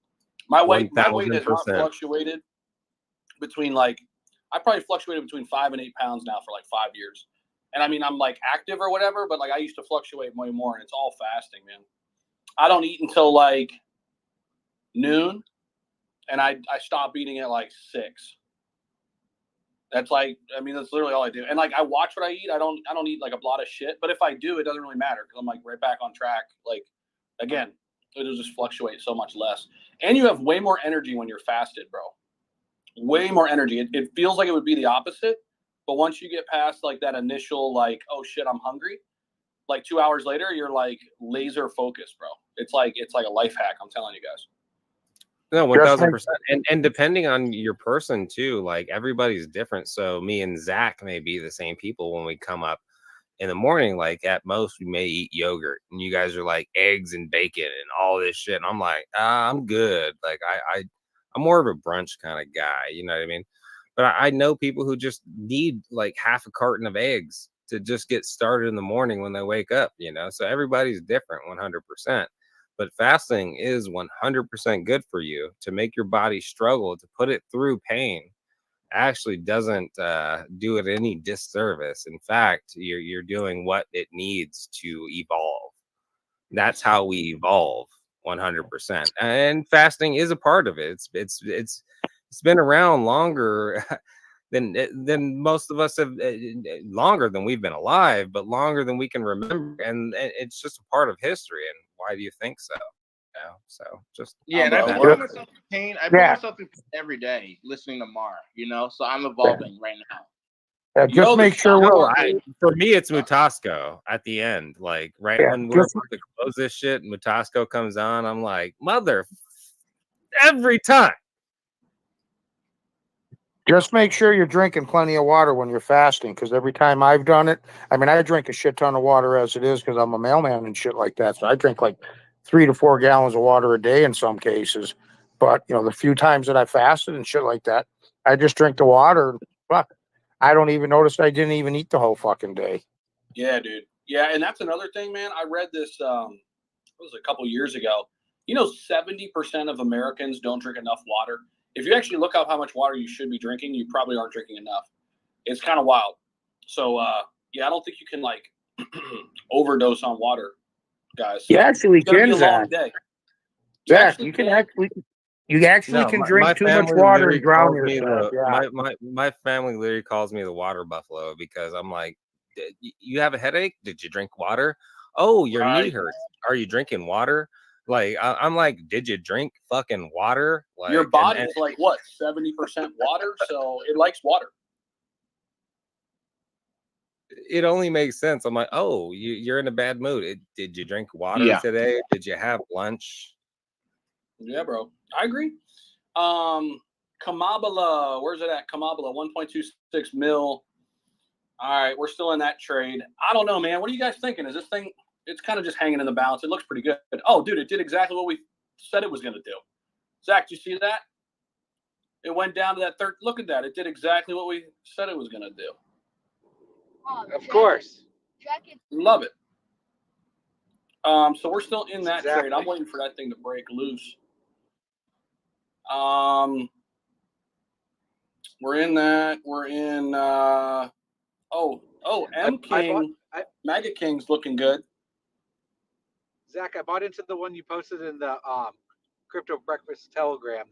My weight has not 1000%. fluctuated between like I probably fluctuated between 5 and 8 pounds now for like 5 years. And I mean, I'm like active or whatever, but like I used to fluctuate way more, and it's all fasting, man. I don't eat until like noon, and I stop eating at like 6. That's like, I mean, that's literally all I do. And like, I watch what I eat. I don't eat like a lot of shit, but if I do, it doesn't really matter because I'm like right back on track. Like, again, it'll just fluctuate so much less. And you have way more energy when you're fasted, bro. Way more energy. It feels like it would be the opposite, but once you get past like that initial, like, oh shit, I'm hungry, like 2 hours later, you're like laser focused, bro. It's like a life hack. I'm telling you guys. No, 1000%. And depending on your person too, like everybody's different. So me and Zach may be the same people when we come up in the morning. Like at most we may eat yogurt, and you guys are like eggs and bacon and all this shit. And I'm like, I'm good. Like I'm more of a brunch kind of guy. You know what I mean? But I know people who just need like half a carton of eggs to just get started in the morning when they wake up, you know? So everybody's different 100%. But fasting is 100% good for you. To make your body struggle, to put it through pain, actually doesn't do it any disservice. In fact, you're doing what it needs to evolve. That's how we evolve 100%. And fasting is a part of it. It's been around longer than most of us have, longer than we've been alive, but longer than we can remember. And it's just a part of history. And why do you think so? Yeah. So just Yeah, and I that. put myself in pain. I put myself in pain every day listening to Mar, you know, so I'm evolving right now. Just make sure For me, it's Mutasco at the end. Like right when we're about to close this shit, Mutasco comes on. I'm like, mother, every time. Just make sure you're drinking plenty of water when you're fasting, because every time I've done it, I mean, I drink a shit ton of water as it is because I'm a mailman and shit like that. So I drink like 3 to 4 gallons of water a day in some cases. But, you know, the few times that I fasted and shit like that, I just drink the water. Fuck, I don't even notice I didn't even eat the whole fucking day. Yeah, dude. Yeah, and that's another thing, man. I read this, it was a couple years ago. You know, 70% of Americans don't drink enough water. If you actually look up how much water you should be drinking, you probably aren't drinking enough. It's kind of wild. So, yeah, I don't think you can, like, overdose on water, guys. You actually It's gonna be can, a long Zach. day. Zach, you can actually No, can my drink too much family water literally and drown calls me yourself. the Yeah. my family literally calls me the water buffalo because I'm like, you have a headache? Did you drink water? Oh, your knee Right. hurts. Are you drinking water? Like I'm like, did you drink fucking water? Like Your body and is like, what, 70% water? So it likes water. it only makes sense. I'm like, oh, you're in a bad mood. Did you drink water Yeah. today? Did you have lunch? Yeah, bro. I agree. Kamabala, where's it at? Kamabala, 1.26 mil. All right, we're still in that trade. I don't know, man. What are you guys thinking? Is this thing, it's kind of just hanging in the balance. It looks pretty good. Oh, dude, it did exactly what we said it was going to do. Zach, do you see that? It went down to that third. Look at that. It did exactly what we said it was going to do. Of course. Love it. So we're still in that trade. I'm waiting for that thing to break loose. We're in that. We're in. M King. Mega King's looking good. Zach, I bought into the one you posted in the Crypto Breakfast Telegram.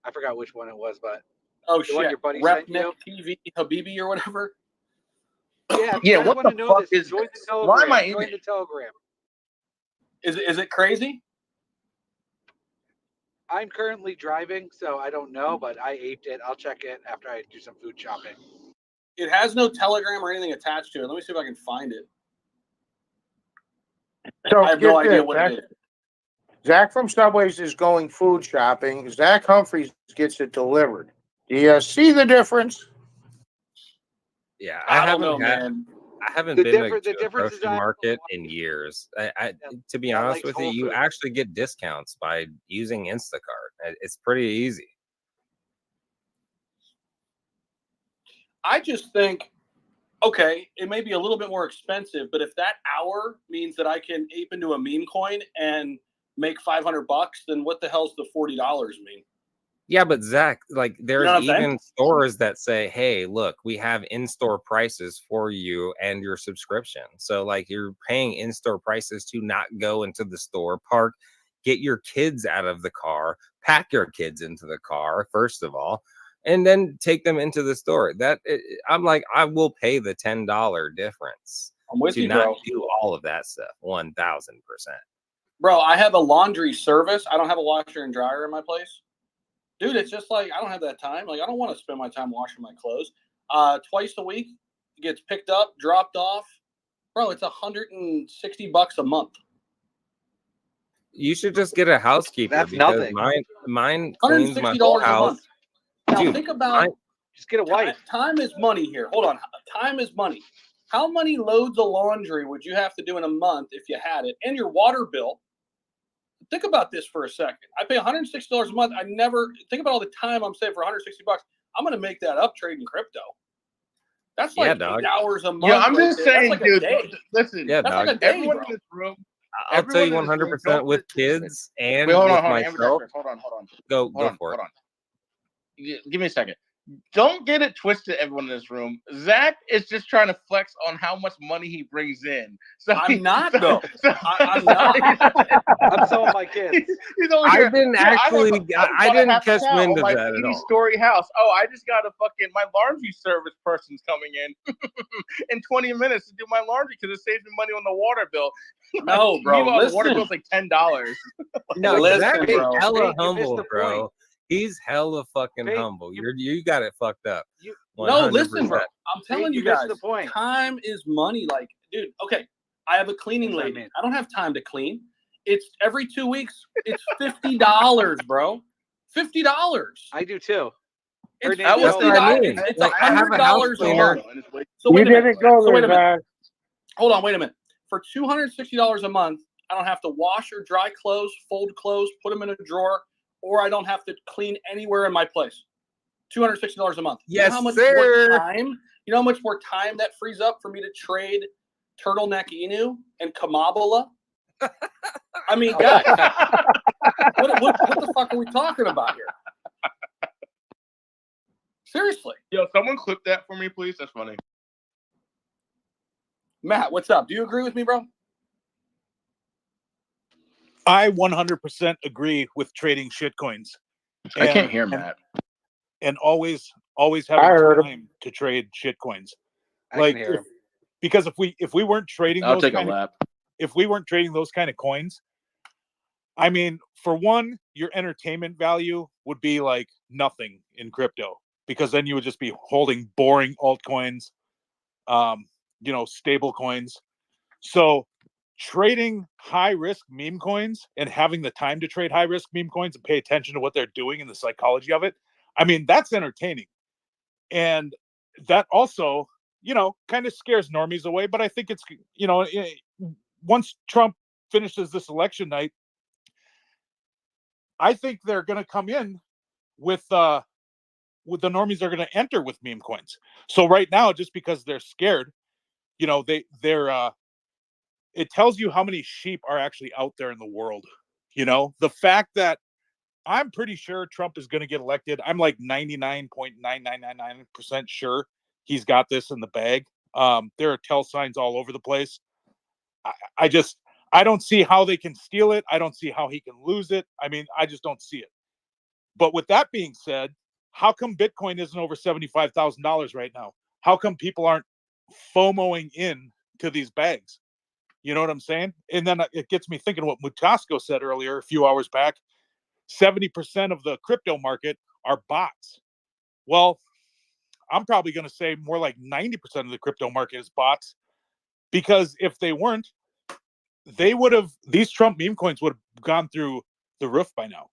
I forgot which one it was, but Oh the one shit! your buddy sent you. Repnik TV Habibi or whatever. Yeah, Yeah, I what want to the know fuck this. is Join the this? Telegram. Why am I in Join it? the Telegram. Is it crazy? I'm currently driving, so I don't know, but I aped it. I'll check it after I do some food shopping. It has no Telegram or anything attached to it. Let me see if I can find it. So I have no get idea this, what Zach, it is. Zach from Subways is going food shopping. Zach Humphreys gets it delivered. Do you see the difference? Yeah, I don't know, man. I haven't The been difference- to the a difference is grocery I- market in years. To be honest with you, you actually get discounts by using Instacart. It's pretty easy. I just think, okay, it may be a little bit more expensive, but if that hour means that I can ape into a meme coin and make $500, then what the hell's the $40 mean? Yeah, but Zach, like there's what I'm saying? even stores that say, hey, look, we have in-store prices for you and your subscription. So like you're paying in-store prices to not go into the store, park, get your kids out of the car, pack your kids into the car, first of all, and then take them into the store. I'm like, I will pay the $10 difference I'm with to you, not bro. do all of that stuff. 1,000%. Bro, I have a laundry service. I don't have a washer and dryer in my place. Dude, it's just like I don't have that time. Like I don't want to spend my time washing my clothes. Twice a week, it gets picked up, dropped off. Bro, it's $160 a month. You should just get a housekeeper That's because nothing. mine cleans my whole $160 a house. month. Now Dude, think about just get a wife. Time is money here. Hold on. Time is money. How many loads of laundry would you have to do in a month if you had it? And your water bill. Think about this for a second. I pay $160 a month. I never think about all the time I'm saving for $160. I'm gonna make that up trading crypto. That's Yeah, like dog. 8 hours a month. Yeah, I'm right just there. That's saying, like a dude. day. Listen, Yeah, That's dog. like a day, everyone bro. in this room. I'll tell you Everyone in this room, 100% don't with listen. kids and Wait, hold with on, myself. ambidextrous. Hold on. Go Hold for it. on. Give me a second. Don't get it twisted, everyone in this room. Zach is just trying to flex on how much money he brings in. So I'm not though. I'm not. I'm selling my kids. He's over here. I didn't "Yeah, actually. I bought a didn't half a catch cow wind on of my that at all. 80-story house. Oh, I just got a fucking my laundry service person's coming in 20 minutes to do my laundry because it saves me money on the water bill. No, bro. Meanwhile, the water Listen. bill's like $10. No, Listen, exactly. bro. Hella Hey, you missed humble, the bro. point. He's hella fucking Hey, humble. You got it fucked up. You- No, 100%. listen, bro. I'm telling you you missed guys, the point. time is money. Like, dude, okay, I have a cleaning What's that lady. mean? I don't have time to clean. It's every 2 weeks. It's $50, bro. $50. I do too. It's Her name's That's what I Ellen. mean. It's Like, I have a house $100 a cleaner. month. So wait You a minute. didn't go So wait there, a minute. Zach. Hold on, wait a minute. For $260 a month, I don't have to wash or dry clothes, fold clothes, put them in a drawer, or I don't have to clean anywhere in my place. $260 a month. You know Yes, how much sir. more time? You know how much more time that frees up for me to trade turtleneck inu and Kamabala? I mean, guys, what the fuck are we talking about here? Seriously, Yo, someone clip that for me, please. That's funny. Matt, what's up? Do you agree with me, bro? I 100% agree with trading shitcoins. I can't And- hear and- Matt. And always I having heard him. time to trade shitcoins. I Like, can hear him. because if we weren't trading I'll those take a kind of, lap. if we weren't trading those kind of coins, I mean, for one, your entertainment value would be like nothing in crypto, because then you would just be holding boring altcoins, stable coins. So trading high risk meme coins and having the time to trade high risk meme coins and pay attention to what they're doing and the psychology of it, I mean, that's entertaining. And that also, kind of scares normies away. But I think it's, once Trump finishes this election night, I think they're going to come in with the normies are going to enter with meme coins. So right now, just because they're scared, it tells you how many sheep are actually out there in the world. The fact that I'm pretty sure Trump is going to get elected. I'm like 99.9999% sure he's got this in the bag. There are tell signs all over the place. I don't see how they can steal it. I don't see how he can lose it. I mean, I just don't see it. But with that being said, how come Bitcoin isn't over $75,000 right now? How come people aren't FOMOing in to these bags? You know what I'm saying? And then it gets me thinking what Mutasco said earlier a few hours back. 70% of the crypto market are bots. Well, I'm probably going to say more like 90% of the crypto market is bots, because if they weren't, these Trump meme coins would have gone through the roof by now.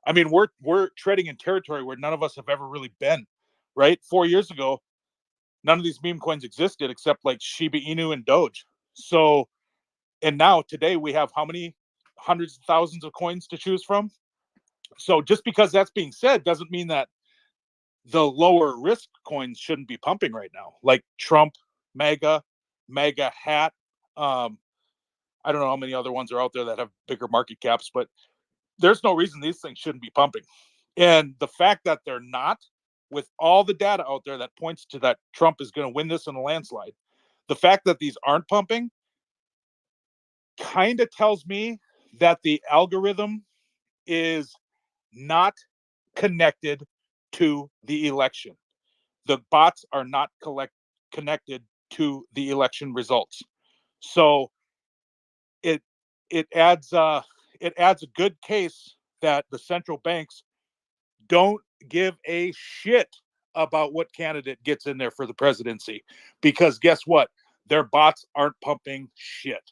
I mean, we're treading in territory where none of us have ever really been, right? 4 years ago, none of these meme coins existed except like Shiba Inu and Doge. So, and now today we have how many hundreds of thousands of coins to choose from? So just because that's being said doesn't mean that the lower risk coins shouldn't be pumping right now, like Trump, MAGA hat. I don't know how many other ones are out there that have bigger market caps, but there's no reason these things shouldn't be pumping. And the fact that they're not, with all the data out there that points to that Trump is going to win this in a landslide, the fact that these aren't pumping kind of tells me that the algorithm is not connected to the election. The bots are not connected to the election results. So it adds a good case that the central banks don't give a shit about what candidate gets in there for the presidency, because guess what? Their bots aren't pumping shit.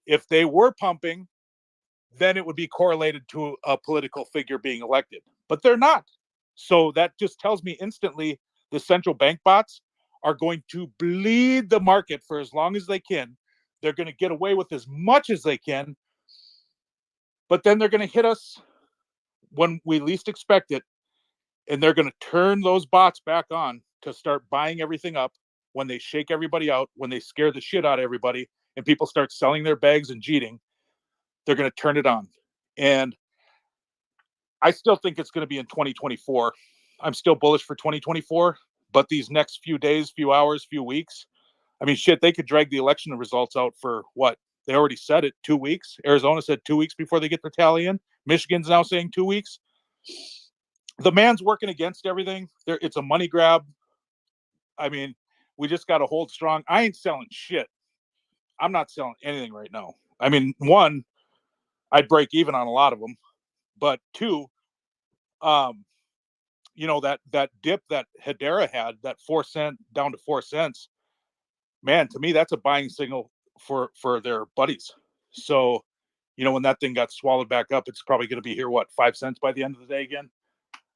If they were pumping, then it would be correlated to a political figure being elected, but they're not. So that just tells me instantly the central bank bots are going to bleed the market for as long as they can. They're going to get away with as much as they can, but then they're going to hit us when we least expect it. And they're going to turn those bots back on to start buying everything up when they shake everybody out, when they scare the shit out of everybody, and people start selling their bags and cheating. They're going to turn it on. And I still think it's going to be in 2024. I'm still bullish for 2024, but these next few days, few hours, few weeks, I mean, shit, they could drag the election results out for what? They already said it, 2 weeks. Arizona said 2 weeks before they get their tally in. Michigan's now saying 2 weeks. The man's working against everything. It's a money grab. I mean, we just got to hold strong. I ain't selling shit. I'm not selling anything right now. I mean, one, I'd break even on a lot of them. But two, you know, that dip that Hedera had, that 4 cent down to 4 cents, man, to me, that's a buying signal for their buddies. So, you know, when that thing got swallowed back up, it's probably going to be here, what, 5 cents by the end of the day again?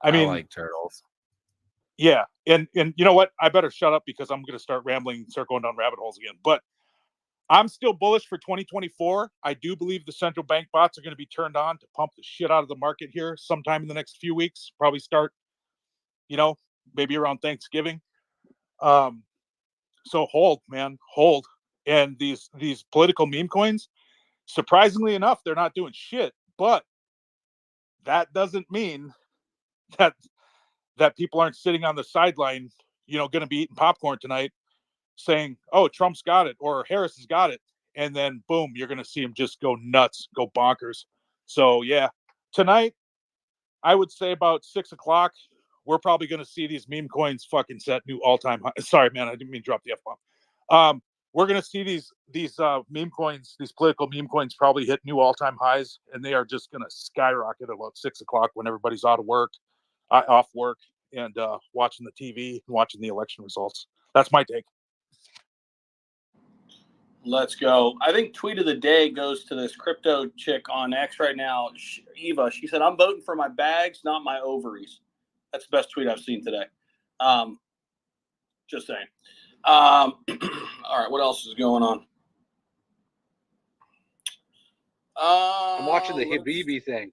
I mean, like turtles. Yeah. And you know what? I better shut up because I'm going to start rambling, start going down rabbit holes again. But I'm still bullish for 2024. I do believe the central bank bots are going to be turned on to pump the shit out of the market here sometime in the next few weeks. Probably start, you know, maybe around Thanksgiving. So hold, man, hold. And these political meme coins, surprisingly enough, they're not doing shit. But that doesn't mean that people aren't sitting on the sideline, you know, going to be eating popcorn tonight saying, oh, Trump's got it or Harris has got it. And then boom, you're going to see him just go nuts, go bonkers. So yeah, tonight, I would say about 6 o'clock, we're probably going to see these meme coins fucking set new all-time high. Sorry, man, I didn't mean to drop the F-bomb. We're going to see these meme coins, these political meme coins probably hit new all-time highs, and they are just going to skyrocket at about 6 o'clock when everybody's out of work, off work, and watching the TV and watching the election results. That's my take. Let's go. I think tweet of the day goes to this crypto chick on X right now, Eva. She said, I'm voting for my bags, not my ovaries. That's the best tweet I've seen today. Just saying. All right, what else is going on? I'm watching the Habibi thing.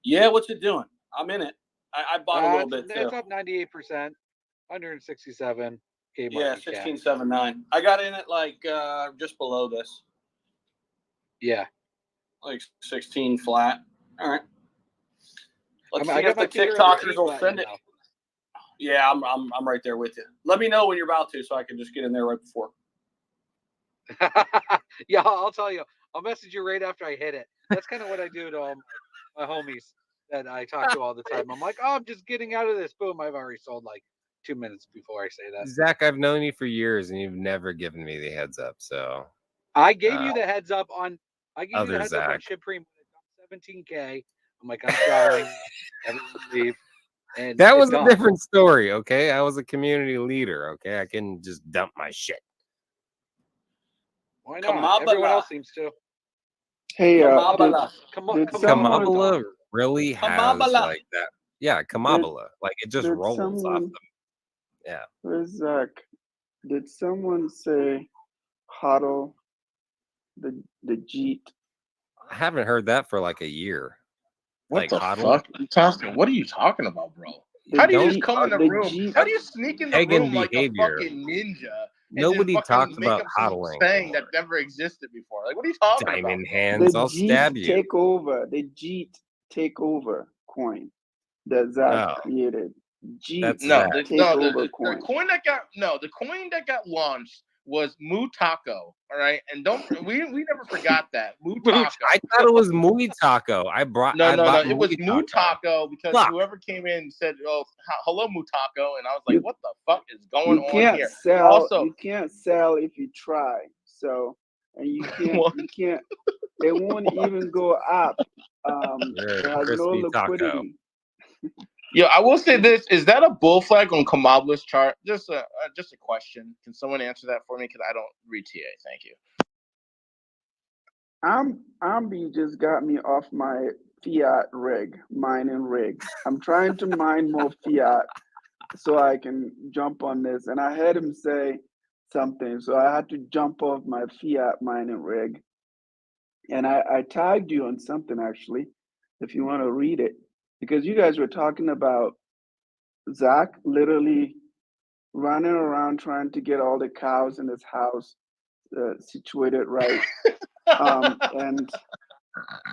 Yeah, what's it doing? I'm in it. I bought a little bit too. It's up 98%, 167. Yeah, 16.79. I got in it like just below this. Yeah, like 16 flat. All right. Let's see I if got the my finger on the TikTokers will hate send it. button Yeah, I'm right there with you. Let me know when you're about to, so I can just get in there right before. Yeah, I'll tell you. I'll message you right after I hit it. That's kind of what I do to all my homies that I talk to all the time. I'm like, oh, I'm just getting out of this. Boom, I've already sold like 2 minutes before I say that. Zach, I've known you for years, and you've never given me the heads up. So I gave you the heads up on. I gave you other the heads up on Zach. Ship Cream. 17K. I'm like, I'm selling. Everyone leave. And That it's was a gone. different story. Okay, I was a community leader. Okay, I can just dump my shit. Why not? Everyone else seems to. Hey, Kamabala. did someone Kamabala really has Kamabala. like that. Yeah, Kamabala. Like it just did rolls off someone- them. Yeah. Where's Zach? Did someone say hodl the Jeet? I haven't heard that for like a year. What like the hodl. What are you talking about, bro? The How do you Don't- just come in the the room? Jeet- How do you sneak in the Pagan room like behavior. a fucking ninja? And Nobody just fucking talks make about up some hodling saying anymore. that never existed before. Like, what are you talking Diamond about? hands, The I'll stab Jeet you. takeover, the Jeet takeover coin that Zach Oh. created. Jeet That's No, Zach. takeover the coin. coin that got launched was Mutaco. All right, and we never forgot that Mutaco. I thought it was Muy Taco. I bought No. It was Muy Mutaco because Fuck. whoever came in said, "Oh, hello, Mutaco," and I was like, You- "What the fuck is going You on can't here?" sell. Also, You can't sell if you try. So, and you can't. What? You can't. It won't even go up. You're It a has no crispy taco. liquidity. yo, I will say this: is that a bull flag on Kamabala's chart? Just a question. Can someone answer that for me? Because I don't read TA. Thank you. Ambi just got me off my fiat mining rig. I'm trying to mine more fiat so I can jump on this. And I heard him say something, so I had to jump off my fiat mining rig. And I tagged you on something actually, if you want to read it. because you guys were talking about Zach literally running around trying to get all the cows in his house situated right. And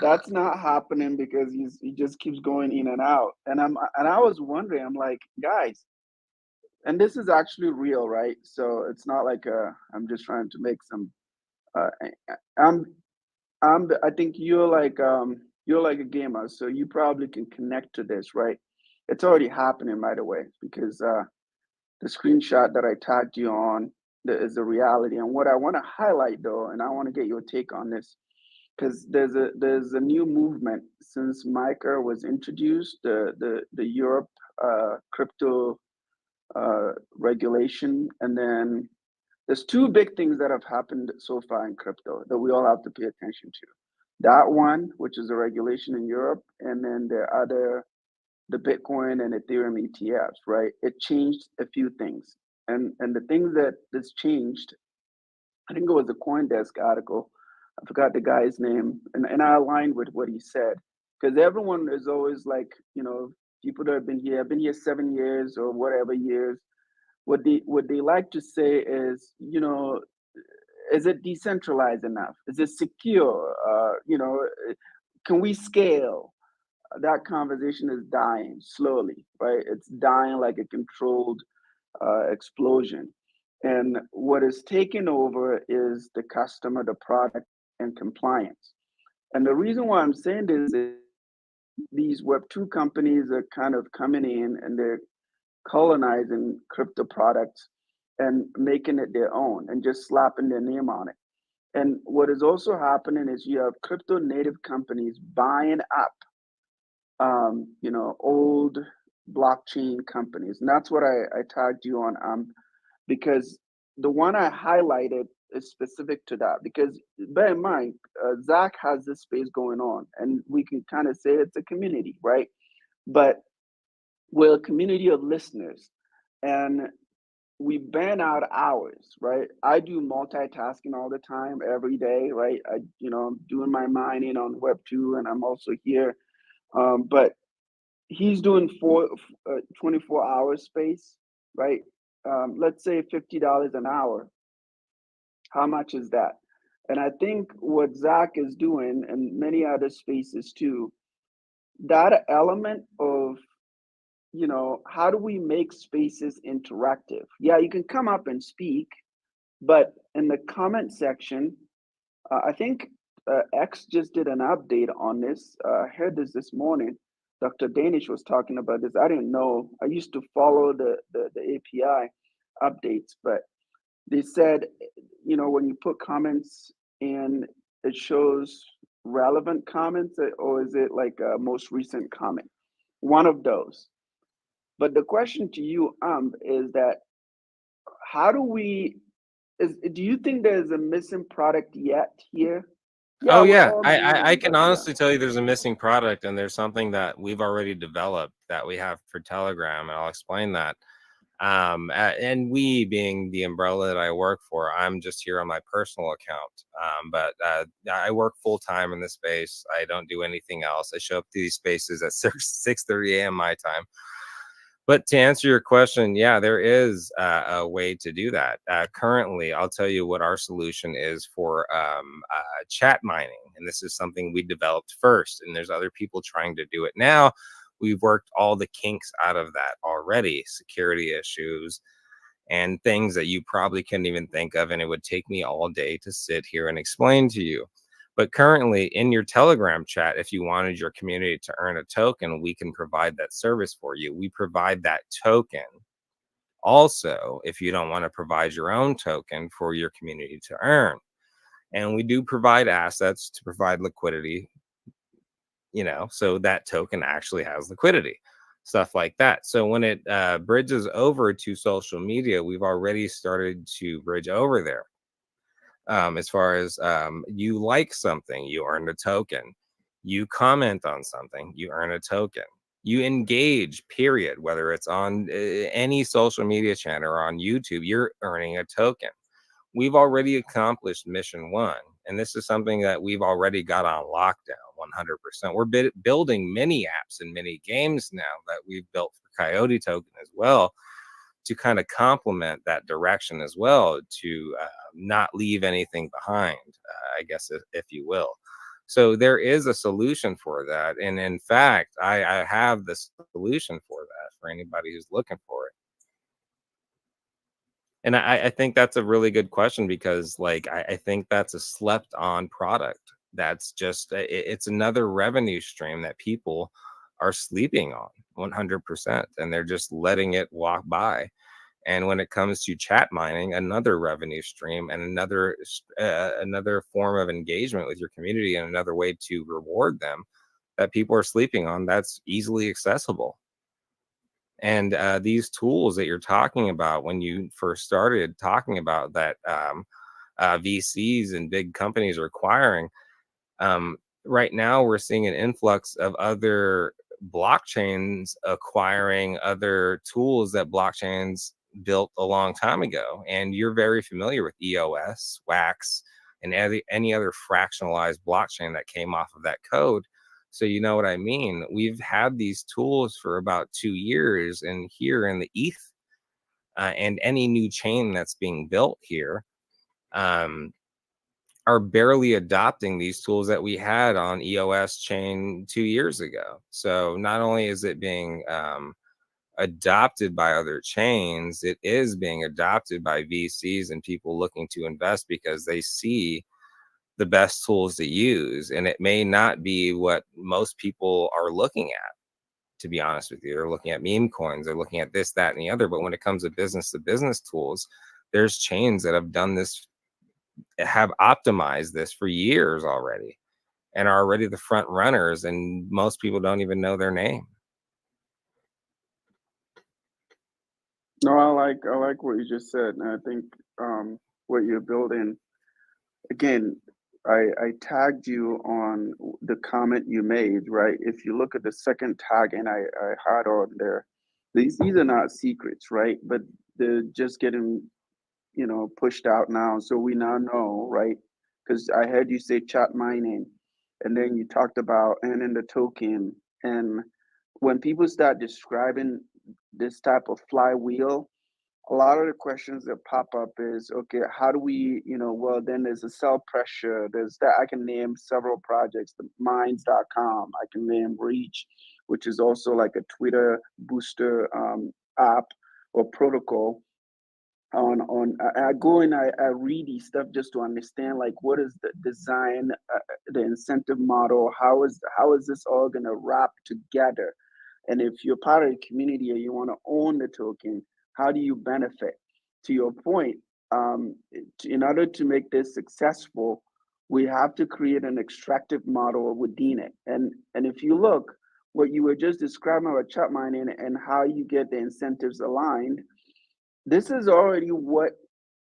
that's not happening because he just keeps going in and out. And I was wondering, I'm like, guys, and this is actually real, right? So it's not like I'm just trying to make some. I think you're like a gamer, so you probably can connect to this, right? It's already happening, by the way, because the screenshot that I tagged you on is the reality. And what I want to highlight, though, and I want to get your take on this, because there's a new movement since MiCA was introduced, the Europe crypto regulation, and then there's two big things that have happened so far in crypto that we all have to pay attention to. That one, which is a regulation in Europe, and then the Bitcoin and Ethereum ETFs, right? It changed a few things. And the things that this changed, I think it was a CoinDesk article. I forgot the guy's name, and I aligned with what he said. Because everyone is always like, people that have been here, I've been here 7 years or whatever years. What they like to say is, is it decentralized enough? Is it secure? Can we scale? That conversation is dying slowly, right? It's dying like a controlled explosion. And what is taking over is the customer, the product, and compliance. And the reason why I'm saying this is these Web2 companies are kind of coming in and they're colonizing crypto products and making it their own and just slapping their name on it. And what is also happening is you have crypto native companies buying up, old blockchain companies. And that's what I tagged you on, because the one I highlighted is specific to that. Because bear in mind, Zach has this space going on, and we can kind of say it's a community, right? But we're a community of listeners, and we burn out hours, right? I do multitasking all the time, every day, right? I'm doing my mining on Web2, and I'm also here. But he's doing 24-hour space, right? Let's say $50 an hour. How much is that? And I think what Zach is doing, and many other spaces too, that element of, how do we make spaces interactive? Yeah, you can come up and speak, but in the comment section, I think X just did an update on this. I heard this morning. Dr. Danish was talking about this. I didn't know. I used to follow the API updates, but they said, when you put comments in, it shows relevant comments, or is it like a most recent comment? One of those. But the question to you, is that do you think there's a missing product yet here? Oh we're yeah, all I human, can but honestly tell you there's a missing product, and there's something that we've already developed that we have for Telegram, and I'll explain that. And we, being the umbrella that I work for, I'm just here on my personal account. But I work full time in this space. I don't do anything else. I show up to these spaces at 6:30 a.m. my time. But to answer your question, yeah, there is a way to do that. Currently, I'll tell you what our solution is for chat mining. And this is something we developed first. And there's other people trying to do it now. We've worked all the kinks out of that already, security issues and things that you probably couldn't even think of. And it would take me all day to sit here and explain to you. But currently in your Telegram chat, if you wanted your community to earn a token, we can provide that service for you. We provide that token. Also, if you don't want to provide your own token for your community to earn. And we do provide assets to provide liquidity, so that token actually has liquidity, stuff like that. So when it bridges over to social media, we've already started to bridge over there. As far as you like something, you earn a token. You comment on something, you earn a token. You engage, period, whether it's on any social media channel or on YouTube, you're earning a token. We've already accomplished mission 1, And this is something that we've already got on lockdown 100%. We're building mini apps and mini games now that we've built for Coyote Token as well, to kind of complement that direction as well, to not leave anything behind, I guess, if you will. So there is a solution for that. And in fact, I have the solution for that for anybody who's looking for it. And I think that's a really good question, because like I think that's a slept on product. That's just it's another revenue stream that people are sleeping on 100%, and they're just letting it walk by. And when it comes to chat mining, another revenue stream and another form of engagement with your community, and another way to reward them that people are sleeping on, that's easily accessible. And these tools that you're talking about, when you first started talking about that, VCs and big companies are acquiring, right now we're seeing an influx of other blockchains acquiring other tools that blockchains built a long time ago. And you're very familiar with EOS, Wax, and any other fractionalized blockchain that came off of that code. So you know what I mean? We've had these tools for about 2 years, and here in the ETH, and any new chain that's being built here, are barely adopting these tools that we had on EOS chain 2 years ago. So not only is it being adopted by other chains, it is being adopted by VCs and people looking to invest because they see the best tools to use. And it may not be what most people are looking at, to be honest with you. They're looking at meme coins, they're looking at this, that, and the other. But when it comes to business tools, there's chains that have done this, have optimized this for years already, and are already the front runners, and most people don't even know their name. No, I like what you just said, and I think what you're building. Again, I tagged you on the comment you made, right? If you look at the second tag, and I had on there, these are not secrets, right? But they're just getting, pushed out now. So we now know, right? Because I heard you say chat mining, and then you talked about earning the token. And when people start describing this type of flywheel, a lot of the questions that pop up is, okay, how do we, well, then there's a sell pressure. There's that. I can name several projects, the minds.com. I can name Reach, which is also like a Twitter booster app or protocol. I go and I read these stuff just to understand, like, what is the design, the incentive model, how is this all gonna wrap together? And if you're part of the community or you want to own the token, how do you benefit? To your point, in order to make this successful, we have to create an extractive model within it. And if you look, what you were just describing about chat mining and how you get the incentives aligned, this is already what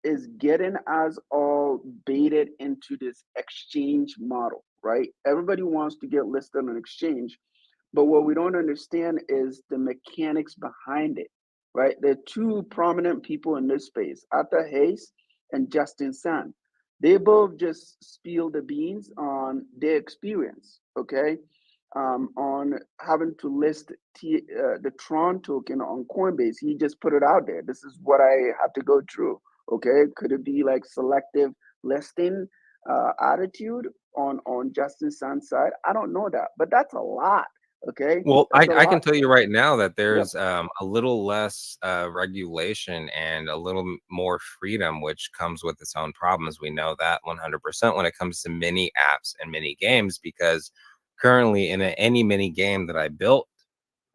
is getting us all baited into this exchange model, right? Everybody wants to get listed on an exchange, but what we don't understand is the mechanics behind it, right? There are two prominent people in this space, Arthur Hayes and Justin Sun. They both just spill the beans on their experience, okay? On having to list the Tron token on Coinbase. He just put it out there. This is what I have to go through, okay? Could it be like selective listing attitude on Justin Sun's side? I don't know that, but that's a lot. Okay. Well, That's a I can lot. tell you right now that Yep. there's a little less regulation and a little more freedom, which comes with its own problems. We know that 100% when it comes to mini apps and mini games, because currently in any mini game that I built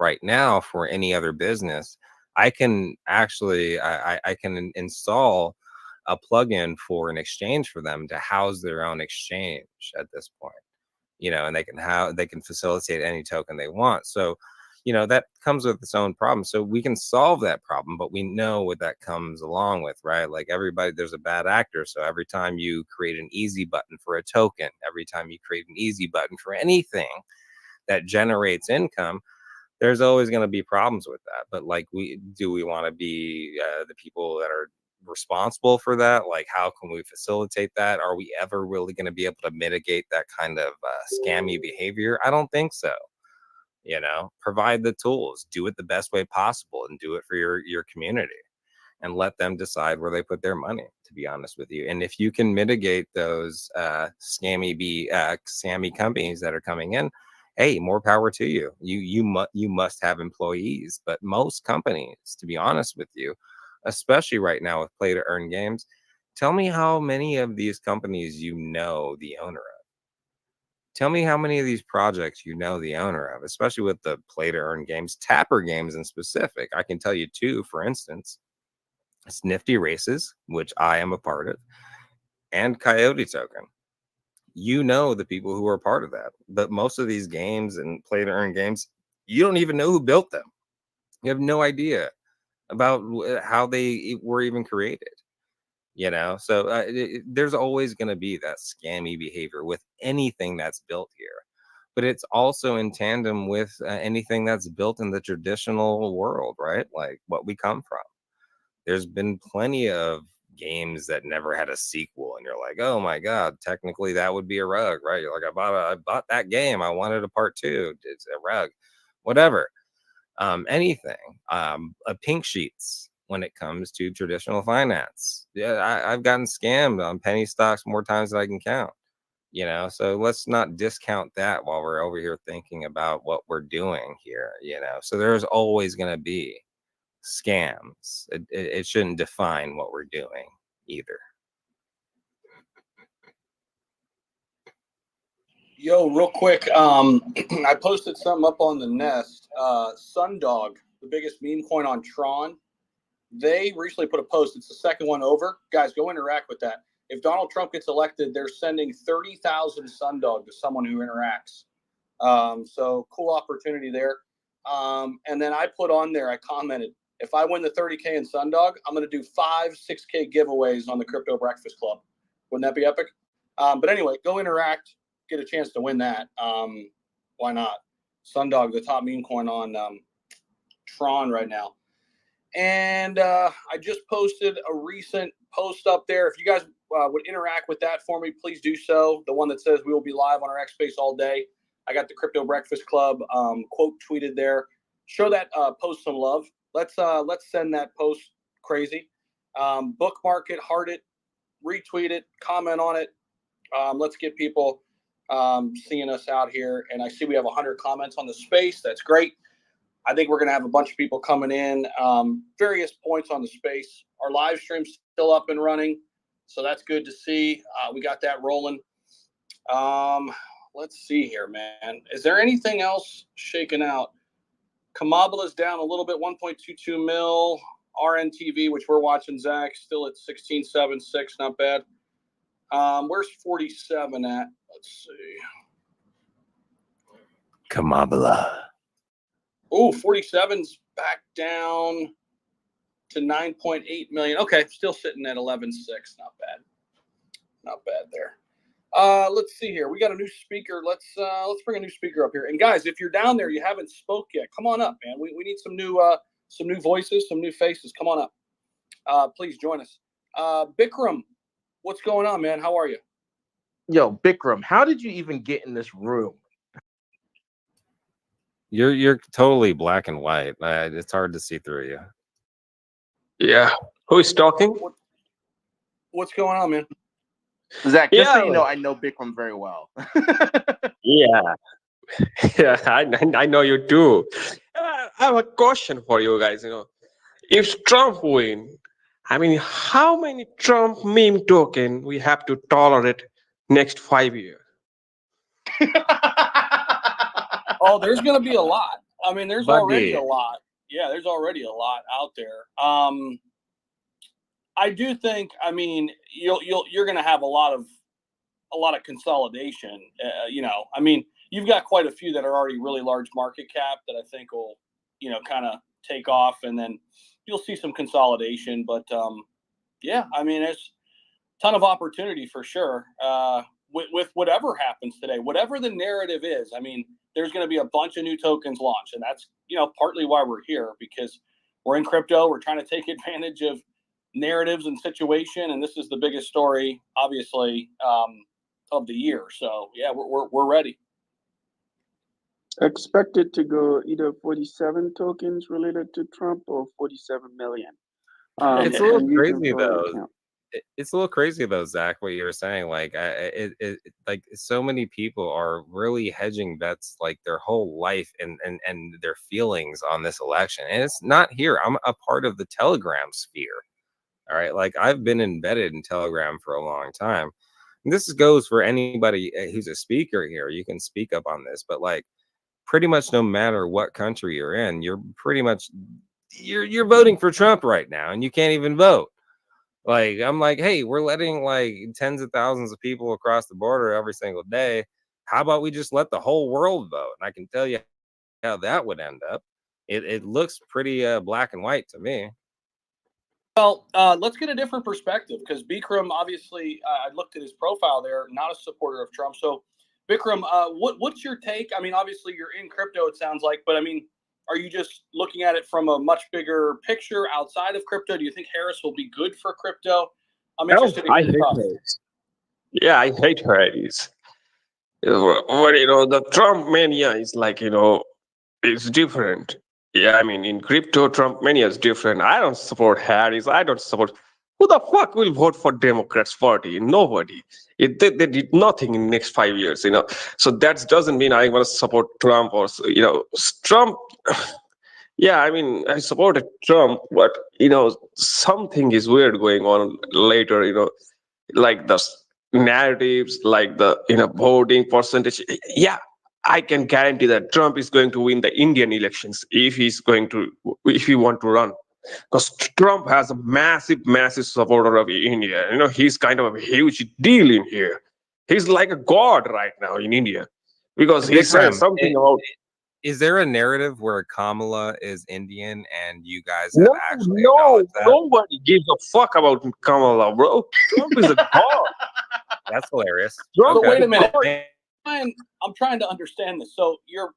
right now for any other business, I can actually I can install a plugin for an exchange for them to house their own exchange at this point. And they can facilitate any token they want. So, that comes with its own problem. So we can solve that problem, but we know what that comes along with, right? Like everybody, there's a bad actor. So every time you create an easy button for a token, every time you create an easy button for anything that generates income, there's always going to be problems with that. But like, we want to be the people that are responsible for that? Like, how can we facilitate that? Are we ever really going to be able to mitigate that kind of scammy behavior? I don't think so. Provide the tools, do it the best way possible, and do it for your community, and let them decide where they put their money, to be honest with you. And if you can mitigate those scammy companies that are coming in, hey, more power to you. You must have employees, but most companies, to be honest with you, especially right now with play to earn games, tell me how many of these companies the owner of. Tell me how many of these projects the owner of, especially with the play to earn games, Tapper Games in specific. I can tell you two, for instance. It's Nifty Races, which I am a part of, and Coyote Token. The people who are part of that. But most of these games and play to earn games, you don't even know who built them. You have no idea about how they were even created. So there's always going to be that scammy behavior with anything that's built here. But it's also in tandem with anything that's built in the traditional world, right? Like what we come from. There's been plenty of games that never had a sequel, and you're like, oh my God, technically that would be a rug, right? You're like, I bought that game. I wanted a part 2. It's a rug, whatever. Anything. Pink sheets when it comes to traditional finance. Yeah, I've gotten scammed on penny stocks more times than I can count. So let's not discount that while we're over here thinking about what we're doing here. So there's always going to be scams. It shouldn't define what we're doing either. Yo, real quick, I posted something up on the Nest. Sundog, the biggest meme coin on Tron, they recently put a post. It's the second one over. Guys, go interact with that. If Donald Trump gets elected, they're sending 30,000 Sundog to someone who interacts. So cool opportunity there. And then I put on there, I commented, if I win the 30K in Sundog, I'm going to do 5 6K giveaways on the Crypto Breakfast Club. Wouldn't that be epic? But anyway, go interact, get a chance to win that. Why not? Sundog, the top meme coin on Tron right now. And I just posted a recent post up there. If you guys would interact with that for me, please do so. The one that says we will be live on our X Space all day. I got the Crypto Breakfast Club quote tweeted there. Show that post some love. Let's send that post crazy. Bookmark it, heart it, retweet it, comment on it. Let's get people seeing us out here. And I see we have 100 comments on the space. That's great. I think we're going to have a bunch of people coming in, various points on the space. Our live stream's still up and running, so that's good to see. We got that rolling. Let's see here, man. Is there anything else shaking out? Kamabala's down a little bit, 1.22 mil. RNTV, which we're watching, Zach, still at 16.76, not bad. Where's 47 at? Let's see. Kamabala. Oh, 47's back down to 9.8 million. Okay, still sitting at 11.6. Not bad. Not bad there. Let's see here. We got a new speaker. Let's bring a new speaker up here. And guys, if you're down there, you haven't spoke yet, come on up, man. We need some new voices, some new faces. Come on up. Please join us. Bikram, what's going on, man? How are you? Yo, Bikram, how did you even get in this room? You're totally black and white. It's hard to see through you. Yeah. Who is talking? What's going on, man? Zach, just so Yeah. you know, I know Bikram very well. Yeah. Yeah, I know you do. I have a question for you guys. If Trump win, I mean, how many Trump meme token we have to tolerate next 5 years? Oh, there's going to be a lot. I mean, there's Buddy. already a lot. Yeah, there's already a lot out there. I do think. I mean, you're going to have a lot of consolidation. I mean, you've got quite a few that are already really large market cap that I think will, kind of take off, and then you'll see some consolidation. But yeah, I mean, it's a ton of opportunity for sure. With whatever happens today, whatever the narrative is, I mean, there's going to be a bunch of new tokens launched, and that's partly why we're here, because we're in crypto. We're trying to take advantage of narratives and situation, and this is the biggest story, obviously, of the year. So yeah, we're ready. Expected to go either 47 tokens related to Trump or 47 million. It's a little and you can crazy fill though. an account. It's a little crazy though, Zach, what you were saying. Like, like so many people are really hedging bets like their whole life and their feelings on this election, and it's not here. I'm a part of the Telegram sphere. All right, like I've been embedded in Telegram for a long time. And this goes for anybody who's a speaker here. You can speak up on this, but like pretty much no matter what country you're in, you're pretty much you're voting for Trump right now, and you can't even vote. Like, I'm like, hey, we're letting like tens of thousands of people across the border every single day. How about we just let the whole world vote? And I can tell you how that would end up. It looks pretty black and white to me. Well, let's get a different perspective, because Bikram, obviously, I looked at his profile there, not a supporter of Trump. So, Bikram, what's your take? I mean, obviously, you're in crypto, it sounds like, but I mean, are you just looking at it from a much bigger picture outside of crypto? Do you think Harris will be good for crypto? I'm interested in I your hate thoughts. Harris. Yeah, I hate Harris. But the Trump mania is like, it's different. Yeah, I mean, in crypto, Trump mania is different. I don't support Harris. I don't support. Who the fuck will vote for Democrats Party? Nobody. They did nothing in the next 5 years, So that doesn't mean I want to support Trump or, Trump. Yeah, I mean, I supported Trump, but, something is weird going on later, like the narratives, like the, voting percentage. Yeah, I can guarantee that Trump is going to win the Indian elections if he want to run. Because Trump has a massive supporter of India. He's kind of a huge deal in here. He's like a god right now in India because he said something about. Is there a narrative where Kamala is Indian and you guys have actually No, acknowledged that? nobody gives a fuck about Kamala, bro. Trump is a god. That's hilarious. So wait a minute. Okay. I'm trying to understand this. So your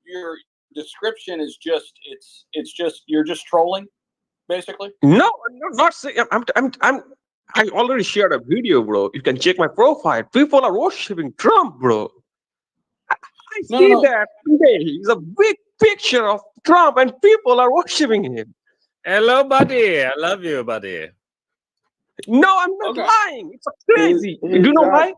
description is just it's just you're just trolling, basically. No, I'm not saying. I already shared a video, bro. You can check my profile. People are worshiping Trump, bro. I see that today. It's a big picture of Trump, and people are worshiping him. Hello, buddy. I love you, buddy. No, I'm not lying. It's crazy. Do you know why?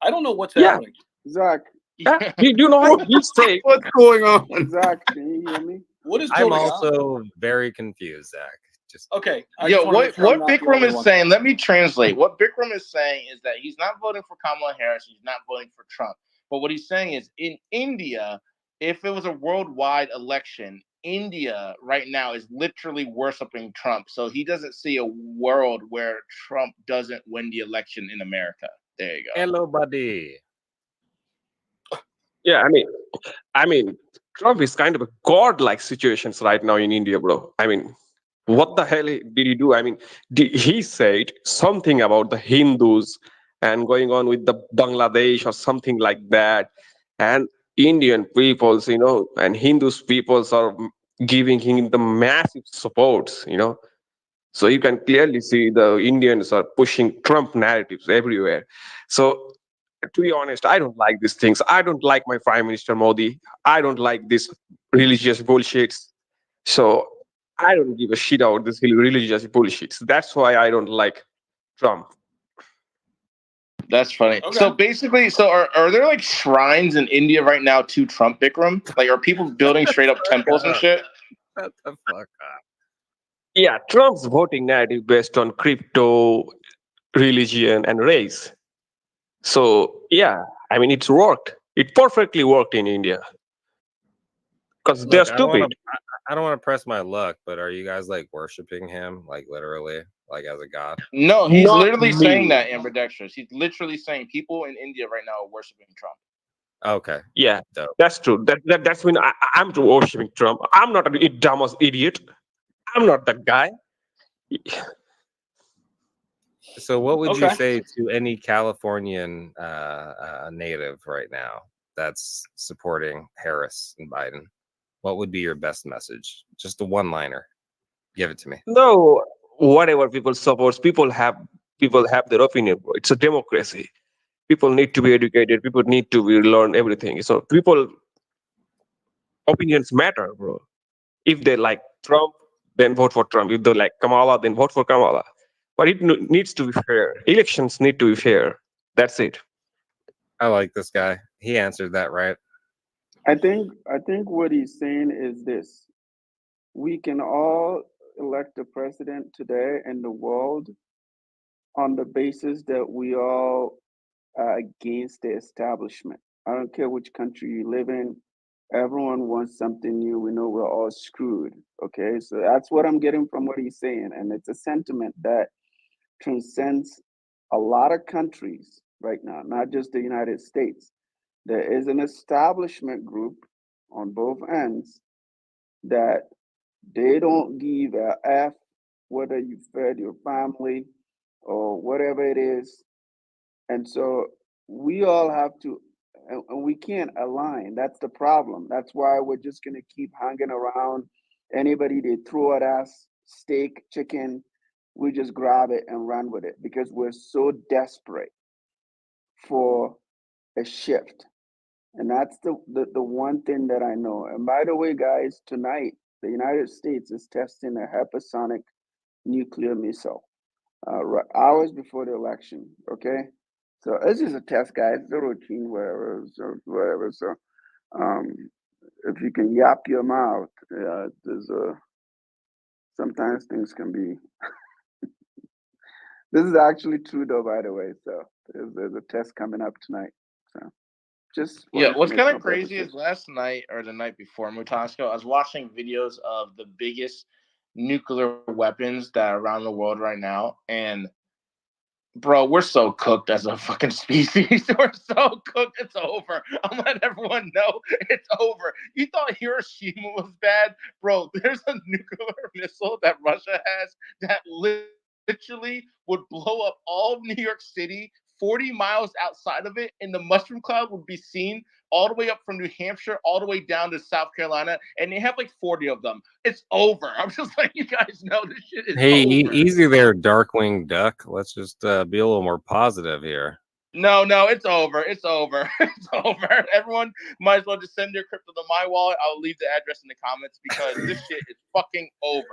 I don't know what's happening. Zach. Do you know how he say? What's going on? Zach, can you hear me? What is I'm going also very confused, Zach. Just okay. Yo, what Bikram is saying, let me translate. What Bikram is saying is that he's not voting for Kamala Harris, he's not voting for Trump. But what he's saying is in India, if it was a worldwide election, India right now is literally worshiping Trump. So he doesn't see a world where Trump doesn't win the election in America. There you go. Hello, buddy. Yeah, I mean, Trump is kind of a godlike situations right now in India, bro. I mean, what the hell did he do? I mean, he said something about the Hindus and going on with the Bangladesh or something like that, and Indian peoples, and Hindus peoples are giving him the massive supports, So you can clearly see the Indians are pushing Trump narratives everywhere. So to be honest, I don't like these things. I don't like my Prime Minister Modi. I don't like this religious bullshits. So I don't give a shit about this religious bullshits. That's why I don't like Trump. That's funny. Okay. So basically, are there like shrines in India right now to Trump, Bikram? Like, are people building straight up temples and shit? Shut the fuck up. Yeah, Trump's voting narrative based on crypto, religion, and race. So yeah, I mean, it's worked. It perfectly worked in India. Because they're stupid. I don't want to press my luck, but are you guys like worshiping him, like literally, like as a god? No, he's literally saying that, Ambidextrous. He's literally saying people in India right now are worshiping Trump. Okay. Yeah, that's true. That's when I'm worshiping Trump. I'm not a dumb idiot. I'm not that guy. So what would you say to any Californian native right now that's supporting Harris and Biden? What would be your best message? Just a one-liner. Give it to me. No, whatever people support, people have their opinion, bro. It's a democracy. People need to be educated. People need to learn everything. So people opinions matter, bro. If they like Trump, then vote for Trump. If they like Kamala, then vote for Kamala. But it needs to be fair. Elections need to be fair. That's it. I like this guy. He answered that right. I think what he's saying is this: we can all elect a president today in the world on the basis that we all are against the establishment. I don't care which country you live in. Everyone wants something new. We know we're all screwed. Okay, so that's what I'm getting from what he's saying, and it's a sentiment that transcends a lot of countries right now, not just the United States. There is an establishment group on both ends that they don't give a F whether you fed your family or whatever it is. And so we all have to, and we can't align. That's the problem. That's why we're just going to keep hanging around. Anybody they throw at us, steak, chicken, we just grab it and run with it because we're so desperate for a shift. And that's the one thing that I know. And by the way, guys, tonight, the United States is testing a hypersonic nuclear missile hours before the election, okay? So this is a test, guys. It's a routine, whatever. So if you can yap your mouth, sometimes things can be. This is actually true, though, by the way. So there's a test coming up tonight. So just Yeah, what's kind of crazy is last night or the night before, Mutasco, I was watching videos of the biggest nuclear weapons that are around the world right now, and bro, we're so cooked as a fucking species. We're so cooked. It's over. I'm letting everyone know it's over. You thought Hiroshima was bad? Bro, there's a nuclear missile that Russia has that literally would blow up all of New York City, 40 miles outside of it, and the mushroom cloud would be seen all the way up from New Hampshire, all the way down to South Carolina, and they have like 40 of them. It's over. I'm just letting you guys know this shit is Hey, over. easy there, Darkwing Duck. Let's just be a little more positive here. No, it's over. It's over. It's over. Everyone might as well just send their crypto to my wallet. I'll leave the address in the comments because this shit is fucking over.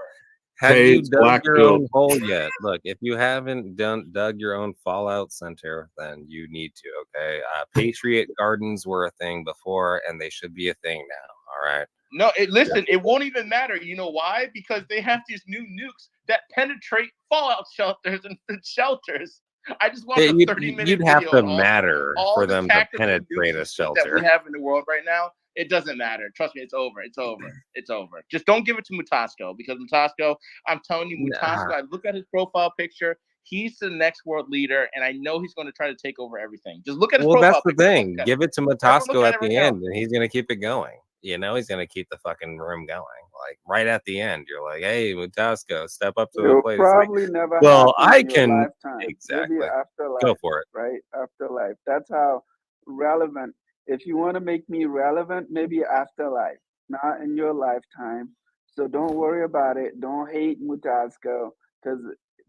Have Hey, you it's dug Black your Bill. own hole yet? Look, if you haven't dug your own Fallout Center, then you need to. Okay, Patriot Gardens were a thing before, and they should be a thing now. All right. No, listen, it won't even matter. You know why? Because they have these new nukes that penetrate fallout shelters and shelters. I just watched a 30-minute You'd video. have to on matter all for the them to tactical penetrate nukes a and shit that we shelter. have in the world right now. It doesn't matter. Trust me, it's over. It's over. It's over. Just don't give it to Mutasco because Mutasco, I'm telling you, Mutasco, I look at his profile picture. He's the next world leader, and I know he's going to try to take over everything. Just look at his Well, profile that's the picture. thing. Give it to Matasco at at it right the now. end, and he's gonna keep it going. You know, he's gonna keep the fucking room going. Like right at the end, you're like, "Hey, Matasco, step up to the It'll plate." It's like, probably never well, happen I in your can lifetime. exactly Maybe afterlife. go for it. Right? Afterlife. That's how relevant. If you want to make me relevant, maybe afterlife, not in your lifetime. So don't worry about it. Don't hate Mutasco because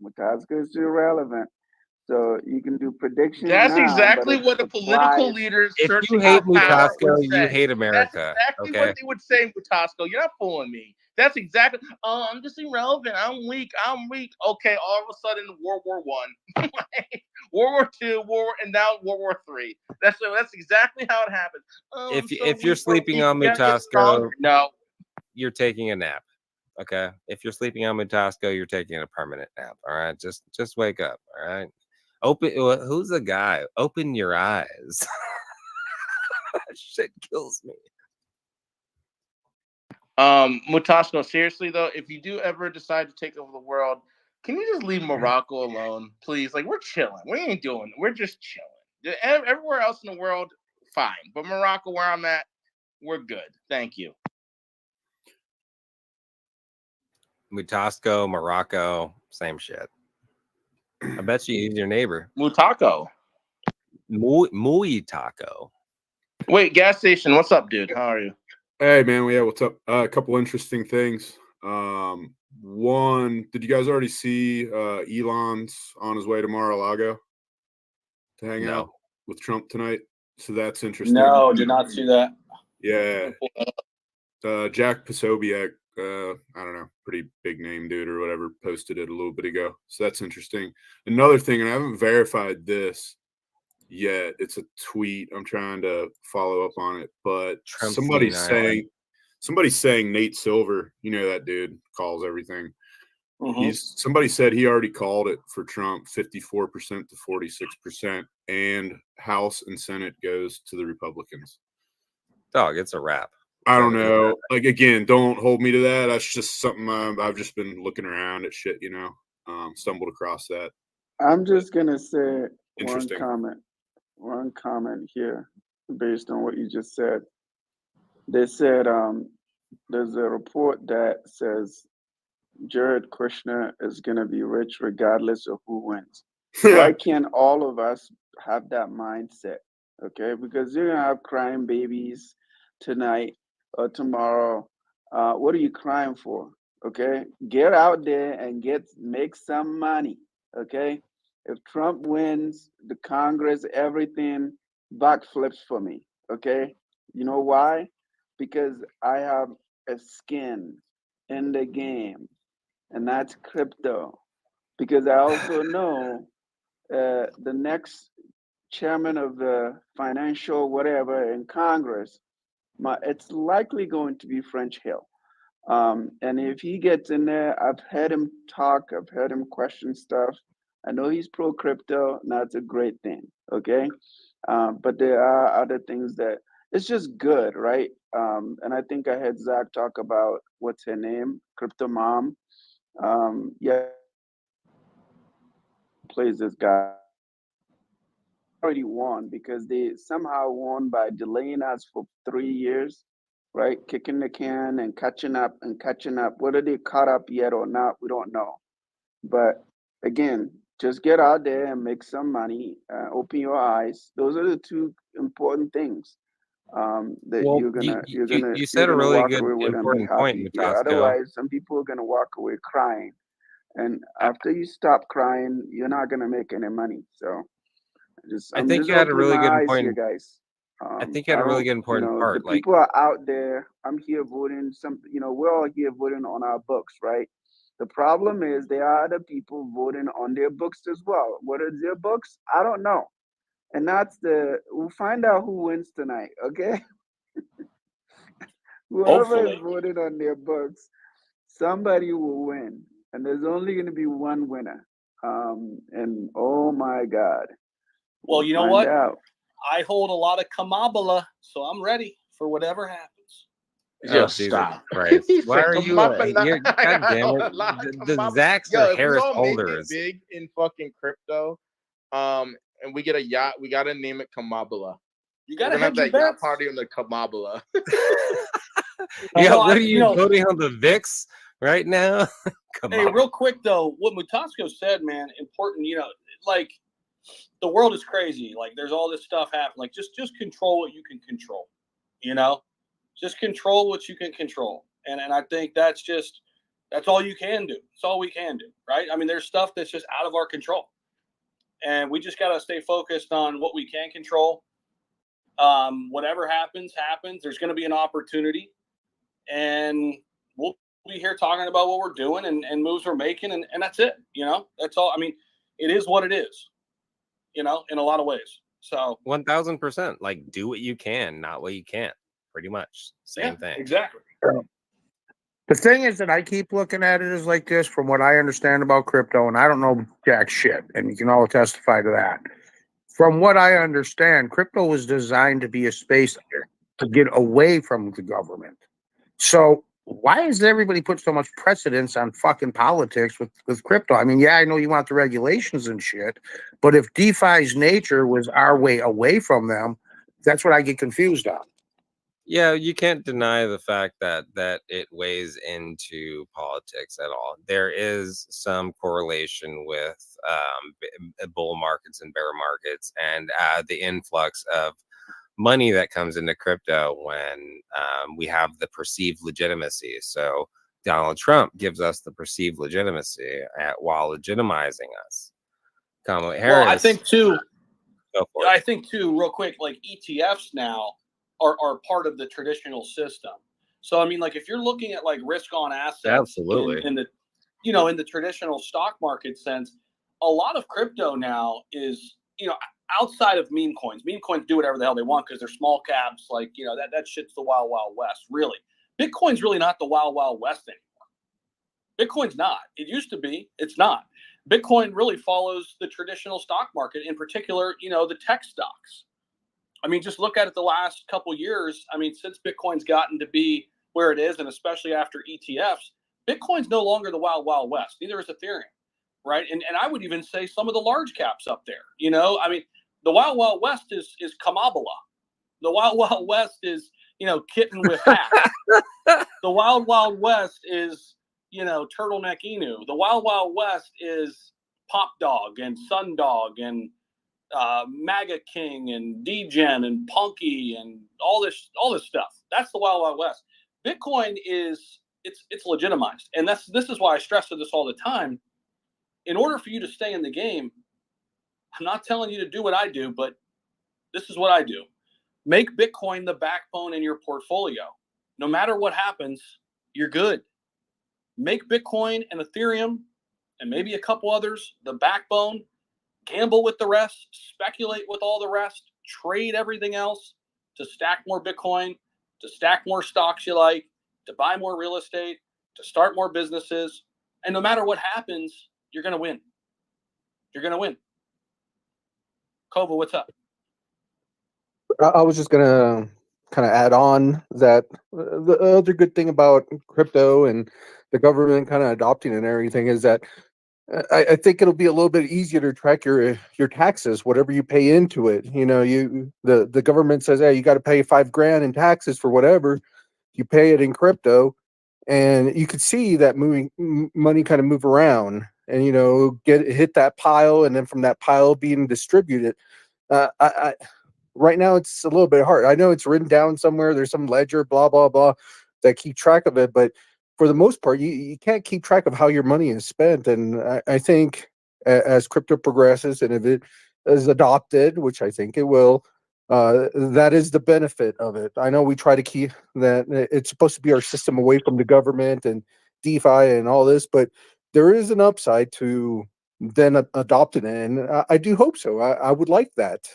Mutasco is irrelevant. So you can do predictions That's now, exactly but what a political leader If you searching hate for power Mutasco, would you say. hate That's America. exactly Okay. what they would say, Mutasco. You're not fooling me. That's exactly. Oh, I'm just irrelevant. I'm weak. Okay, all of a sudden, World War I, World War II, and now World War III. That's exactly how it happens. Oh, If you're sleeping on Mutasco, no, you're taking a nap. Okay. If you're sleeping on Mutasco, you're taking a permanent nap. All right. Just wake up. All right. Who's the guy? Open your eyes. Shit kills me. Mutasco, seriously though, if you do ever decide to take over the world, can you just leave Morocco alone, please? Like, we're chilling. We ain't doing it. We're just chilling. Everywhere else in the world, fine. But Morocco, where I'm at, we're good. Thank you. Mutasco, Morocco, same shit. I bet you he's your neighbor. Mutaco. Muy Taco. Wait, gas station. What's up, dude? How are you? Hey man, yeah, what's up? A couple interesting things. One, did you guys already see Elon's on his way to Mar-a-Lago to hang out with Trump tonight? So that's interesting. No, did not see that. Yeah. Jack Posobiec, I don't know, pretty big name dude or whatever, posted it a little bit ago. So that's interesting. Another thing, and I haven't verified this yet. It's a tweet. I'm trying to follow up on it, but Trump's somebody's senile. saying Nate Silver, you know that dude calls everything. Mhm. Somebody said he already called it for Trump 54% to 46%, and House and Senate goes to the Republicans. Dog, it's a wrap. I don't know. Like, again, don't hold me to that. That's just something I've just been looking around at shit, stumbled across that. I'm just gonna say Interesting. one comment here based on what you just said. They said there's a report that says Jared Kushner is gonna be rich regardless of who wins. Why can't all of us have that mindset? Okay, because you're gonna have crying babies tonight or tomorrow. What are you crying for? Okay, get out there and make some money. Okay, if Trump wins, the Congress, everything backflips for me. Okay, you know why? Because I have a skin in the game, and that's crypto. Because I also know the next chairman of the financial whatever in Congress, it's likely going to be French Hill. And if he gets in there, I've heard him talk, I've heard him question stuff. I know he's pro crypto, and that's a great thing. Okay. But there are other things that it's just good, right? And I think I heard Zach talk about what's her name, Crypto Mom. Yeah, plays this guy. Already won because they somehow won by delaying us for 3 years, right? Kicking the can and catching up and catching up. Whether they caught up yet or not, we don't know. But again, just get out there and make some money. Open your eyes. Those are the two important things that Well, you're gonna you said a really walk good, away with and be important point, happy. Yeah, Matasco. otherwise, some people are gonna walk away crying, and after you stop crying, you're not gonna make any money. So. I I'm think just you had a opening really my good eyes here, point. guys. I think you had a really good important the part. Like, people are out there. I'm here voting. We're all here voting on our books, right? The problem is there are other people voting on their books as well. What are their books? I don't know. And we'll find out who wins tonight, okay? Whoever is Hopefully. voting on their books, somebody will win. And there's only going to be one winner. And oh my God. Well, We'll you know find what? out. I hold a lot of Kamabala, so I'm ready for whatever happens. oh, Jesus Christ. Why are you, you're, God damn it. The Zacks Yo, are if we Harris all make it holders. big in fucking crypto, and we get a yacht, we gotta name it Kamabala. You We're gotta gonna have hedge your that yacht bets. party on the Kamabala. Yeah, Although what are you voting on the VIX right now? Come Hey, on. real quick though, what Mutasco said, man, important. Like the world is crazy. Like there's all this stuff happening. Like just control what you can control. Just control what you can control. And I think that's all you can do. It's all we can do, right? I mean, there's stuff that's just out of our control, and we just gotta stay focused on what we can control. Whatever happens. There's going to be an opportunity, and we'll be here talking about what we're doing and moves we're making, and that's it. That's all. I mean, it is what it is. In a lot of ways. So 1000%. Like, do what you can, not what you can't. Pretty much same thing. Exactly. The thing is that I keep looking at it as like this from what I understand about crypto, and I don't know jack shit, and you can all testify to that. From what I understand, crypto was designed to be a space to get away from the government. So why does everybody put so much precedence on fucking politics with crypto? I mean, yeah, I know you want the regulations and shit, but if DeFi's nature was our way away from them, that's what I get confused on. Yeah, you can't deny the fact that it weighs into politics at all. There is some correlation with bull markets and bear markets, and the influx of money that comes into crypto when we have the perceived legitimacy. So Donald Trump gives us the perceived legitimacy while legitimizing us. Kamala Harris. Well, I think too. Go for it. I think too, real quick, like ETFs now are part of the traditional system. So I mean, like if you're looking at like risk on assets, Absolutely. in the, you know, in the traditional stock market sense, a lot of crypto now is, you know, outside of meme coins. Meme coins do whatever the hell they want because they're small caps. Like, you know, that shit's the wild, wild west. Really, Bitcoin's really not the wild, wild west anymore. Bitcoin's not. It used to be. It's not. Bitcoin really follows the traditional stock market, in particular, you know, the tech stocks. I mean, just look at it the last couple of years. I mean, since Bitcoin's gotten to be where it is, and especially after ETFs, Bitcoin's no longer the wild, wild west. Neither is Ethereum, right? And I would even say some of the large caps up there. You know, I mean, the wild, wild west is Kamabala. The wild, wild west is, you know, kitten with hat. The wild, wild west is, you know, Turtleneck Inu. The wild, wild west is Pop Dog and Sundog and MAGA King and DGen and Punky and all this stuff. That's the wild, wild west. Bitcoin is it's legitimized, and this is why I stress this all the time. In order for you to stay in the game, I'm not telling you to do what I do, but this is what I do. Make Bitcoin the backbone in your portfolio. No matter what happens, you're good. Make Bitcoin and Ethereum and maybe a couple others the backbone. Gamble with the rest, speculate with all the rest, trade everything else to stack more Bitcoin, to stack more stocks you like, to buy more real estate, to start more businesses. And no matter what happens, you're going to win. You're going to win. Kova, what's up? I was just gonna kind of add on that the other good thing about crypto and the government kind of adopting and everything is that I think it'll be a little bit easier to track your taxes, whatever you pay into it. You know, the government says, hey, you got to pay $5,000 in taxes for whatever. You pay it in crypto, and you could see that money kind of move around, and you know, hit that pile, and then from that pile being distributed. Right now it's a little bit hard. I know it's written down somewhere. There's some ledger, blah, blah, blah, that keep track of it. But for the most part, you can't keep track of how your money is spent. And I think as crypto progresses and if it is adopted, which I think it will, that is the benefit of it. I know we try to keep that. It's supposed to be our system away from the government and DeFi and all this, but there is an upside to then adopting it. And I do hope so. I would like that.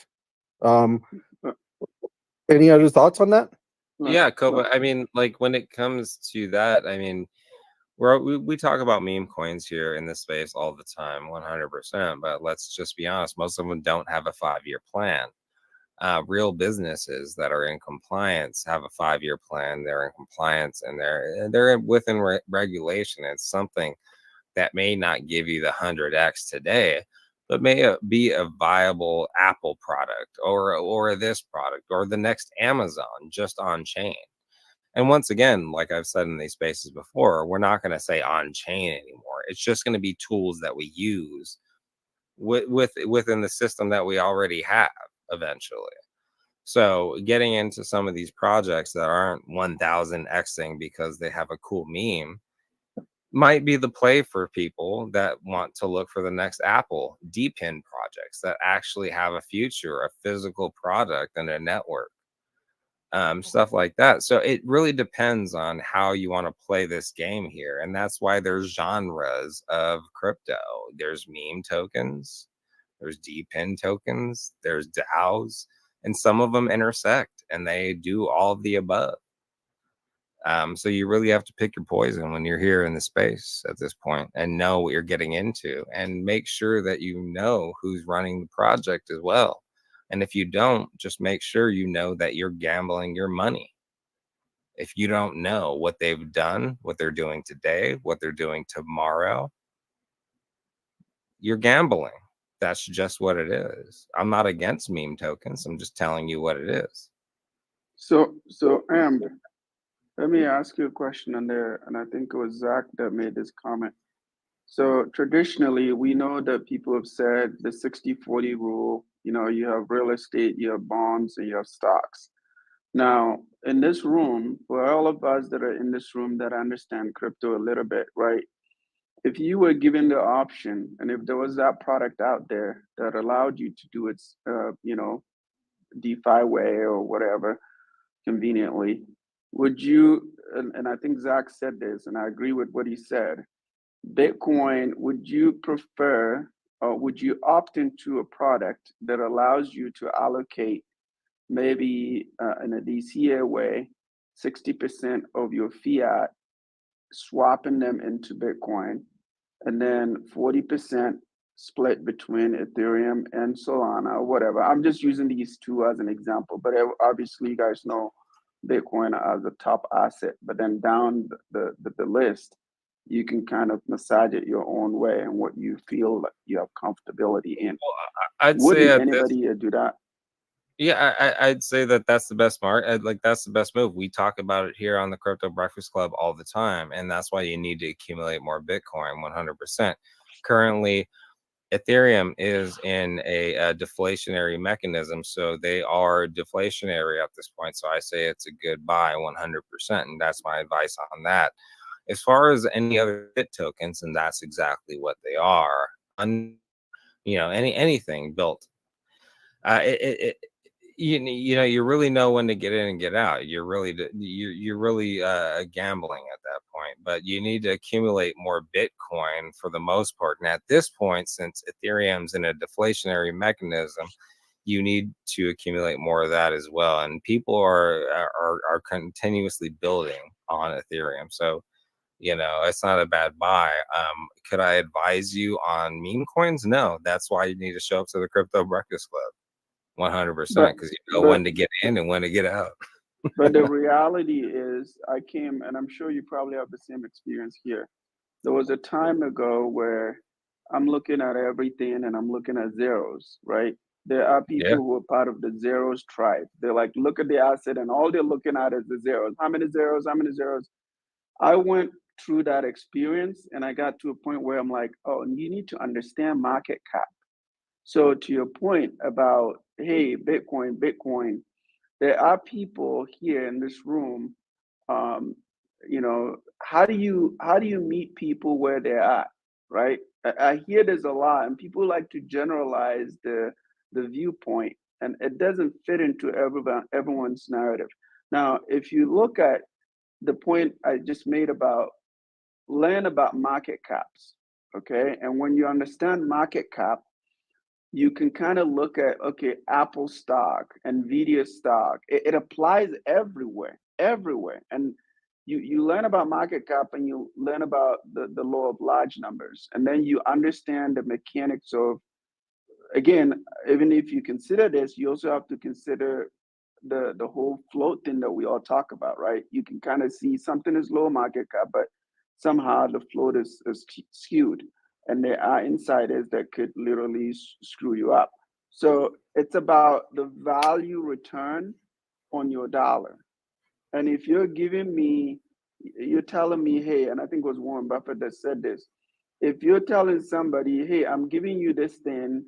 Any other thoughts on that? Yeah, Koba. I mean, like when it comes to that, I mean, we talk about meme coins here in this space all the time, 100%. But let's just be honest, most of them don't have a 5-year plan. Real businesses that are in compliance have a 5-year plan. They're in compliance and they're within regulation. It's something that may not give you the 100x today, but may be a viable Apple product or this product or the next Amazon just on chain. And once again, like I've said in these spaces before, we're not going to say on chain anymore. It's just going to be tools that we use within the system that we already have eventually. So getting into some of these projects that aren't 1000xing because they have a cool meme might be the play for people that want to look for the next Apple DePIN projects that actually have a future, a physical product and a network, stuff like that. So it really depends on how you want to play this game here. And that's why there's genres of crypto. There's meme tokens, there's DePIN tokens, there's DAOs, and some of them intersect and they do all of the above. So you really have to pick your poison when you're here in the space at this point and know what you're getting into and make sure that you know who's running the project as well. And if you don't, just make sure you know that you're gambling your money. If you don't know what they've done, what they're doing today, what they're doing tomorrow, you're gambling. That's just what it is. I'm not against meme tokens. I'm just telling you what it is. So let me ask you a question on there, and I think it was Zach that made this comment. So traditionally, we know that people have said the 60-40 rule, you know, you have real estate, you have bonds, and you have stocks. Now, in this room, for all of us that are in this room that understand crypto a little bit, right? If you were given the option, and if there was that product out there that allowed you to do it, DeFi way or whatever, conveniently, would you? And I think Zach said this, and I agree with what he said. Bitcoin, would you prefer, or would you opt into a product that allows you to allocate maybe in a DCA way, 60% of your fiat, swapping them into Bitcoin, and then 40% split between Ethereum and Solana or whatever. I'm just using these two as an example, but obviously you guys know Bitcoin as a top asset, but then down the list, you can kind of massage it your own way and what you feel like you have comfortability in. I'd Wouldn't say anybody do that? Yeah, I'd say that that's the best like that's the best move. We talk about it here on the Crypto Breakfast Club all the time, and that's why you need to accumulate more Bitcoin. 100%. Currently, Ethereum is in a deflationary mechanism, so they are deflationary at this point. So I say it's a good buy, 100%, and that's my advice on that. As far as any other Bit tokens, and that's exactly what they are. Anything built. You really know when to get in and get out. You're really gambling at that point, but you need to accumulate more Bitcoin for the most part. And at this point, since Ethereum's in a deflationary mechanism, you need to accumulate more of that as well. And people are continuously building on Ethereum, so it's not a bad buy. Could I advise you on meme coins? No, that's why you need to show up to the Crypto Breakfast Club. 100%, because you know when to get in and when to get out. But the reality is, I came, and I'm sure you probably have the same experience here. There was a time ago where I'm looking at everything and I'm looking at zeros, right? There are people who are part of the zeros tribe. They're like, look at the asset, and all they're looking at is the zeros. How many zeros? How many zeros? I went through that experience, and I got to a point where I'm like, oh, you need to understand market cap. So to your point about, hey, Bitcoin, there are people here in this room. How do you meet people where they're at, right? I hear there's a lot, and people like to generalize the viewpoint, and it doesn't fit into everyone's narrative. Now, if you look at the point I just made about learn about market caps, okay, and when you understand market cap, you can kind of look at, okay, Apple stock, Nvidia stock. It applies everywhere. And you learn about market cap, and you learn about the law of large numbers. And then you understand the mechanics of, again, even if you consider this, you also have to consider the whole float thing that we all talk about, right? You can kind of see something is low market cap, but somehow the float is skewed. And there are insiders that could literally screw you up. So it's about the value return on your dollar. And if you're telling me, hey, and I think it was Warren Buffett that said this, if you're telling somebody, hey, I'm giving you this thing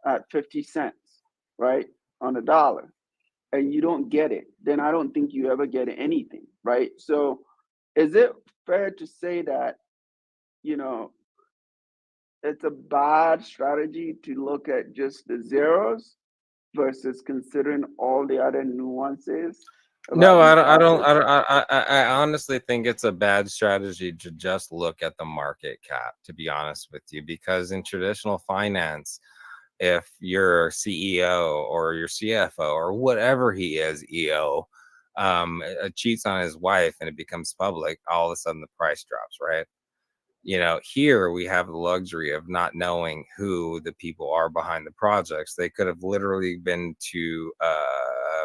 at 50 cents, right, on a dollar, and you don't get it, then I don't think you ever get anything, right? So is it fair to say that, it's a bad strategy to look at just the zeros versus considering all the other nuances? No, I honestly think it's a bad strategy to just look at the market cap, to be honest with you, because in traditional finance, if your CEO or your CFO or whatever he is, EO, cheats on his wife and it becomes public, all of a sudden the price drops, right? Here we have the luxury of not knowing who the people are behind the projects. They could have literally been to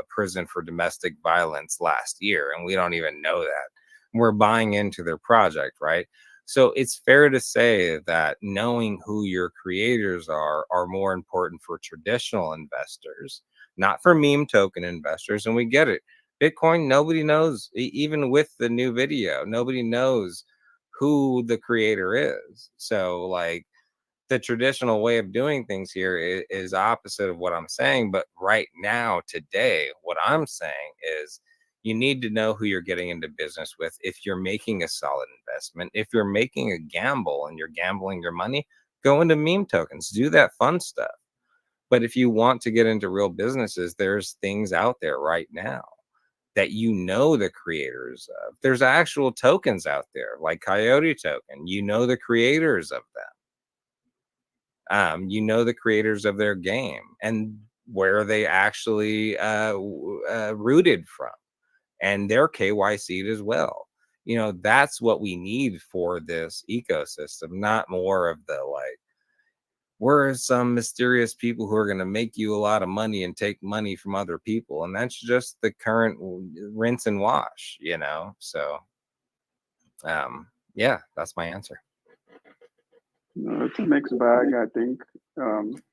prison for domestic violence last year, and we don't even know that. We're buying into their project, right? So it's fair to say that knowing who your creators are more important for traditional investors, not for meme token investors. And we get it. Bitcoin, nobody knows, even with the new video, nobody knows who the creator is. So like the traditional way of doing things here is opposite of what I'm saying. But right now, today, what I'm saying is you need to know who you're getting into business with. If you're making a solid investment, if you're making a gamble and you're gambling your money, go into meme tokens, do that fun stuff. But if you want to get into real businesses, there's things out there right now that you know the creators of. There's actual tokens out there like Coyote Token. You know the creators of them. You know the creators of their game and where they actually rooted from, and they're KYC'd as well. You know, that's what we need for this ecosystem, not more of the like, we're some mysterious people who are going to make you a lot of money and take money from other people. And that's just the current rinse and wash, you know? So, yeah, that's my answer. No, it's a mixed bag, I think,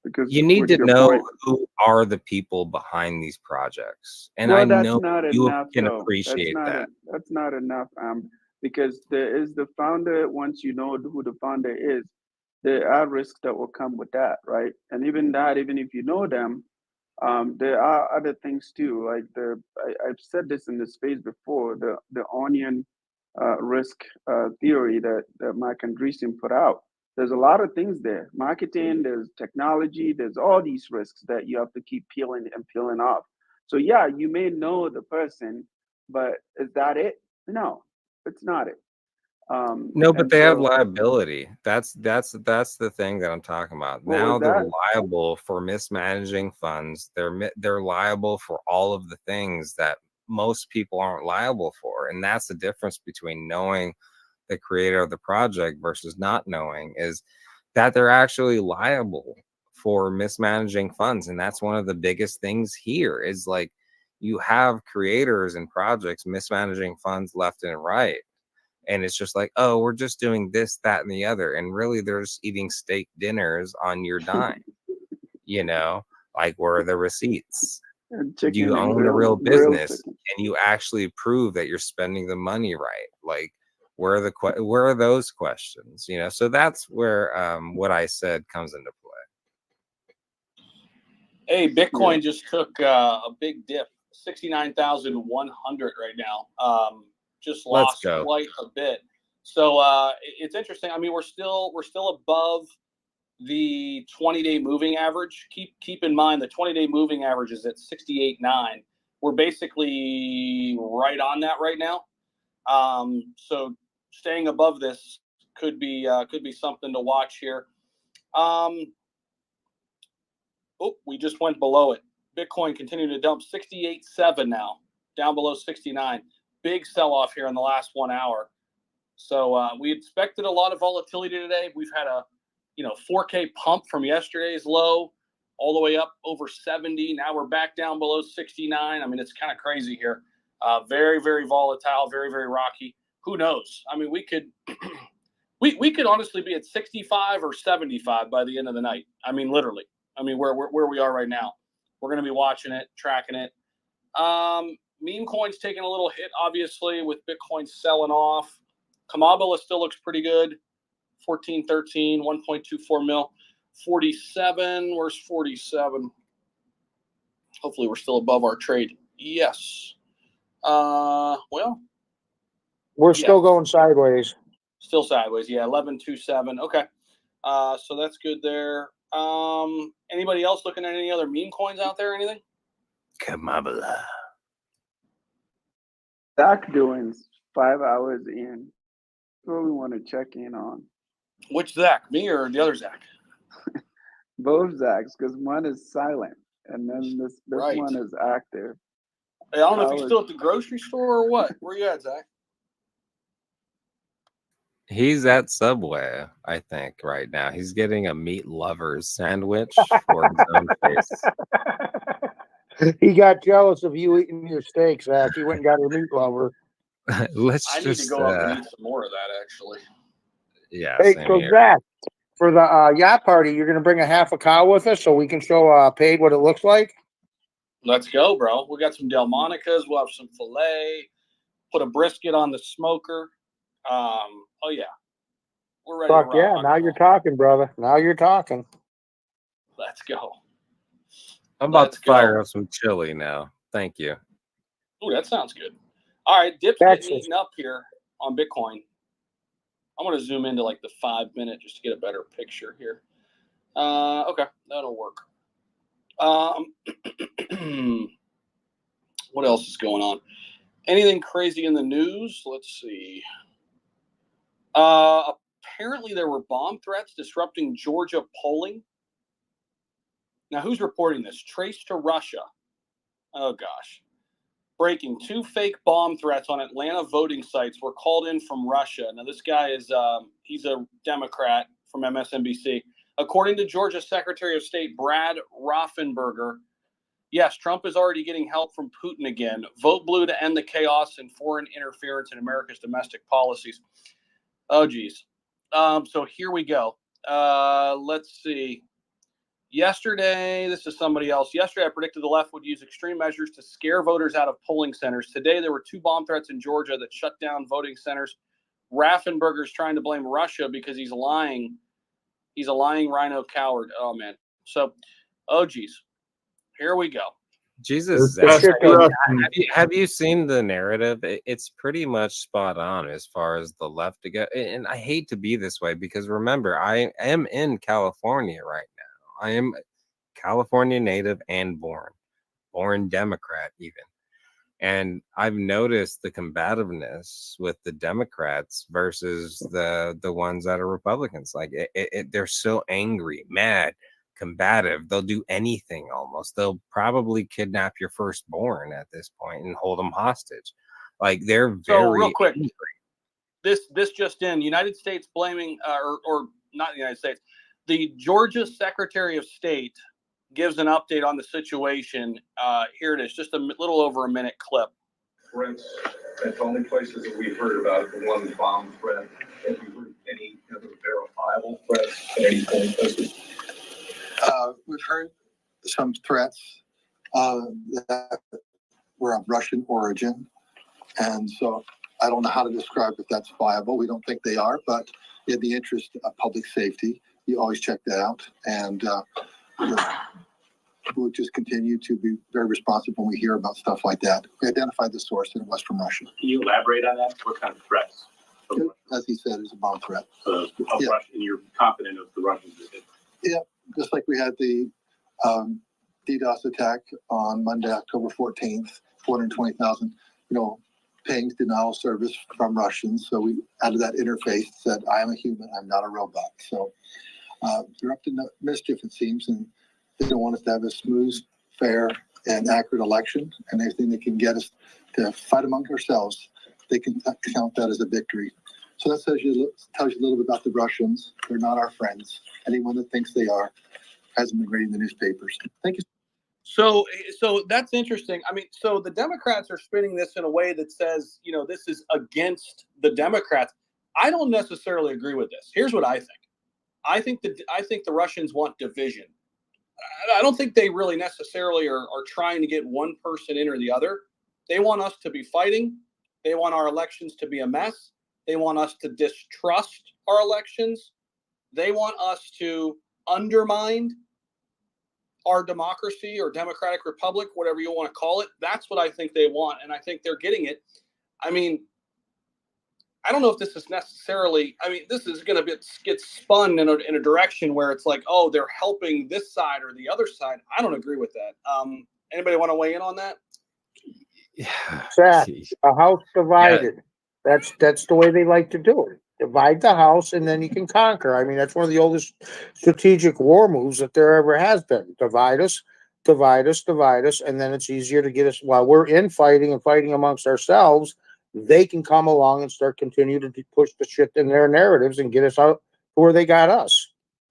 because You need with to your know point, who are the people behind these projects. And well, I that's know not you enough, can though. appreciate that. That's not enough, because there is the founder. Once you know who the founder is, there are risks that will come with that, right? And even that, even if you know them, there are other things too. Like I've said this in the space before. The onion risk theory that Mike Andreessen put out. There's a lot of things there. Marketing, there's technology, there's all these risks that you have to keep peeling and peeling off. So yeah, you may know the person, but is that it? No, it's not it. No, but And they have so, liability. That's the thing that I'm talking about. what Now was they're that? liable for mismanaging funds. They're liable for all of the things that most people aren't liable for. And that's the difference between knowing the creator of the project versus not knowing, is that they're actually liable for mismanaging funds. And that's one of the biggest things here is like you have creators and projects mismanaging funds left and right. And it's just like, oh, we're just doing this, that, and the other. And really they're just eating steak dinners on your dime. You know, like where are the receipts? And Do chicken you and own a real grilled business? chicken. Can you actually prove that you're spending the money right? Like where are where are those questions? You know, so that's where what I said comes into play. Hey, Bitcoin just took a big dip, 69,100 right now. Just Let's lost go. quite a bit. So it's interesting. I mean, we're still above the 20-day moving average. Keep in mind the 20-day moving average is at 68.9. We're basically right on that right now. So staying above this could be something to watch here. We just went below it. Bitcoin continuing to dump 68.7 now, down below 69. Big sell-off here in the last 1 hour. So we expected a lot of volatility today. We've had a 4K pump from yesterday's low all the way up over 70. Now we're back down below 69. I mean, it's kind of crazy here. Very, very volatile, very, very rocky. Who knows? I mean, we could we could honestly be at 65 or 75 by the end of the night. I mean, literally. I mean, where we are right now. We're going to be watching it, tracking it. Meme coins taking a little hit, obviously, with Bitcoin selling off. Kamabala still looks pretty good. 1413, 1.24 mil. 47. Where's 47? Hopefully we're still above our trade. Yes. Well. We're still going sideways. Still sideways. Yeah, 1127. Okay. So that's good there. Anybody else looking at any other meme coins out there or anything? Kamabala. Zach doings 5 hours in. That's what we want to check in on. Which Zach? Me or the other Zach? Both Zachs, because one is silent and then this Right. one is active. Hey, I don't know if How he's is- still at the grocery store or what. Where you at, Zach? He's at Subway, I think, right now. He's getting a meat lover's sandwich for his own face. He got jealous of you eating your steak, Zach. He went and got a meat lover. Let's I need to just go up and eat some more of that, actually. yeah, Hey, same so here. Zach, for the yacht party, you're going to bring a half a cow with us so we can show Paige what it looks like? Let's go, bro. We got some Delmonicas. We'll have some filet. Put a brisket on the smoker. Oh, yeah. We're ready to Fuck rock. yeah! Now you're talking, brother. Now you're talking. Let's go. I'm about Let's to fire go. up some chili now. Thank you. Ooh, that sounds good. All right, dip's Texas. getting eaten up here on Bitcoin. I'm going to zoom into like the 5 minute just to get a better picture here. Okay, that'll work. What else is going on? Anything crazy in the news? Let's see. Apparently there were bomb threats disrupting Georgia polling. Now, who's reporting this? Traced to Russia. Oh, gosh. Breaking: 2 fake bomb threats on Atlanta voting sites were called in from Russia. Now, this guy is, he's a Democrat from MSNBC. According to Georgia Secretary of State Brad Raffensperger, yes, Trump is already getting help from Putin again. Vote blue to end the chaos and foreign interference in America's domestic policies. Oh, geez. So here we go. Let's see. Yesterday, this is somebody else. Yesterday, I predicted the left would use extreme measures to scare voters out of polling centers. Today, there were 2 bomb threats in Georgia that shut down voting centers. Raffensperger's trying to blame Russia because he's lying. He's a lying rhino coward. Oh, man. So, oh, geez. Here we go. Jesus, Good Zach, shit, I mean, brother. have you seen the narrative? It's pretty much spot on as far as the left to go. And I hate to be this way because remember, I am in California right now. I am California native and born Democrat even. And I've noticed the combativeness with the Democrats versus the ones that are Republicans. Like they're so angry, mad, combative. They'll do anything almost. They'll probably kidnap your firstborn at this point and hold them hostage. Like they're very So real quick, angry. this just in: United States blaming, or not the United States, the Georgia Secretary of State gives an update on the situation. Here it is, just a little over a minute clip. Threats, that's the only places that we've heard about the one bomb threat. Have you heard any other verifiable threats at any polling places? We've heard some threats that were of Russian origin, and so I don't know how to describe if that's viable. We don't think they are, but in the interest of public safety, you always check that out, and we'll just continue to be very responsive when we hear about stuff like that. We identified the source, and it was from Russia. Can you elaborate on that? What kind of threats? As he said, it's a bomb threat. Of Yeah. Russia, and you're confident of the Russians? Yeah, just like we had the DDoS attack on Monday, October 14th, 420,000, pings denial service from Russians. So we added that interface, said, I am a human, I'm not a robot. So they're up to mischief, it seems, and they don't want us to have a smooth, fair, and accurate election. And anything that can get us to fight among ourselves, they can count that as a victory. So that tells you a little bit about the Russians. They're not our friends. Anyone that thinks they are hasn't been reading the newspapers. Thank you. So that's interesting. I mean, so the Democrats are spinning this in a way that says, this is against the Democrats. I don't necessarily agree with this. Here's what I think. I think the Russians want division. I don't think they really necessarily are trying to get one person in or the other. They want us to be fighting. They want our elections to be a mess. They want us to distrust our elections. They want us to undermine our democracy or democratic republic, whatever you want to call it. That's what I think they want, and I think they're getting it. I mean, I don't know if this is necessarily, this is going to get spun in a direction where it's like, oh, they're helping this side or the other side. I don't agree with that. Anybody want to weigh in on that? Zach, a house divided. That's the way they like to do it. Divide the house, and then you can conquer. I mean, that's one of the oldest strategic war moves that there ever has been. Divide us, and then it's easier to get us while we're infighting and fighting amongst ourselves. They can come along and continue to push the shit in their narratives and get us out to where they got us.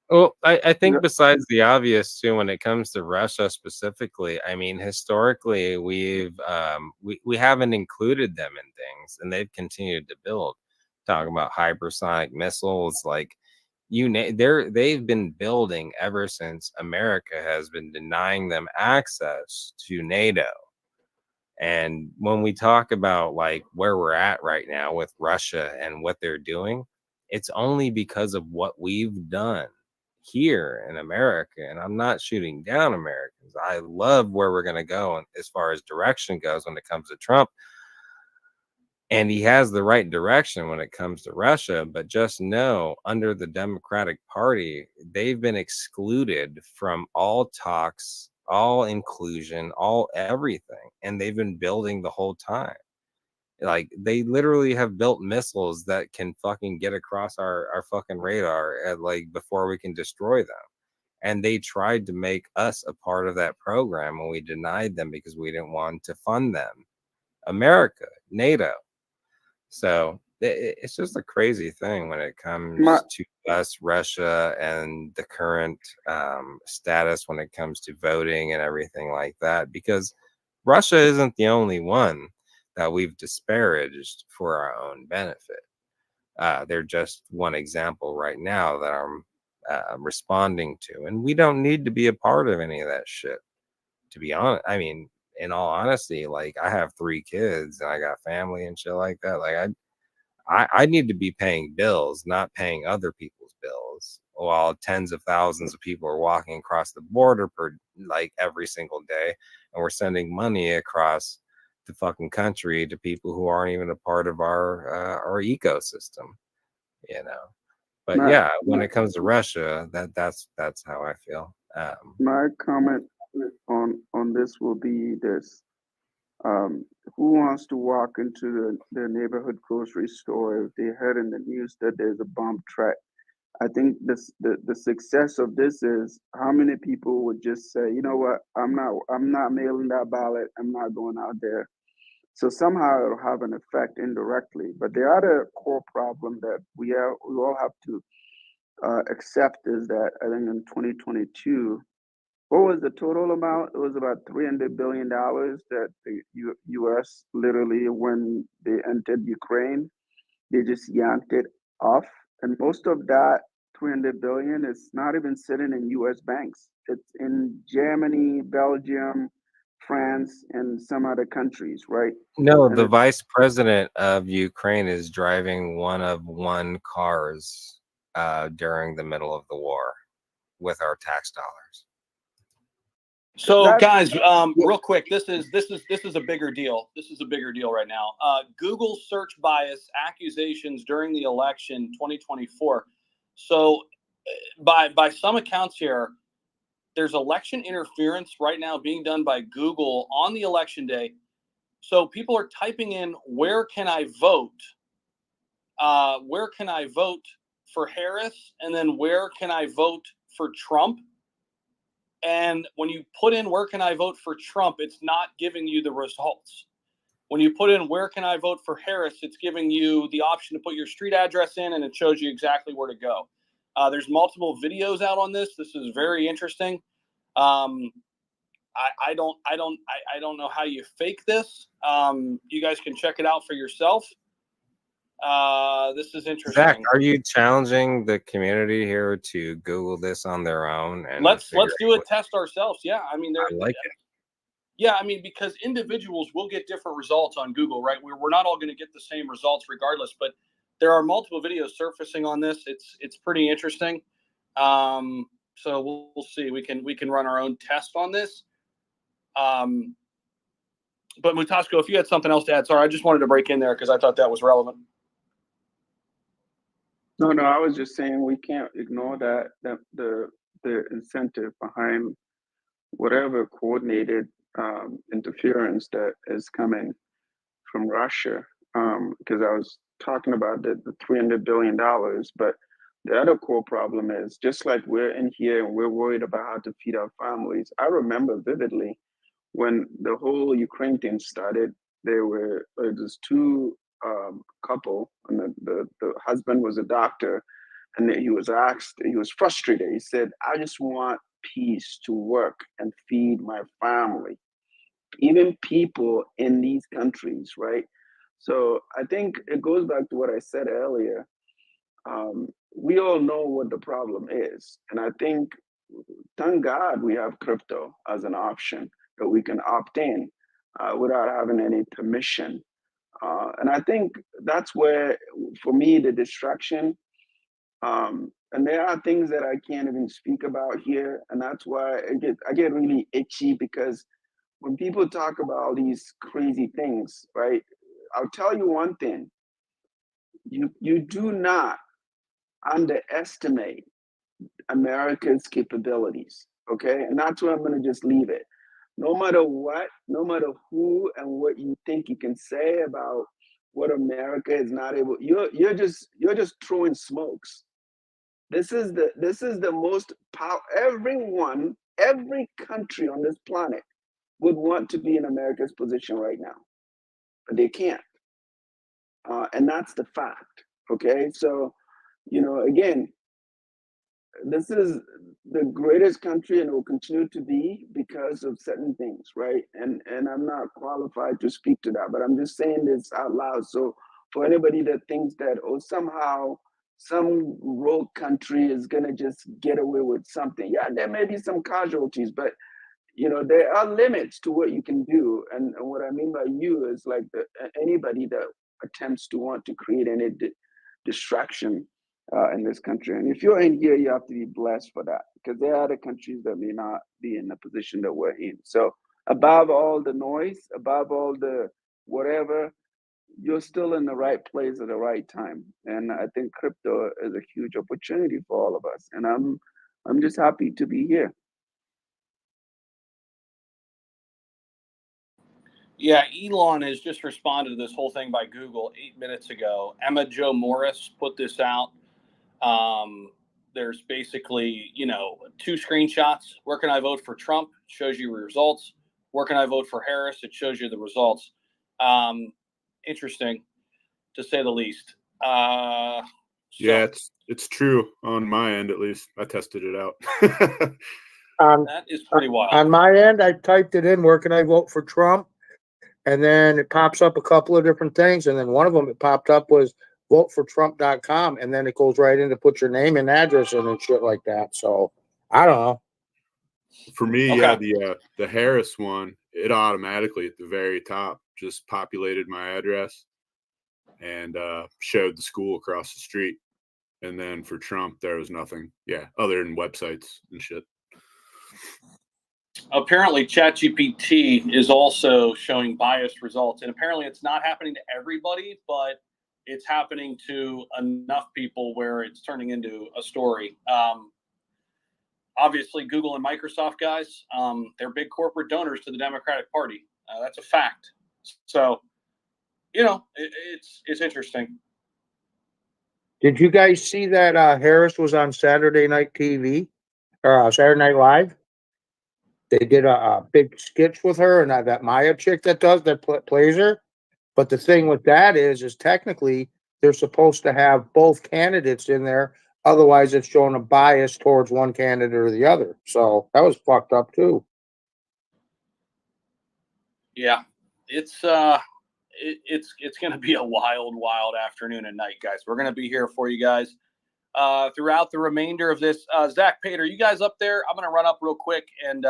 Well, I think besides the obvious too, when it comes to Russia specifically, I mean, historically we haven't included them in things, and they've continued to build. Talking about hypersonic missiles, like they've been building ever since America has been denying them access to NATO. And when we talk about like where we're at right now with Russia and what they're doing, it's only because of what we've done here in America. And I'm not shooting down Americans. I love where we're going to go as far as direction goes when it comes to Trump. And he has the right direction when it comes to Russia. But just know, under the Democratic Party, they've been excluded from all talks, all inclusion, all everything. And they've been building the whole time. Like, they literally have built missiles that can fucking get across our fucking radar like before we can destroy them. And they tried to make us a part of that program, and we denied them because we didn't want to fund them. America, NATO. So it's just a crazy thing when it comes to us, Russia, and the current status when it comes to voting and everything like that, because Russia isn't the only one that we've disparaged for our own benefit. They're just one example right now that I'm responding to, and we don't need to be a part of any of that shit, to be honest. I mean, in all honesty, like, I have 3 kids and I got family and shit like that. Like, I need to be paying bills, not paying other people's bills, while tens of thousands of people are walking across the border like every single day, and we're sending money across the fucking country to people who aren't even a part of our ecosystem, you know. But yeah, when it comes to Russia, that's how I feel. My comment on this will be this: who wants to walk into the neighborhood grocery store if they heard in the news that there's a bomb threat? I think the success of this is how many people would just say, you know what, I'm not mailing that ballot. I'm not going out there. So somehow it'll have an effect indirectly. But the other core problem that we all have to accept is that I think in 2022, what was the total amount? It was about $300 billion that the U.S. literally, when they entered Ukraine, they just yanked it off. And most of that 300 billion is not even sitting in U.S. banks. It's in Germany, Belgium, France, and some other countries, right? No, And the vice president of Ukraine is driving one of one cars during the middle of the war with our tax dollars. So, guys, real quick, this is a bigger deal. This is a bigger deal right now. Google search bias accusations during the election 2024. So, by some accounts here, there's election interference right now being done by Google on the election day. So people are typing in, where can I vote? Where can I vote for Harris? And then where can I vote for Trump? And when you put in where can I vote for Trump, it's not giving you the results. When you put in where can I vote for Harris, it's giving you the option to put your street address in, and it shows you exactly where to go. There's multiple videos out on this. This is very interesting. I don't know how you fake this. You guys can check it out for yourself. This is interesting. Zach, are you challenging the community here to Google this on their own? And let's do a test ourselves. Yeah, I mean, I like it. Yeah, I mean, because individuals will get different results on Google, right? We're not all going to get the same results regardless, but there are multiple videos surfacing on this. It's pretty interesting. So we'll see. We can run our own test on this. But Mutasco, if you had something else to add, sorry, I just wanted to break in there because I thought that was relevant. No, I was just saying we can't ignore that the incentive behind whatever coordinated interference that is coming from Russia. Because I was talking about the $300 billion, but the other core problem is just like we're in here and we're worried about how to feed our families. I remember vividly when the whole Ukraine thing started, there was two couple, and the husband was a doctor, and he was frustrated. He said, I just want peace to work and feed my family. Even people in these countries, right? So I think it goes back to what I said earlier. We all know what the problem is. And I think, thank God we have crypto as an option that we can opt in without having any permission. And I think that's where, for me, the distraction And there are things that I can't even speak about here, and that's why I get really itchy, because when people talk about these crazy things, right? I'll tell you one thing: you do not underestimate America's capabilities. Okay, and that's where I'm going to just leave it. No matter what, no matter who and what you think you can say about what America is not able, you're just throwing smokes. This is the most power. Every country on this planet would want to be in America's position right now, but they can't, and that's the fact. Okay, so again, this is the greatest country, and it will continue to be because of certain things, right? And I'm not qualified to speak to that, but I'm just saying this out loud. So for anybody that thinks that, oh, somehow some rogue country is gonna just get away with something, yeah, there may be some casualties, but there are limits to what you can do. And what I mean by you is like anybody that attempts to want to create any distraction in this country. And if you're in here, you have to be blessed for that, because there are other countries that may not be in the position that we're in. So above all the noise, above all the whatever, you're still in the right place at the right time. And I think crypto is a huge opportunity for all of us. And I'm just happy to be here. Yeah, Elon has just responded to this whole thing by Google 8 minutes ago. Emma Jo Morris put this out. There's basically, 2 screenshots. Where can I vote for Trump? Shows you results. Where can I vote for Harris? It shows you the results. Interesting, to say the least. Yeah, it's true on my end, at least. I tested it out. That is pretty wild. On my end, I typed it in, where can I vote for Trump? And then it pops up a couple of different things. And then one of them it popped up was votefortrump.com. And then it goes right in to put your name and address in and shit like that. So I don't know. For me, yeah, the Harris one, it automatically at the very top just populated my address and showed the school across the street. And then for Trump, there was nothing, other than websites and shit. Apparently, ChatGPT is also showing biased results. And apparently it's not happening to everybody, but it's happening to enough people where it's turning into a story. Obviously, Google and Microsoft, guys, they're big corporate donors to the Democratic Party. That's a fact. So, it's interesting. Did you guys see that Harris was on Saturday Night TV or Saturday Night Live? They did a big sketch with her and that Maya chick that plays her. But the thing with that is technically they're supposed to have both candidates in there. Otherwise, it's showing a bias towards one candidate or the other. So that was fucked up too. Yeah, it's going to be a wild, wild afternoon and night, guys. We're going to be here for you guys throughout the remainder of this. Zach, Pater, you guys up there? I'm going to run up real quick and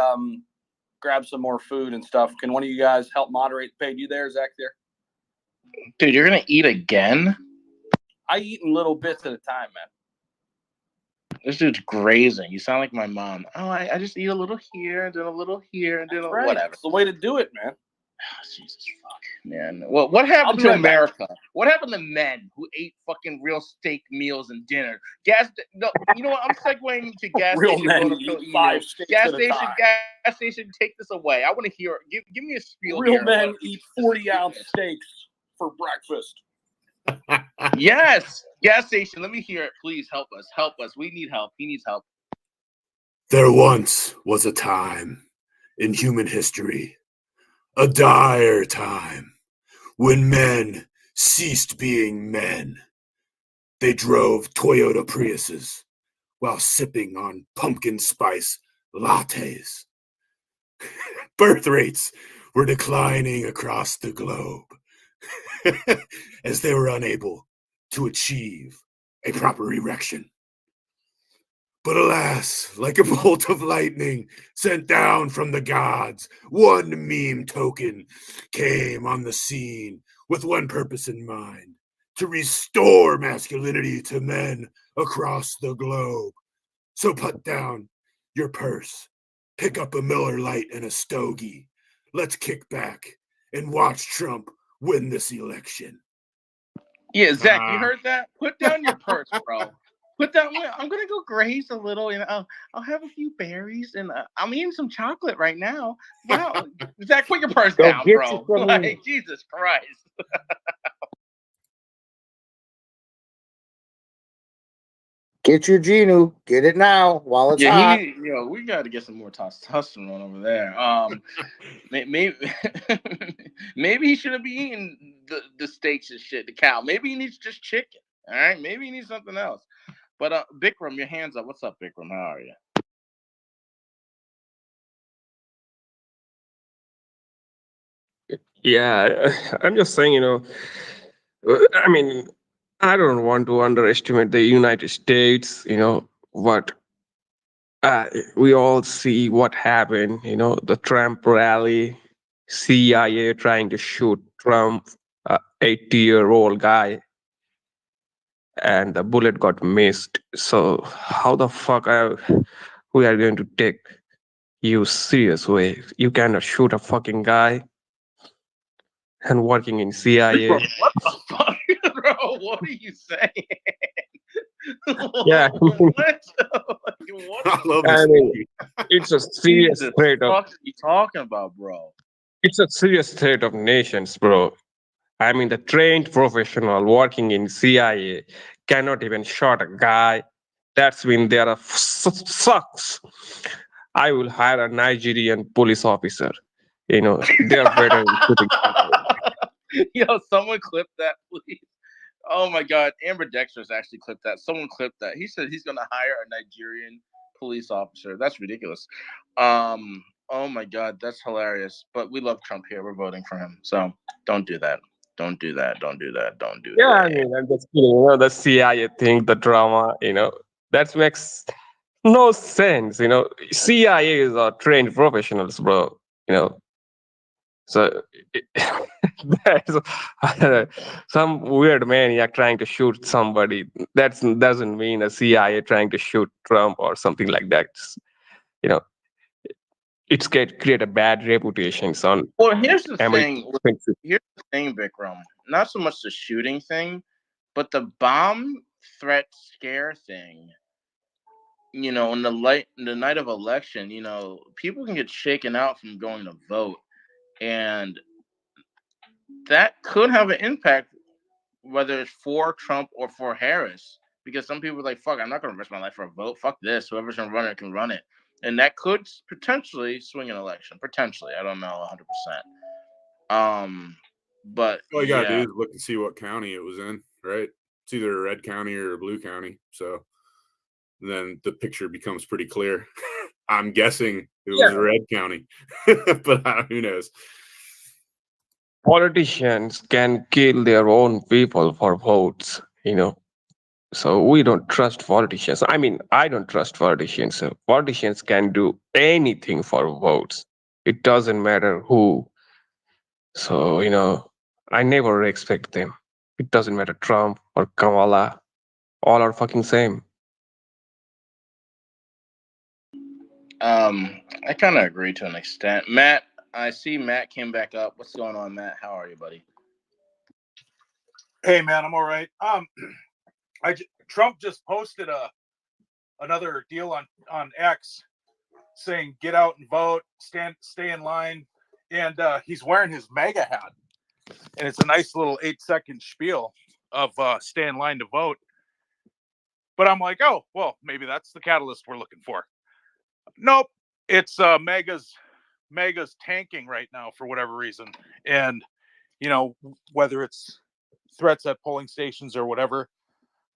grab some more food and stuff. Can one of you guys help moderate? Paid you there, Zach? There, dude. You're going to eat again? I eat in little bits at a time, man. This dude's grazing. You sound like my mom. Oh, I just eat a little here, and then a little here, and then whatever. It's the way to do it, man. Oh, Jesus fuck, man. Well, what happened to America? What happened to men who ate fucking real steak meals and dinner? You know what? I'm segueing to gas real station. Men eat 5 steaks at a time. Gas station, take this away. I want to hear. Give me a spiel. Real men eat 40-ounce steaks for breakfast. Yes, gas station. Let me hear it, please. Help us. We need help. He needs help. There once was a time in human history, a dire time, when men ceased being men. They drove Toyota Priuses while sipping on pumpkin spice lattes. Birth rates were declining across the globe as they were unable to achieve a proper erection. But alas, like a bolt of lightning sent down from the gods, one meme token came on the scene with one purpose in mind: to restore masculinity to men across the globe. So put down your purse, pick up a Miller Lite and a stogie. Let's kick back and watch Trump win this election. Yeah, Zach, you heard that? Put down your purse, bro. Put down. I'm gonna go graze a little, and I'll have a few berries, and I'm eating some chocolate right now. Wow, Zach, put your purse Go down, get bro. you some- Like Jesus Christ. Get your Genu. Get it now while it's Yeah, hot. we got to get some more testosterone over there. Maybe maybe he shouldn't be eating the steaks and shit, the cow. Maybe he needs just chicken. All right, maybe he needs something else. But Bikram, your hands up. What's up, Bikram? How are you? Yeah, I'm just saying, I mean, I don't want to underestimate the United States, but we all see what happened, the Trump rally, CIA trying to shoot Trump, 80-year-old guy, and the bullet got missed. So how the fuck we are going to take you serious way? You cannot shoot a fucking guy and working in CIA. Bikram, what the fuck, bro? What are you saying? Yeah. What? I mean, it's a serious Jesus, threat of what are you talking about, bro? it's a serious threat of nations, bro. I mean, the trained professional working in CIA cannot even shot a guy. That's when there are sucks. I will hire a Nigerian police officer. They're better in shooting people. Yo, someone clip that, please. Oh my God, Amber Dexter's actually clipped that. Someone clipped that. He said he's gonna hire a Nigerian police officer. That's ridiculous. Oh my God, that's hilarious. But we love Trump here. We're voting for him. So don't do that. Don't do that. Don't do that. Don't do Yeah, that. I mean, I'm just kidding. The CIA thing, the drama, that makes no sense. CIA is our trained professionals, bro. So there's some weird maniac trying to shoot somebody. That doesn't mean a CIA trying to shoot Trump or something like that. It's create a bad reputation on. Well, here's the American thing. Here's the thing, Vikram. Not so much the shooting thing, but the bomb threat scare thing. In the night of election, people can get shaken out from going to vote, and that could have an impact, whether it's for Trump or for Harris. Because some people are like, "Fuck, I'm not going to risk my life for a vote. Fuck this. Whoever's going to run it can run it," and that could potentially swing an election. Potentially, I don't know 100%. But All you gotta yeah. do is look and see what county it was in, right? It's either a red county or a blue county. So then the picture becomes pretty clear. I'm guessing it was a red county, but who knows? Politicians can kill their own people for votes, So we don't trust politicians. I mean, I don't trust politicians. So politicians can do anything for votes. It doesn't matter who. So, I never respect them. It doesn't matter Trump or Kamala. All are fucking same. I kind of agree to an extent. Matt, I see Matt came back up. What's going on, Matt? How are you, buddy? Hey, man, I'm all right. Trump just posted another deal on X saying get out and vote, stay in line, and he's wearing his MAGA hat, and it's a nice little 8-second spiel of stay in line to vote. But I'm like, oh well, maybe that's the catalyst we're looking for. Nope, it's MAGA's tanking right now for whatever reason, and whether it's threats at polling stations or whatever.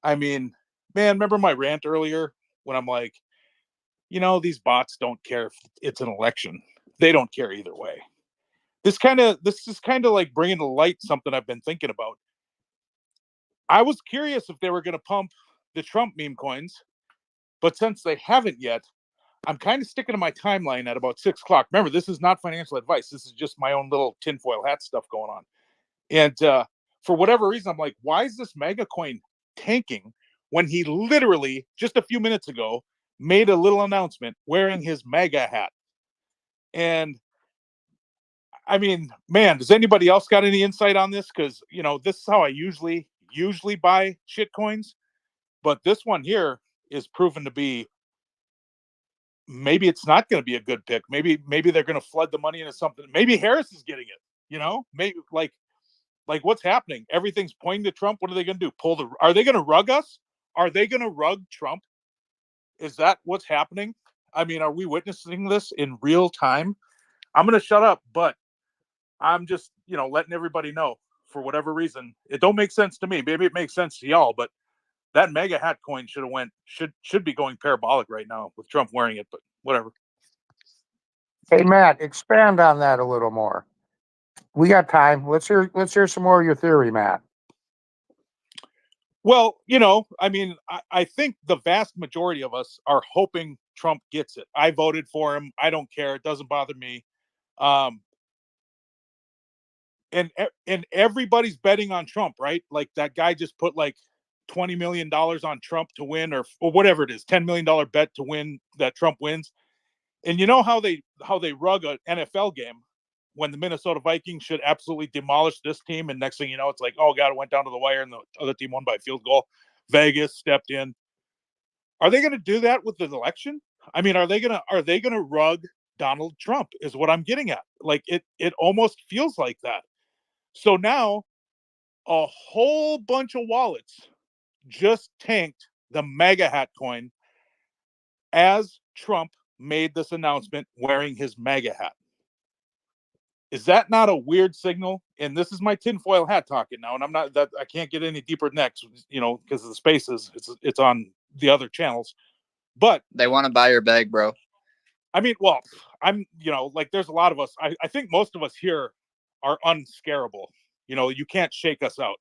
I mean, man, remember my rant earlier when I'm like, these bots don't care if it's an election. They don't care either way. This is kind of like bringing to light something I've been thinking about. I was curious if they were going to pump the Trump meme coins, but since they haven't yet, I'm kind of sticking to my timeline at about 6 o'clock. Remember, this is not financial advice. This is just my own little tinfoil hat stuff going on. And for whatever reason, I'm like, why is this mega coin tanking when he literally just a few minutes ago made a little announcement wearing his mega hat? And I mean, man, does anybody else got any insight on this? Because, you know, this is how I usually buy shit coins. But this one here is proven to be, maybe it's not going to be a good pick. Maybe they're going to flood the money into something. Maybe Harris is getting it, you know? Maybe like what's happening? Everything's pointing to Trump. What are they going to do? Are they going to rug us? Are they going to rug Trump? Is that what's happening? I mean, are we witnessing this in real time? I'm going to shut up, but I'm just, you know, letting everybody know, for whatever reason. It don't make sense to me. Maybe it makes sense to y'all, but that mega hat coin should be going parabolic right now with Trump wearing it, but whatever. Hey, Matt, expand on that a little more. We got time. Let's hear some more of your theory, Matt. Well, you know, I mean, I think the vast majority of us are hoping Trump gets it. I voted for him. I don't care. It doesn't bother me. And everybody's betting on Trump, right? Like that guy just put like $20 million on Trump to win, or whatever it is, $10 million bet to win, that Trump wins. And you know how they rug an NFL game when the Minnesota Vikings should absolutely demolish this team, and next thing you know, it's like, oh God, it went down to the wire and the other team won by a field goal. Vegas stepped in. Are they going to do that with the election? I mean, are they going to rug Donald Trump is what I'm getting at. Like it almost feels like that. So now a whole bunch of wallets just tanked the MAGA hat coin as Trump made this announcement wearing his MAGA hat. Is that not a weird signal? And this is my tinfoil hat talking now, and I'm not that I can't get any deeper next, you know, because of the spaces. It's on the other channels. But they want to buy your bag, bro. I mean, well, I'm, you know, like there's a lot of us. I think most of us here are unscarable. You know, you can't shake us out.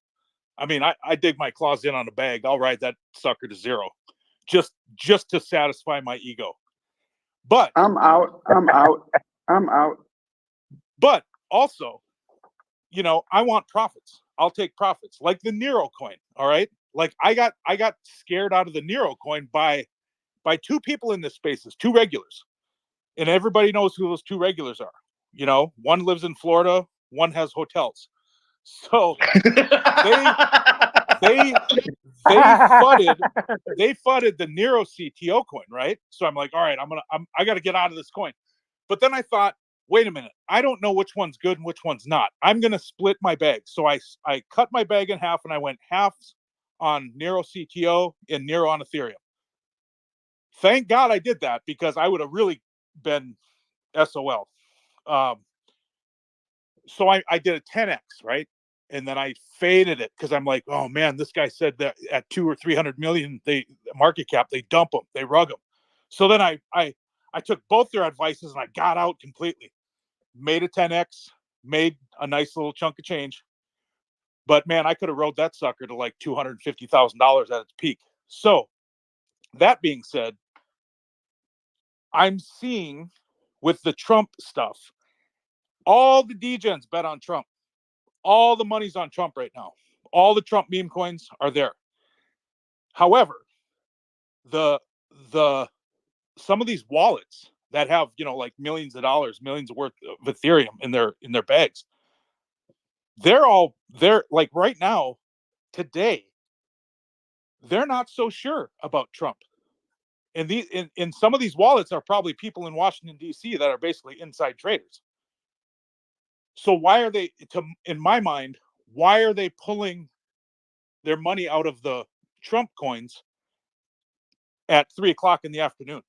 I mean, I dig my claws in on a bag. I'll ride that sucker to zero, just to satisfy my ego. But I'm out. But also, you know, I want profits. I'll take profits, like the Nero coin. All right, like I got scared out of the Nero coin by two people in this spaces, two regulars, and everybody knows who those two regulars are. You know, one lives in Florida, one has hotels. So they fudded the Nero CTO coin, right? So I'm like, all right, I got to get out of this coin. But then I thought, wait a minute, I don't know which one's good and which one's not. I'm going to split my bag. So I cut my bag in half, and I went half on Nero CTO and Nero on Ethereum. Thank God I did that, because I would have really been SOL. So I did a 10x, right? And then I faded it because I'm like, oh man, this guy said that at 200 or 300 million, market cap, they dump them, they rug them. So then I took both their advices and I got out completely. Made a 10x, made a nice little chunk of change. But man, I could have rode that sucker to like $250,000 at its peak. So that being said, I'm seeing with the Trump stuff, all the degens bet on Trump. All the money's on Trump right now. All the Trump meme coins are there. However, the some of these wallets that have, you know, like millions of dollars, millions worth of Ethereum in their bags, they're like right now, today, they're not so sure about Trump. And in some of these wallets are probably people in Washington, D.C. that are basically inside traders. So why are they, in my mind, why are they pulling their money out of the Trump coins at 3:00 in the afternoon?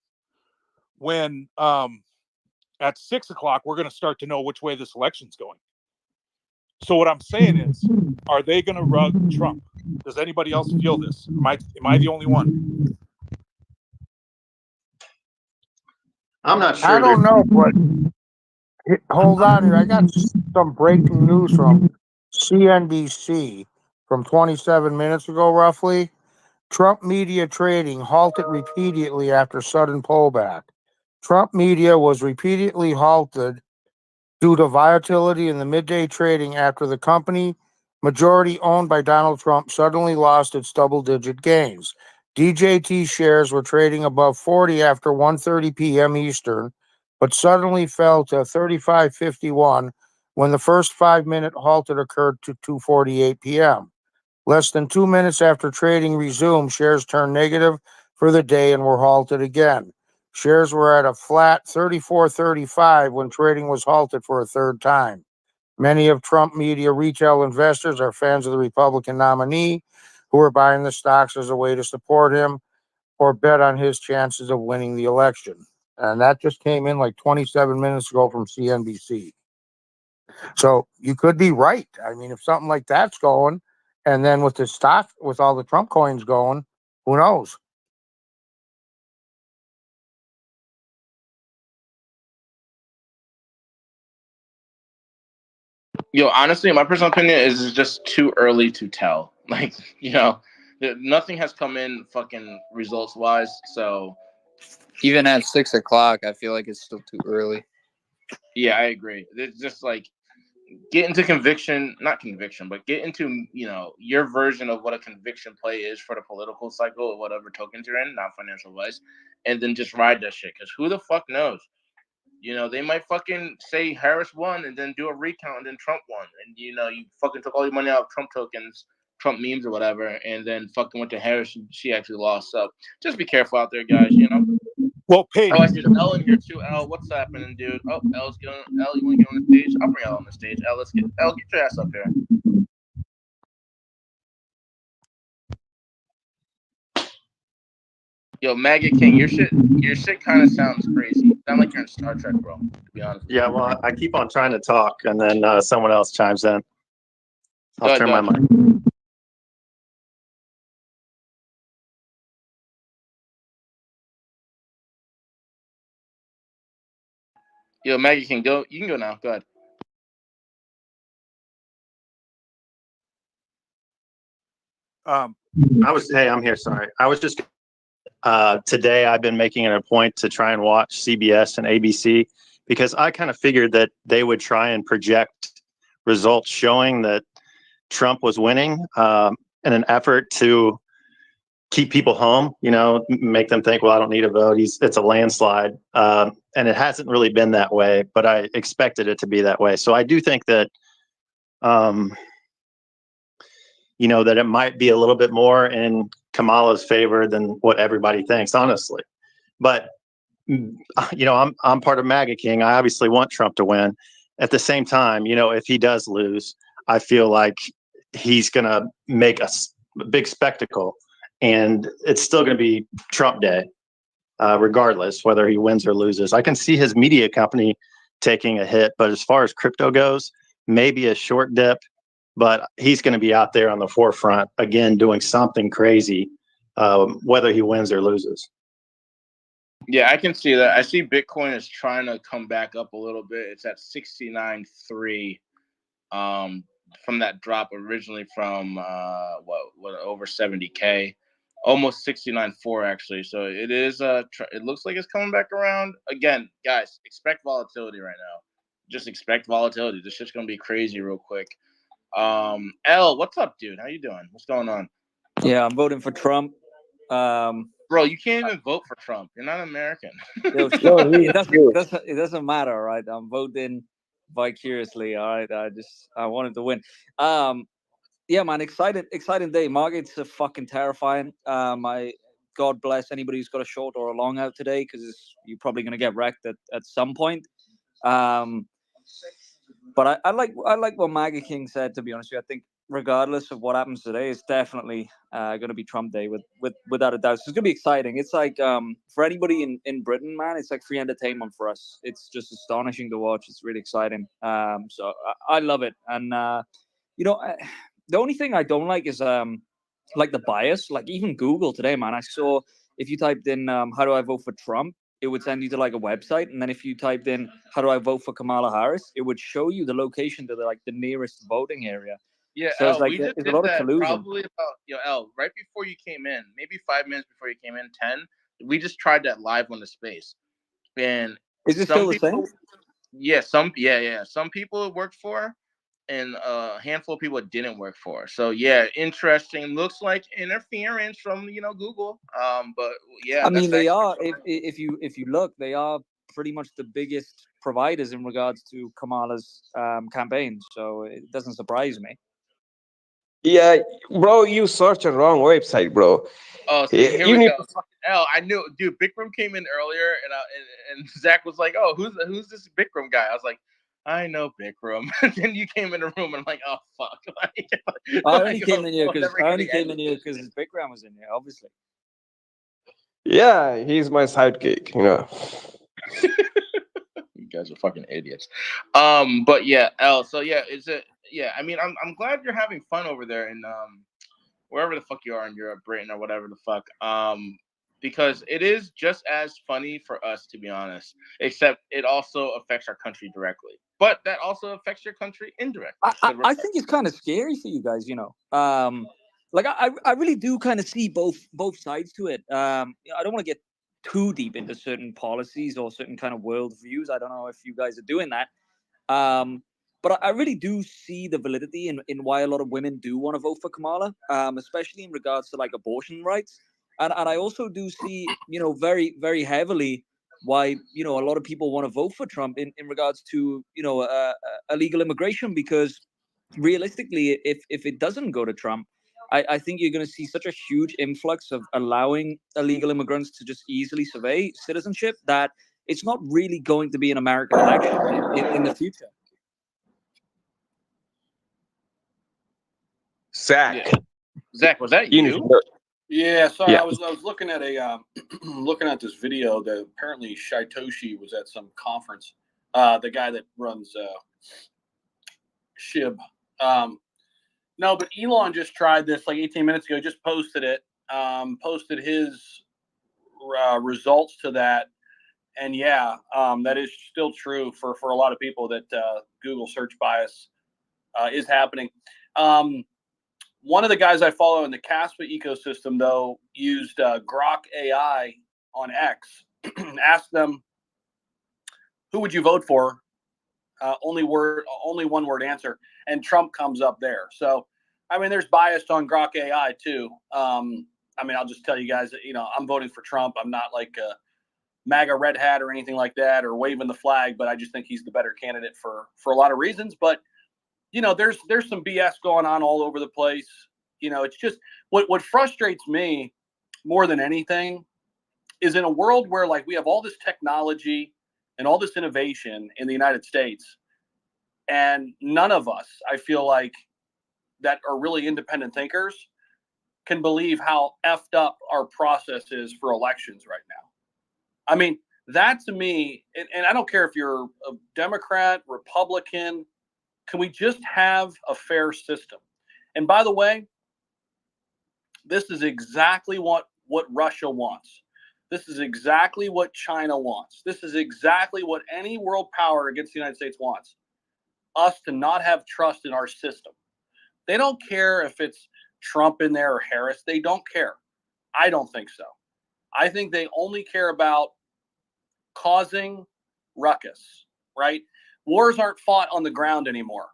When at 6:00, we're going to start to know which way this election's going. So what I'm saying is, are they going to rug Trump? Does anybody else feel this? Am I the only one? I'm not sure. I don't know, but hold on here. I got some breaking news from CNBC from 27 minutes ago, roughly. Trump media trading halted repeatedly after sudden pullback. Trump media was repeatedly halted due to volatility in the midday trading after the company majority owned by Donald Trump, suddenly lost its double-digit gains. DJT shares were trading above 40 after 1:30 p.m. Eastern, but suddenly fell to 35.51 when the first 5-minute halt had occurred to 2:48 p.m. Less than 2 minutes after trading resumed, shares turned negative for the day and were halted again. Shares were at a flat 34.35 when trading was halted for a third time. Many of Trump media retail investors are fans of the Republican nominee who are buying the stocks as a way to support him or bet on his chances of winning the election. And that just came in like 27 minutes ago from CNBC. So you could be right. I mean, if something like that's going, and then with the stock, with all the Trump coins going, who knows? Yo, honestly, my personal opinion is it's just too early to tell. Like, nothing has come in fucking results wise. So Even at 6 o'clock, I feel like it's still too early. yeah, I agree. It's just like get into conviction, not conviction, but get into your version of what a conviction play is for the political cycle of whatever tokens you're in, not financial wise, and then just ride that shit. Because who the fuck knows? They might fucking say Harris won and then do a recount and then Trump won. And, you fucking took all your money out of Trump tokens, Trump memes or whatever, and then fucking went to Harris and she actually lost. So just be careful out there, guys, Well, Paige. Oh, I see L in here too. L, what's happening, dude? Oh, L's going. L, you want to get on the stage? I'll bring L on the stage. L, get your ass up here. Yo, Maggot King, your shit kind of sounds crazy. Sound like you're in Star Trek, bro. To be honest. Yeah, well, I keep on trying to talk, and then someone else chimes in. I'll turn my mic. Yo, Maggie can go. You can go now. Go ahead. I'm here. Sorry. I was just today I've been making it a point to try and watch CBS and ABC because I kind of figured that they would try and project results showing that Trump was winning in an effort to keep people home, make them think, well, I don't need a vote. It's a landslide. And it hasn't really been that way, but I expected it to be that way. So I do think that, that it might be a little bit more in Kamala's favor than what everybody thinks, honestly. But, I'm part of MAGA King. I obviously want Trump to win. At the same time, if he does lose, I feel like he's going to make a big spectacle. And it's still going to be Trump Day, regardless whether he wins or loses. I can see his media company taking a hit, but as far as crypto goes, maybe a short dip, but he's going to be out there on the forefront again, doing something crazy, whether he wins or loses. Yeah, I can see that. I see Bitcoin is trying to come back up a little bit. It's at 69.3 from that drop originally from what over 70K. Almost 69.4 actually. So it is it looks like it's coming back around. Again, guys, expect volatility right now. Just expect volatility. This shit's gonna be crazy real quick. L, what's up, dude? How you doing? What's going on? Yeah, I'm voting for Trump. Bro, you can't even vote for Trump. You're not American. It doesn't matter, right? I'm voting vicariously. All right. I wanted to win. Yeah, man, exciting day. Market's fucking terrifying. God bless anybody who's got a short or a long out today, because you're probably gonna get wrecked at some point. But I like what MAGA King said, to be honest with you. I think regardless of what happens today, it's definitely going to be Trump Day without a doubt. So it's going to be exciting. It's like for anybody in Britain, man, it's like free entertainment for us. It's just astonishing to watch. It's really exciting. So I love it. And, the only thing I don't like is like the bias. Like even Google today, man, I saw if you typed in how do I vote for Trump, it would send you to like a website, and then if you typed in how do I vote for Kamala Harris, it would show you the location to the nearest voting area. Yeah, So it's L, like we just there's did a lot of that collusion. probably about L, right before you came in, maybe 5 minutes before you came in, 10. We just tried that live on the space. And is it still the same? Yeah, some people it worked for. and a handful of people it didn't work for. So yeah, interesting. Looks like interference from Google. But yeah, I mean, that's they actually are. If you look, they are pretty much the biggest providers in regards to Kamala's campaign. So it doesn't surprise me. Yeah, bro, you search a wrong website, bro. Oh, see, here You we need go. Fucking hell, I knew, dude. Bikram came in earlier, and Zach was like, "Oh, who's this Bikram guy?" I was like, "I know Bikram." Then you came in the room, and I'm like, "Oh fuck!" I only came in here I'm because never getting any- his background was in here, obviously. Yeah, he's my sidekick, you know. You guys are fucking idiots. But yeah, so yeah, I mean, I'm glad you're having fun over there in wherever the fuck you are in Europe, Britain, or whatever the fuck. Because it is just as funny for us, to be honest, except it also affects our country directly. But that also affects your country indirectly. I think it's kind of scary for you guys, you know. Like I really do kind of see both sides to it. I don't want to get too deep into certain policies or certain kind of world views. I don't know if you guys are doing that. But I really do see the validity in why a lot of women do want to vote for Kamala, especially in regards to like abortion rights. And I also do see, very, very heavily why, a lot of people want to vote for Trump in regards to, illegal immigration, because realistically, if it doesn't go to Trump, I think you're going to see such a huge influx of allowing illegal immigrants to just easily survey citizenship that it's not really going to be an American election in the future. Zach. Zach, was that You need you? to know- Yeah, sorry. Yeah. I was looking at looking at this video that apparently Shaitoshi was at some conference. The guy that runs SHIB. No, but Elon just tried this like 18 minutes ago. Just posted it. Posted his results to that, and yeah, that is still true for a lot of people that Google search bias is happening. One of the guys I follow in the Caspa ecosystem, though, used Grok AI on X. Asked them, "Who would you vote for?" Only one word answer, and Trump comes up there. So, I mean, there's bias on Grok AI too. I mean, I'll just tell you guys that I'm voting for Trump. I'm not like a MAGA red hat or anything like that, or waving the flag, but I just think he's the better candidate for a lot of reasons. But there's some BS going on all over the place. It's just what frustrates me more than anything is in a world where like we have all this technology and all this innovation in the United States, and none of us, I feel like, that are really independent thinkers can believe how effed up our process is for elections right now. I mean, that to me, and I don't care if you're a Democrat, Republican, can we just have a fair system? And by the way, this is exactly what Russia wants. This is exactly what China wants. This is exactly what any world power against the United States wants. Us to not have trust in our system. They don't care if it's Trump in there or Harris. They don't care. I don't think so. I think they only care about causing ruckus, right? Wars aren't fought on the ground anymore.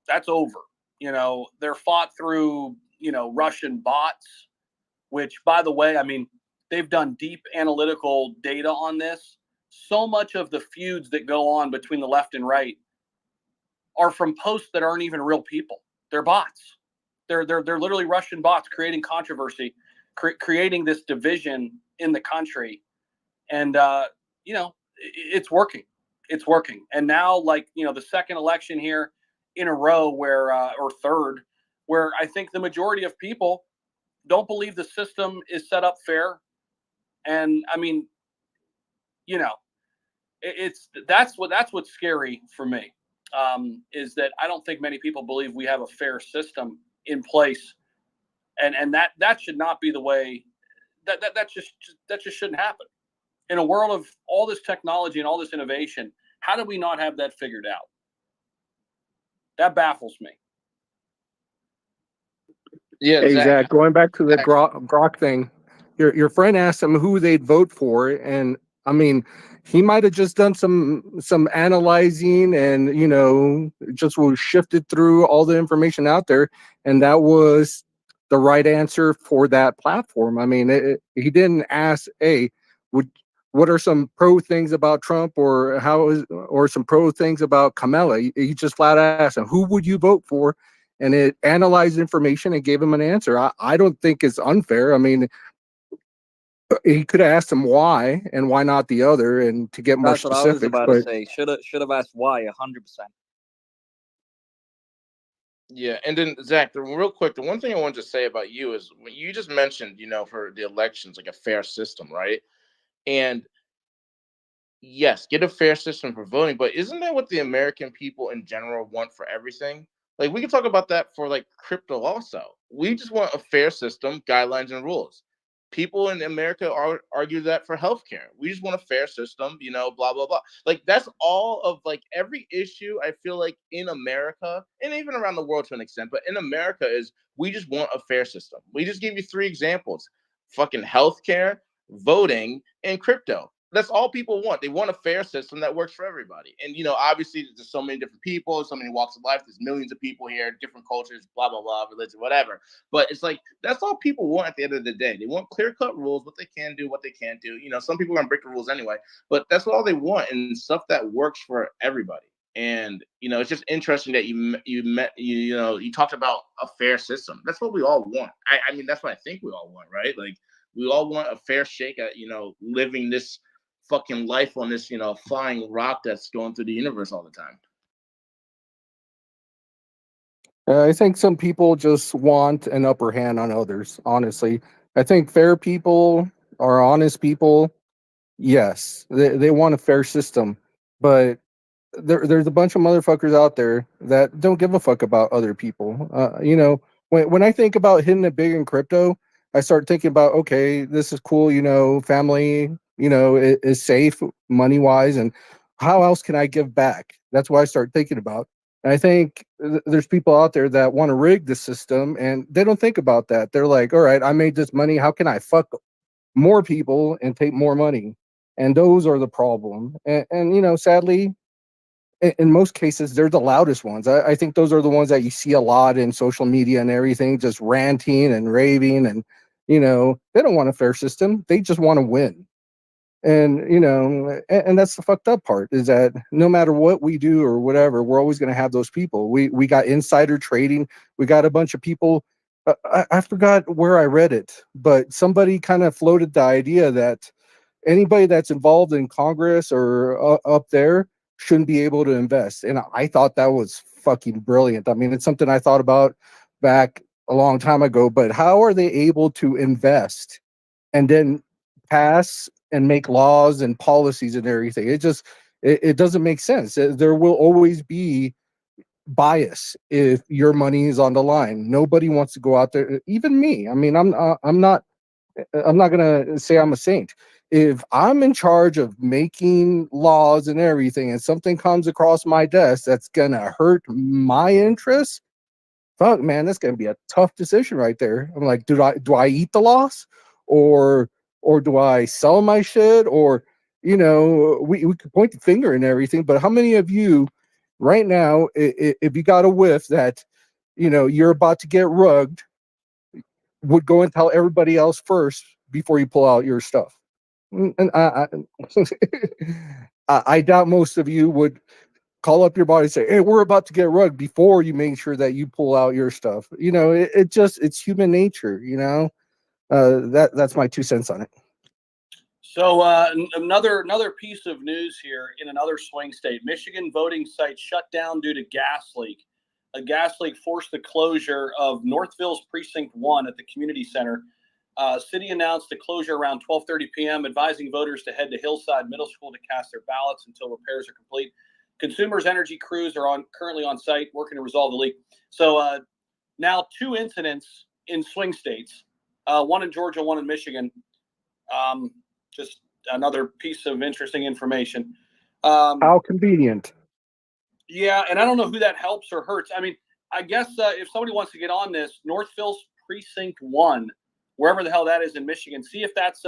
That's over. They're fought through, Russian bots, which, by the way, I mean, they've done deep analytical data on this. So much of the feuds that go on between the left and right are from posts that aren't even real people. They're bots. They're literally Russian bots creating controversy, creating this division in the country. And, it's working. It's working. And now, like, the second election here in a row where, or third, where I think the majority of people don't believe the system is set up fair. And I mean, that's what's scary for me, is that I don't think many people believe we have a fair system in place. And that should not be the way that just shouldn't happen. In a world of all this technology and all this innovation, how do we not have that figured out? That baffles me. Yeah, Hey, Zach. Zach, going back to the Grok thing, your friend asked him who they'd vote for, and I mean, he might have just done some analyzing and, you know, just was shifted through all the information out there, and that was the right answer for that platform. I mean, he didn't ask, hey, would what are some pro things about Trump, or or some pro things about Kamala? He just flat asked him, who would you vote for? And it analyzed information and gave him an answer. I don't think it's unfair. I mean, he could have asked him why and why not the other, and to get more That's what I was specifics. about to But say. Should have asked why 100%. Yeah, and then Zach, real quick, the one thing I wanted to say about you is when you just mentioned, for the elections, like a fair system, right? And yes, get a fair system for voting, but isn't that what the American people in general want for everything? Like we can talk about that for like crypto also. We just want a fair system, guidelines and rules. People in America argue that for healthcare. We just want a fair system, blah blah blah. Like that's all of like every issue I feel like in America and even around the world to an extent, but in America is we just want a fair system. We just gave you 3 examples. Fucking healthcare, voting, and crypto. That's all people want. They want a fair system that works for everybody. And obviously there's so many different people, so many walks of life. There's millions of people here, different cultures, blah blah blah, religion, whatever. But it's like that's all people want at the end of the day. They want clear-cut rules, what they can do, what they can't do. Some people are gonna break the rules anyway, but that's all they want, and stuff that works for everybody. And it's just interesting that you talked about a fair system. That's what we all want. I mean, that's what I think we all want, right? Like we all want a fair shake at living this fucking life on this flying rock that's going through the universe all the time. I think some people just want an upper hand on others, honestly. I think fair people or honest people, yes, they want a fair system. But there's a bunch of motherfuckers out there that don't give a fuck about other people. When I think about hitting it big in crypto, I start thinking about, okay, this is cool, family, is safe money wise, and how else can I give back? That's what I start thinking about. And I think there's people out there that want to rig the system and they don't think about that. They're like, all right, I made this money. How can I fuck more people and take more money? And those are the problem. And sadly, in most cases, they're the loudest ones. I think those are the ones that you see a lot in social media and everything, just ranting and raving. And, they don't want a fair system. They just want to win. And, and that's the fucked up part, is that no matter what we do or whatever, we're always going to have those people. We got insider trading. We got a bunch of people. I forgot where I read it, but somebody kind of floated the idea that anybody that's involved in Congress or up there shouldn't be able to invest. And I thought that was fucking brilliant. I mean, it's something I thought about back a long time ago, but how are they able to invest and then pass and make laws and policies and everything? It doesn't make sense. There will always be bias if your money is on the line. Nobody wants to go out there, even me. I mean, I'm not gonna say I'm a saint. If I'm in charge of making laws and everything, and something comes across my desk that's gonna hurt my interests, fuck, man, that's gonna be a tough decision right there. I'm like, do I eat the loss, or do I sell my shit? Or we could point the finger and everything, but how many of you right now, if you got a whiff that you're about to get rugged, would go and tell everybody else first before you pull out your stuff? And I doubt most of you would call up your body and say, hey, we're about to get rugged, before you make sure that you pull out your stuff. It's human nature. That's my 2 cents on it. So another piece of news here in another swing state. Michigan voting site shut down due to gas leak. A gas leak forced the closure of Northville's Precinct 1 at the community center. City announced the closure around 12:30 p.m., advising voters to head to Hillside Middle School to cast their ballots until repairs are complete. Consumers Energy crews are currently on site working to resolve the leak. So now 2 incidents in swing states, one in Georgia, one in Michigan. Just another piece of interesting information. How convenient. Yeah, and I don't know who that helps or hurts. I mean, I guess if somebody wants to get on this, Northville's Precinct 1, wherever the hell that is in Michigan, see if that's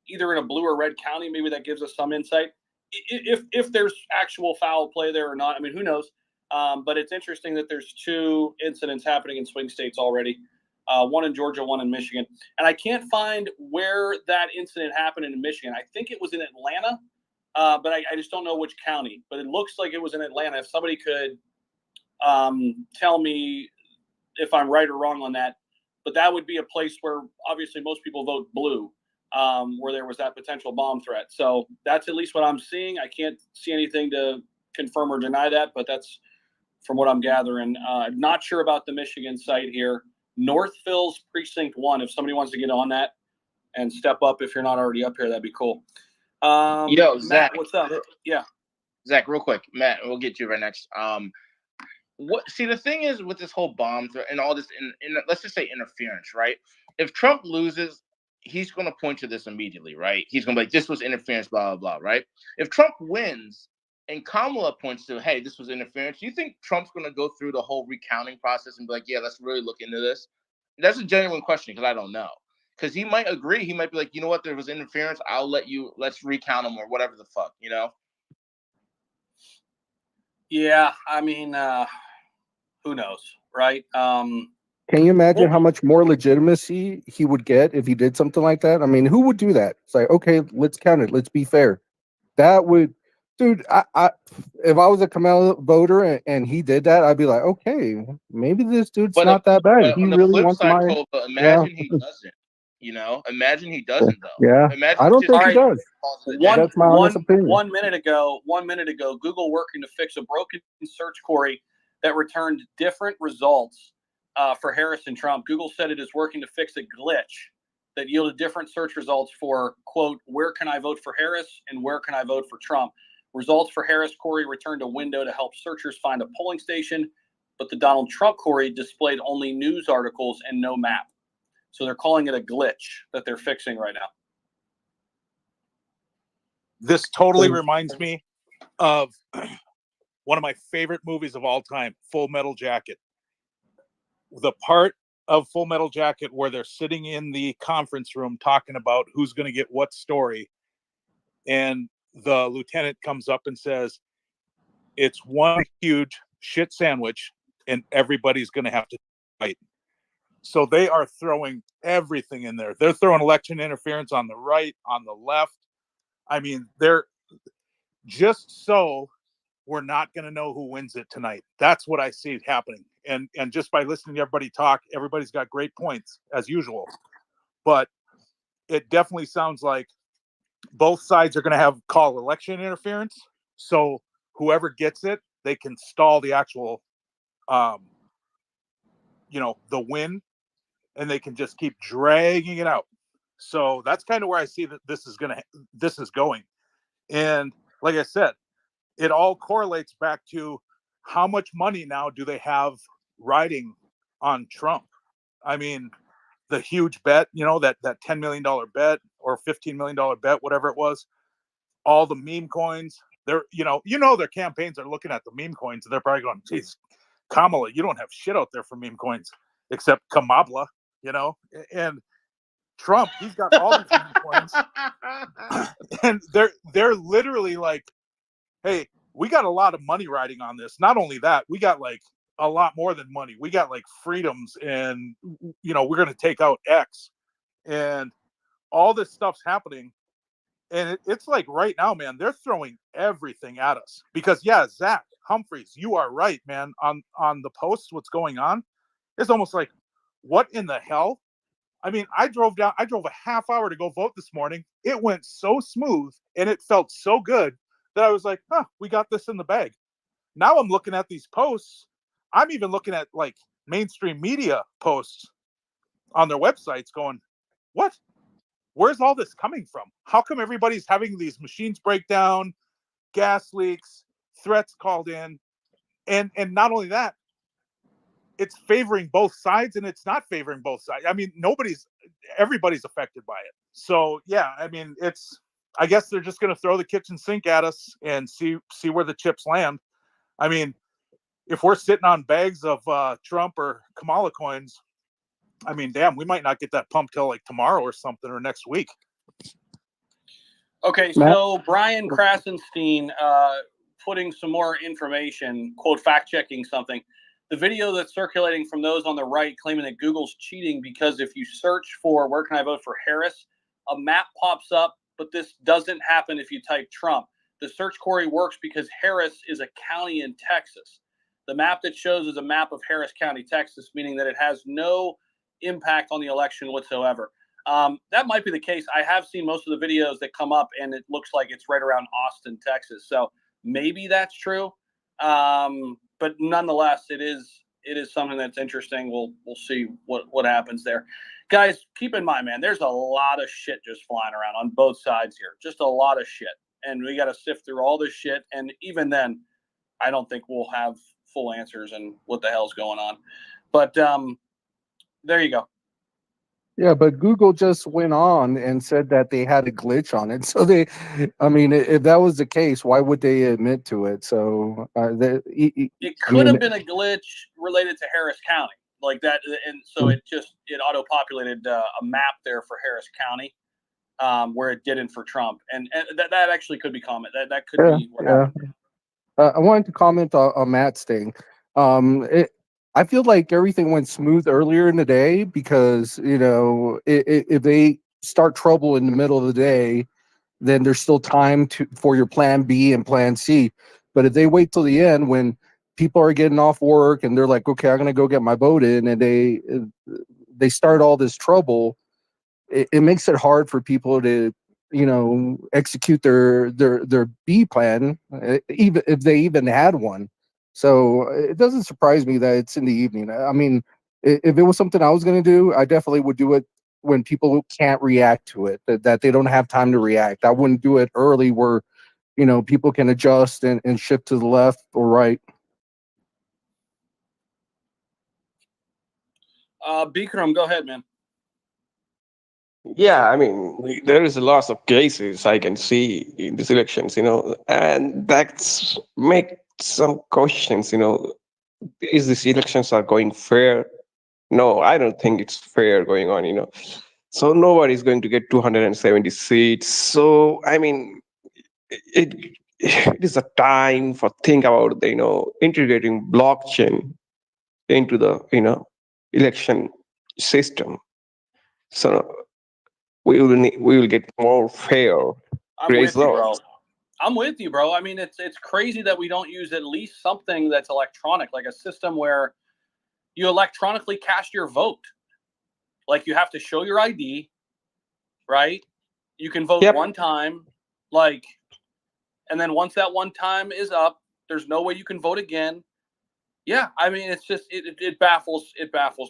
either in a blue or red county. Maybe that gives us some insight. If there's actual foul play there or not, I mean, who knows? But it's interesting that there's 2 incidents happening in swing states already. One in Georgia, one in Michigan. And I can't find where that incident happened in Michigan. I think it was in Atlanta, but I just don't know which county. But it looks like it was in Atlanta. If somebody could tell me if I'm right or wrong on that. But that would be a place where obviously most people vote blue, where there was that potential bomb threat. So that's at least what I'm seeing. I can't see anything to confirm or deny that, but that's from what I'm gathering. Not sure about the Michigan site here. Northville's Precinct 1. If somebody wants to get on that and step up, if you're not already up here, that'd be cool. Yo, Zach, Matt, what's up? Yeah. Zach, real quick, Matt, we'll get you right next. The thing is with this whole bomb threat and all this, in let's just say interference, right? If Trump loses, he's going to point to this immediately, right? He's going to be like, this was interference, blah, blah, blah, right? If Trump wins and Kamala points to, hey, this was interference, do you think Trump's going to go through the whole recounting process and be like, yeah, let's really look into this? That's a genuine question because I don't know. Because he might agree. He might be like, you know what, there was interference. Let's recount them or whatever the fuck, you know? Yeah, I mean, who knows, right? Can you imagine how much more legitimacy he would get if he did something like that? I mean, who would do that? It's like, okay, let's count it. Let's be fair. That would, dude. If I was a Kamala voter and he did that, I'd be like, okay, maybe this dude's not that bad. He On the really flip wants side, my. Cole, but imagine he doesn't. You know, imagine he doesn't though. Yeah, Imagine I don't just think he does. That's my honest opinion. 1 minute ago, Google working to fix a broken search query that returned different results for Harris and Trump. Google said it is working to fix a glitch that yielded different search results for, quote, where can I vote for Harris and where can I vote for Trump? Results for Harris query returned a window to help searchers find a polling station, but the Donald Trump query displayed only news articles and no map. So they're calling it a glitch that they're fixing right now. This totally reminds me of one of my favorite movies of all time, Full Metal Jacket. The part of Full Metal Jacket where they're sitting in the conference room talking about who's going to get what story. And the lieutenant comes up and says, it's one huge shit sandwich and everybody's going to have to fight. So they are throwing everything in there. They're throwing election interference on the right, on the left. I mean, they're just so we're not going to know who wins it tonight. That's what I see happening. And just by listening to everybody talk, everybody's got great points as usual. But it definitely sounds like both sides are going to call election interference. So whoever gets it, they can stall the actual, the win. And they can just keep dragging it out. So that's kind of where I see that this is going. And like I said, it all correlates back to how much money now do they have riding on Trump? I mean, the huge bet, that $10 million bet or $15 million bet, whatever it was, all the meme coins, they're, their campaigns are looking at the meme coins and they're probably going, geez, Kamala, you don't have shit out there for meme coins except Kamabla. And Trump, he's got all these coins, and they're literally like, hey, we got a lot of money riding on this. Not only that, we got like a lot more than money. We got like freedoms, and we're going to take out X, and all this stuff's happening. And it's like right now, man, they're throwing everything at us because, yeah, Zach Humphreys, you are right, man. On the posts, what's going on? It's almost like, what in the hell? I mean, I drove a half hour to go vote this morning. It went so smooth and it felt so good that I was like, we got this in the bag. Now I'm looking at these posts. I'm even looking at like mainstream media posts on their websites going, what? Where's all this coming from? How come everybody's having these machines break down, gas leaks, threats called in? And not only that, it's favoring both sides and it's not favoring both sides. I mean, everybody's affected by it. So yeah, I mean, I guess they're just going to throw the kitchen sink at us and see where the chips land. I mean, if we're sitting on bags of Trump or Kamala coins, I mean, damn, we might not get that pump till like tomorrow or something or next week. Okay, Matt? so Brian Krasenstein putting some more information, quote, fact checking something. The video that's circulating from those on the right claiming that Google's cheating because if you search for where can I vote for Harris, a map pops up, but this doesn't happen if you type Trump. The search query works because Harris is a county in Texas. The map that shows is a map of Harris County, Texas, meaning that it has no impact on the election whatsoever. That might be the case. I have seen most of the videos that come up, and it looks like it's right around Austin, Texas. So maybe that's true. But nonetheless, it is something that's interesting. We'll see what happens there. Guys, keep in mind, man, there's a lot of shit just flying around on both sides here. Just a lot of shit. And we got to sift through all this shit. And even then, I don't think we'll have full answers and what the hell's going on. But there you go. Yeah, but Google just went on and said that they had a glitch on it. So if that was the case, why would they admit to it? So it could have been a glitch related to Harris County, like that, and so it auto-populated a map there for Harris County, where it didn't for Trump, and that actually could be comment. That could be what happened. I wanted to comment on Matt's thing. I feel like everything went smooth earlier in the day because, if they start trouble in the middle of the day, then there's still time for your plan B and plan C. But if they wait till the end when people are getting off work and they're like, okay, I'm going to go get my vote in, and they start all this trouble, it makes it hard for people to, execute their B plan, even if they even had one. So it doesn't surprise me that it's in the evening. I mean, if it was something I was going to do, I definitely would do it when people can't react to it, that they don't have time to react. I wouldn't do it early where, people can adjust and shift to the left or right. Bikram, go ahead, man. Yeah, I mean, there is a lot of cases I can see in these elections, and that's make some questions, is these elections are going fair? No, I don't think it's fair going on, So nobody's going to get 270 seats. So, I mean, it is a time for think about, integrating blockchain into the, election system. So we will get more fair results. I'm with you, bro. I mean, it's crazy that we don't use at least something that's electronic, like a system where you electronically cast your vote. Like you have to show your ID, right? You can vote one time, and then once that one time is up, there's no way you can vote again. Yeah, I mean, it's just it baffles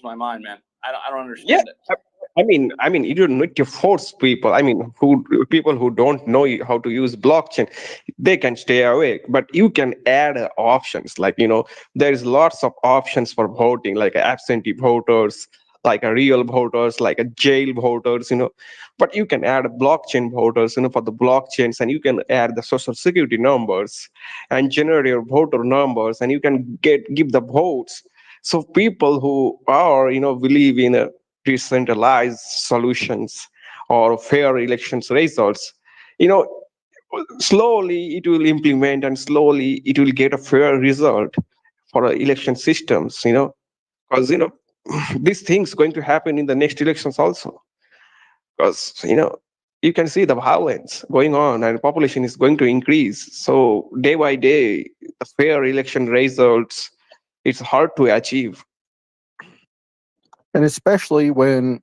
my mind, man. I don't understand it. I mean, you don't need to force people. I mean, people who don't know how to use blockchain, they can stay away. But you can add options. Like, there's lots of options for voting, like absentee voters, like a real voters, like a jail voters, But you can add blockchain voters, for the blockchains, and you can add the social security numbers and generate your voter numbers, and you can give the votes. So people who are, believe in a decentralized solutions or fair elections results, slowly it will implement and slowly it will get a fair result for election systems, because these things going to happen in the next elections also, because you can see the violence going on and population is going to increase. So day by day, the fair election results, it's hard to achieve. And especially when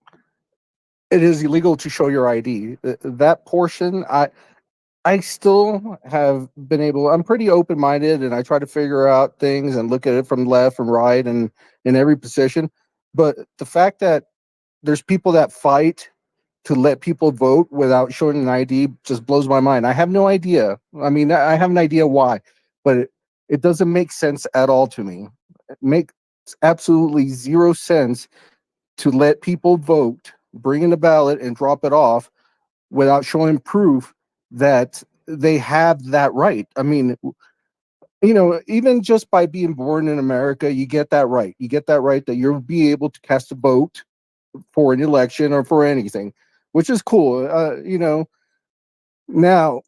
it is illegal to show your ID. That portion, I still have been able, I'm pretty open-minded and I try to figure out things and look at it from left and right and in every position. But the fact that there's people that fight to let people vote without showing an ID just blows my mind. I have no idea. I mean, I have an idea why, but it doesn't make sense at all to me. It makes absolutely zero sense to let people vote, bring in a ballot and drop it off without showing proof that they have that right. I mean, even just by being born in America, you get that right. You get that right that you'll be able to cast a vote for an election or for anything, which is cool. Now,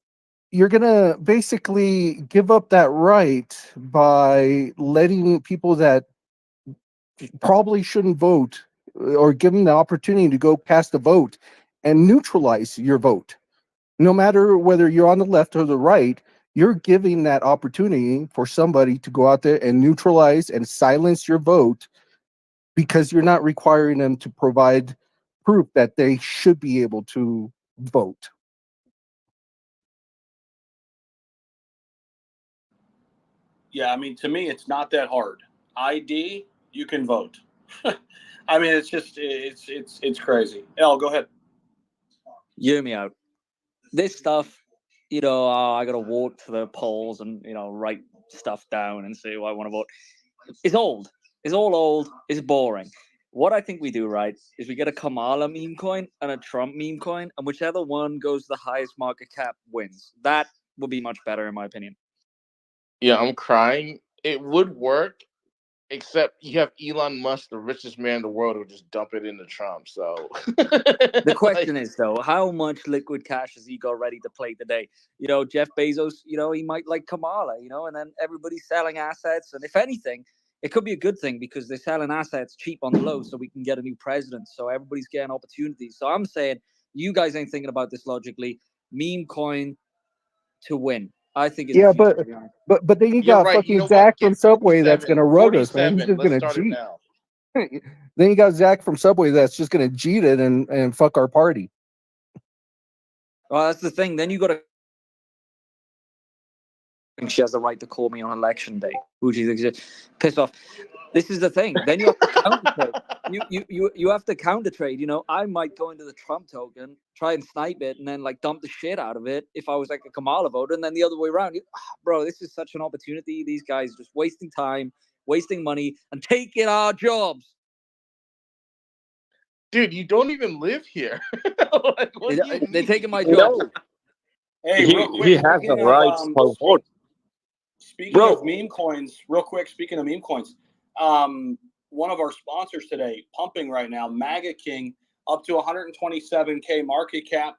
you're going to basically give up that right by letting people that probably shouldn't vote or give them the opportunity to go cast a vote and neutralize your vote. No matter whether you're on the left or the right, you're giving that opportunity for somebody to go out there and neutralize and silence your vote because you're not requiring them to provide proof that they should be able to vote. Yeah, I mean, to me, it's not that hard. ID, you can vote. I mean, it's just it's crazy. El, go ahead. Hear me out. This stuff, I got to walk to the polls and, write stuff down and say, I want to vote. It's old. It's all old. It's boring. What I think we do, right, is we get a Kamala meme coin and a Trump meme coin, and whichever one goes the highest market cap wins. That would be much better, in my opinion. Yeah, I'm crying. It would work, except you have Elon Musk, the richest man in the world, who just dump it into Trump. So The question is, though, how much liquid cash has he got ready to play today? Jeff Bezos, he might like Kamala, and then everybody's selling assets. And if anything, it could be a good thing because they're selling assets cheap on the low so we can get a new president. So everybody's getting opportunities. So I'm saying you guys ain't thinking about this logically. Meme coin to win. I think it's Yeah, the future, to be honest. but then you You're got right. You fucking know what? Zach from Get Subway that's 47. gonna rug us, man. He's 47. just Let's gonna start it cheat. now. Then you got Zach from Subway that's just gonna cheat it and fuck our party. Well, that's the thing. Then you got to. She has the right to call me on election day, which is pissed off. This is the thing. Then you have to counter trade. You have to counter trade. I might go into the Trump token, try and snipe it, and then dump the shit out of it if I was like a Kamala voter, and then the other way around. Bro, this is such an opportunity. These guys just wasting time, wasting money, and taking our jobs. Dude, you don't even live here. Like, what do you They're mean? taking my jobs. Hey, he real quick. he has the Speaking of, rights for vote. Speaking Bro. of meme coins, real quick. Speaking of meme coins, one of our sponsors today, pumping right now, MAGA King, up to 127K market cap.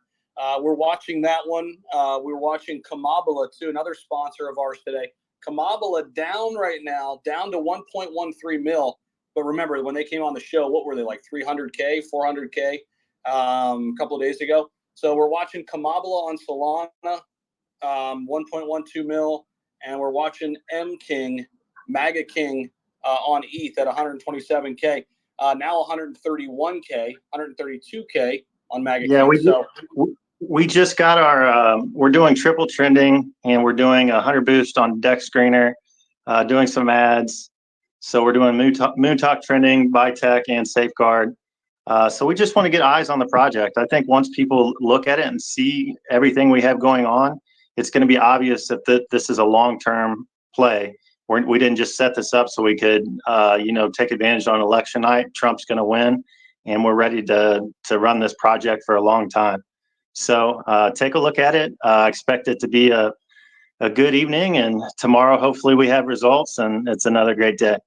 We're watching that one. We're watching Kamabala too, another sponsor of ours today. Kamabala down right now, down to 1.13 mil. But remember, when they came on the show, what were they, like 300K, 400K a couple of days ago? So we're watching Kamabala on Solana, 1.12 mil. And we're watching M King, MAGA King, on ETH at 127K. Now 131K, 132K on MAGA Yeah, King. we just got our. We're doing triple trending, and we're doing a 100 boost on Deck Screener, doing some ads. So we're doing Moon Talk trending, Buy Tech, and Safeguard. So we just want to get eyes on the project. I think once people look at it and see everything we have going on, it's going to be obvious that this is a long-term play. We didn't just set this up so we could, take advantage on election night. Trump's going to win, and we're ready to run this project for a long time. So take a look at it. Expect it to be a good evening, and tomorrow hopefully we have results, and it's another great day.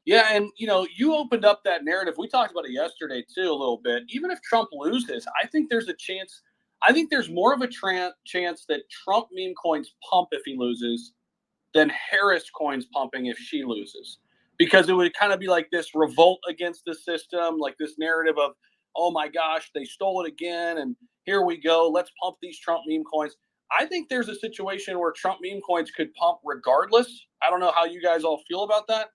Yeah, and you opened up that narrative. We talked about it yesterday too a little bit. Even if Trump loses, I think there's a chance. I think there's more of a chance that Trump meme coins pump if he loses than Harris coins pumping if she loses. Because it would kind of be like this revolt against the system, like this narrative of, oh my gosh, they stole it again, and here we go, let's pump these Trump meme coins. I think there's a situation where Trump meme coins could pump regardless. I don't know how you guys all feel about that.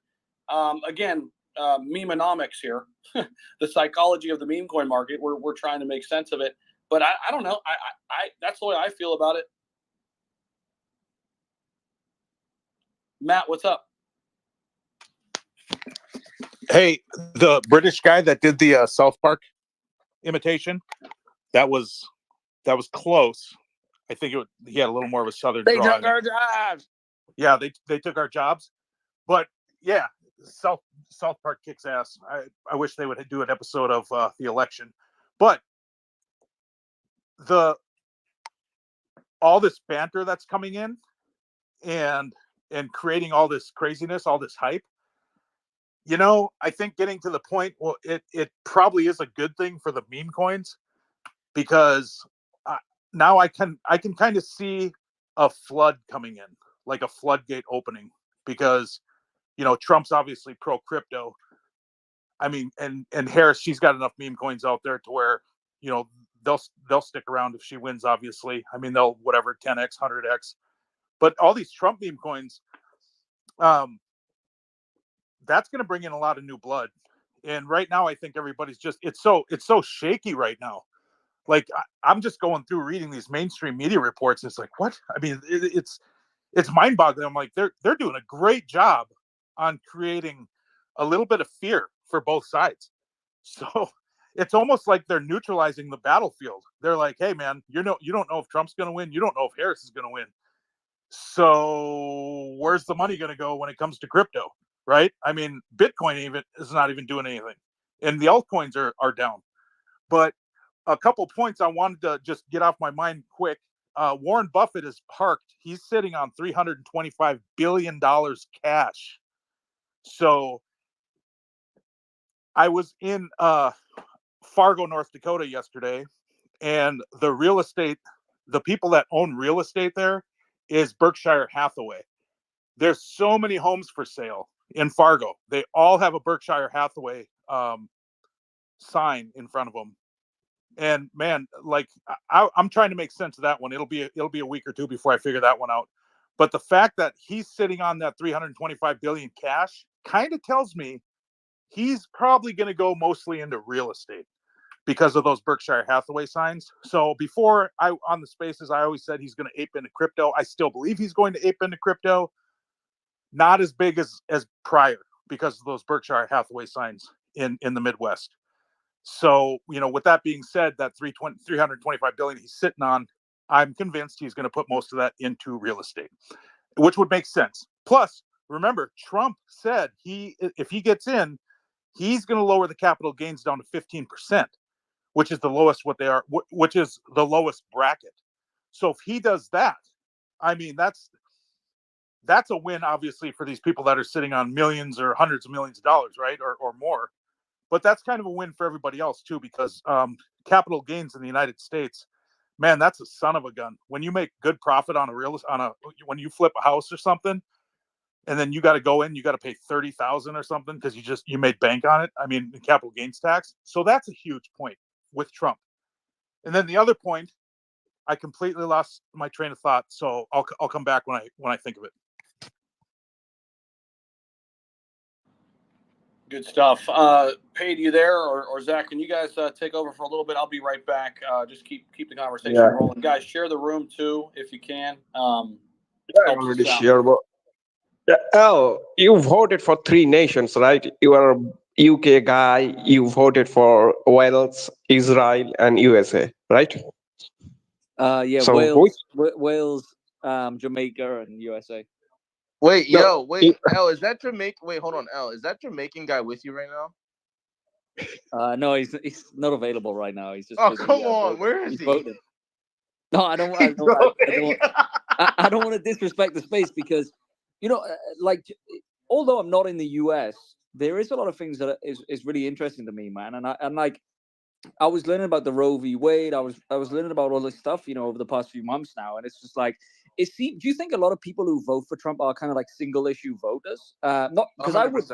Again, memeonomics here, the psychology of the meme coin market. We're trying to make sense of it. But I don't know. I that's the way I feel about it. Matt, what's up? Hey, the British guy that did the South Park imitation, that was close. I think he had a little more of a southern They draw. took our jobs. Yeah, they took our jobs. But yeah, South Park kicks ass. I wish they would do an episode of the election. But all this banter that's coming in and creating all this craziness, all this hype, I think getting to the point, well, it probably is a good thing for the meme coins because now I can kind of see a flood coming in, like a floodgate opening, because Trump's obviously pro crypto. I mean, and Harris, she's got enough meme coins out there to where they'll stick around if she wins. Obviously, I mean they'll whatever 10x, 100x, but all these Trump meme coins, that's going to bring in a lot of new blood. And right now, I think everybody's just it's so shaky right now. Like I'm just going through reading these mainstream media reports. And it's like, what? I mean, it's mind boggling. I'm like, they're doing a great job on creating a little bit of fear for both sides. So it's almost like they're neutralizing the battlefield. They're like, hey man, you don't know if Trump's going to win. You don't know if Harris is going to win. So where's the money going to go when it comes to crypto? Right? I mean, Bitcoin is not even doing anything, and the altcoins are down. But a couple points I wanted to just get off my mind quick. Warren Buffett is parked. He's sitting on $325 billion cash. So I was in Fargo, North Dakota yesterday, and the people that own real estate there is Berkshire Hathaway. There's so many homes for sale in Fargo. They all have a Berkshire Hathaway sign in front of them. And man, like I'm trying to make sense of that one. It'll be a week or two before I figure that one out. But the fact that he's sitting on that $325 billion cash kind of tells me he's probably going to go mostly into real estate because of those Berkshire Hathaway signs. So before on the spaces, I always said he's going to ape into crypto. I still believe he's going to ape into crypto. Not as big as prior because of those Berkshire Hathaway signs in the Midwest. So, with that being said, that 325 billion he's sitting on, I'm convinced he's going to put most of that into real estate, which would make sense. Plus, remember, Trump said if he gets in, he's going to lower the capital gains down to 15%, which is the lowest which is the lowest bracket. So if he does that, I mean, that's a win, obviously, for these people that are sitting on millions or hundreds of millions of dollars, right, or more. But that's kind of a win for everybody else too, because capital gains in the United States, man, that's a son of a gun. When you make good profit when you flip a house or something, and then you got to go in, you got to pay $30,000 or something because you made bank on it. I mean, the capital gains tax. So that's a huge point with Trump. And then the other point, I completely lost my train of thought. So I'll come back when I think of it. Good stuff. Paige, you there, or Zach? Can you guys take over for a little bit? I'll be right back. Just keep the conversation rolling, guys. Share the room too if you can. I already shared. Al, you voted for 3 nations, right? You are a UK guy. You voted for Wales, Israel, and USA, right? Yeah, So Wales, Jamaica, and USA. Wait, No, wait, L, is that Jamaican? Wait, hold on, L, is that Jamaican guy with you right now? No, he's not available right now. He's just. Oh, busy, come on, voting. where is He's he? voting. No, I don't want to disrespect the space because, like, although I'm not in the US, there is a lot of things that is really interesting to me, man. And I was learning about the Roe v. Wade. I was learning about all this stuff, over the past few months now, and it's just like, do you think a lot of people who vote for Trump are kind of like single issue voters? Not because I would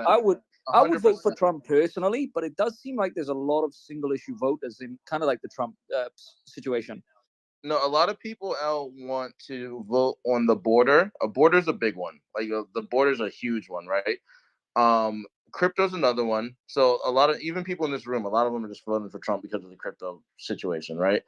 vote for Trump personally, but it does seem like there's a lot of single issue voters in kind of like the Trump situation. No, a lot of people, L, want to vote on the border. A border's a big one. Like the border's a huge one, right? Crypto's another one. So a lot of even people in this room, a lot of them are just voting for Trump because of the crypto situation, right?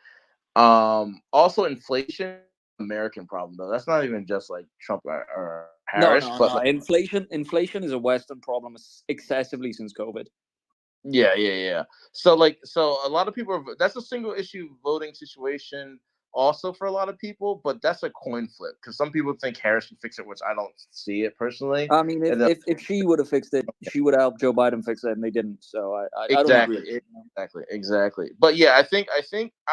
Also inflation, American problem though. That's not even just like Trump or Harris. No. But like, Inflation is a Western problem excessively since COVID. Yeah. So a lot of people that's a single issue voting situation also for a lot of people, but that's a coin flip because some people think Harris can fix it, which I don't see it personally. I mean, if she would have fixed it, she would have helped Joe Biden fix it, and they didn't. So I don't agree. Exactly. But yeah, I think I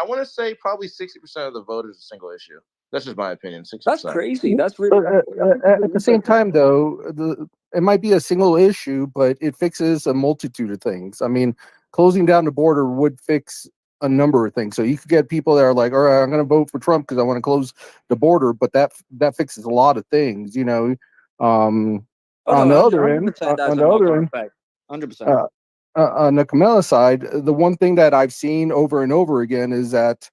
want to say probably 60% of the voters are single issue. That's just my opinion. 60%. That's crazy. That's really. At the same time, though, it might be a single issue, but it fixes a multitude of things. I mean, closing down the border would fix a number of things. So you could get people that are like, all right, I'm going to vote for Trump because I want to close the border, but that fixes a lot of things, you know. Oh On no, the other 100% end, that's on a the other knock-on end, effect. 100%. on the Kamala side, the one thing that I've seen over and over again is that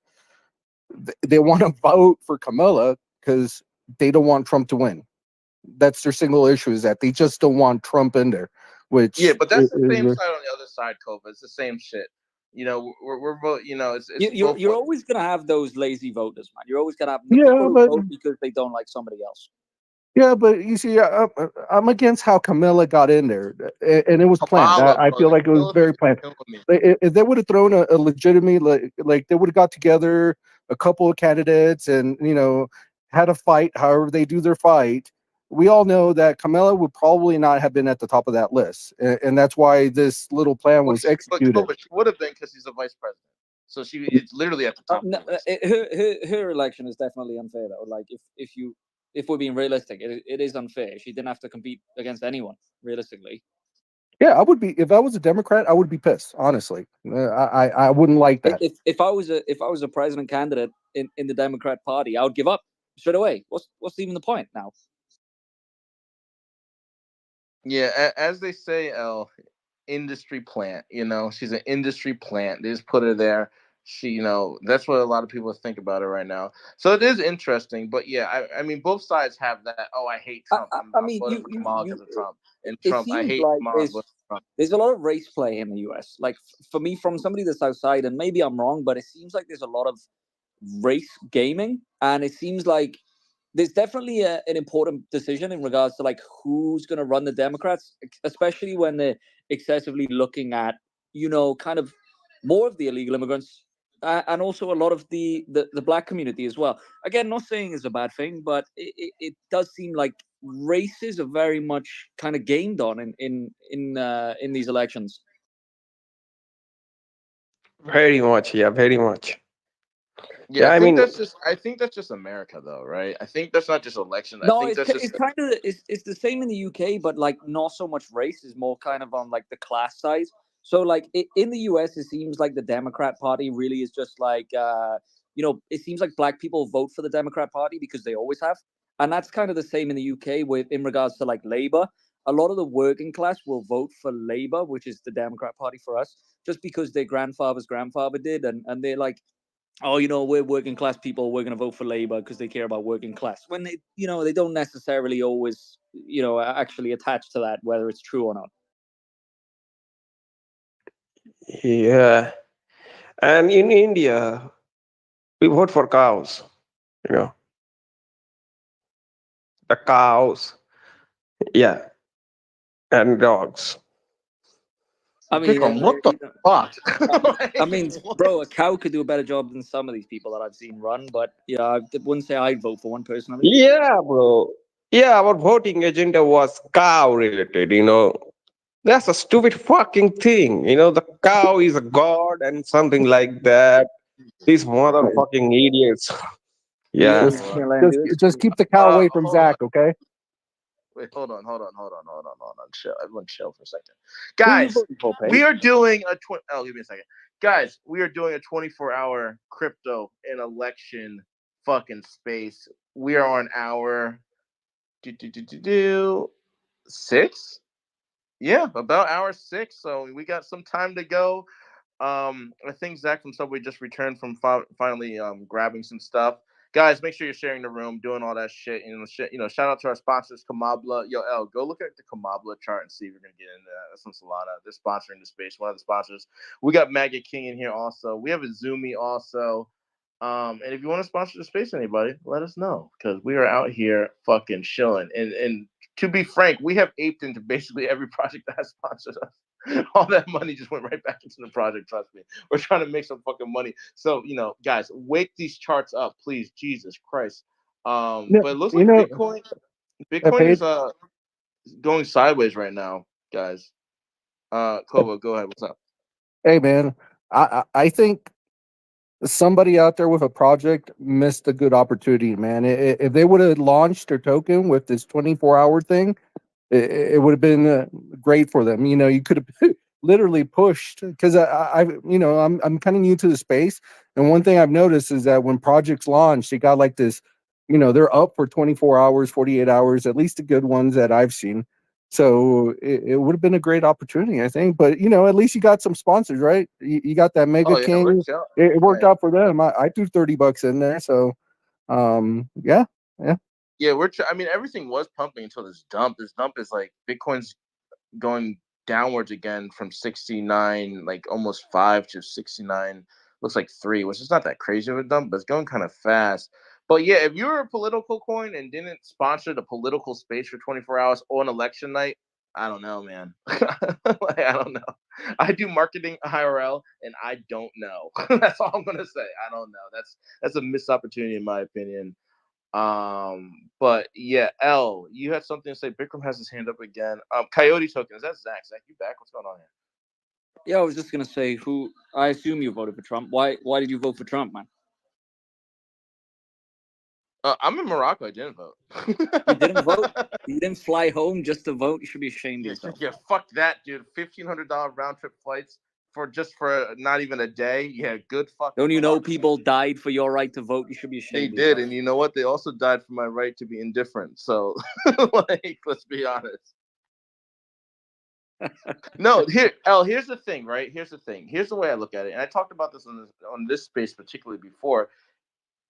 they want to vote for Kamala because they don't want Trump to win. That's their single issue, is that they just don't want Trump in there. Which Yeah, but that's the same is, side on the other side, Kova. It's the same shit. You know, we're both. You know, it's You're always gonna have those lazy voters, man. You're always gonna have the yeah, people who but vote because they don't like somebody else. yeah, but you see, I'm against how Camilla got in there, and it was planned. Kamala, I bro. feel like it was Kamala very is planned. killing me. If they would have thrown a legitimate, like they would have got together a couple of candidates and, you know, had a fight, however they do their fight, we all know that Kamala would probably not have been at the top of that list, and that's why this little plan was But executed. Kova, she would have been because she's the vice president. So it's literally at the top. No, her election is definitely unfair though. Like if we're being realistic, it is unfair. She didn't have to compete against anyone realistically. Yeah, I would be, if I was a Democrat, I would be pissed. Honestly, I wouldn't like that. If I was a president candidate in the Democrat Party, I would give up straight away. What's even the point now? Yeah, as they say, industry plant. You know, she's an industry plant. They just put her there. She, you know, that's what a lot of people think about her right now. So it is interesting. But yeah, I mean, both sides have that. Oh, I hate Trump. I'm voting for Kamala because of Trump. And It Trump, I seems hate like Kamala. I'm voting for Trump. there's a lot of race play in the U.S. Like for me, from somebody that's outside, and maybe I'm wrong, but it seems like there's a lot of race gaming, and it seems like there's definitely an important decision in regards to like who's going to run the Democrats, especially when they're excessively looking at, you know, kind of more of the illegal immigrants and also a lot of the black community as well. Again, not saying it's a bad thing, but it does seem like races are very much kind of gamed on in these elections. Very much, yeah, very much. Yeah, I mean, I think that's just America, though, right? I think that's not just election. I No, think that's just it's kind of it's the same in the UK, but like not so much race, is more kind of on like the class side. So like in the US, it seems like the Democrat Party really is just like you know, it seems like black people vote for the Democrat Party because they always have, and that's kind of the same in the UK with in regards to like Labour. A lot of the working class will vote for Labour, which is the Democrat Party for us, just because their grandfather's grandfather did, and they're like, oh, you know, we're working class people, we're going to vote for Labour because they care about working class. When they, you know, they don't necessarily always, you know, actually attach to that, whether it's true or not. yeah. And in India, we vote for cows, you know, the cows, yeah, and dogs. I mean, what the fuck? I mean, bro, a cow could do a better job than some of these people that I've seen run. But yeah, I wouldn't say I'd vote for one personally. Yeah, bro. Yeah, our voting agenda was cow related, you know. That's a stupid fucking thing. You know, the cow is a god and something like that. These motherfucking idiots. Yeah. Just keep the cow away from Zach, okay? Wait, hold on. Chill. Everyone chill for a second. Guys, we are doing a give me a second. Guys, we are doing a 24-hour crypto and election fucking space. We are on hour 6? Yeah, about hour 6. So we got some time to go. I think Zach from Subway just returned from finally grabbing some stuff. Guys, make sure you're sharing the room, doing all that shit. You know, shout out to our sponsors, Kamabla. Yo, L, go look at the Kamabla chart and see if you're gonna get into that. That's from Solana. They're sponsoring the space. One of the sponsors. We got Maggot King in here also. We have a Zoomy also. And if you want to sponsor the space, anybody, let us know because we are out here fucking chilling. And to be frank, we have aped into basically every project that has sponsored us. All that money just went right back into the project. Trust me, we're trying to make some fucking money. So you know, guys, wake these charts up, please. Jesus Christ. But it looks like Bitcoin is going sideways right now, guys. Kova, go ahead. What's up? Hey man, I think somebody out there with a project missed a good opportunity, man. If they would have launched their token with this 24-hour thing, it would have been great for them. You know, you could have literally pushed because I'm kind of new to the space, and one thing I've noticed is that when projects launch, they got like this, they're up for 24 hours, 48 hours, at least the good ones that I've seen. So it would have been a great opportunity, I think. But at least you got some sponsors, right? You got that Mega Oh yeah, King. we're chill. It worked Yeah. out for them. I threw $30 in there, so yeah. Yeah, I mean, everything was pumping until this dump. This dump is like Bitcoin's going downwards again from 69, like almost 5 to 69. Looks like 3, which is not that crazy of a dump, but it's going kind of fast. But yeah, if you were a political coin and didn't sponsor the political space for 24 hours on election night, I don't know, man. Like, I don't know. I do marketing IRL, and I don't know. That's all I'm gonna say. I don't know. That's a missed opportunity in my opinion. But yeah, L, you had something to say. Bikram has his hand up again. Coyote token, is that Zach? Zach, you back? What's going on here? Yeah, I was just gonna say, I assume you voted for Trump. Why did you vote for Trump, man? I'm in Morocco. I didn't vote. You didn't vote? You didn't fly home just to vote? You should be ashamed of yourself. Yeah, fuck that, dude. $1,500 round trip flights for not even a day. Yeah, good fucking. Don't you know people died for your right to vote? You should be They ashamed. of did, yourself. and you know what? They also died for my right to be indifferent. So, like, let's be honest. No, here's the thing, right? Here's the thing. Here's the way I look at it, and I talked about this on this space particularly before.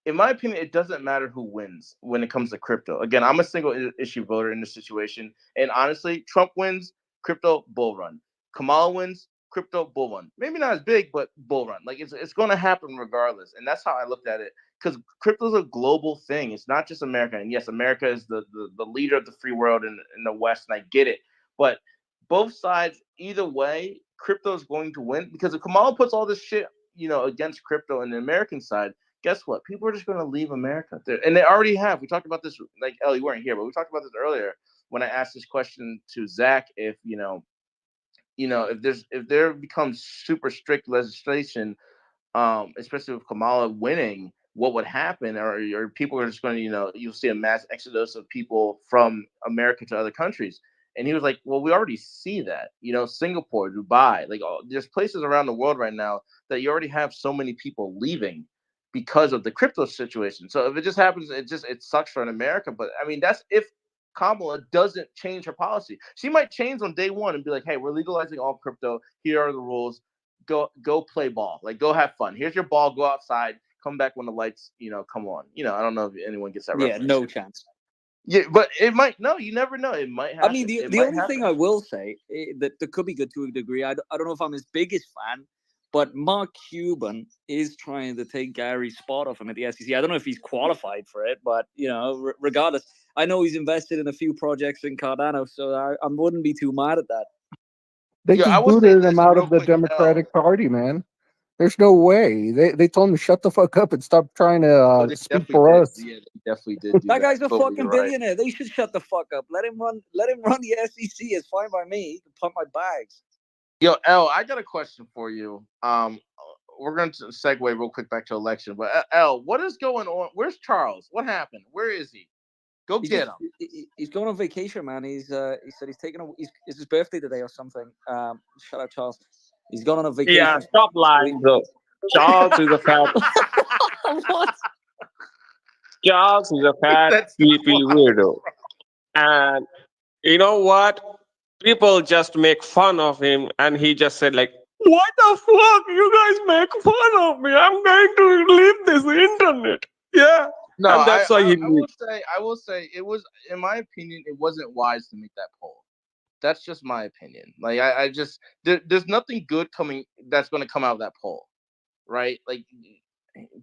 In my opinion, it doesn't matter who wins when it comes to crypto. Again, I'm a single issue voter in this situation, and honestly, Trump wins, crypto bull run. Kamala wins, crypto bull run. Maybe not as big, but bull run. Like it's going to happen regardless, and that's how I looked at it. Because crypto is a global thing. It's not just America, and yes, America is the leader of the free world in the West, and I get it. But both sides, either way, crypto is going to win because if Kamala puts all this shit, against crypto on the American side, guess what? People are just going to leave America, and they already have. We talked about this, like Ellie, you weren't here, but we talked about this earlier when I asked this question to Zach. If if there becomes super strict legislation, especially with Kamala winning, what would happen? Or people are just going to, you'll see a mass exodus of people from America to other countries. And he was like, well, we already see that, Singapore, Dubai, like there's places around the world right now that you already have so many people leaving because of the crypto situation. So if it just happens, it sucks for an America. But I mean, that's if Kamala doesn't change her policy. She might change on day one and be like, hey, we're legalizing all crypto. Here are the rules. Go play ball. Like, go have fun. Here's your ball. Go outside. Come back when the lights, come on. I don't know if anyone gets that reference. Yeah, no chance. Yeah, but it might. No, you never know. It might happen. I mean, the only thing I will say that could be good to a degree. I don't know if I'm his biggest fan, but Mark Cuban is trying to take Gary's spot off him at the SEC. I don't know if he's qualified for it, but regardless, I know he's invested in a few projects in Cardano, so I wouldn't be too mad at that. They just booted him out of the Democratic Party, man. There's no way. They told him to shut the fuck up and stop trying to speak for us. Yeah, they definitely did. That guy's a fucking billionaire. They should shut the fuck up. Let him run the SEC. It's fine by me. He can pump my bags. Yo, L, I got a question for you. We're going to segue real quick back to election, but L, what is going on? Where's Charles? What happened? Where is he? Go get him. He's going on vacation, man. He said he's taking it's his birthday today or something. Shout out Charles. He's gone on a vacation. Yeah, stop lying, bro. Charles is a fat. What? Charles is a fat, sleepy weirdo. And you know what? People just make fun of him, and he just said, like, what the fuck? You guys make fun of me. I'm going to leave this internet. Yeah. No, and that's why he I will say it was, in my opinion, it wasn't wise to make that poll. That's just my opinion. Like I just there's nothing good that's going to come out of that poll, right? Like,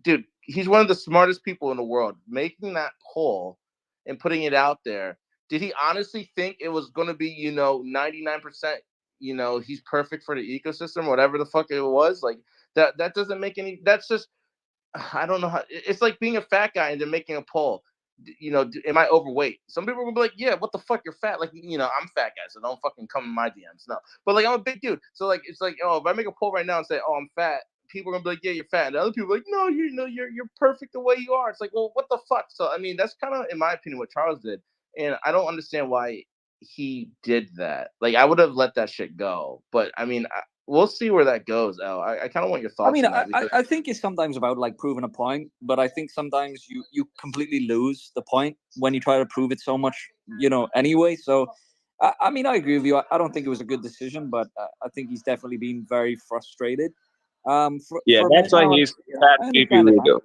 dude, he's one of the smartest people in the world. Making that poll and putting it out there, did he honestly think it was going to be 99%? He's perfect for the ecosystem, whatever the fuck it was. Like that doesn't make any. That's just, I don't know how. It's like being a fat guy and then making a poll. Am I overweight? Some people will be like, yeah, what the fuck, you're fat. Like, I'm fat guy, so don't fucking come in my DMs. No, but like, I'm a big dude, so like, it's like, if I make a poll right now and say, oh, I'm fat, people are gonna be like, yeah, you're fat, and other people are like, no, you're perfect the way you are. It's like, well, what the fuck? So I mean, that's kind of, in my opinion, what Charles did, and I don't understand why he did that. Like I would have let that shit go. But I mean, we'll see where that goes, El. I kind of want your thoughts I mean, on that. Because I think it's sometimes about like proving a point, but I think sometimes you completely lose the point when you try to prove it so much, anyway. So, I mean, I agree with you. I don't think it was a good decision, but I think he's definitely been very frustrated. Yeah, For a that's minute why now, he's yeah, bad I PP understand it, man. video.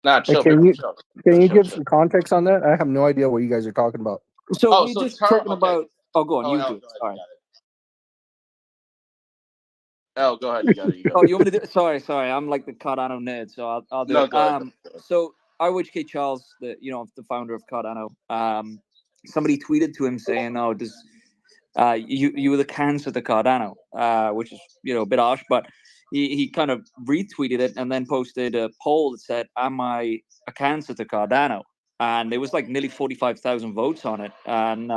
Nah, Hey, chill, can Bikram, you chill. can you Chill, give chill. some context on that? I have no idea what you guys are talking about. So Oh, we're so just Trump. talking Okay. about. Oh, go on, Oh, you El, do go it. ahead. Sorry. You got it. El, go ahead. You got it. You got Oh, it. you want me to do? Sorry. I'm like the Cardano nerd, so I'll do No, it. go ahead. Go ahead. So RHK Charles, the founder of Cardano, somebody tweeted to him saying, "Oh, does you were the cancer to Cardano," which is a bit harsh, but he kind of retweeted it and then posted a poll that said, "Am I a cancer to Cardano?" And there was like nearly 45,000 votes on it, and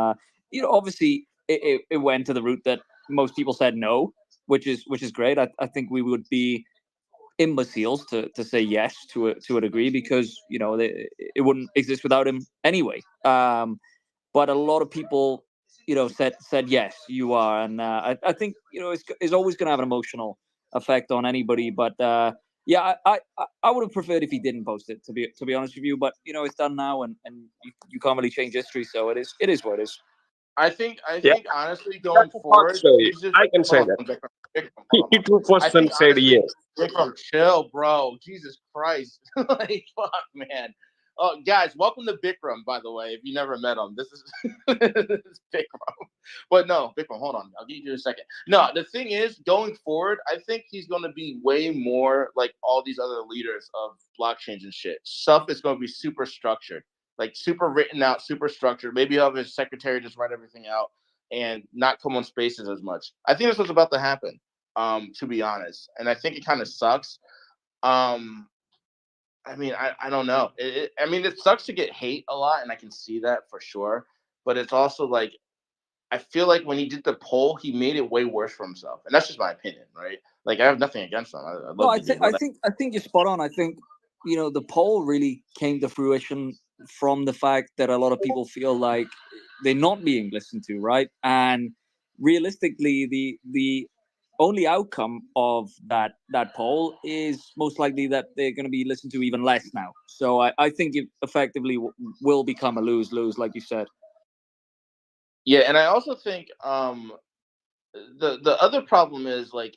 obviously it went to the route that most people said no, which is great. I think we would be imbeciles to say yes to a degree because it wouldn't exist without him anyway. But a lot of people said yes, you are, and I think it's always going to have an emotional effect on anybody. But yeah, I would have preferred if he didn't post it, to be honest with you. But it's done now, and you can't really change history, so it is what it is. I think Yeah, honestly that's going a hard forward, say. he's just I can say hold that. on, Bikram, He hold on. took first I and think said honestly, yes. Bikram, chill, bro. Jesus Christ, like fuck, man. Oh, guys, welcome to Bikram. By the way, if you never met him, this is this is Bikram. But no, Bikram, hold on. I'll give you a second. No, the thing is, going forward, I think he's going to be way more like all these other leaders of blockchains and shit. Stuff is going to be super structured, like super written out, super structured. Maybe he'll have his secretary just write everything out and not come on spaces as much. I think that's what's about to happen, to be honest. And I think it kind of sucks. I mean, I don't know. I mean, it sucks to get hate a lot, and I can see that for sure. But it's also like, I feel like when he did the poll, he made it way worse for himself. And that's just my opinion, right? Like, I have nothing against him. I No, love I the think dude. I think you're spot on. I think the poll really came to fruition from the fact that a lot of people feel like they're not being listened to, right? And realistically, the only outcome of that poll is most likely that they're going to be listened to even less now. So I think it effectively will become a lose-lose, like you said. Yeah, and I also think the other problem is like,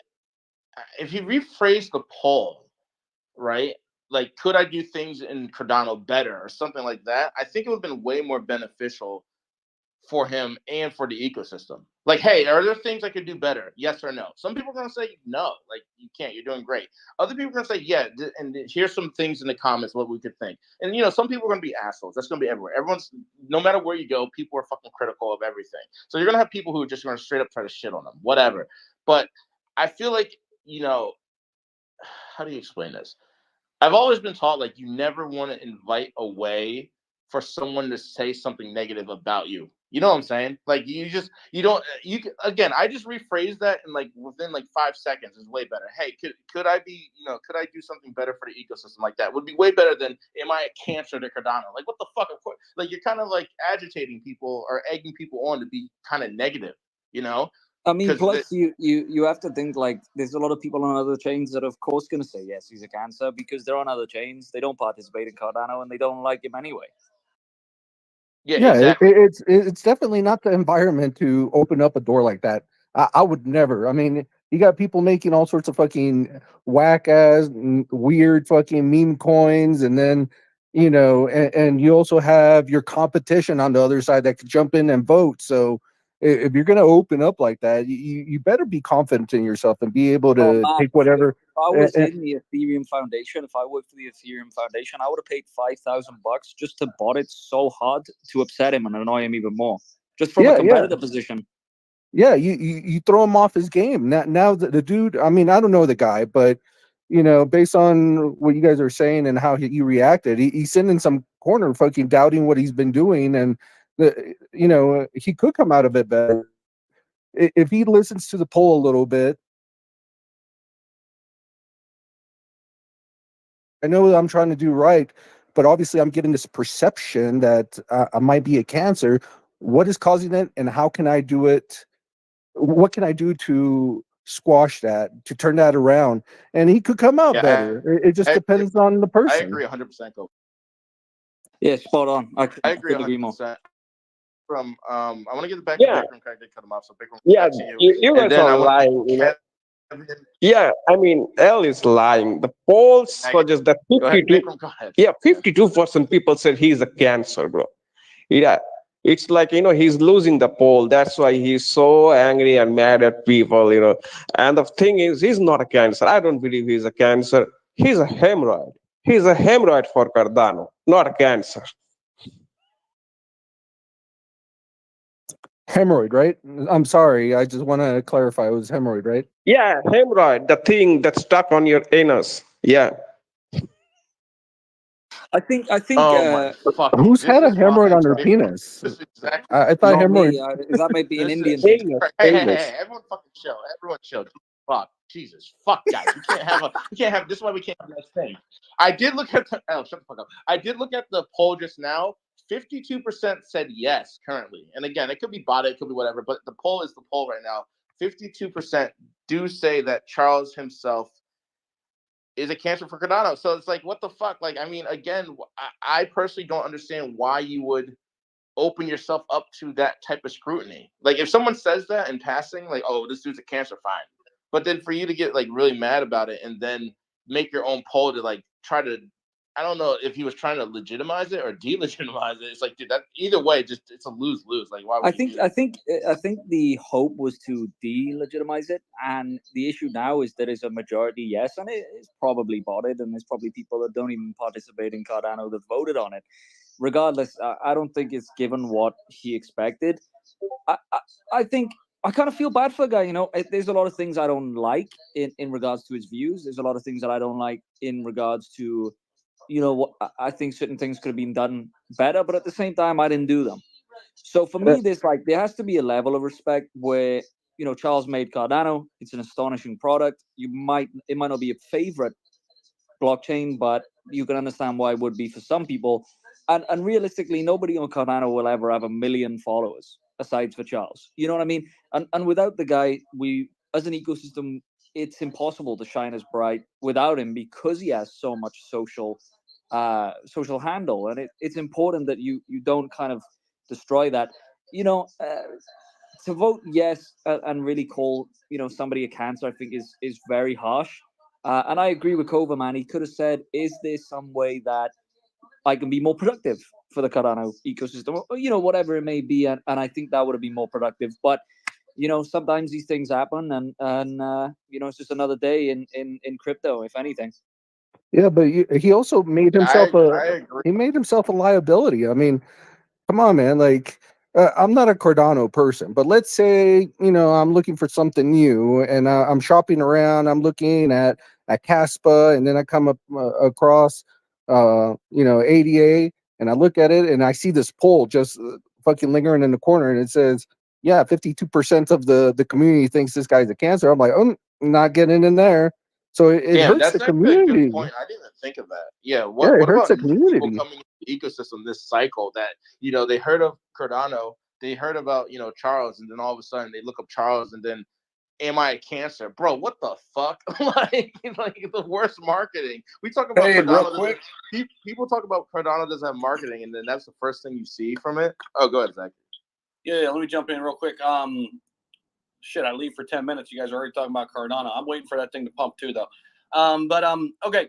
if you rephrase the poll, right? Like, could I do things in Cardano better or something like that? I think it would have been way more beneficial for him and for the ecosystem. Like, hey, are there things I could do better? Yes or no? Some people are going to say no, like you can't, you're doing great. Other people are going to say, yeah, and here's some things in the comments what we could think. And some people are going to be assholes. That's going to be everywhere. Everyone's, no matter where you go, people are fucking critical of everything. So you're going to have people who are just going to straight up try to shit on them, whatever. But I feel like, how do you explain this? I've always been taught like you never want to invite a way for someone to say something negative about you. You know what I'm saying? Like you don't again, I just rephrase that and like within like 5 seconds is way better. Hey, could I be, could I do something better for the ecosystem like that? Would be way better than am I a cancer to Cardano? Like what the fuck? Of course, like you're kind of like agitating people or egging people on to be kind of negative, I mean, 'Cause plus you have to think like there's a lot of people on other chains that are of course going to say yes, he's a cancer because they're on other chains. They don't participate in Cardano and they don't like him anyway. Yeah, exactly. It's definitely not the environment to open up a door like that. I would never. I mean, you got people making all sorts of fucking whack ass, weird fucking meme coins, and then and you also have your competition on the other side that could jump in and vote. So if you're gonna open up like that, you better be confident in yourself and be able to Matt, take whatever. If I was in the Ethereum Foundation, if I worked for the Ethereum Foundation, I would have paid $5,000 just to bot it so hard to upset him and annoy him even more, just from a competitive position. Yeah, you throw him off his game. Now the dude, I mean, I don't know the guy, but based on what you guys are saying and how he reacted, he's sitting in some corner fucking doubting what he's been doing, and he could come out of it better if he listens to the poll a little bit. I know that I'm trying to do right, but obviously I'm getting this perception that I might be a cancer. what is causing it, and how can I do it? What can I do to squash that, to turn that around? And he could come out Yeah, better. It just depends on the I person. agree 100%. Yeah, spot on. I I agree couldn't agree more. 100%. From I want to get it back to Yeah, Bikram. I did cut him off, so Bikram, yeah, back to you. you And guys then I are want lying. You know. Kevin. Yeah, I mean, L is lying. The polls suggest that Go ahead, 52. Bikram. Go ahead. Yeah, 52% people said he's a cancer, bro. Yeah, it's like, he's losing the poll. That's why he's so angry and mad at people. And the thing is, he's not a cancer. I don't believe he's a cancer. He's a hemorrhoid. He's a hemorrhoid for Cardano, not a cancer. Hemorrhoid, right? I'm sorry. I just want to clarify. It was hemorrhoid, right? Yeah, hemorrhoid, the thing that's stuck on your anus. Yeah. I think. Oh my fuck! Who's This had a is why hemorrhoid on their Bikram. penis? This is exactly. I thought Not hemorrhoid. me. That might be an This Indian is. thing. Hey! Everyone, fucking chill. Everyone, chill. Fuck, Jesus, fuck, guys. We can't have a. We can't have. This is why we can't have this thing. I did look at the. Oh, shut the fuck up. I did look at the poll just now. 52% said yes currently, and again, it could be botted, it could be whatever, but the poll is the poll right now. 52% do say that Charles himself is a cancer for Cardano. So it's like, what the fuck? Like, I mean, again, I personally don't understand why you would open yourself up to that type of scrutiny. Like, if someone says that in passing, like, oh, this dude's a cancer, fine. But then for you to get like really mad about it and then make your own poll to like try to, I don't know if he was trying to legitimize it or delegitimize it. It's like, dude, that either way, just it's a lose-lose. Like, why would I think the hope was to delegitimize it, and the issue now is there is a majority yes, and it is probably botted, and there's probably people that don't even participate in Cardano that voted on it. Regardless, I don't think it's given what he expected. I think I kind of feel bad for the guy. There's a lot of things I don't like in regards to his views. There's a lot of things that I don't like in regards to, what I think certain things could have been done better, but at the same time, I didn't do them. So for me, there has to be a level of respect where, Charles made Cardano. It's an astonishing product. It might not be a favorite blockchain, but you can understand why it would be for some people. And realistically, nobody on Cardano will ever have 1 million followers aside for Charles. You know what I mean? And without the guy, we as an ecosystem, it's impossible to shine as bright without him because he has so much social handle, and it's important that you don't kind of destroy that. To vote yes and really call somebody a cancer, I think is very harsh. And I agree with Kova, man. He could have said, "Is there some way that I can be more productive for the Cardano ecosystem?" Or, whatever it may be, and I think that would have been more productive. But sometimes these things happen, and it's just another day in crypto, if anything. Yeah, but he also made himself he made himself a liability. I mean, come on, man. Like, I'm not a Cardano person, but let's say I'm looking for something new, and I'm shopping around. I'm looking at Caspa, and then I come up across ADA, and I look at it, and I see this poll just fucking lingering in the corner, and it says, "Yeah, 52% of the community thinks this guy's a cancer." I'm like, I'm not getting in there. So it Damn, hurts that's the actually a good community. point. I didn't even think of that. Yeah, Yeah, what it hurts about the new people community. coming into the ecosystem this cycle that they heard of Cardano, they heard about Charles, and then all of a sudden they look up Charles, and then am I a cancer, bro? What the fuck? like the worst marketing. We talk about Hey, real Cardano. quick. People talk about Cardano doesn't have marketing, and then that's the first thing you see from it. Oh, go ahead, Zach. Yeah, let me jump in real quick. Shit, I leave for 10 minutes. You guys are already talking about Cardano. I'm waiting for that thing to pump too, though. Okay.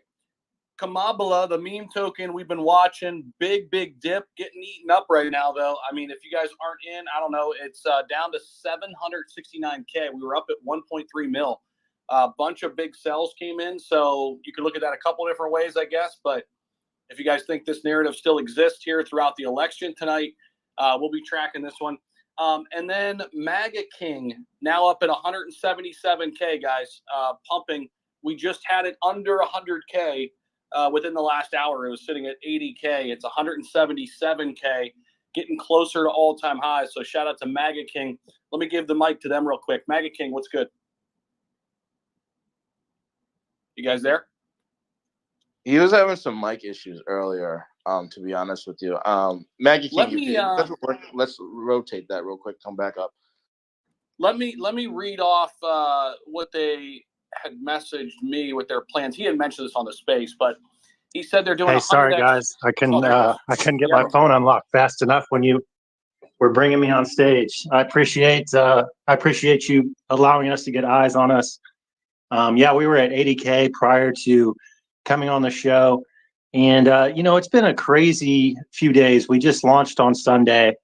Kamabala, the meme token we've been watching, big dip, getting eaten up right now, though. I mean, if you guys aren't in, I don't know. It's down to 769K. We were up at 1.3 mil. A bunch of big sells came in, so you can look at that a couple different ways, I guess. But if you guys think this narrative still exists here throughout the election tonight, we'll be tracking this one. And then MAGA King, now up at 177K, guys, pumping. We just had it under 100K within the last hour. It was sitting at 80K. It's 177K, getting closer to all-time highs. So shout out to MAGA King. Let me give the mic to them real quick. MAGA King, what's good? You guys there? He was having some mic issues earlier. To be honest with you, Maggie King, Let me, let's rotate that real quick. Come back up. Let me read off what they had messaged me with their plans. He had mentioned this on the space, but he said they're doing. Hey, sorry 100x guys, I couldn't get Yeah. my phone unlocked fast enough when you were bringing me on stage. I appreciate you allowing us to get eyes on us. Yeah, we were at 80K prior to coming on the show, and it's been a crazy few days. We just launched on Sunday,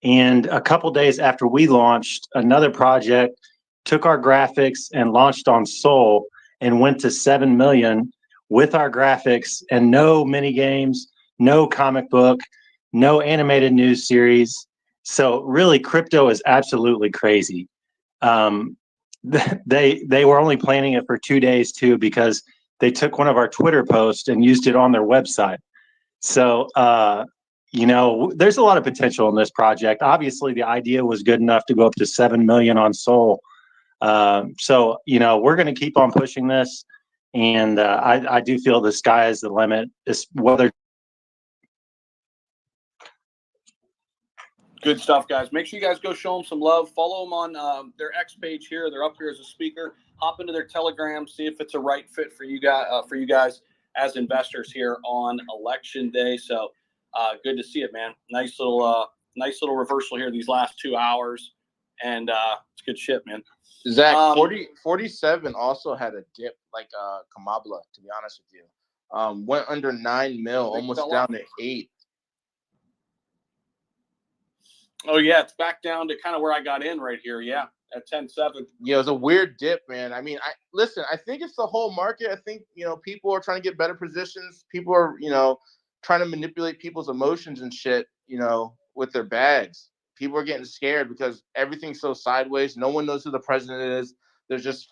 and a couple days after we launched, another project took our graphics and launched on Soul and went to 7 million with our graphics and no mini games, no comic book, no animated news series. So really, crypto is absolutely crazy. They were only planning it for 2 days too, because they took one of our Twitter posts and used it on their website. So there's a lot of potential in this project. Obviously, the idea was good enough to go up to 7 million on Soul. So we're going to keep on pushing this, and I do feel the sky is the limit. It's whether. Good stuff, guys. Make sure you guys go show them some love. Follow them on their X page here. They're up here as a speaker. Hop into their Telegram. See if it's a right fit for you guys as investors here on election day. So good to see it, man. Nice little reversal here these last 2 hours, and it's good shit, man. Zach, 47 also had a dip like Kamabla, to be honest with you. Went under 9 mil, almost down to 8. Oh yeah, it's back down to kind of where I got in right here. Yeah, at 10.7. Yeah, it was a weird dip, man. I mean, I think it's the whole market. I think people are trying to get better positions. People are trying to manipulate people's emotions and shit. With their bags. People are getting scared because everything's so sideways. No one knows who the president is. There's just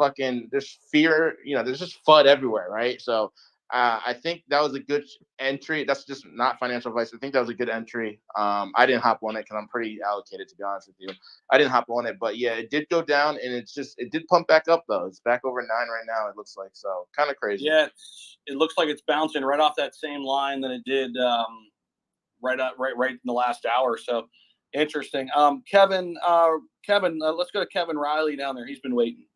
there's fear. There's just FUD everywhere, right? So I think that was a good entry. That's just not financial advice. I think that was a good entry. I didn't hop on it because I'm pretty allocated, to be honest with you. I didn't hop on it, but yeah, it did go down, and it did pump back up though. It's back over 9 right now. It looks like, so kind of crazy. Yeah, it looks like it's bouncing right off that same line that it did right in the last hour. So interesting. Kevin, let's go to Kevin Riley down there. He's been waiting.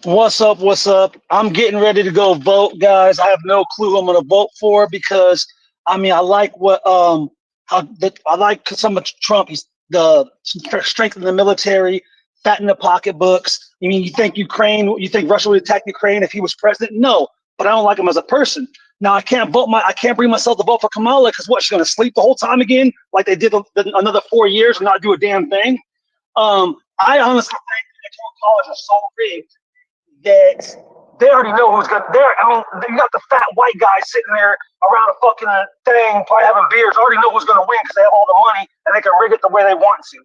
What's up? What's up? I'm getting ready to go vote, guys. I have no clue who I'm going to vote for because, I like what I like some of Trump. He's the strength in the military, fat in the pocketbooks. You think Russia would attack Ukraine if he was president? No, but I don't like him as a person. Now I can't bring myself to vote for Kamala because she's going to sleep the whole time again, like they did another 4 years and not do a damn thing. I honestly think the electoral college is so rigged that they already know who's going to there. You got the fat white guy sitting there around a fucking thing, probably having beers. Already know who's going to win because they have all the money and they can rig it the way they want to.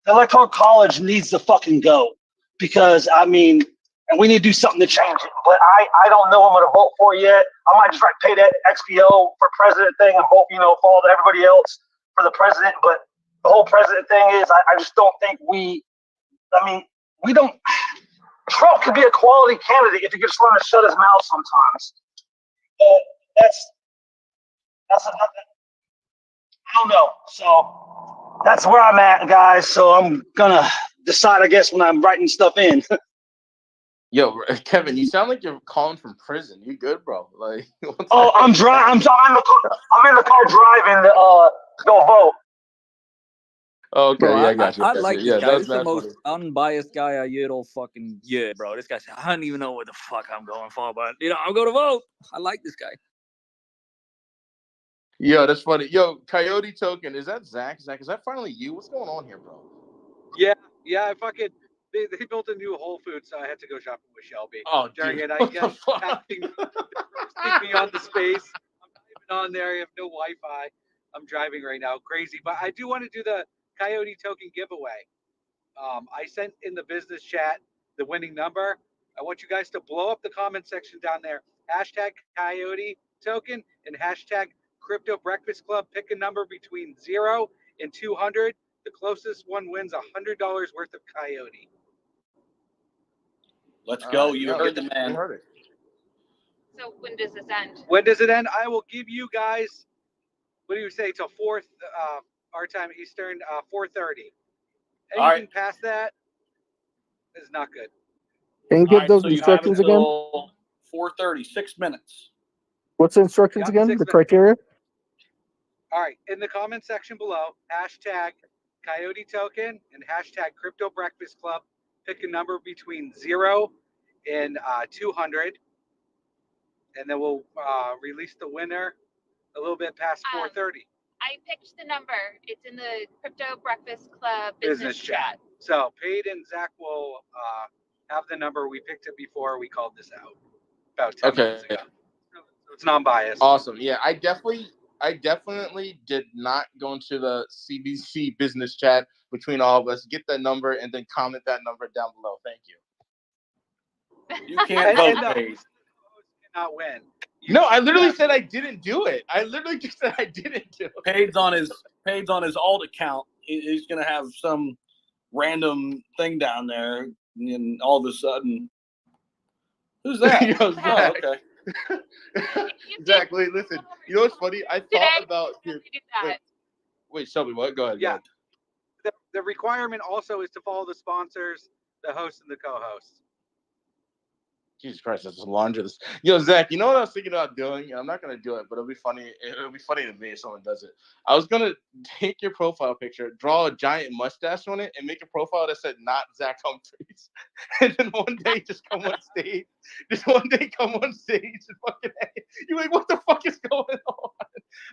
The electoral college needs to fucking go because and we need to do something to change it. But I don't know who I'm going to vote for yet. I might just pay that XPO for president thing and vote, for everybody else for the president. But the whole president thing is, I just don't think we don't. Trump could be a quality candidate if he could just learn to shut his mouth sometimes. That's I don't know. So that's where I'm at, guys. So I'm gonna decide, I guess, when I'm writing stuff in. Yo, Kevin, you sound like you're calling from prison. You good, bro? Like, oh, I'm driving. I'm in the car driving to go vote. Okay, Bro, yeah, I got you. I like Yeah, this guy. that This was is the mad most funny. unbiased guy I heard all fucking year, bro. This guy said, I don't even know where the fuck I'm going for, but I'm going to vote. I like this guy. Yo, that's funny. Yo, Coyote Token, is that Zach? Zach, is that finally you? What's going on here, bro? Yeah. I fucking they built a new Whole Foods, so I had to go shopping with Shelby. Oh, during dude, it, I what kept the fuck? asking me on the space. I'm not even on there. I have no Wi-Fi. I'm driving right now, crazy. But I do want to do the Coyote Token giveaway. I sent in the business chat the winning number. I want you guys to blow up the comment section down there. # Coyote Token and # Crypto Breakfast Club. Pick a number between 0 and 200. The closest one wins $100 worth of Coyote. Let's go. You heard the We man. heard it. So when does this end? When does it end? I will give you guys, what do you say, till 4th, our time Eastern, 4:30. All Anything past that is not good. Can you All give right, those so you have instructions again? until 4:30, 6 minutes. What's the instructions Yep, again? 6 The minutes. criteria? All right, in the comment section below, hashtag Coyote Token and hashtag Crypto Breakfast Club. Pick a number between 0 and 200, and then we'll release the winner a little bit past 4:30. I picked the number. It's in the Crypto Breakfast Club Business chat. So Paige and Zach will have the number. We picked it before we called this out about 10 minutes ago. So it's non-biased. Awesome. Yeah, I definitely did not go into the CBC business chat between all of us. Get that number and then comment that number down below. Thank you. You can't vote, no, Paige. Cannot win. No, I literally said I didn't do it. I literally just said I didn't do it. Paige on his alt account. He's gonna have some random thing down there, and all of a sudden, who's that? Yo, Oh, Zach. okay. Zach, wait, listen. You know what's funny? I thought about do wait, that. wait, Shelby, what? Go ahead. Yeah. The requirement also is to follow the sponsors, the host, and the co-host. Jesus Christ, that's a laundry list. Yo, Zach, you know what I was thinking about doing? I'm not gonna do it, but it'll be funny. It'll be funny to me if someone does it. I was gonna take your profile picture, draw a giant mustache on it, and make a profile that said "Not Zach Humphreys," and then one day just come on stage. Just one day come on stage and fucking. You're like, what the fuck is going on?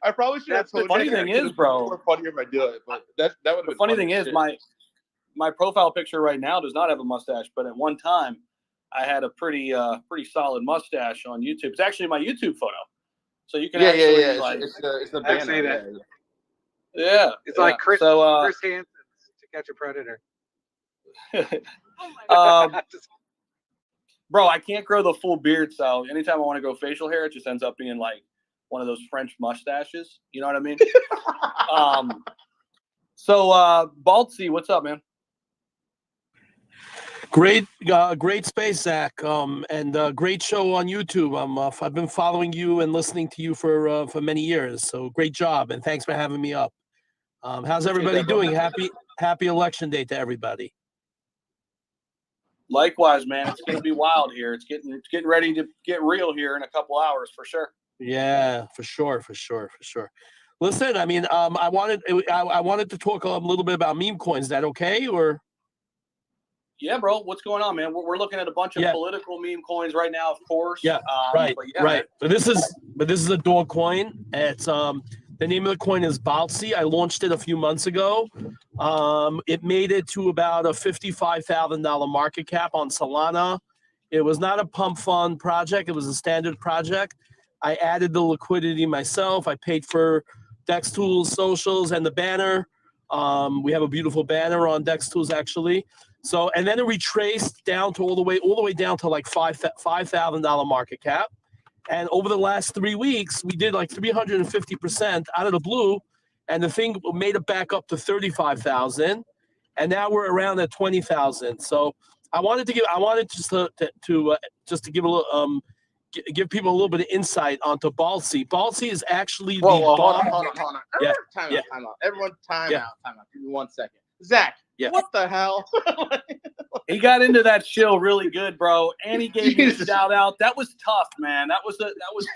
I probably should have told you. The funny thing is, bro. More funny if I do it, but that would. The funny thing is, my profile picture right now does not have a mustache, but at one time, I had a pretty solid mustache on YouTube. It's actually my YouTube photo, so you can actually like. It's the I'd say banner. that. Yeah, It's like Chris Hansen to Catch a Predator. Bro, I can't grow the full beard, so anytime I want to grow facial hair, it just ends up being like one of those French mustaches. You know what I mean? Baltzy, what's up, man? Great space, Zach. And great show on YouTube. I've been following you and listening to you for many years. So great job, and thanks for having me up. How's everybody doing? Happy election day to everybody. Likewise, man. It's gonna be wild here. It's getting ready to get real here in a couple hours for sure. Yeah, for sure. Listen, I mean, I wanted to talk a little bit about meme coins. Is that okay, or? Yeah, bro. What's going on, man? We're looking at a bunch of political meme coins right now, of course. Yeah, right. Man. But this is a dog coin. It's the name of the coin is Baltzy. I launched it a few months ago. It made it to about a $55,000 market cap on Solana. It was not a pump fund project. It was a standard project. I added the liquidity myself. I paid for Dex Tools socials and the banner. We have a beautiful banner on Dex Tools actually. So, and then it retraced down to all the way down to like $5,000 market cap. And over the last 3 weeks, we did like 350% out of the blue, and the thing made it back up to 35,000, and now we're around at 20,000. So I wanted just to give a little give people a little bit of insight onto Baltzy. Baltzy is actually Hold on. Yeah. Time out. Everyone, time out. Give me 1 second. Zach, what the hell? He got into that shill really good, bro, and he gave me a shout out. That was tough, man. That was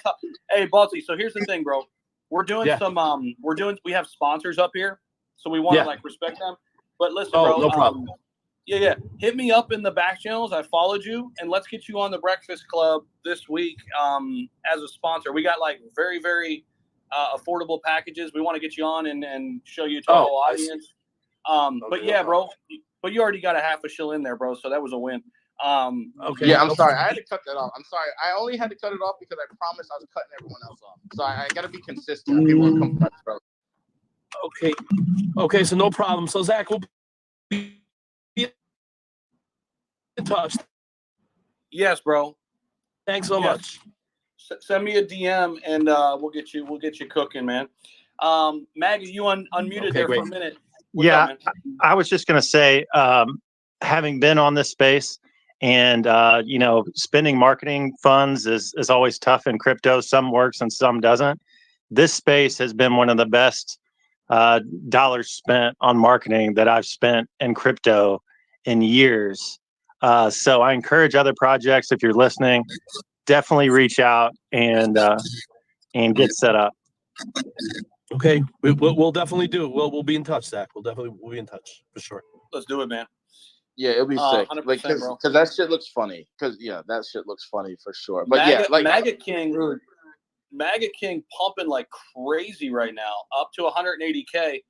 tough. Hey, Baltzy. So here's the thing, bro. We're doing we have sponsors up here, so we want to like respect them. But listen, bro. No problem. Yeah. Hit me up in the back channels. I followed you, and let's get you on the Breakfast Club this week as a sponsor. We got like very, very affordable packages. We want to get you on and show you to the whole audience. But yeah, bro. But you already got a half a shill in there, bro. So that was a win. Okay. Yeah, I'm sorry. I had to cut that off. I'm sorry. I only had to cut it off because I promised I was cutting everyone else off. So I got to be consistent. People will come first, bro. Okay. So no problem. So Zach, we'll be in touch. Yes, bro. Thanks so much. Send me a DM and we'll get you cooking, man. Maggie, you unmuted there for a minute. What's up, man? I was just going to say, having been on this space And spending marketing funds is always tough in crypto. Some works and some doesn't. This space has been one of the best dollars spent on marketing that I've spent in crypto in years. So I encourage other projects, if you're listening, definitely reach out and get set up. Okay, we'll definitely do it. We'll be in touch, Zach. We'll be in touch for sure. Let's do it, man. Yeah, it'll be sick. 100%, Like, bro. because that shit looks funny. Because that shit looks funny for sure. But MAGA King pumping like crazy right now, up to 180K.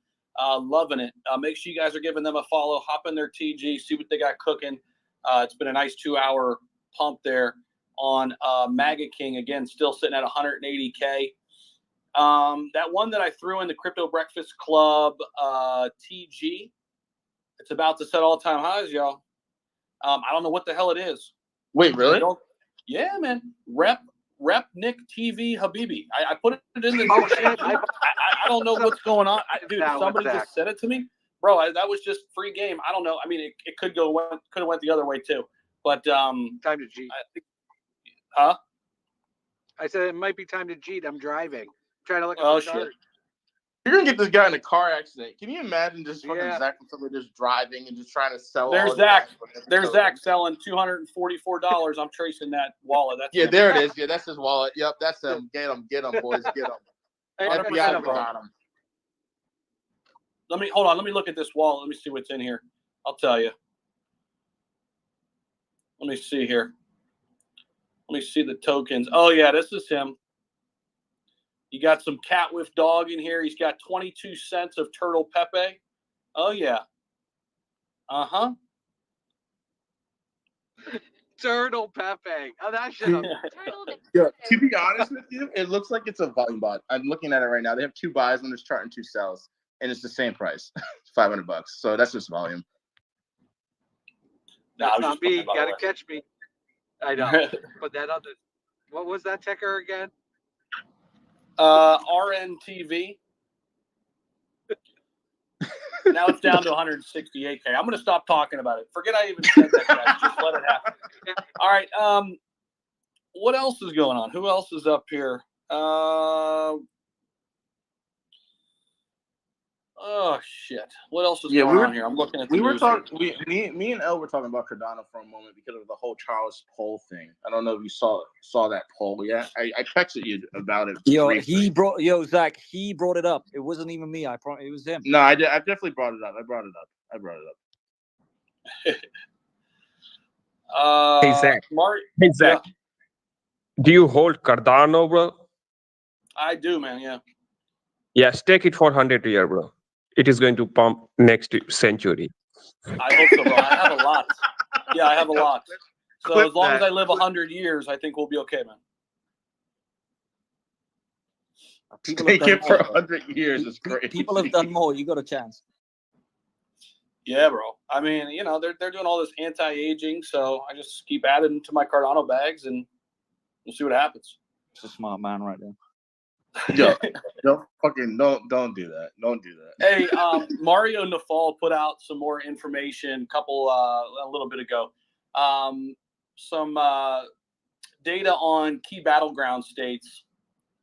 Loving it. Make sure you guys are giving them a follow. Hop in their TG, see what they got cooking. It's been a nice 2-hour pump there on MAGA King. Again, still sitting at 180K. That one that I threw in the Crypto Breakfast Club TG, it's about to set all-time highs, y'all. I don't know what the hell it is. Wait, really? Yeah, man. Rep Nick TV Habibi. I put it in the. I don't know what's going on, dude. Somebody just said it to me, bro. That was just free game. I don't know. I mean, it could have went the other way too. But time to cheat. Huh? I said it might be time to cheat. I'm driving. Trying to look. Oh shit. You're gonna get this guy in a car accident. Can you imagine just fucking Zach Somebody just driving and just trying to sell? There's Zach. There's Zach selling $244. I'm tracing that wallet. That's him. there it is. Yeah, that's his wallet. Yep, that's him. Get him, boys, get him. FBI got him. Hold on. Let me look at this wallet. Let me see what's in here. I'll tell you. Let me see here. Let me see the tokens. Oh yeah, this is him. You got some cat with dog in here. He's got 22 cents of Turtle Pepe. Oh, yeah. Uh-huh. Turtle Pepe. Oh, that shit. Yeah, to be honest with you, it looks like it's a volume bot. I'm looking at it right now. They have 2 buys on this chart and 2 sells, and it's the same price, $500. So that's just volume. That's not me. Gotta catch me. I know. But that other, what was that ticker again? RNTV. Now it's down to 168K. I'm going to stop talking about it. Forget I even said that, guys. Just let it happen. All right. What else is going on? Who else is up here? Oh shit! What else is going on here? I'm looking at. Me and El were talking about Cardano for a moment because of the whole Charles poll thing. I don't know if you saw that poll yet. I texted you about it. Zach, he brought it up. It wasn't even me. It was him. No, I definitely brought it up. I brought it up. Hey Zach. Hey Zach. Yeah. Do you hold Cardano, bro? I do, man. Yeah. Yeah, stake it for 100 a year, bro. It is going to pump next century. I hope so, bro. I have a lot. Yeah, I have a lot. So as long as I live 100 years, I think we'll be okay, man. Take it for 100 years is great. People have done more. You got a chance. Yeah, bro. I mean, they're doing all this anti-aging, so I just keep adding to my Cardano bags, and we'll see what happens. It's a smart man right there. Yo, don't do that. Don't do that. Hey, Mario Nafal put out some more information a little bit ago. Some data on key battleground states.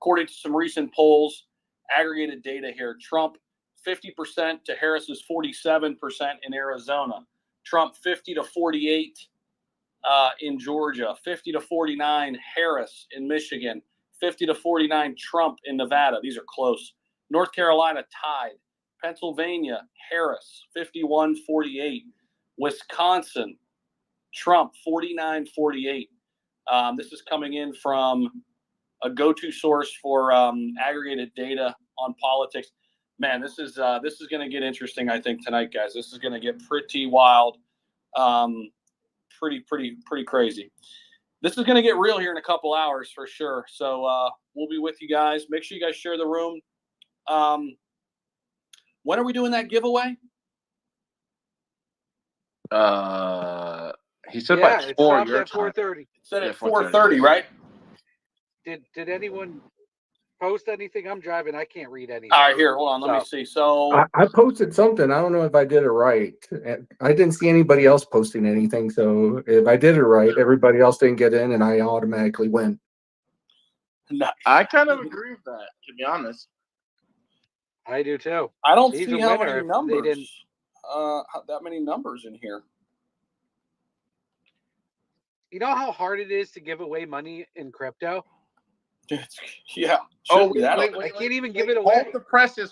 According to some recent polls, aggregated data here, Trump 50% to Harris's 47% in Arizona. Trump 50 to 48 in Georgia. 50 to 49 Harris in Michigan. 50 to 49 Trump in Nevada. These are close. North Carolina tied. Pennsylvania, Harris, 51-48. Wisconsin, Trump, 49-48. This is coming in from a go-to source for aggregated data on politics. Man, this is going to get interesting, I think, tonight, guys. This is going to get pretty wild, pretty crazy. This is going to get real here in a couple hours for sure. So we'll be with you guys. Make sure you guys share the room. When are we doing that giveaway? He said by 4 at 4:30. Said at 4:30, right? Did anyone post anything? I'm driving. I can't read anything. All right, here, hold on. Let me see. So I posted something. I don't know if I did it right. I didn't see anybody else posting anything. So if I did it right, everybody else didn't get in, and I automatically win. I kind of agree with that, to be honest. I do too. I don't He's see a how winner many if they numbers. didn't- That many numbers in here. You know how hard it is to give away money in crypto? Yeah. Oh, Shouldn't be that hard. I can't even give it away. Hold the presses,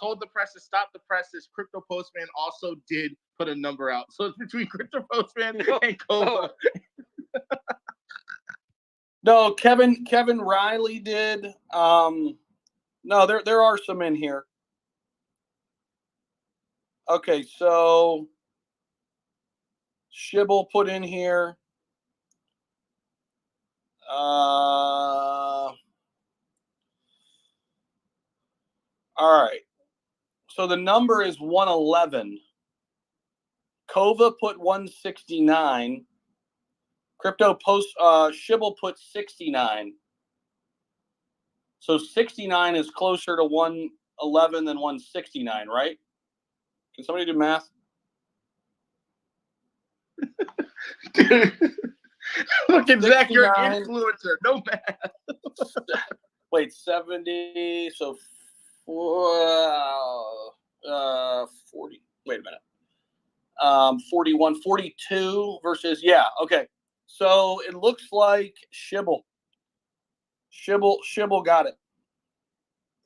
stop the presses. Crypto Postman also did put a number out. So it's between Crypto Postman and Kova. No, Kevin Riley did. No, there are some in here. Okay, so Shibble put in here. All right. So the number is 111. Kova put 169. Crypto Post Shibble put 69. So 69 is closer to 111 than 169, right? Can somebody do math? Look at Zach, you're an 69. influencer. No math. Wait, 70. So 40. Wait a minute. 41, 42 versus, yeah, okay. So it looks like Shibble got it.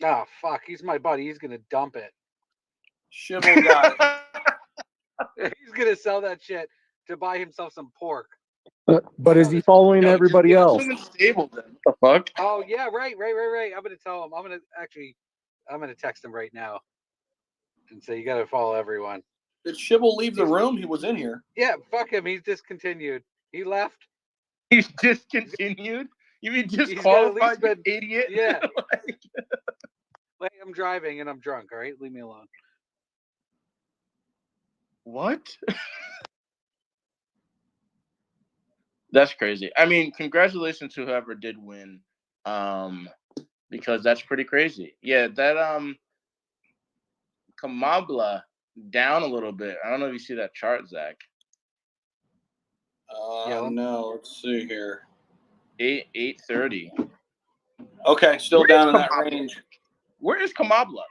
Oh, fuck. He's my buddy. He's going to dump it. Shibble got it. He's going to sell that shit to buy himself some pork. But is he following everybody else? Stable then. The fuck? Oh, yeah, right. I'm going to tell him. I'm going to text him right now and say, you got to follow everyone. Did Shibble leave the room? He was in here. Yeah, fuck him. He's discontinued. He left. He's discontinued? You mean He's gotta at disqualified, least you idiot? Yeah. Like, I'm driving and I'm drunk, all right? Leave me alone. What? That's crazy. I mean, congratulations to whoever did win. Because that's pretty crazy. Yeah, that Kamabla down a little bit. I don't know if you see that chart, Zach. No, let's see here. 830. Okay, still Where down is in that Kamabla? range. Where is Kamabla?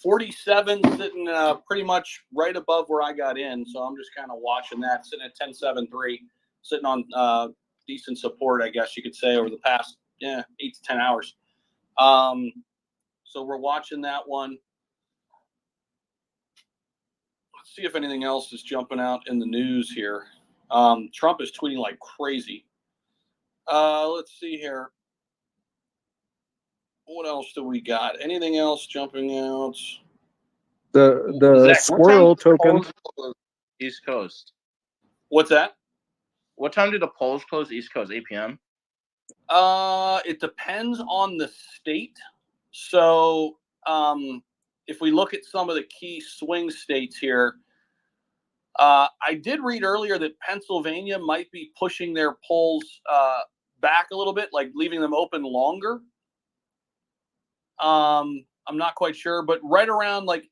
47 sitting pretty much right above where I got in, so I'm just kind of watching that, sitting at 10.73, sitting on decent support, I guess you could say, over the past 8 to 10 hours. So we're watching that one. Let's see if anything else is jumping out in the news here. Trump is tweeting like crazy. Let's see here. What else do we got? Anything else jumping out? The Zach, squirrel token. East Coast. What's that? What time do the polls close East Coast? 8 p.m.? It depends on the state. So if we look at some of the key swing states here, I did read earlier that Pennsylvania might be pushing their polls back a little bit, like leaving them open longer. I'm not quite sure, but right around like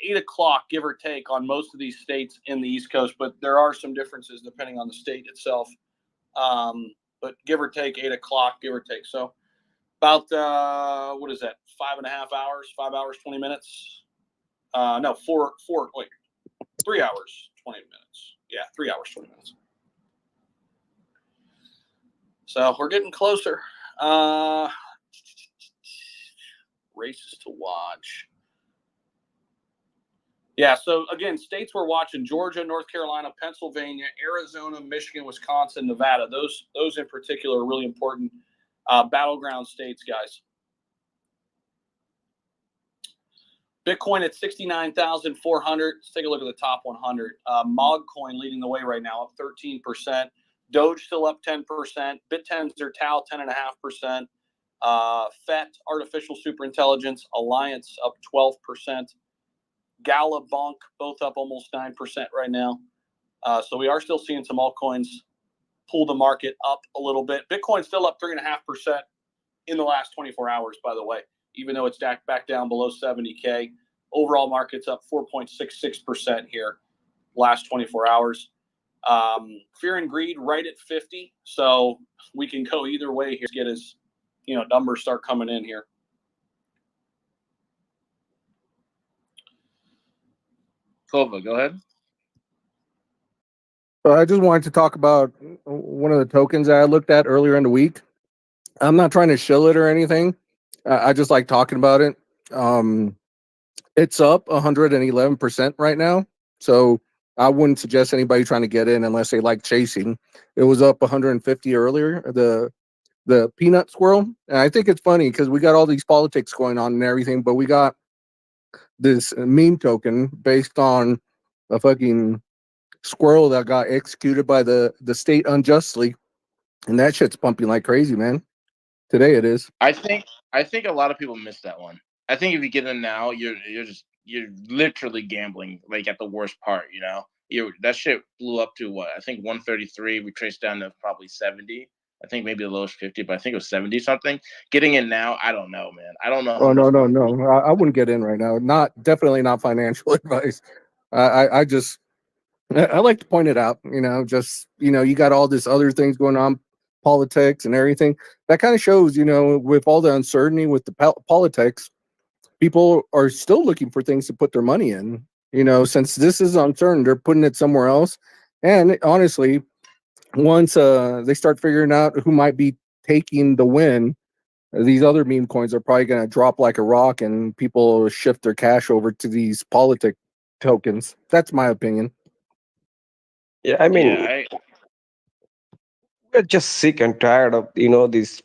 8 o'clock, give or take, on most of these states in the East Coast, but there are some differences depending on the state itself. But give or take 8 o'clock, give or take. So about, what is that? 5 hours, 5 hours, 20 minutes. No, 3 hours, 20 minutes. Yeah, 3 hours, 20 minutes. So we're getting closer. Races to watch. Yeah, so again, states we're watching: Georgia, North Carolina, Pennsylvania, Arizona, Michigan, Wisconsin, Nevada. Those in particular are really important battleground states, guys. Bitcoin at 69,400. Let's take a look at the top 100. Mogcoin leading the way right now, up 13%. Doge still up 10%. Bittenzer Tau 10.5%. FET, Artificial Superintelligence Alliance, up 12%. Gala, Bonk, both up almost 9% right now. So we are still seeing some altcoins pull the market up a little bit. Bitcoin's still up 3.5% in the last 24 hours, by the way, even though it's back down below 70K. Overall market's up 4.66% here last 24 hours. Fear and greed right at 50. So we can go either way here to get his, numbers start coming in here. Kova, go ahead. So I just wanted to talk about one of the tokens that I looked at earlier in the week. I'm not trying to shill it or anything. I just like talking about it. It's up 111% right now. So I wouldn't suggest anybody trying to get in unless they like chasing. It was up 150 earlier, the peanut squirrel. And I think it's funny because we got all these politics going on and everything, but we got this meme token based on a fucking squirrel that got executed by the state unjustly, and that shit's pumping like crazy, man. Today it is. I think a lot of people missed that one. I think if you get in now, you're literally gambling like at the worst part. That shit blew up to what? I think 133. We traced down to probably 70. I think maybe the lowest 50, but I think it was 70 something. Getting in now, I don't know, man. I don't know. Oh no. I wouldn't get in right now. Definitely not financial advice. I just I like to point it out, you got all this other things going on, politics and everything. That kind of shows, with all the uncertainty with the politics, people are still looking for things to put their money in. Since this is uncertain, they're putting it somewhere else. And honestly, once they start figuring out who might be taking the win, these other meme coins are probably going to drop like a rock and people shift their cash over to these politic tokens. That's my opinion. Yeah, I mean, we're just sick and tired of this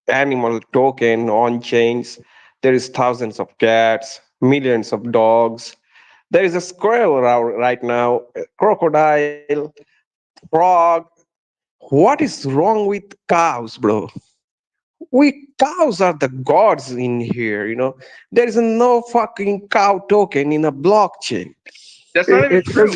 animal token on chains. There is thousands of cats, millions of dogs. There is a squirrel around right now, a crocodile, frog. What is wrong with cows, bro? Cows are the gods in here. There is no fucking cow token in a blockchain. That's not even true.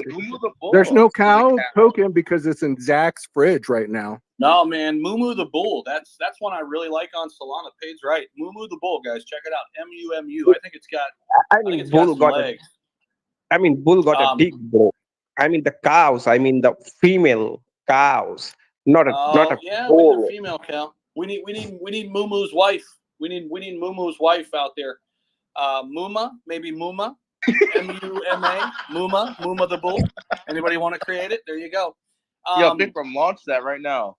There's no cow token because it's in Zach's fridge right now. No, man, Mumu the Bull. That's one I really like on Solana. Paige right. Mumu the Bull, guys. Check it out. MUMU. I think it's got. Bull got legs. Bull got a big bro. The cows. The female cows, not a bull. We need a female cow. We need Mumu's wife. We need Mumu's wife out there. Muma, maybe Muma. MUMA, Muma the Bull. Anybody want to create it? There you go. Yo, Bikram, launch that right now.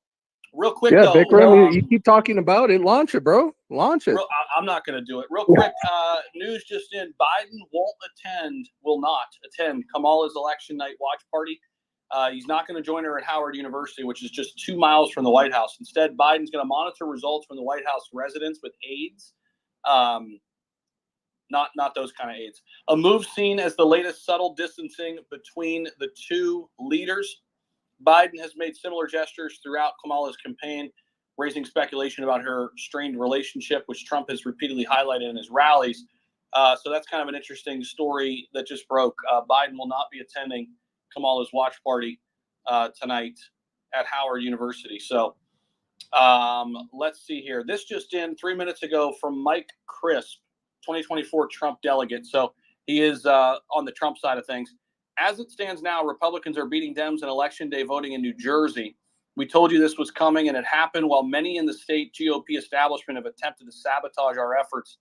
Real quick, yeah, though. Bikram, you keep talking about it. Launch it, bro. Launch it. I'm not going to do it. Real quick, news just in. Biden will not attend Kamala's election night watch party. He's not going to join her at Howard University, which is just 2 miles from the White House. Instead, Biden's going to monitor results from the White House residence with aides. Not those kind of aides. A move seen as the latest subtle distancing between the two leaders. Biden has made similar gestures throughout Kamala's campaign, raising speculation about her strained relationship, which Trump has repeatedly highlighted in his rallies. So that's kind of an interesting story that just broke. Biden will not be attending Kamala's watch party tonight at Howard University. So let's see here. This just in 3 minutes ago from Mike Crisp, 2024 Trump delegate. So he is on the Trump side of things. As it stands now, Republicans are beating Dems in Election Day voting in New Jersey. We told you this was coming, and it happened while many in the state GOP establishment have attempted to sabotage our efforts.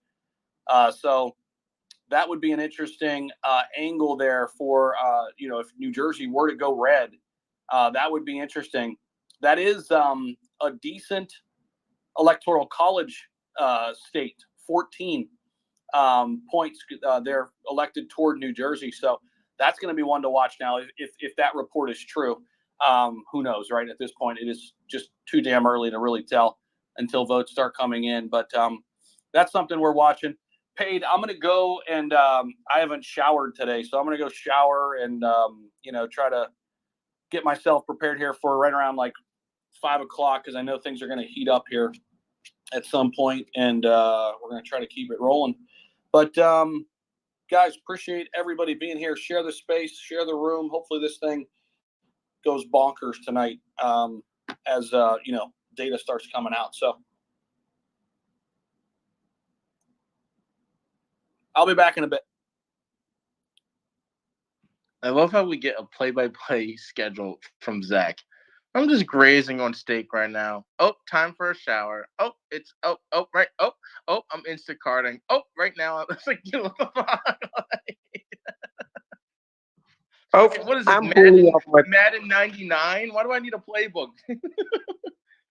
So that would be an interesting angle there for, if New Jersey were to go red, that would be interesting. That is a decent electoral college state, 14 points they're elected toward New Jersey. So that's going to be one to watch now. If that report is true, who knows, right? At this point, it is just too damn early to really tell until votes start coming in. But that's something we're watching. Paige, I'm going to go and I haven't showered today, so I'm going to go shower and, try to get myself prepared here for right around like 5 o'clock because I know things are going to heat up here at some point, and we're going to try to keep it rolling. But guys, appreciate everybody being here. Share the space, share the room. Hopefully this thing goes bonkers tonight. as data starts coming out. So I'll be back in a bit. I love how we get a play-by-play schedule from Zach. I'm just grazing on steak right now. Oh, time for a shower. Oh, it's right. Oh, I'm Instacarting. Oh, right now it's like Oh, what is I'm it? pulling up my Madden 99? Why do I need a playbook?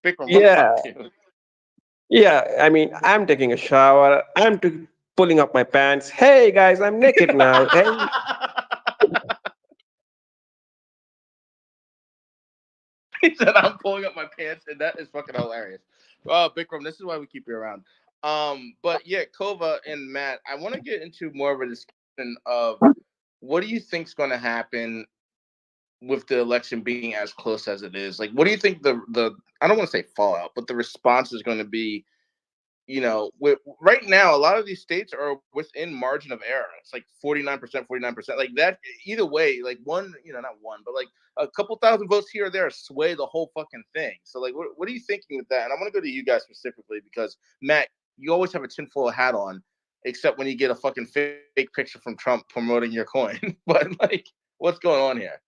Bikram, what yeah, about you? yeah. I mean, I'm taking a shower. Pulling up my pants. Hey guys, I'm naked now. Hey. He said I'm pulling up my pants, and that is fucking hilarious. Bikram, this is why we keep you around. But yeah, Kova and Matt, I want to get into more of a discussion of what do you think's going to happen with the election being as close as it is. Like, what do you think the I don't want to say fallout, but the response is going to be? Right now, a lot of these states are within margin of error. It's like 49%, 49%. Like that, either way, like one, not one, but like a couple thousand votes here or there sway the whole fucking thing. So, like, what are you thinking with that? And I want to go to you guys specifically because, Matt, you always have a tinfoil hat on, except when you get a fucking fake picture from Trump promoting your coin. But, like, what's going on here?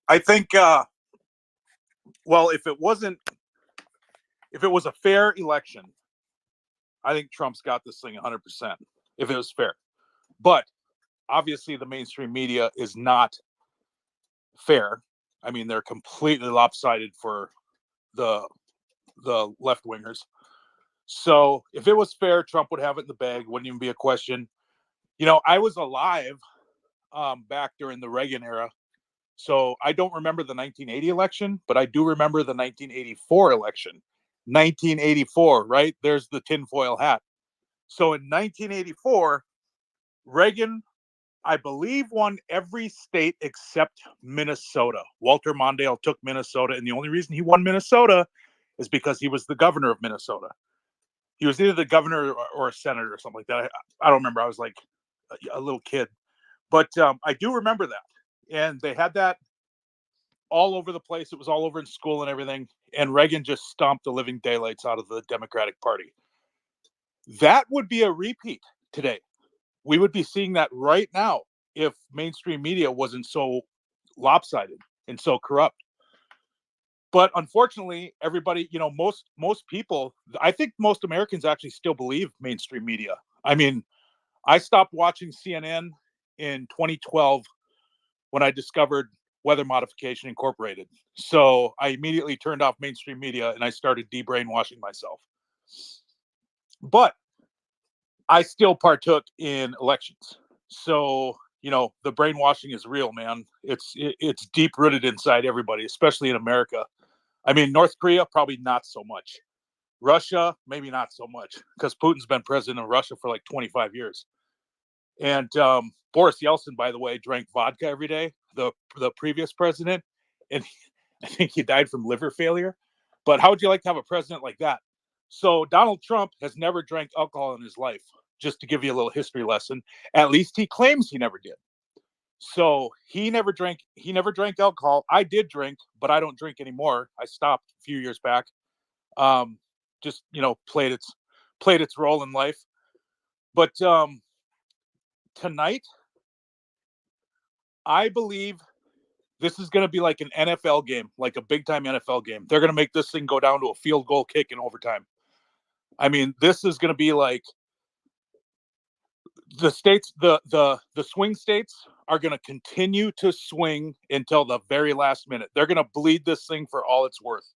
I think, well, if it was a fair election, I think Trump's got this thing 100%, if it was fair. But obviously the mainstream media is not fair. I mean, they're completely lopsided for the left wingers. So if it was fair, Trump would have it in the bag. Wouldn't even be a question. I was alive back during the Reagan era. So I don't remember the 1980 election, but I do remember the 1984 election. 1984, right? There's the tinfoil hat. So in 1984, Reagan, I believe, won every state except Minnesota. Walter Mondale took Minnesota, and the only reason he won Minnesota is because he was the governor of Minnesota. He was either the governor or a senator or something like that. I don't remember. I was like a little kid. But I do remember that. And they had that all over the place. It was all over in school and everything. And Reagan just stomped the living daylights out of the Democratic Party. That would be a repeat today. We would be seeing that right now if mainstream media wasn't so lopsided and so corrupt. But unfortunately, everybody, most people, I think most Americans actually still believe mainstream media. I mean, I stopped watching CNN in 2012 when I discovered Weather Modification Incorporated. So I immediately turned off mainstream media and I started de-brainwashing myself. But I still partook in elections. So, the brainwashing is real, man. It's deep rooted inside everybody, especially in America. I mean, North Korea, probably not so much. Russia, maybe not so much, because Putin's been president of Russia for like 25 years. And Boris Yeltsin, by the way, drank vodka every day, the previous president, and I think he died from liver failure. But how would you like to have a president like that? So Donald Trump has never drank alcohol in his life, just to give you a little history lesson. At least he claims he never did. So he never drank alcohol. I did drink, but I don't drink anymore. I stopped a few years back. Just, played its role in life. But tonight, I believe this is going to be like an NFL game, like a big-time NFL game. They're going to make this thing go down to a field goal kick in overtime. I mean, this is going to be like the states, the swing states are going to continue to swing until the very last minute. They're going to bleed this thing for all it's worth.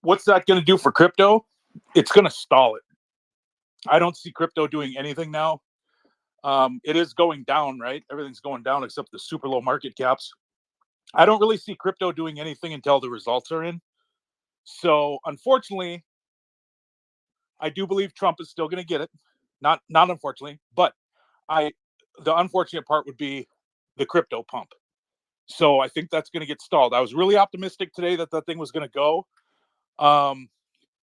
What's that going to do for crypto? It's going to stall it. I don't see crypto doing anything now. It is going down, right? Everything's going down except the super low market caps. I don't really see crypto doing anything until the results are in. So unfortunately, I do believe Trump is still going to get it. Not unfortunately, but the unfortunate part would be the crypto pump. So I think that's going to get stalled. I was really optimistic today that thing was going to go.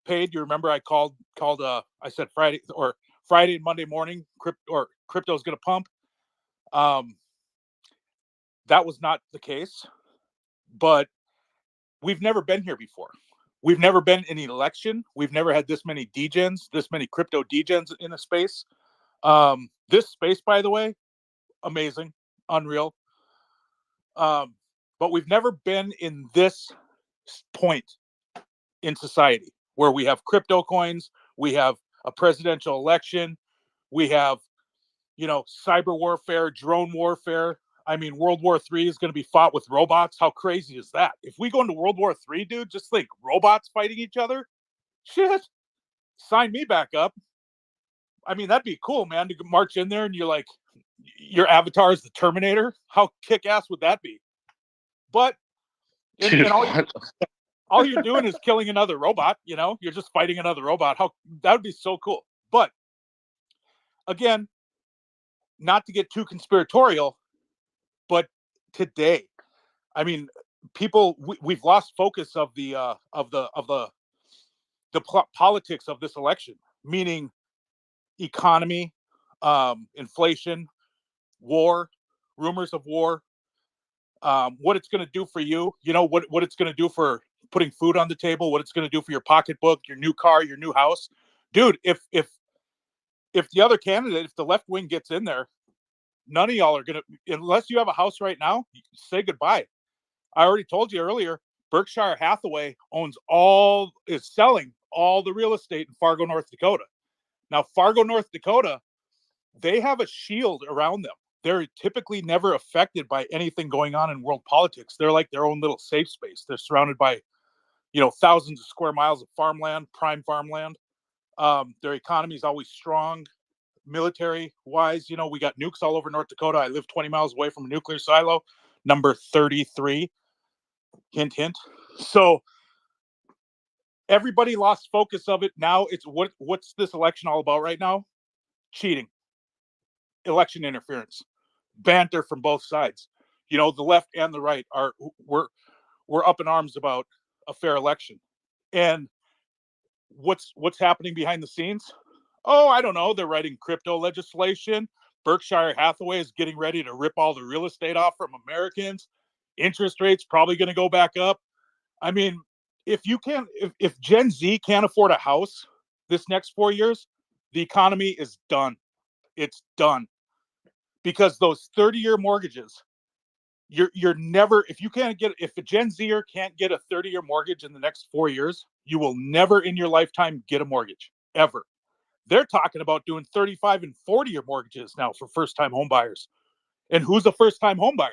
Paid, you remember I called I said Friday and Monday morning crypto is going to pump. that was not the case, but we've never been here before. We've never been in an election. We've never had this many degens, this many crypto degens in a space. This space, by the way, amazing, unreal. But we've never been in this point in society where we have crypto coins, we have a presidential election, we have, cyber warfare, drone warfare. I mean, World War III is going to be fought with robots. How crazy is that? If we go into World War III, dude, just think robots fighting each other. Shit, sign me back up. I mean, that'd be cool, man, to march in there and you're like, your avatar is the Terminator. How kick-ass would that be? But and all you're doing is killing another robot. You're just fighting another robot. That would be so cool. But again, not to get too conspiratorial, but today, I mean, people, we've lost focus of the politics of this election, meaning economy, inflation, war, rumors of war, what it's going to do for you, what it's going to do for putting food on the table, what it's going to do for your pocketbook, your new car, your new house. Dude, if the other candidate, if the left wing gets in there, none of y'all are going to, unless you have a house right now, say goodbye. I already told you earlier, Berkshire Hathaway is selling all the real estate in Fargo, North Dakota. Now, Fargo, North Dakota, they have a shield around them. They're typically never affected by anything going on in world politics. They're like their own little safe space. They're surrounded by, thousands of square miles of farmland, prime farmland. Their economy is always strong. Military wise, we got nukes all over North Dakota. I live 20 miles away from a nuclear silo, number 33. Hint, hint. So everybody lost focus of it. Now it's what's this election all about right now? Cheating, election interference, banter from both sides. The left and the right we're up in arms about a fair election. And what's happening behind the scenes? Oh, I don't know. They're writing crypto legislation. Berkshire Hathaway is getting ready to rip all the real estate off from Americans. Interest rates probably going to go back up. I mean, if Gen Z can't afford a house this next 4 years, the economy is done. It's done. Because those 30-year mortgages, you're never, if a Gen Zer can't get a 30-year mortgage in the next 4 years, you will never in your lifetime get a mortgage, ever. They're talking about doing 35 and 40-year mortgages now for first-time home buyers. And who's a first-time home buyer?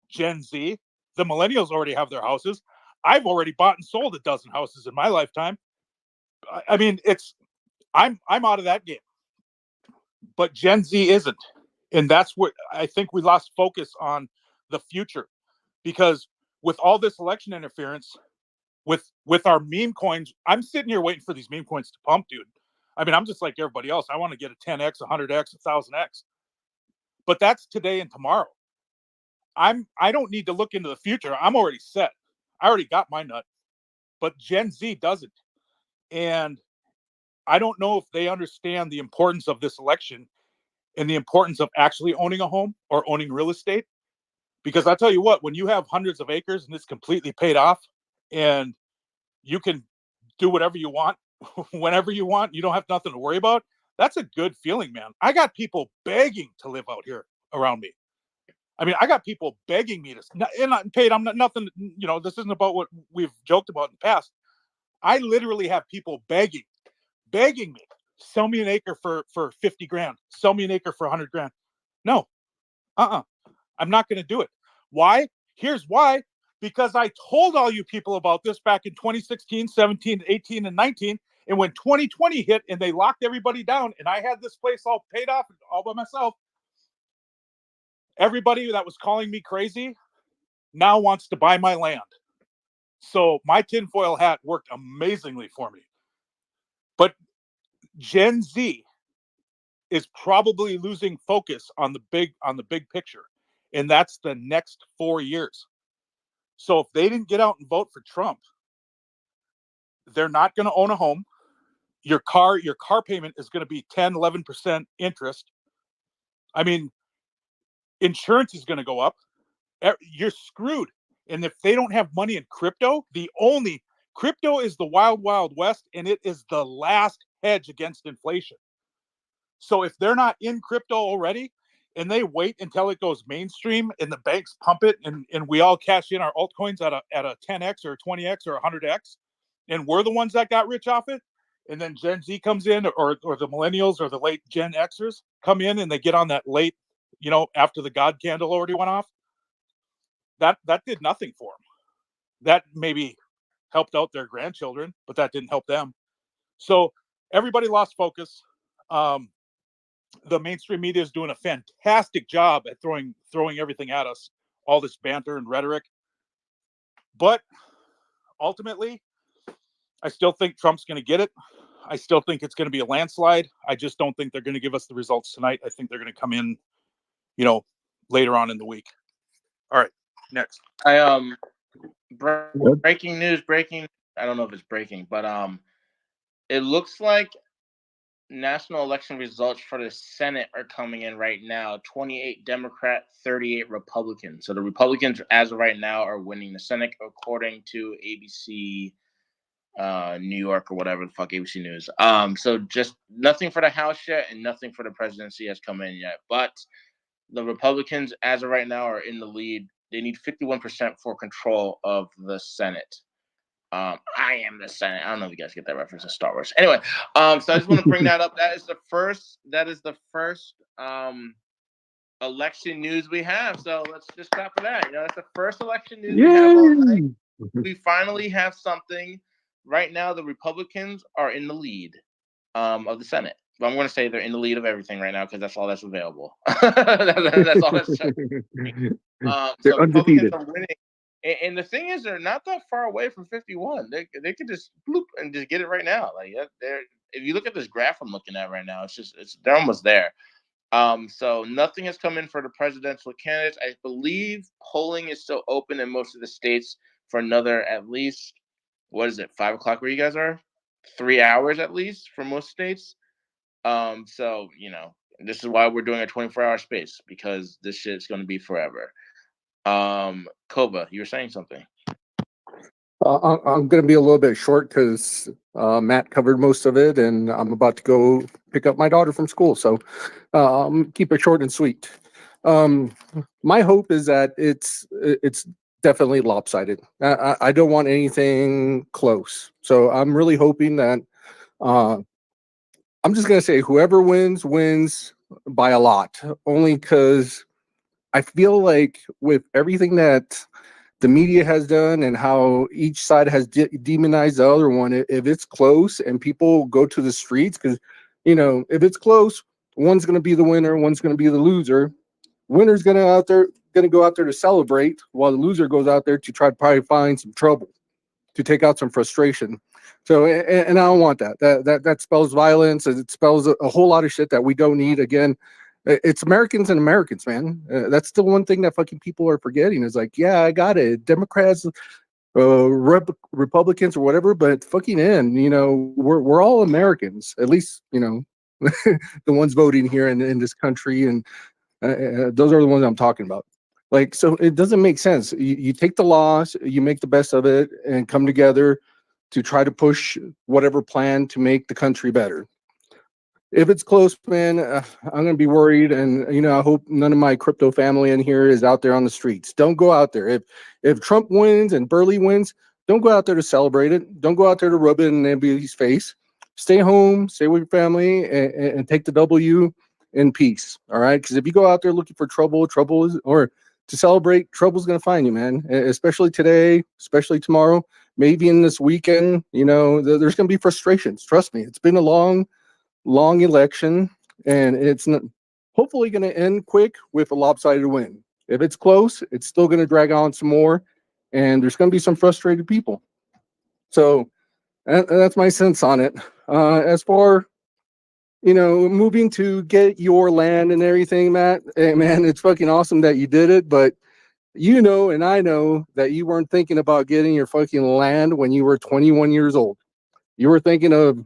Gen Z. The millennials already have their houses. I've already bought and sold a dozen houses in my lifetime. I mean, I'm out of that game. But Gen Z isn't. And that's what I think we lost focus on the future. Because with all this election interference, with our meme coins, I'm sitting here waiting for these meme coins to pump, dude. I mean, I'm just like everybody else. I want to get a 10x, 100x, 1000x. But that's today and tomorrow. I don't need to look into the future. I'm already set. I already got my nut. But Gen Z doesn't. And I don't know if they understand the importance of this election and the importance of actually owning a home or owning real estate. Because I tell you what, when you have hundreds of acres and it's completely paid off and you can do whatever you want, whenever you want, you don't have nothing to worry about. That's a good feeling, man. I got people begging to live out here around me. I mean, I got people begging me to, and not paid. I'm not nothing, this isn't about what we've joked about in the past. I literally have people begging me, sell me an acre for 50 grand, sell me an acre for 100 grand. No, I'm not going to do it. Why? Here's why. Because I told all you people about this back in 2016, 17, 18, and 19. And when 2020 hit and they locked everybody down and I had this place all paid off all by myself, everybody that was calling me crazy now wants to buy my land. So my tinfoil hat worked amazingly for me. But Gen Z is probably losing focus on the big picture. And that's the next 4 years. So if they didn't get out and vote for Trump, they're not going to own a home. Your car payment is going to be 10, 11% interest. I mean, insurance is going to go up. you're screwed. And if they don't have money in crypto, crypto is the wild, wild west, and it is the last hedge against inflation. So if they're not in crypto already and they wait until it goes mainstream and the banks pump it and we all cash in our altcoins at a 10x or 20x or 100x, and we're the ones that got rich off it, and then Gen Z comes in, or the millennials or the late Gen Xers come in and they get on that late, after the God candle already went off, that did nothing for them. That maybe helped out their grandchildren, but that didn't help them. So everybody lost focus. The mainstream media is doing a fantastic job at throwing everything at us, all this banter and rhetoric. But ultimately, I still think Trump's going to get it. I still think it's going to be a landslide. I just don't think they're going to give us the results tonight. I think they're going to come in, later on in the week. All right, next. Breaking news. I don't know if it's breaking, but it looks like national election results for the Senate are coming in right now. 28 Democrat, 38 Republican. So the Republicans, as of right now, are winning the Senate, according to ABC New York or whatever the fuck, ABC News. So just nothing for the House yet, and nothing for the presidency has come in yet. But the Republicans, as of right now, are in the lead. They need 51% for control of the Senate. I am the Senate. I don't know if you guys get that reference to Star Wars. Anyway, so I just want to bring that up. That is the first election news we have. So let's just clap for that. That's the first election news we have all night. We finally have something. Right now, the Republicans are in the lead of the Senate. But I'm going to say they're in the lead of everything right now because that's all that's available. That's all that's. They're undefeated. Are winning. And the thing is, they're not that far away from 51. They could just bloop and just get it right now. Like if you look at this graph I'm looking at right now, they're almost there. So nothing has come in for the presidential candidates. I believe polling is still open in most of the states for another at least 5 o'clock where you guys are? 3 hours at least for most states. So this is why we're doing a 24-hour space, because this shit's going to be forever. Koba, you were saying something. I'm going to be a little bit short because Matt covered most of it, and I'm about to go pick up my daughter from school. So keep it short and sweet. My hope is that it's definitely lopsided. I don't want anything close. So I'm really hoping that I'm just going to say whoever wins by a lot, only because I feel like with everything that the media has done and how each side has demonized the other one, if it's close and people go to the streets, because, if it's close, one's going to be the winner, one's going to be the loser. Winner's going to go out there to celebrate, while the loser goes out there to try to probably find some trouble, to take out some frustration. So, and I don't want that. That spells violence. It spells a whole lot of shit that we don't need. Again, it's Americans and Americans, man. That's still one thing that fucking people are forgetting. Is like, yeah, I got it. Democrats, Republicans, or whatever, but fucking we're all Americans. At least, the ones voting here in this country, and those are the ones I'm talking about. Like, so it doesn't make sense. You take the loss, you make the best of it, and come together to try to push whatever plan to make the country better. If it's close, man, I'm going to be worried. And, I hope none of my crypto family in here is out there on the streets. Don't go out there. If Trump wins and Burley wins, don't go out there to celebrate it. Don't go out there to rub it in anybody's face. Stay home, stay with your family, and take the W in peace. All right? Because if you go out there looking for trouble or to celebrate, trouble's going to find you, man. Especially today, especially tomorrow, maybe in this weekend. There's going to be frustrations. Trust me. It's been a long election, and it's not hopefully going to end quick with a lopsided win. If it's close, it's still going to drag on some more, and there's going to be some frustrated people. So that's my sense on it. As far moving to get your land and everything, Matt, hey, man, it's fucking awesome that you did it, but and I know that you weren't thinking about getting your fucking land when you were 21 years old. You were thinking of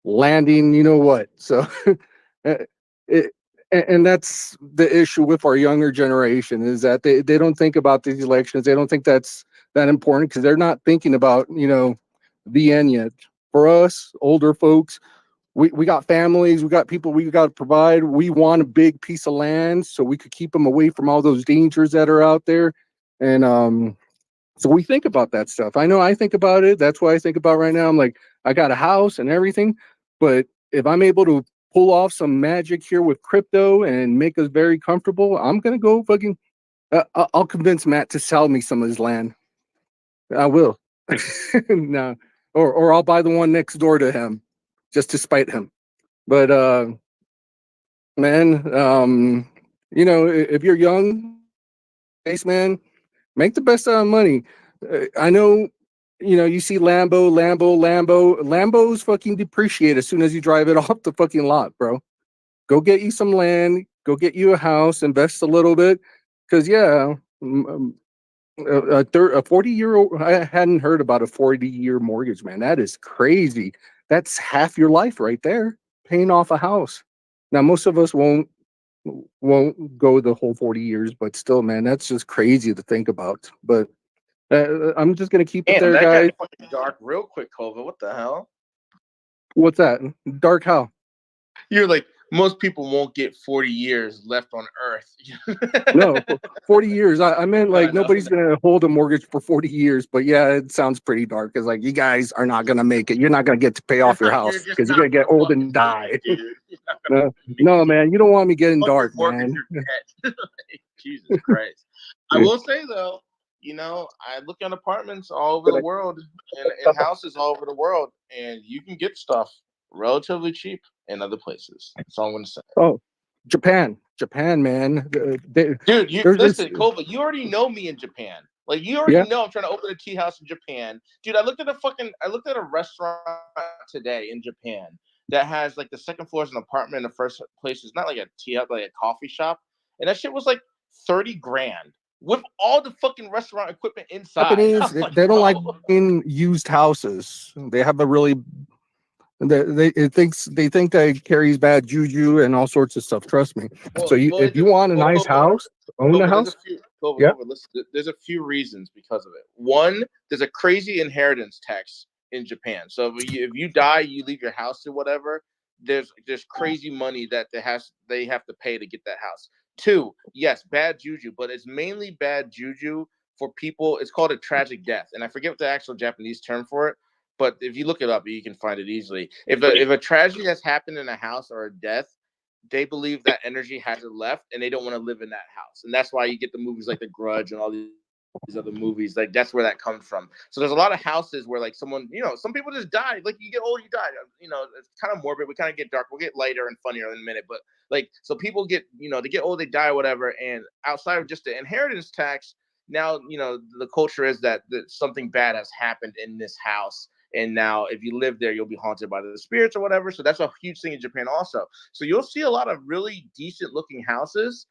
landing, what? So and that's the issue with our younger generation is that they don't think about these elections. They don't think that's that important because they're not thinking about, the end yet. For us, older folks, we got families, we got people we got to provide. We want a big piece of land so we could keep them away from all those dangers that are out there. And so we think about that stuff. I know I think about it. That's what I think about right now. I'm like, I got a house and everything, but if I'm able to pull off some magic here with crypto and make us very comfortable, I'm gonna go fucking. I'll convince Matt to sell me some of his land. I will. No, or I'll buy the one next door to him, just to spite him. But man, if you're young, face man, make the best out of money. I know, you see Lambos fucking depreciate as soon as you drive it off the fucking lot, bro. Go get you some land, go get you a house, invest a little bit. Cause yeah, a 40-year-old, I hadn't heard about a 40-year mortgage, man. That is crazy. That's half your life right there, paying off a house. Now, most of us won't go the whole 40 years, but still, man, that's just crazy to think about. But I'm just gonna keep it Damn, there, that guys. got fucking dark real quick, Kova. What the hell? What's that? Dark how? You're like, most people won't get 40 years left on Earth. No, 40 years. I meant like No. nobody's gonna hold a mortgage for 40 years. But yeah, it sounds pretty dark. Cause like you guys are not gonna make it. You're not gonna get to pay off your house because you're gonna get old and die. No, man, you don't want me getting dark, man. Jesus Christ. I will say though, I look at apartments all over the world and houses all over the world, and you can get stuff relatively cheap in other places. That's all I'm gonna say. Oh, Japan, man. Dude, there's this- listen, Kova, you already know me in Japan. Like you already know I'm trying to open a tea house in Japan. Dude, I looked at a restaurant today in Japan that has like the second floor is an apartment, and the first place is not like a tea house, like a coffee shop. And that shit was like 30 grand with all the fucking restaurant equipment inside. Japanese, they don't like in used houses. They have a really they think that it carries bad juju and all sorts of stuff. Trust me. So if you want a nice house, own a house. Listen, there's a few reasons because of it. One, there's a crazy inheritance tax in Japan. So if you die, you leave your house or whatever. There's crazy money that they have to pay to get that house. Two, yes, bad juju, but it's mainly bad juju for people. It's called a tragic death, and I forget what the actual Japanese term for it. But if you look it up, you can find it easily. If a tragedy has happened in a house or a death, they believe that energy hasn't left, and they don't want to live in that house. And that's why you get the movies like The Grudge and all these other movies. Like that's where that comes from. So there's a lot of houses where like someone, some people just die. Like you get old, you die. It's kind of morbid. We kind of get dark. We'll get lighter and funnier in a minute. But like, so people get, they get old, they die, whatever. And outside of just the inheritance tax, now, the culture is that something bad has happened in this house. And now if you live there, you'll be haunted by the spirits or whatever. So that's a huge thing in Japan also. So you'll see a lot of really decent looking houses.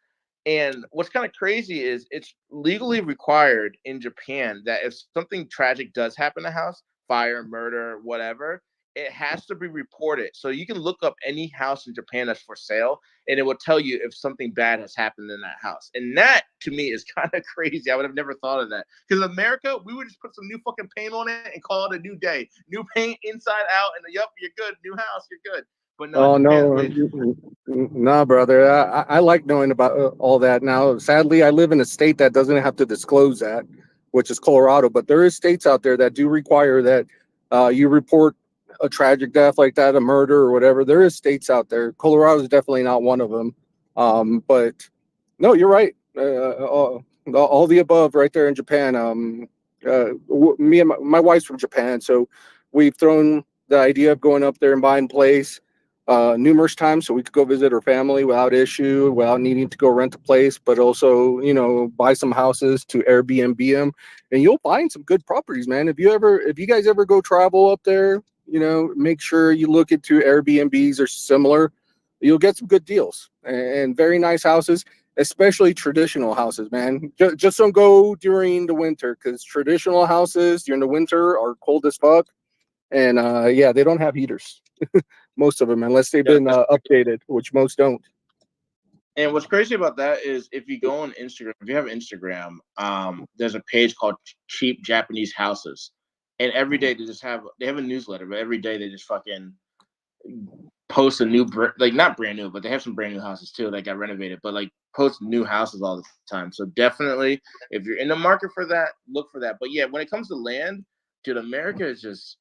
And what's kind of crazy is it's legally required in Japan that if something tragic does happen in a house, fire, murder, whatever, it has to be reported. So you can look up any house in Japan that's for sale, and it will tell you if something bad has happened in that house. And that, to me, is kind of crazy. I would have never thought of that. Because in America, we would just put some new fucking paint on it and call it a new day. New paint inside out, and yup, you're good. New house, you're good. But no, Oh no, no, brother. I like knowing about all that. Now, sadly, I live in a state that doesn't have to disclose that, which is Colorado. But there is states out there that do require that you report a tragic death like that, a murder or whatever. There is states out there. Colorado is definitely not one of them. But no, you're right. All the above, right there in Japan. Me and my wife's from Japan, so we've thrown the idea of going up there and buying a place numerous times so we could go visit her family without issue, without needing to go rent a place, but also, buy some houses to Airbnb them. And you'll find some good properties, man. If you guys ever go travel up there, make sure you look into Airbnbs or similar. You'll get some good deals and very nice houses, especially traditional houses, man. Just don't go during the winter because traditional houses during the winter are cold as fuck. And they don't have heaters. Most of them, unless they've been updated, which most don't. And what's crazy about that is if you go on Instagram, if you have Instagram, there's a page called Cheap Japanese Houses, and every day they have a newsletter, but every day they just fucking post a new like not brand new, but they have some brand new houses too that got renovated, but like post new houses all the time. So definitely, if you're in the market for that, look for that. But yeah, when it comes to land, dude, America is just.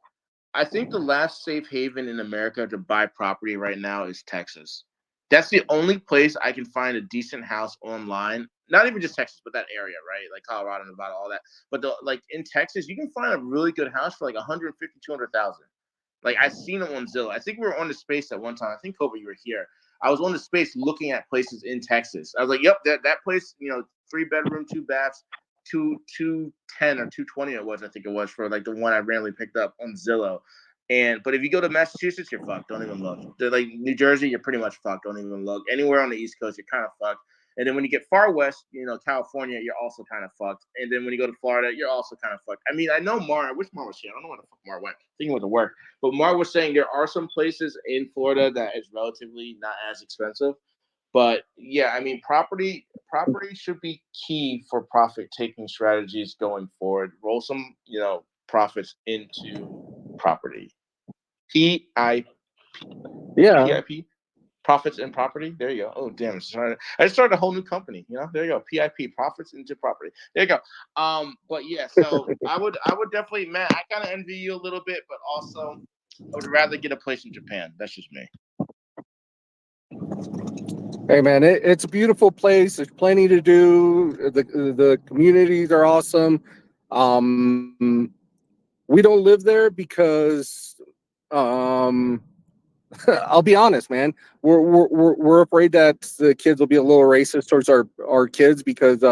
I think the last safe haven in America to buy property right now is Texas. That's the only place I can find a decent house online. Not even just Texas, but that area, right? Like Colorado, Nevada, all that. But like in Texas, you can find a really good house for like 150, 200,000. Like I seen them on Zillow. I think we were on the space at one time. I think Kobe, you were here. I was on the space looking at places in Texas. I was like, yep, that place, 3-bedroom, 2 baths, 210 or 220 it was, I think it was, for like the one I randomly picked up on Zillow. But if you go to Massachusetts, you're fucked. Don't even look. Like New Jersey, you're pretty much fucked. Don't even look. Anywhere on the East Coast, you're kind of fucked. And then when you get far west, California, you're also kind of fucked. And then when you go to Florida, you're also kind of fucked. I mean, I know Mar. I wish Mar was here. I don't know where the fuck Mar went. I think he went to work. But Mar was saying there are some places in Florida that is relatively not as expensive. But yeah, I mean, property should be key for profit-taking strategies going forward. Roll some, profits into property. PIP. Yeah. PIP. Profits in property. There you go. Oh damn! I just started a whole new company. There you go. PIP. Profits into property. There you go. But yeah, so I would definitely, Matt. I kind of envy you a little bit, but also I would rather get a place in Japan. That's just me. Hey man, it's a beautiful place. There's plenty to do. The communities are awesome. We don't live there because I'll be honest, man. We're afraid that the kids will be a little racist towards our kids because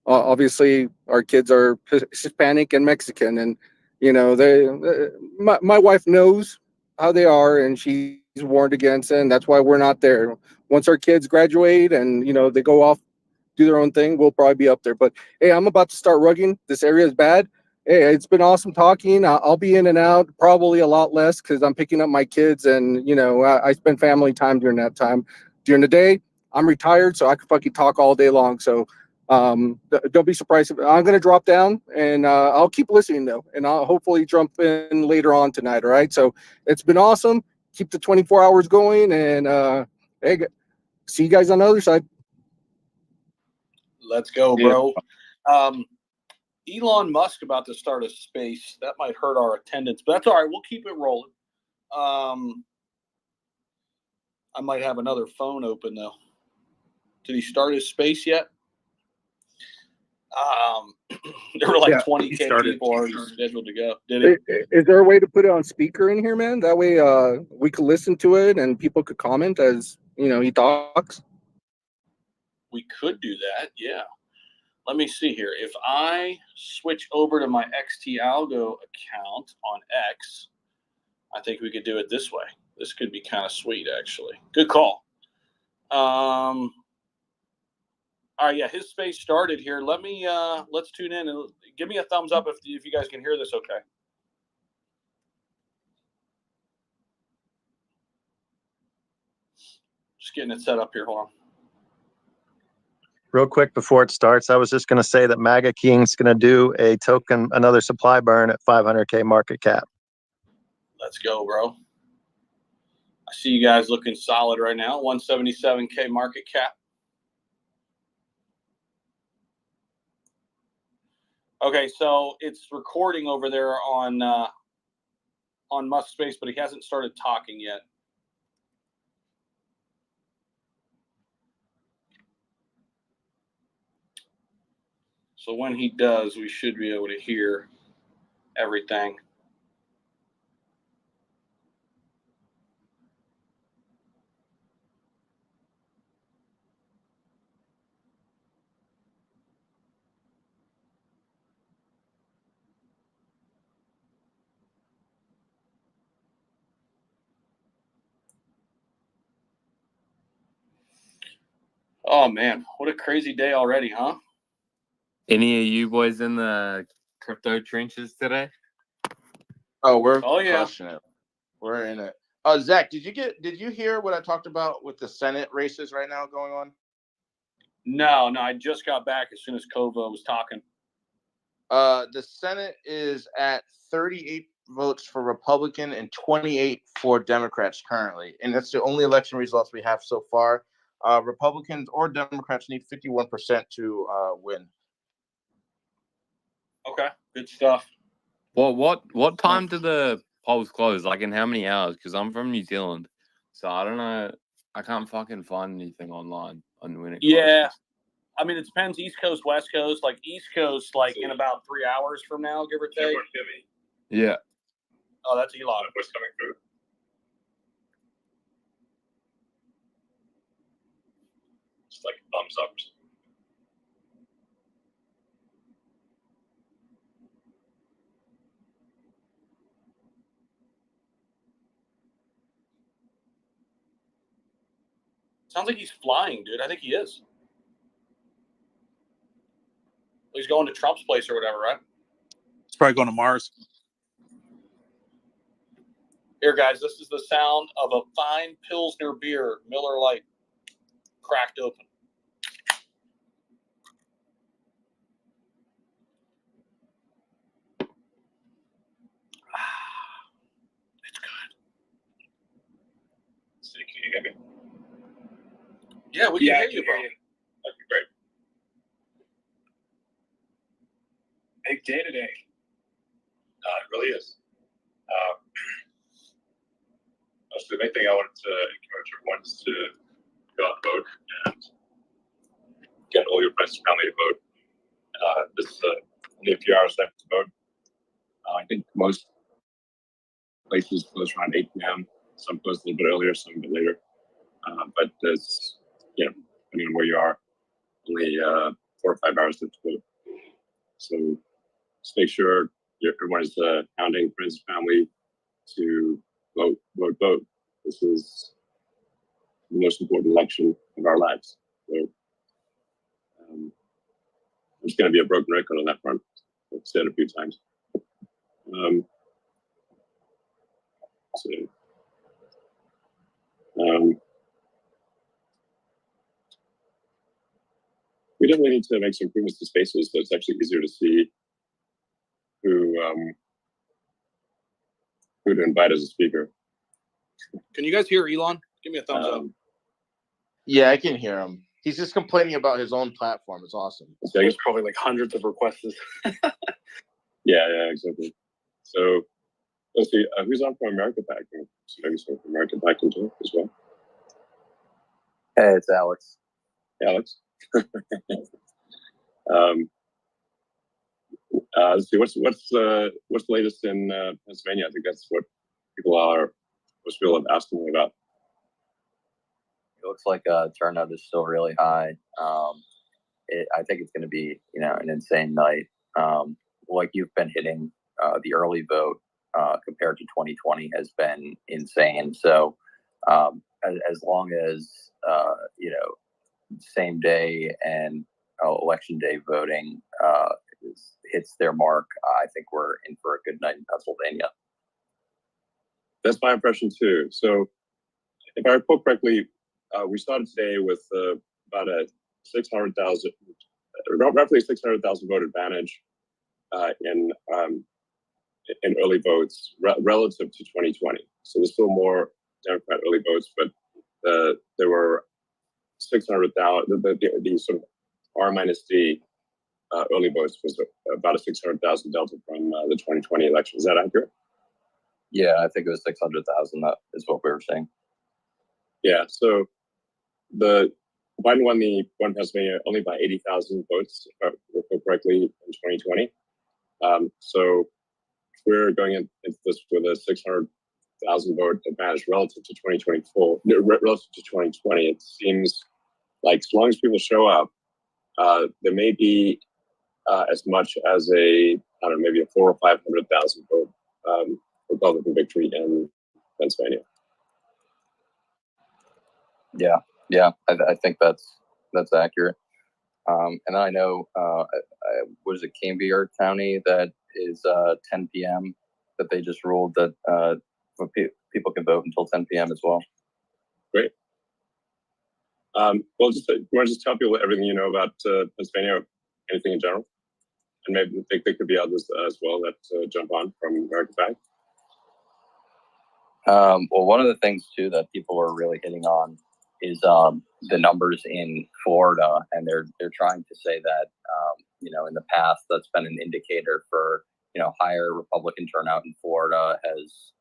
obviously our kids are Hispanic and Mexican, and my wife knows how they are, and she's warned against it, and that's why we're not there. Once our kids graduate and they go off, do their own thing, we'll probably be up there. But hey, I'm about to start rugging. This area is bad. Hey, it's been awesome talking. I'll be in and out, probably a lot less because I'm picking up my kids, and I spend family time during that time. During the day, I'm retired, so I can fucking talk all day long. So don't be surprised if I'm gonna drop down, and I'll keep listening though, and I'll hopefully jump in later on tonight. All right. So it's been awesome. Keep the 24 hours going, and hey, see you guys on the other side. Let's go, bro. Elon Musk about to start a space. That might hurt our attendance, but that's all right. We'll keep it rolling. I might have another phone open, though. Did he start his space yet? There were like 20K people already scheduled to go. Did he? Is there a way to put it on speaker in here, man? That way we could listen to it and people could comment as he talks. We could do that, yeah. Let me see here. If I switch over to my XT Algo account on X, I think we could do it this way. This could be kind of sweet, actually. Good call. All right, yeah, his space started here. Let me let's tune in and give me a thumbs up if you guys can hear this okay. Just getting it set up here. Hold on. Real quick before it starts, I was just going to say that MAGA King's going to do a token, another supply burn at 500K market cap. Let's go, bro. I see you guys looking solid right now. 177K market cap. Okay, so it's recording over there on Musk Space, but he hasn't started talking yet. So when he does, we should be able to hear everything. Oh, man, what a crazy day already, huh? Any of you boys in the crypto trenches today? Oh, we're crushing it. We're in it. Zach, did you hear what I talked about with the Senate races right now going on? No, I just got back as soon as Kova was talking. The Senate is at 38 votes for Republican and 28 for Democrats currently, and that's the only election results we have so far. Republicans or Democrats need 51% to win. Okay, good stuff. Well, what time do the polls close? Like in how many hours? Because I'm from New Zealand, so I don't know. I can't fucking find anything online on when it closes. Yeah, I mean it depends. East Coast, West Coast. Like East Coast, like in about 3 hours from now, give or take. Yeah. Oh, that's Elon. What's coming through? It's like thumbs up. Sounds like he's flying, dude. I think he is. He's going to Trump's place or whatever, right? It's probably going to Mars. Here, guys, this is the sound of a fine Pilsner beer, Miller Lite, cracked open. It's good. So can you hear me? Yeah, we can hear you, bro. That'd be great. Big day today. It really is. So the main thing I wanted to encourage everyone is to go out and vote and get all your friends and family to vote. This is only a few hours left to vote. I think most places close around 8 p.m. Some close a little bit earlier, some a bit later. But there's, depending on where you are, only 4 or 5 hours left to vote. So just make sure everyone is hounding friends and family to vote. This is the most important election of our lives. So there's going to be a broken record on that front. I've said it a few times. We definitely need to make some improvements to spaces so it's actually easier to see who to invite as a speaker. Can you guys hear Elon? Give me a thumbs up. Yeah, I can hear him. He's just complaining about his own platform. It's awesome. There's probably like hundreds of requests. Yeah, exactly. So let's see, who's on from America Pack? So maybe someone from America Pack can talk as well. Hey, it's Alex. Alex. Let's see, what's the latest in Pennsylvania? I think that's what most people have asked me about. It looks like turnout is still really high. I think it's going to be, an insane night. Like you've been hitting, the early vote compared to 2020 has been insane. So as long as same day and election day voting hits their mark, I think we're in for a good night in Pennsylvania. That's my impression too. So if I recall correctly, we started today with about a 600,000, roughly 600,000 vote advantage in early votes relative to 2020. So there's still more Democrat early votes, but there were 600,000. The sort of R minus D early votes was about a 600,000 delta from the 2020 election. Is that accurate? Yeah, I think it was 600,000. That is what we were saying. Yeah. So Biden won Pennsylvania only by 80,000 votes, if I recall correctly, in 2020. So we're going into this with a 600,000 vote advantage relative to 2024, relative to 2020. It seems like as long as people show up, there may be as much as maybe a 400,000 or 500,000 vote Republican victory in Pennsylvania. Yeah, I think that's accurate. And then I know, was it Cambria County that is 10 p.m. that they just ruled that people can vote until 10 p.m. as well. Great. Well, just you want to just tell people everything you know about Pennsylvania, or anything in general, and maybe there could be others as well that jump on from American Bag. Well, one of the things too that people are really hitting on is the numbers in Florida, and they're trying to say that in the past that's been an indicator for higher Republican turnout in Florida has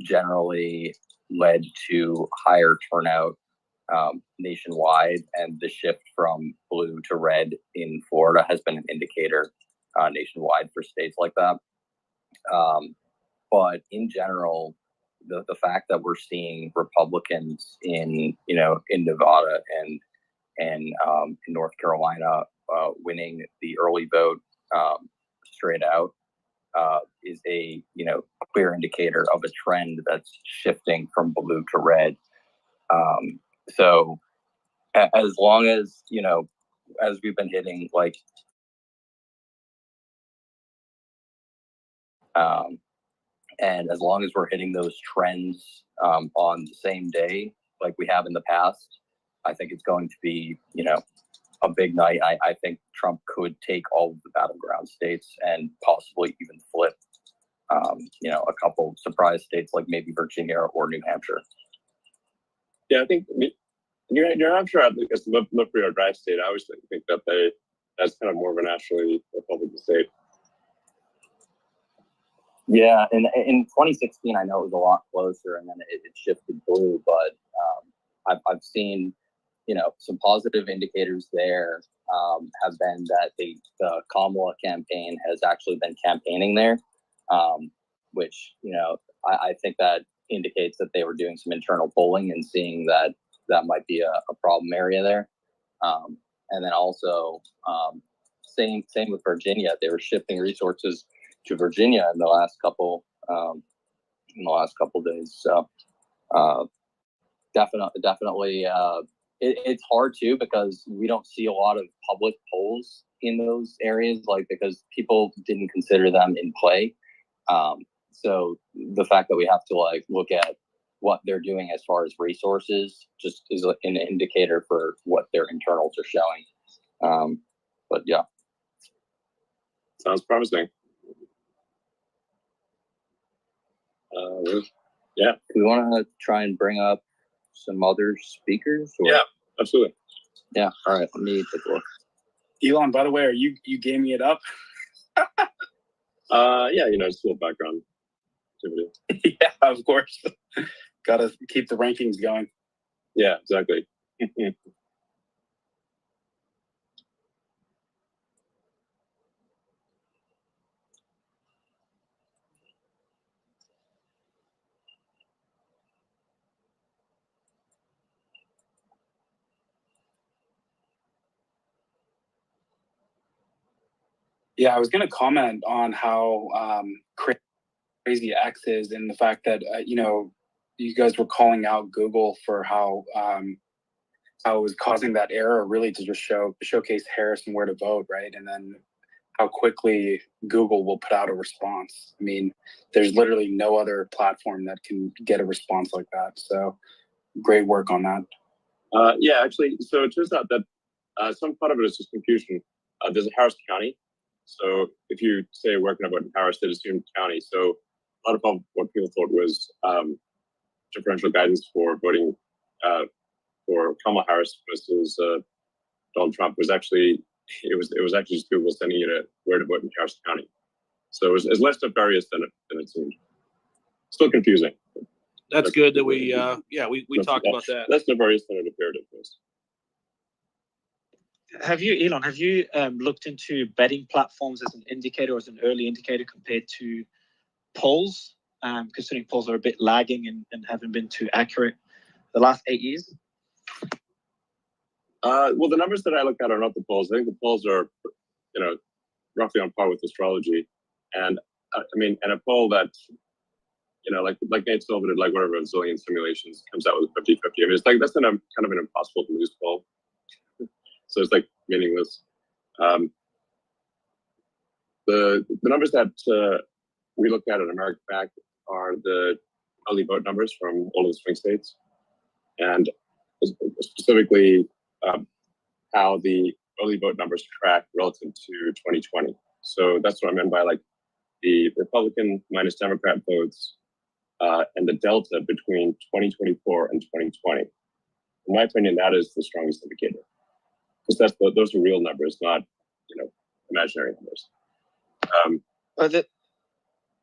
generally led to higher turnout nationwide, and the shift from blue to red in Florida has been an indicator nationwide for states like that. But in general, the fact that we're seeing Republicans in Nevada and in North Carolina winning the early vote straight out is a clear indicator of a trend that's shifting from blue to red. So as long as as we've been hitting and as long as we're hitting those trends on the same day, like we have in the past, I think it's going to be, a big night. I think Trump could take all of the battleground states and possibly even flip, a couple surprise states like maybe Virginia or New Hampshire. Yeah, I think New Hampshire, I think, is the look for your drive state. I always think that that's kind of more of a nationally Republican state. Yeah, and in 2016, I know it was a lot closer, and then it shifted blue. But I've seen, some positive indicators there have been that the Kamala campaign has actually been campaigning there, which I think that indicates that they were doing some internal polling and seeing that might be a problem area there. And then also, same with Virginia, they were shifting resources to Virginia in the last couple days. So definitely it's hard too, because we don't see a lot of public polls in those areas, because people didn't consider them in play. So the fact that we have to look at what they're doing as far as resources just is an indicator for what their internals are showing. But yeah. Sounds promising. Yeah. Do we want to try and bring up some other speakers? Or? Yeah, absolutely. Yeah. All right. Let me take a look. Elon, by the way, are you gaming it up? Yeah, just a little background activity. Yeah, of course. Gotta keep the rankings going. Yeah, exactly. Yeah, I was going to comment on how crazy X is, and the fact that you guys were calling out Google for how it was causing that error, really to just showcase Harris and where to vote, right? And then how quickly Google will put out a response. I mean, there's literally no other platform that can get a response like that. So great work on that. Yeah, actually, so it turns out that some part of it is just confusion. There's a Harris County. So if you say working about Harris, they assume county. So a lot of what people thought was differential guidance for voting for Kamala Harris versus Donald Trump was actually it was actually just Google sending you to where to vote in Harris County. So it was less nefarious than it seemed. Still confusing. That's good that we talked about that. Less nefarious than it appeared at first. Have you looked into betting platforms as an indicator, or as an early indicator compared to polls, considering polls are a bit lagging and haven't been too accurate the last 8 years? Well, the numbers that I look at are not the polls. I think the polls are, roughly on par with astrology. And I mean, and a poll that, like Nate Silver did, whatever, a zillion simulations, comes out with 50-50. I mean, it's that's kind of an impossible to lose poll. So it's meaningless. The numbers that we looked at American Fact are the early vote numbers from all of the swing states, and specifically how the early vote numbers track relative to 2020. So that's what I meant by like the Republican minus Democrat votes and the delta between 2024 and 2020. In my opinion, that is the strongest indicator, because those are real numbers, not imaginary numbers.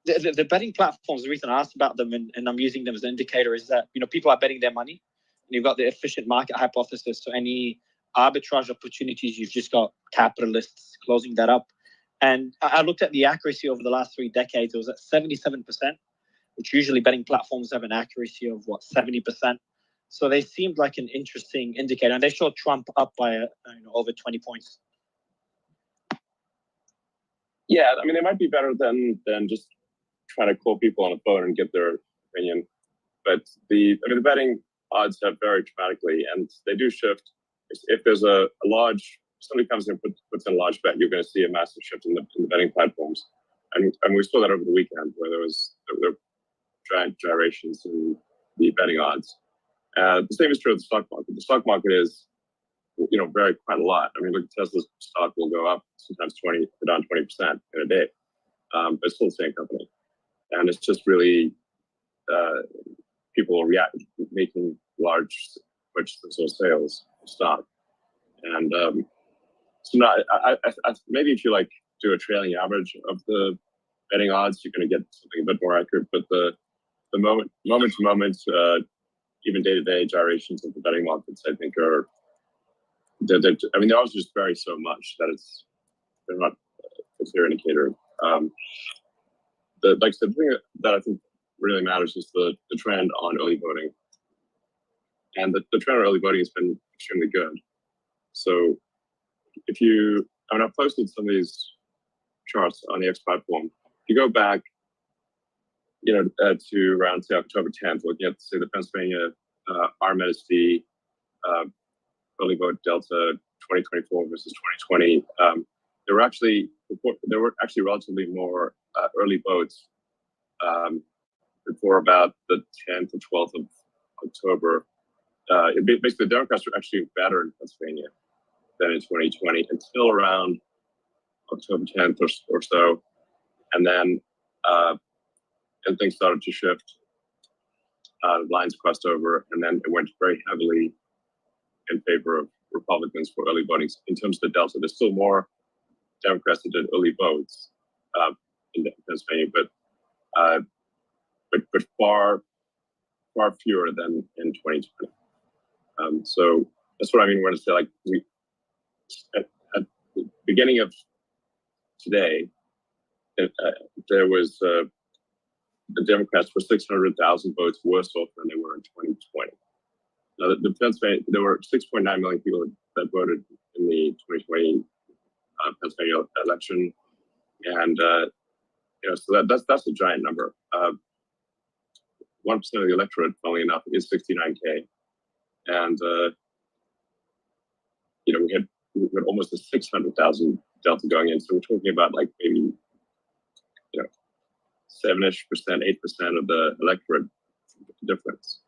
The betting platforms, the reason I asked about them and I'm using them as an indicator is that people are betting their money, and you've got the efficient market hypothesis. So any arbitrage opportunities, you've just got capitalists closing that up. And I looked at the accuracy over the last 3 decades. It was at 77%, which usually betting platforms have an accuracy of 70%. So they seemed like an interesting indicator, and they showed Trump up by over 20 points. Yeah, I mean, they might be better than just trying to call people on the phone and get their opinion. But the betting odds have varied dramatically, and they do shift. If there's a large, somebody comes in and puts in a large bet, you're going to see a massive shift in the betting platforms. And we saw that over the weekend, where there were giant gyrations in the betting odds. The same is true of the stock market. The stock market is, varied quite a lot. I mean, look, Tesla's stock will go up sometimes 20, down 20% in a day, but it's still the same company. And it's just really people making large purchases or sales of stock. And so now, maybe if you do a trailing average of the betting odds, you're going to get something a bit more accurate. But the moment to moment, even day to day gyrations of the betting markets, I think they're also just vary so much that they're not a clear indicator. The thing that I think really matters is the trend on early voting, and the trend on early voting has been extremely good. So I've posted some of these charts on the X platform. If you go back, to around say October 10th, looking at say the Pennsylvania RMSD early vote delta 2024 versus 2020, there were actually relatively more early votes before about the 10th or 12th of October. Basically, the Democrats were actually better in Pennsylvania than in 2020 until around October 10th or so, and then things started to shift. Lines crossed over, and then it went very heavily in favor of Republicans for early voting. In terms of the delta, there's still more Democrats that did early votes in Pennsylvania, but far fewer than in 2020. So that's what I mean when I say at the beginning of today, there was the Democrats were 600,000 votes worse off than they were in 2020. Now, there were 6.9 million people that voted in the 2020 Pennsylvania election, and so that's a giant number. 1% of the electorate, funnily enough, is 69K, and we had almost a 600,000 delta going in. So we're talking about maybe 7-ish%, 8% of the electorate difference.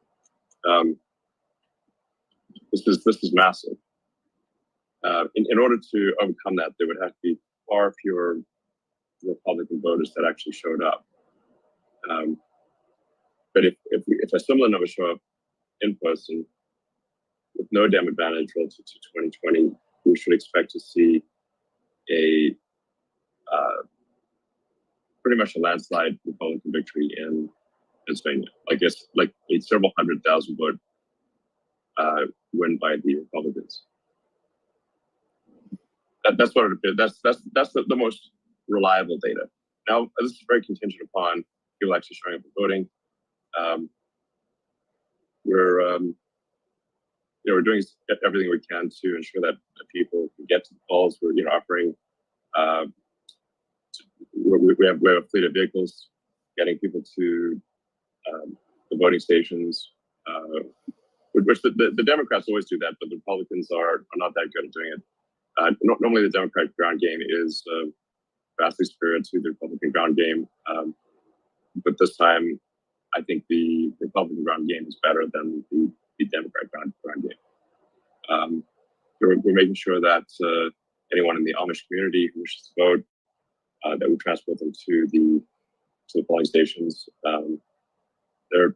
This is massive. In order to overcome that, there would have to be far fewer Republican voters that actually showed up. But if a similar number show up in person with no Dem advantage relative to 2020, we should expect to see a pretty much a landslide Republican victory in Pennsylvania. It's like a several 100,000 vote win by the Republicans. That's what it is. That's the most reliable data. Now, this is very contingent upon people actually showing up and voting. We're doing everything we can to ensure that people can get to the polls. We're offering. We have a fleet of vehicles getting people to the voting stations. Which the Democrats always do that, but the Republicans are not that good at doing it. Normally, the Democratic ground game is vastly superior to the Republican ground game, but this time, I think the Republican ground game is better than the Democrat ground game. We're making sure that anyone in the Amish community who wishes to vote, that we transport them to the polling stations. They're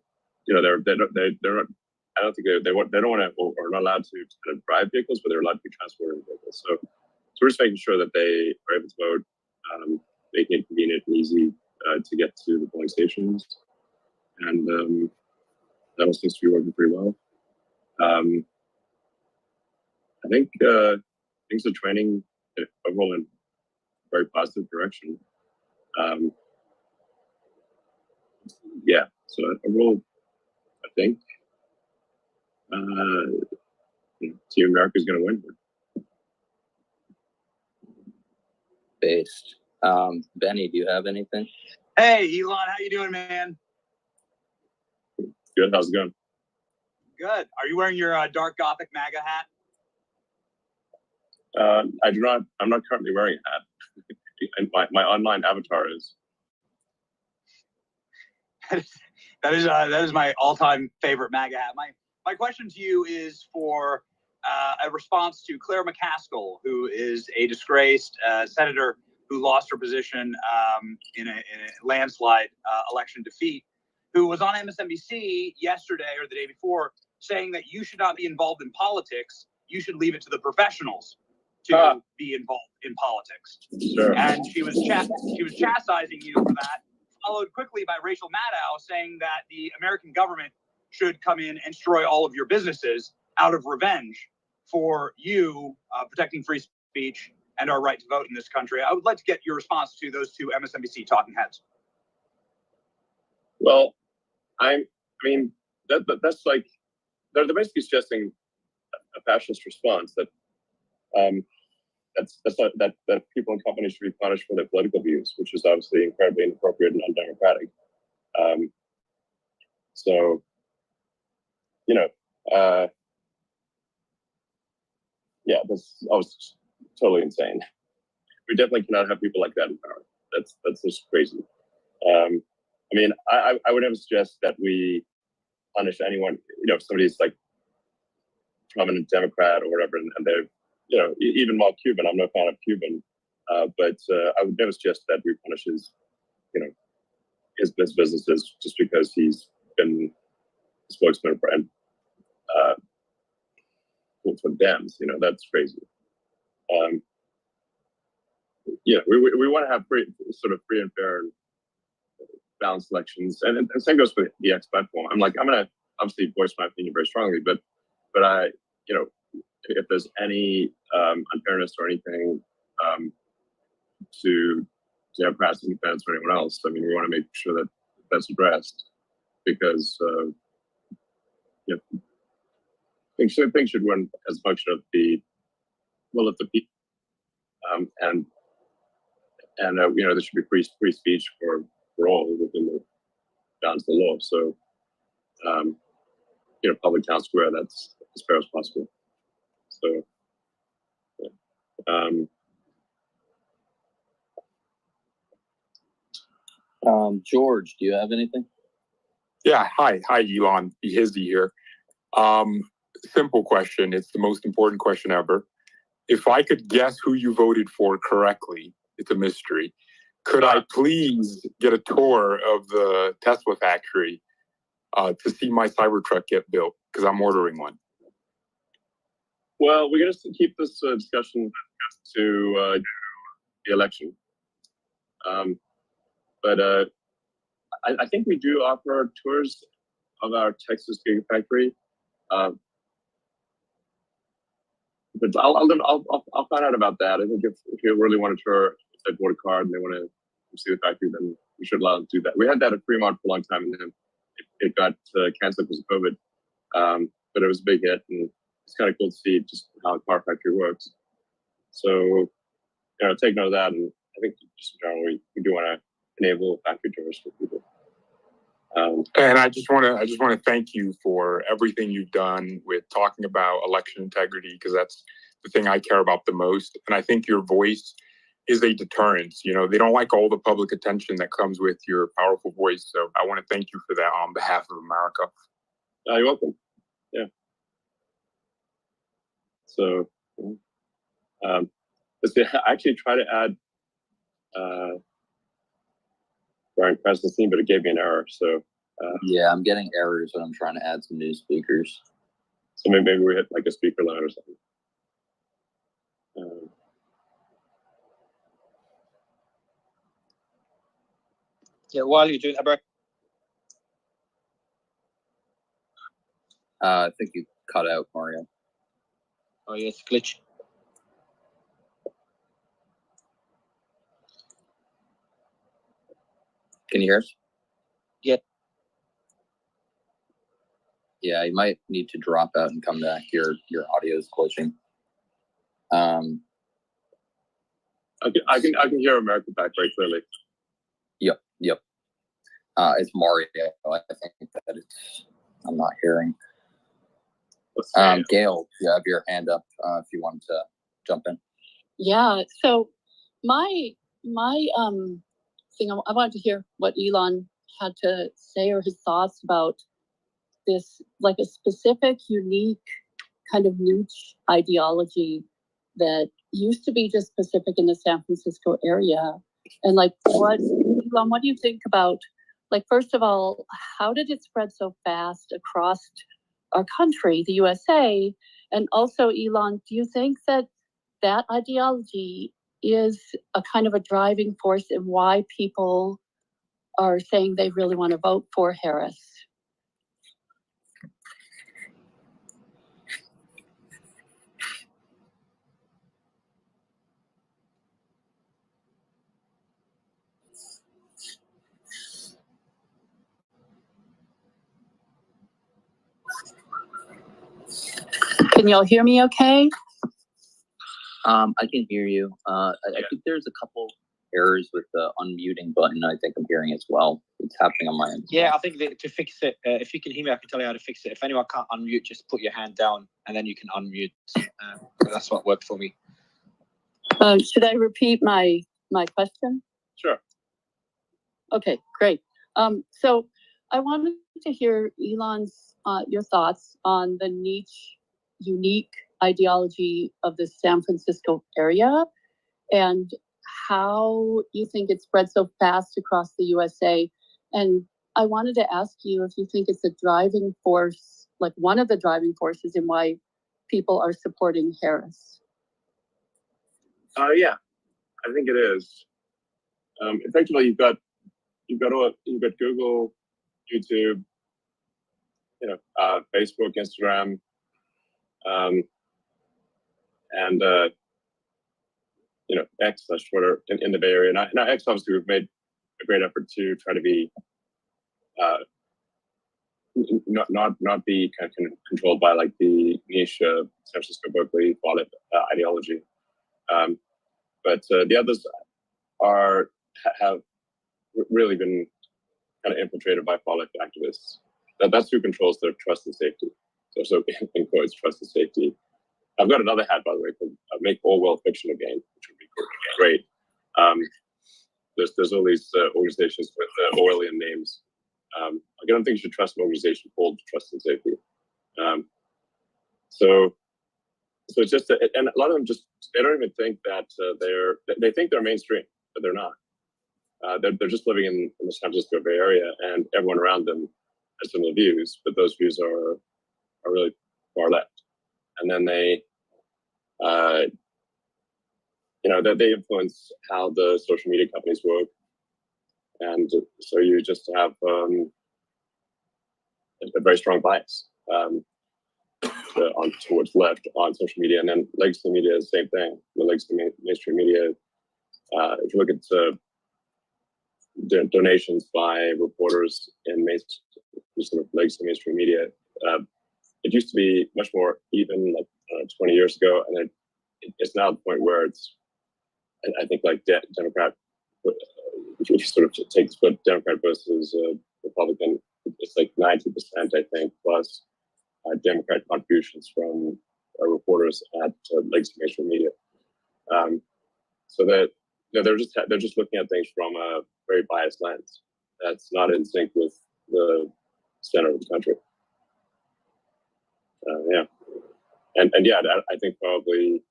I don't think they don't want to or are not allowed to kind of drive vehicles, but they're allowed to be transported in vehicles. So we're just making sure that they are able to vote, making it convenient and easy to get to the polling stations, and that all seems to be working pretty well. I think things are trending overall in a very positive direction. Yeah, so overall, I think Team America is going to win. Based. Benny, do you have anything? Hey, Elon, how you doing, man? Good. How's it going? Good. Are you wearing your dark Gothic MAGA hat? I do not. I'm not currently wearing a hat. my online avatar is. That is my all-time favorite MAGA hat. My question to you is for a response to Claire McCaskill, who is a disgraced senator who lost her position in a landslide election defeat, who was on MSNBC yesterday or the day before saying that you should not be involved in politics. You should leave it to the professionals to be involved in politics. Sure. And she was chastising you for that, followed quickly by Rachel Maddow saying that the American government should come in and destroy all of your businesses out of revenge for you protecting free speech and our right to vote in this country. I would like to get your response to those two MSNBC talking heads. Well, I mean that's like they're basically suggesting a fascist response that that people and companies should be punished for their political views, which is obviously incredibly inappropriate and undemocratic. So, yeah, that's always totally insane. We definitely cannot have people like that in power. That's just crazy. I mean, I would never suggest that we punish anyone. If somebody's like prominent Democrat or whatever, and they're even while Cuban, I'm no fan of Cuban, but I would never suggest that we punish his businesses just because he's been a spokesman for Dems. That's crazy. We want to have free and fair and balanced elections, and the same goes for the X platform. I'm going to obviously voice my opinion very strongly, but I, if there's any unfairness or anything to Democrats, independents, or anyone else, I mean, we want to make sure that that's addressed because things should run as a function of the will of the people, and there should be free speech for all within the bounds of the law. So, public town square, that's as fair as possible. So, George, do you have anything? Yeah. Hi, Elon. Behizdy here. Simple question. It's the most important question ever. If I could guess who you voted for correctly, it's a mystery. Could I please get a tour of the Tesla factory to see my Cybertruck get built? Because I'm ordering one. Well, we're going to keep this discussion to the election. But I think we do offer tours of our Texas Gigafactory. But I'll find out about that. I think if you really want to tour, if they bought a card and they want to see the factory, then we should allow them to do that. We had that at Fremont for a long time, and then it got canceled because of COVID. But it was a big hit, and it's kind of cool to see just how a car factory works. So, take note of that, and I think just in general, we do want to enable factory tours for people. And I just want to thank you for everything you've done with talking about election integrity, because that's the thing I care about the most. And I think your voice is a deterrent. You know, they don't like all the public attention that comes with your powerful voice. So I want to thank you for that on behalf of America. You're welcome. Yeah. So, let's see, I actually try to add Brian Krasenstein, but it gave me an error. So yeah, I'm getting errors when I'm trying to add some new speakers. So maybe we hit like a speaker line or something. Yeah, while you're doing that, Brian. I think you cut out, Mario. Oh, yeah, it's glitch. Can you hear us? Yeah. Yeah, you might need to drop out and come back. Your audio is glitching. I can hear America back very clearly. Yep. It's Mario. I think that I'm not hearing. Gail, you have your hand up if you want to jump in. Yeah. So my thing, I wanted to hear what Elon had to say or his thoughts about this, like a specific, unique kind of niche ideology that used to be just specific in the San Francisco area. And like, Elon, what do you think about, like, first of all, how did it spread so fast across our country, the USA? And also, Elon, do you think that that ideology is a kind of a driving force in why people are saying they really want to vote for Harris? Can y'all hear me okay? I can hear you. I think there's a couple errors with the unmuting button. I think I'm hearing as well. It's happening on my end. Yeah, I think that to fix it, if you can hear me, I can tell you how to fix it. If anyone can't unmute, just put your hand down and then you can unmute. That's what worked for me. Should I repeat my question? Sure. Okay, great. So I wanted to hear Elon's your thoughts on the niche, unique ideology of the San Francisco area and how you think it spread so fast across the USA. And I wanted to ask you if you think it's a driving force, like one of the driving forces in why people are supporting Harris. Yeah, I think it is. Effectively, you've got Google, YouTube, Facebook, Instagram, and X/Twitter in the Bay Area. Now X, obviously, we've made a great effort to try to be not be kind of controlled by like the niche San Francisco Berkeley Follett ideology. But the others have really been kind of infiltrated by Follett activists. That's who controls their trust and safety. So in quotes, trust and safety. I've got another hat, by the way, called Make Orwell Fiction Again, which would be great. There's all these organizations with Orwellian names. I don't think you should trust an organization called Trust and Safety. So it's just, and a lot of them they don't even think that they think they're mainstream, but they're not. They're just living in the San Francisco Bay Area, and everyone around them has similar views, but those views are really far left. And then they influence how the social media companies work, and so you just have a very strong bias towards left on social media. And then legacy media is the same thing. The legacy mainstream media, if you look at donations by reporters in sort of legacy mainstream media, it used to be much more even, like 20 years ago, and it's now at the point where it's, I think, like Democrat. If you sort of take the split Democrat versus Republican, it's like 90%, I think, plus Democrat contributions from reporters at legacy mainstream media. So that No, they're just looking at things from a very biased lens. That's not in sync with the center of the country. Yeah, and yeah, I think probably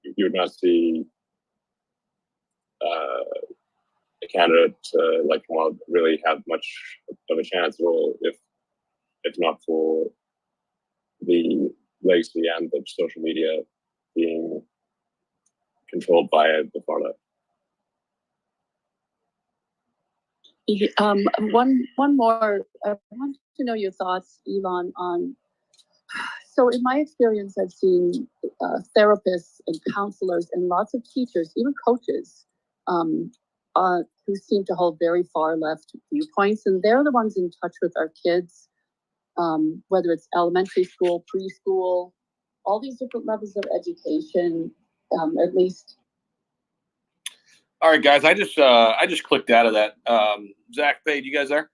you would not see a candidate like Kamal really have much of a chance at all if not for the legacy and the social media being controlled by the far left. One more. I want to know your thoughts, Elon, on. So, in my experience, I've seen therapists and counselors and lots of teachers, even coaches, who seem to hold very far left viewpoints, and they're the ones in touch with our kids, whether it's elementary school, preschool, all these different levels of education, at least. All right, guys, I just clicked out of that. Zach, Fade, you guys there?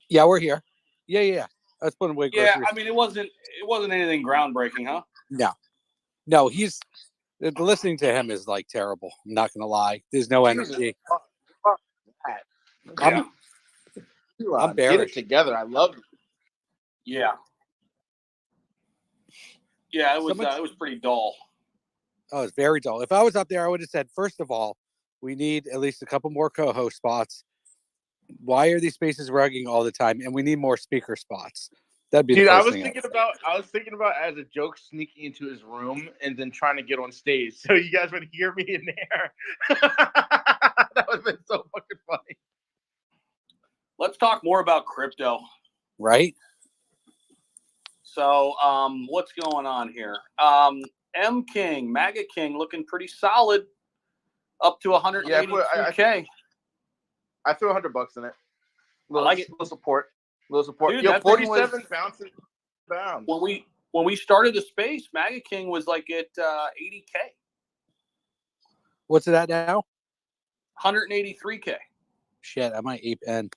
Yeah, we're here. Yeah. Let's put away Yeah, groceries. I mean, it wasn't anything groundbreaking, huh? No, he's listening to him is like terrible. I'm not gonna lie. There's no energy. Fuck that. I'm Get it bearish. together. I love it. Yeah, it was pretty dull. Oh, it's very dull. If I was up there, I would have said, first of all, we need at least a couple more co-host spots. Why are these spaces rugging all the time? And we need more speaker spots. That'd be Dude, the I first was thing. thinking about as a joke sneaking into his room and then trying to get on stage so you guys would hear me in there. That would have been so fucking funny. Let's talk more about crypto. Right? So, what's going on here? M King, MAGA King, looking pretty solid, up to 183K. I threw $100 in it. I like it. Little support. Dude, Yo, that thing 47 was- bouncing down. When we started the space, MAGA King was like at 80K, What's it at now? 183K. Shit, I might ape in.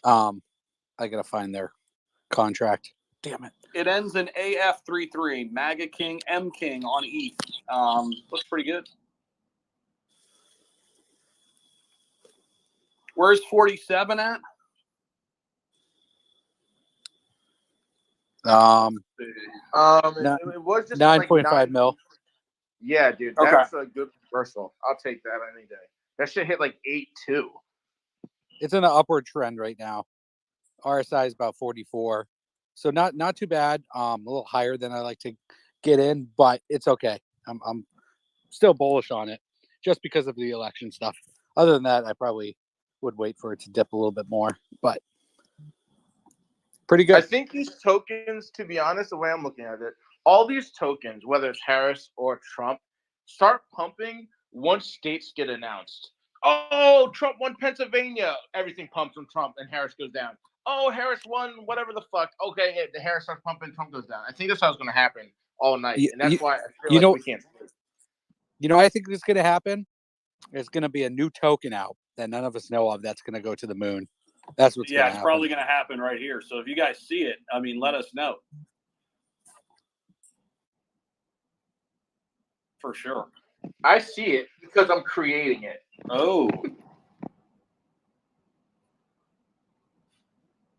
I gotta find their contract. Damn it. It ends in AF33. MAGA King, M King on ETH. Looks pretty good. Where's 47 at? It was just 9.5 mil. Yeah, dude, Okay. that's a good reversal. I'll take that any day. That shit hit like 8.2. It's in an upward trend right now. RSI is about 44, so not too bad. A little higher than I like to get in, but it's okay. I'm still bullish on it, just because of the election stuff. Other than that, I probably would wait for it to dip a little bit more, but pretty good. I think these tokens, to be honest, the way I'm looking at it, all these tokens, whether it's Harris or Trump, start pumping once states get announced. Oh, Trump won Pennsylvania. Everything pumps when Trump and Harris goes down. Oh, Harris won whatever the fuck. Okay, the Harris starts pumping, Trump goes down. I think that's how it's going to happen all night. And that's why I feel like we can't sleep. You know, I think what's going to happen. There's going to be a new token out that none of us know of that's going to go to the moon. That's what's going to It's happen. probably going to happen right here. So if you guys see it, I mean, let us know. For sure. I see it because I'm creating it. Oh.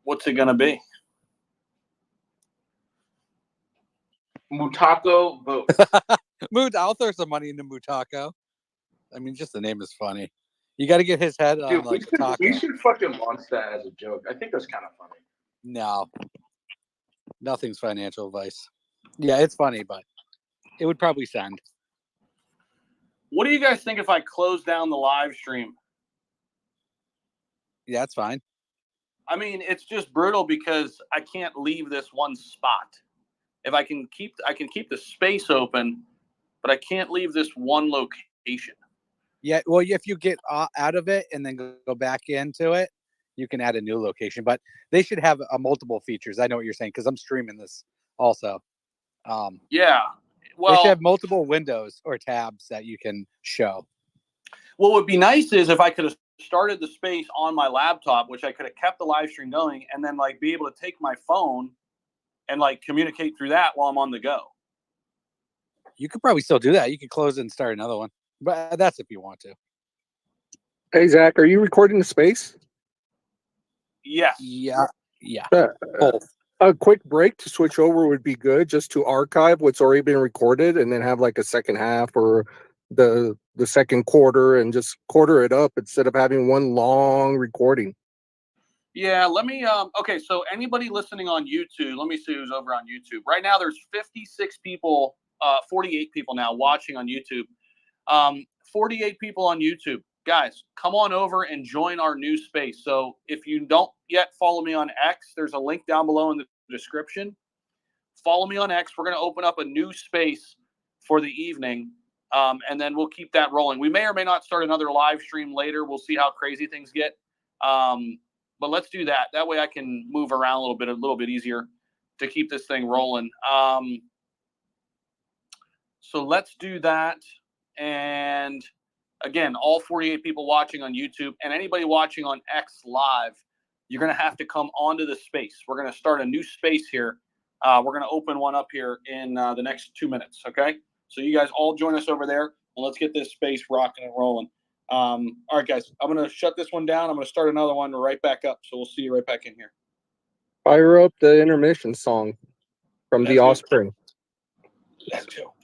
What's it going to be? Mutako vote. I'll throw some money into Mutako. I mean, just the name is funny. You got to get his head on Dude, like we taco. should fucking launch that as a joke. I think that's kind of funny. No, nothing's financial advice. Yeah, it's funny, but it would probably send. What do you guys think if I close down the live stream? Yeah, it's fine. I mean, it's just brutal because I can't leave this one spot. If I can keep the space open, but I can't leave this one location. Yeah, well, if you get out of it and then go back into it, you can add a new location. But they should have multiple features. I know what you're saying because I'm streaming this also. Yeah. They Well, should have multiple windows or tabs that you can show. what would be nice is if I could have started the space on my laptop, which I could have kept the live stream going, and then like be able to take my phone and like communicate through that while I'm on the go. You could probably still do that. You could close it and start another one. But that's if you want to. Hey Zach, are you recording the space? Yes. Yeah. Yeah. A quick break to switch over would be good, just to archive what's already been recorded, and then have like a second half or the second quarter, and just quarter it up instead of having one long recording. Yeah, let me okay, so anybody listening on YouTube, let me see who's over on YouTube. Right now there's 56 people, 48 people now watching on YouTube. 48 people on YouTube. Guys, come on over and join our new space. So if you don't yet follow me on X, there's a link down below in the description. Follow me on X. We're going to open up a new space for the evening, and then we'll keep that rolling. We may or may not start another live stream later. We'll see how crazy things get. But let's do that. That way I can move around a little bit easier to keep this thing rolling. So let's do that. And again, all 48 people watching on YouTube and anybody watching on X Live, you're going to have to come onto the space. We're going to start a new space here. We're going to open one up here in the next 2 minutes. Okay. So you guys all join us over there and let's get this space rocking and rolling. All right, guys, I'm going to shut this one down. I'm going to start another one right back up. So we'll see you right back in here. Fire up the intermission song from The Let's go. Offspring. Let's go.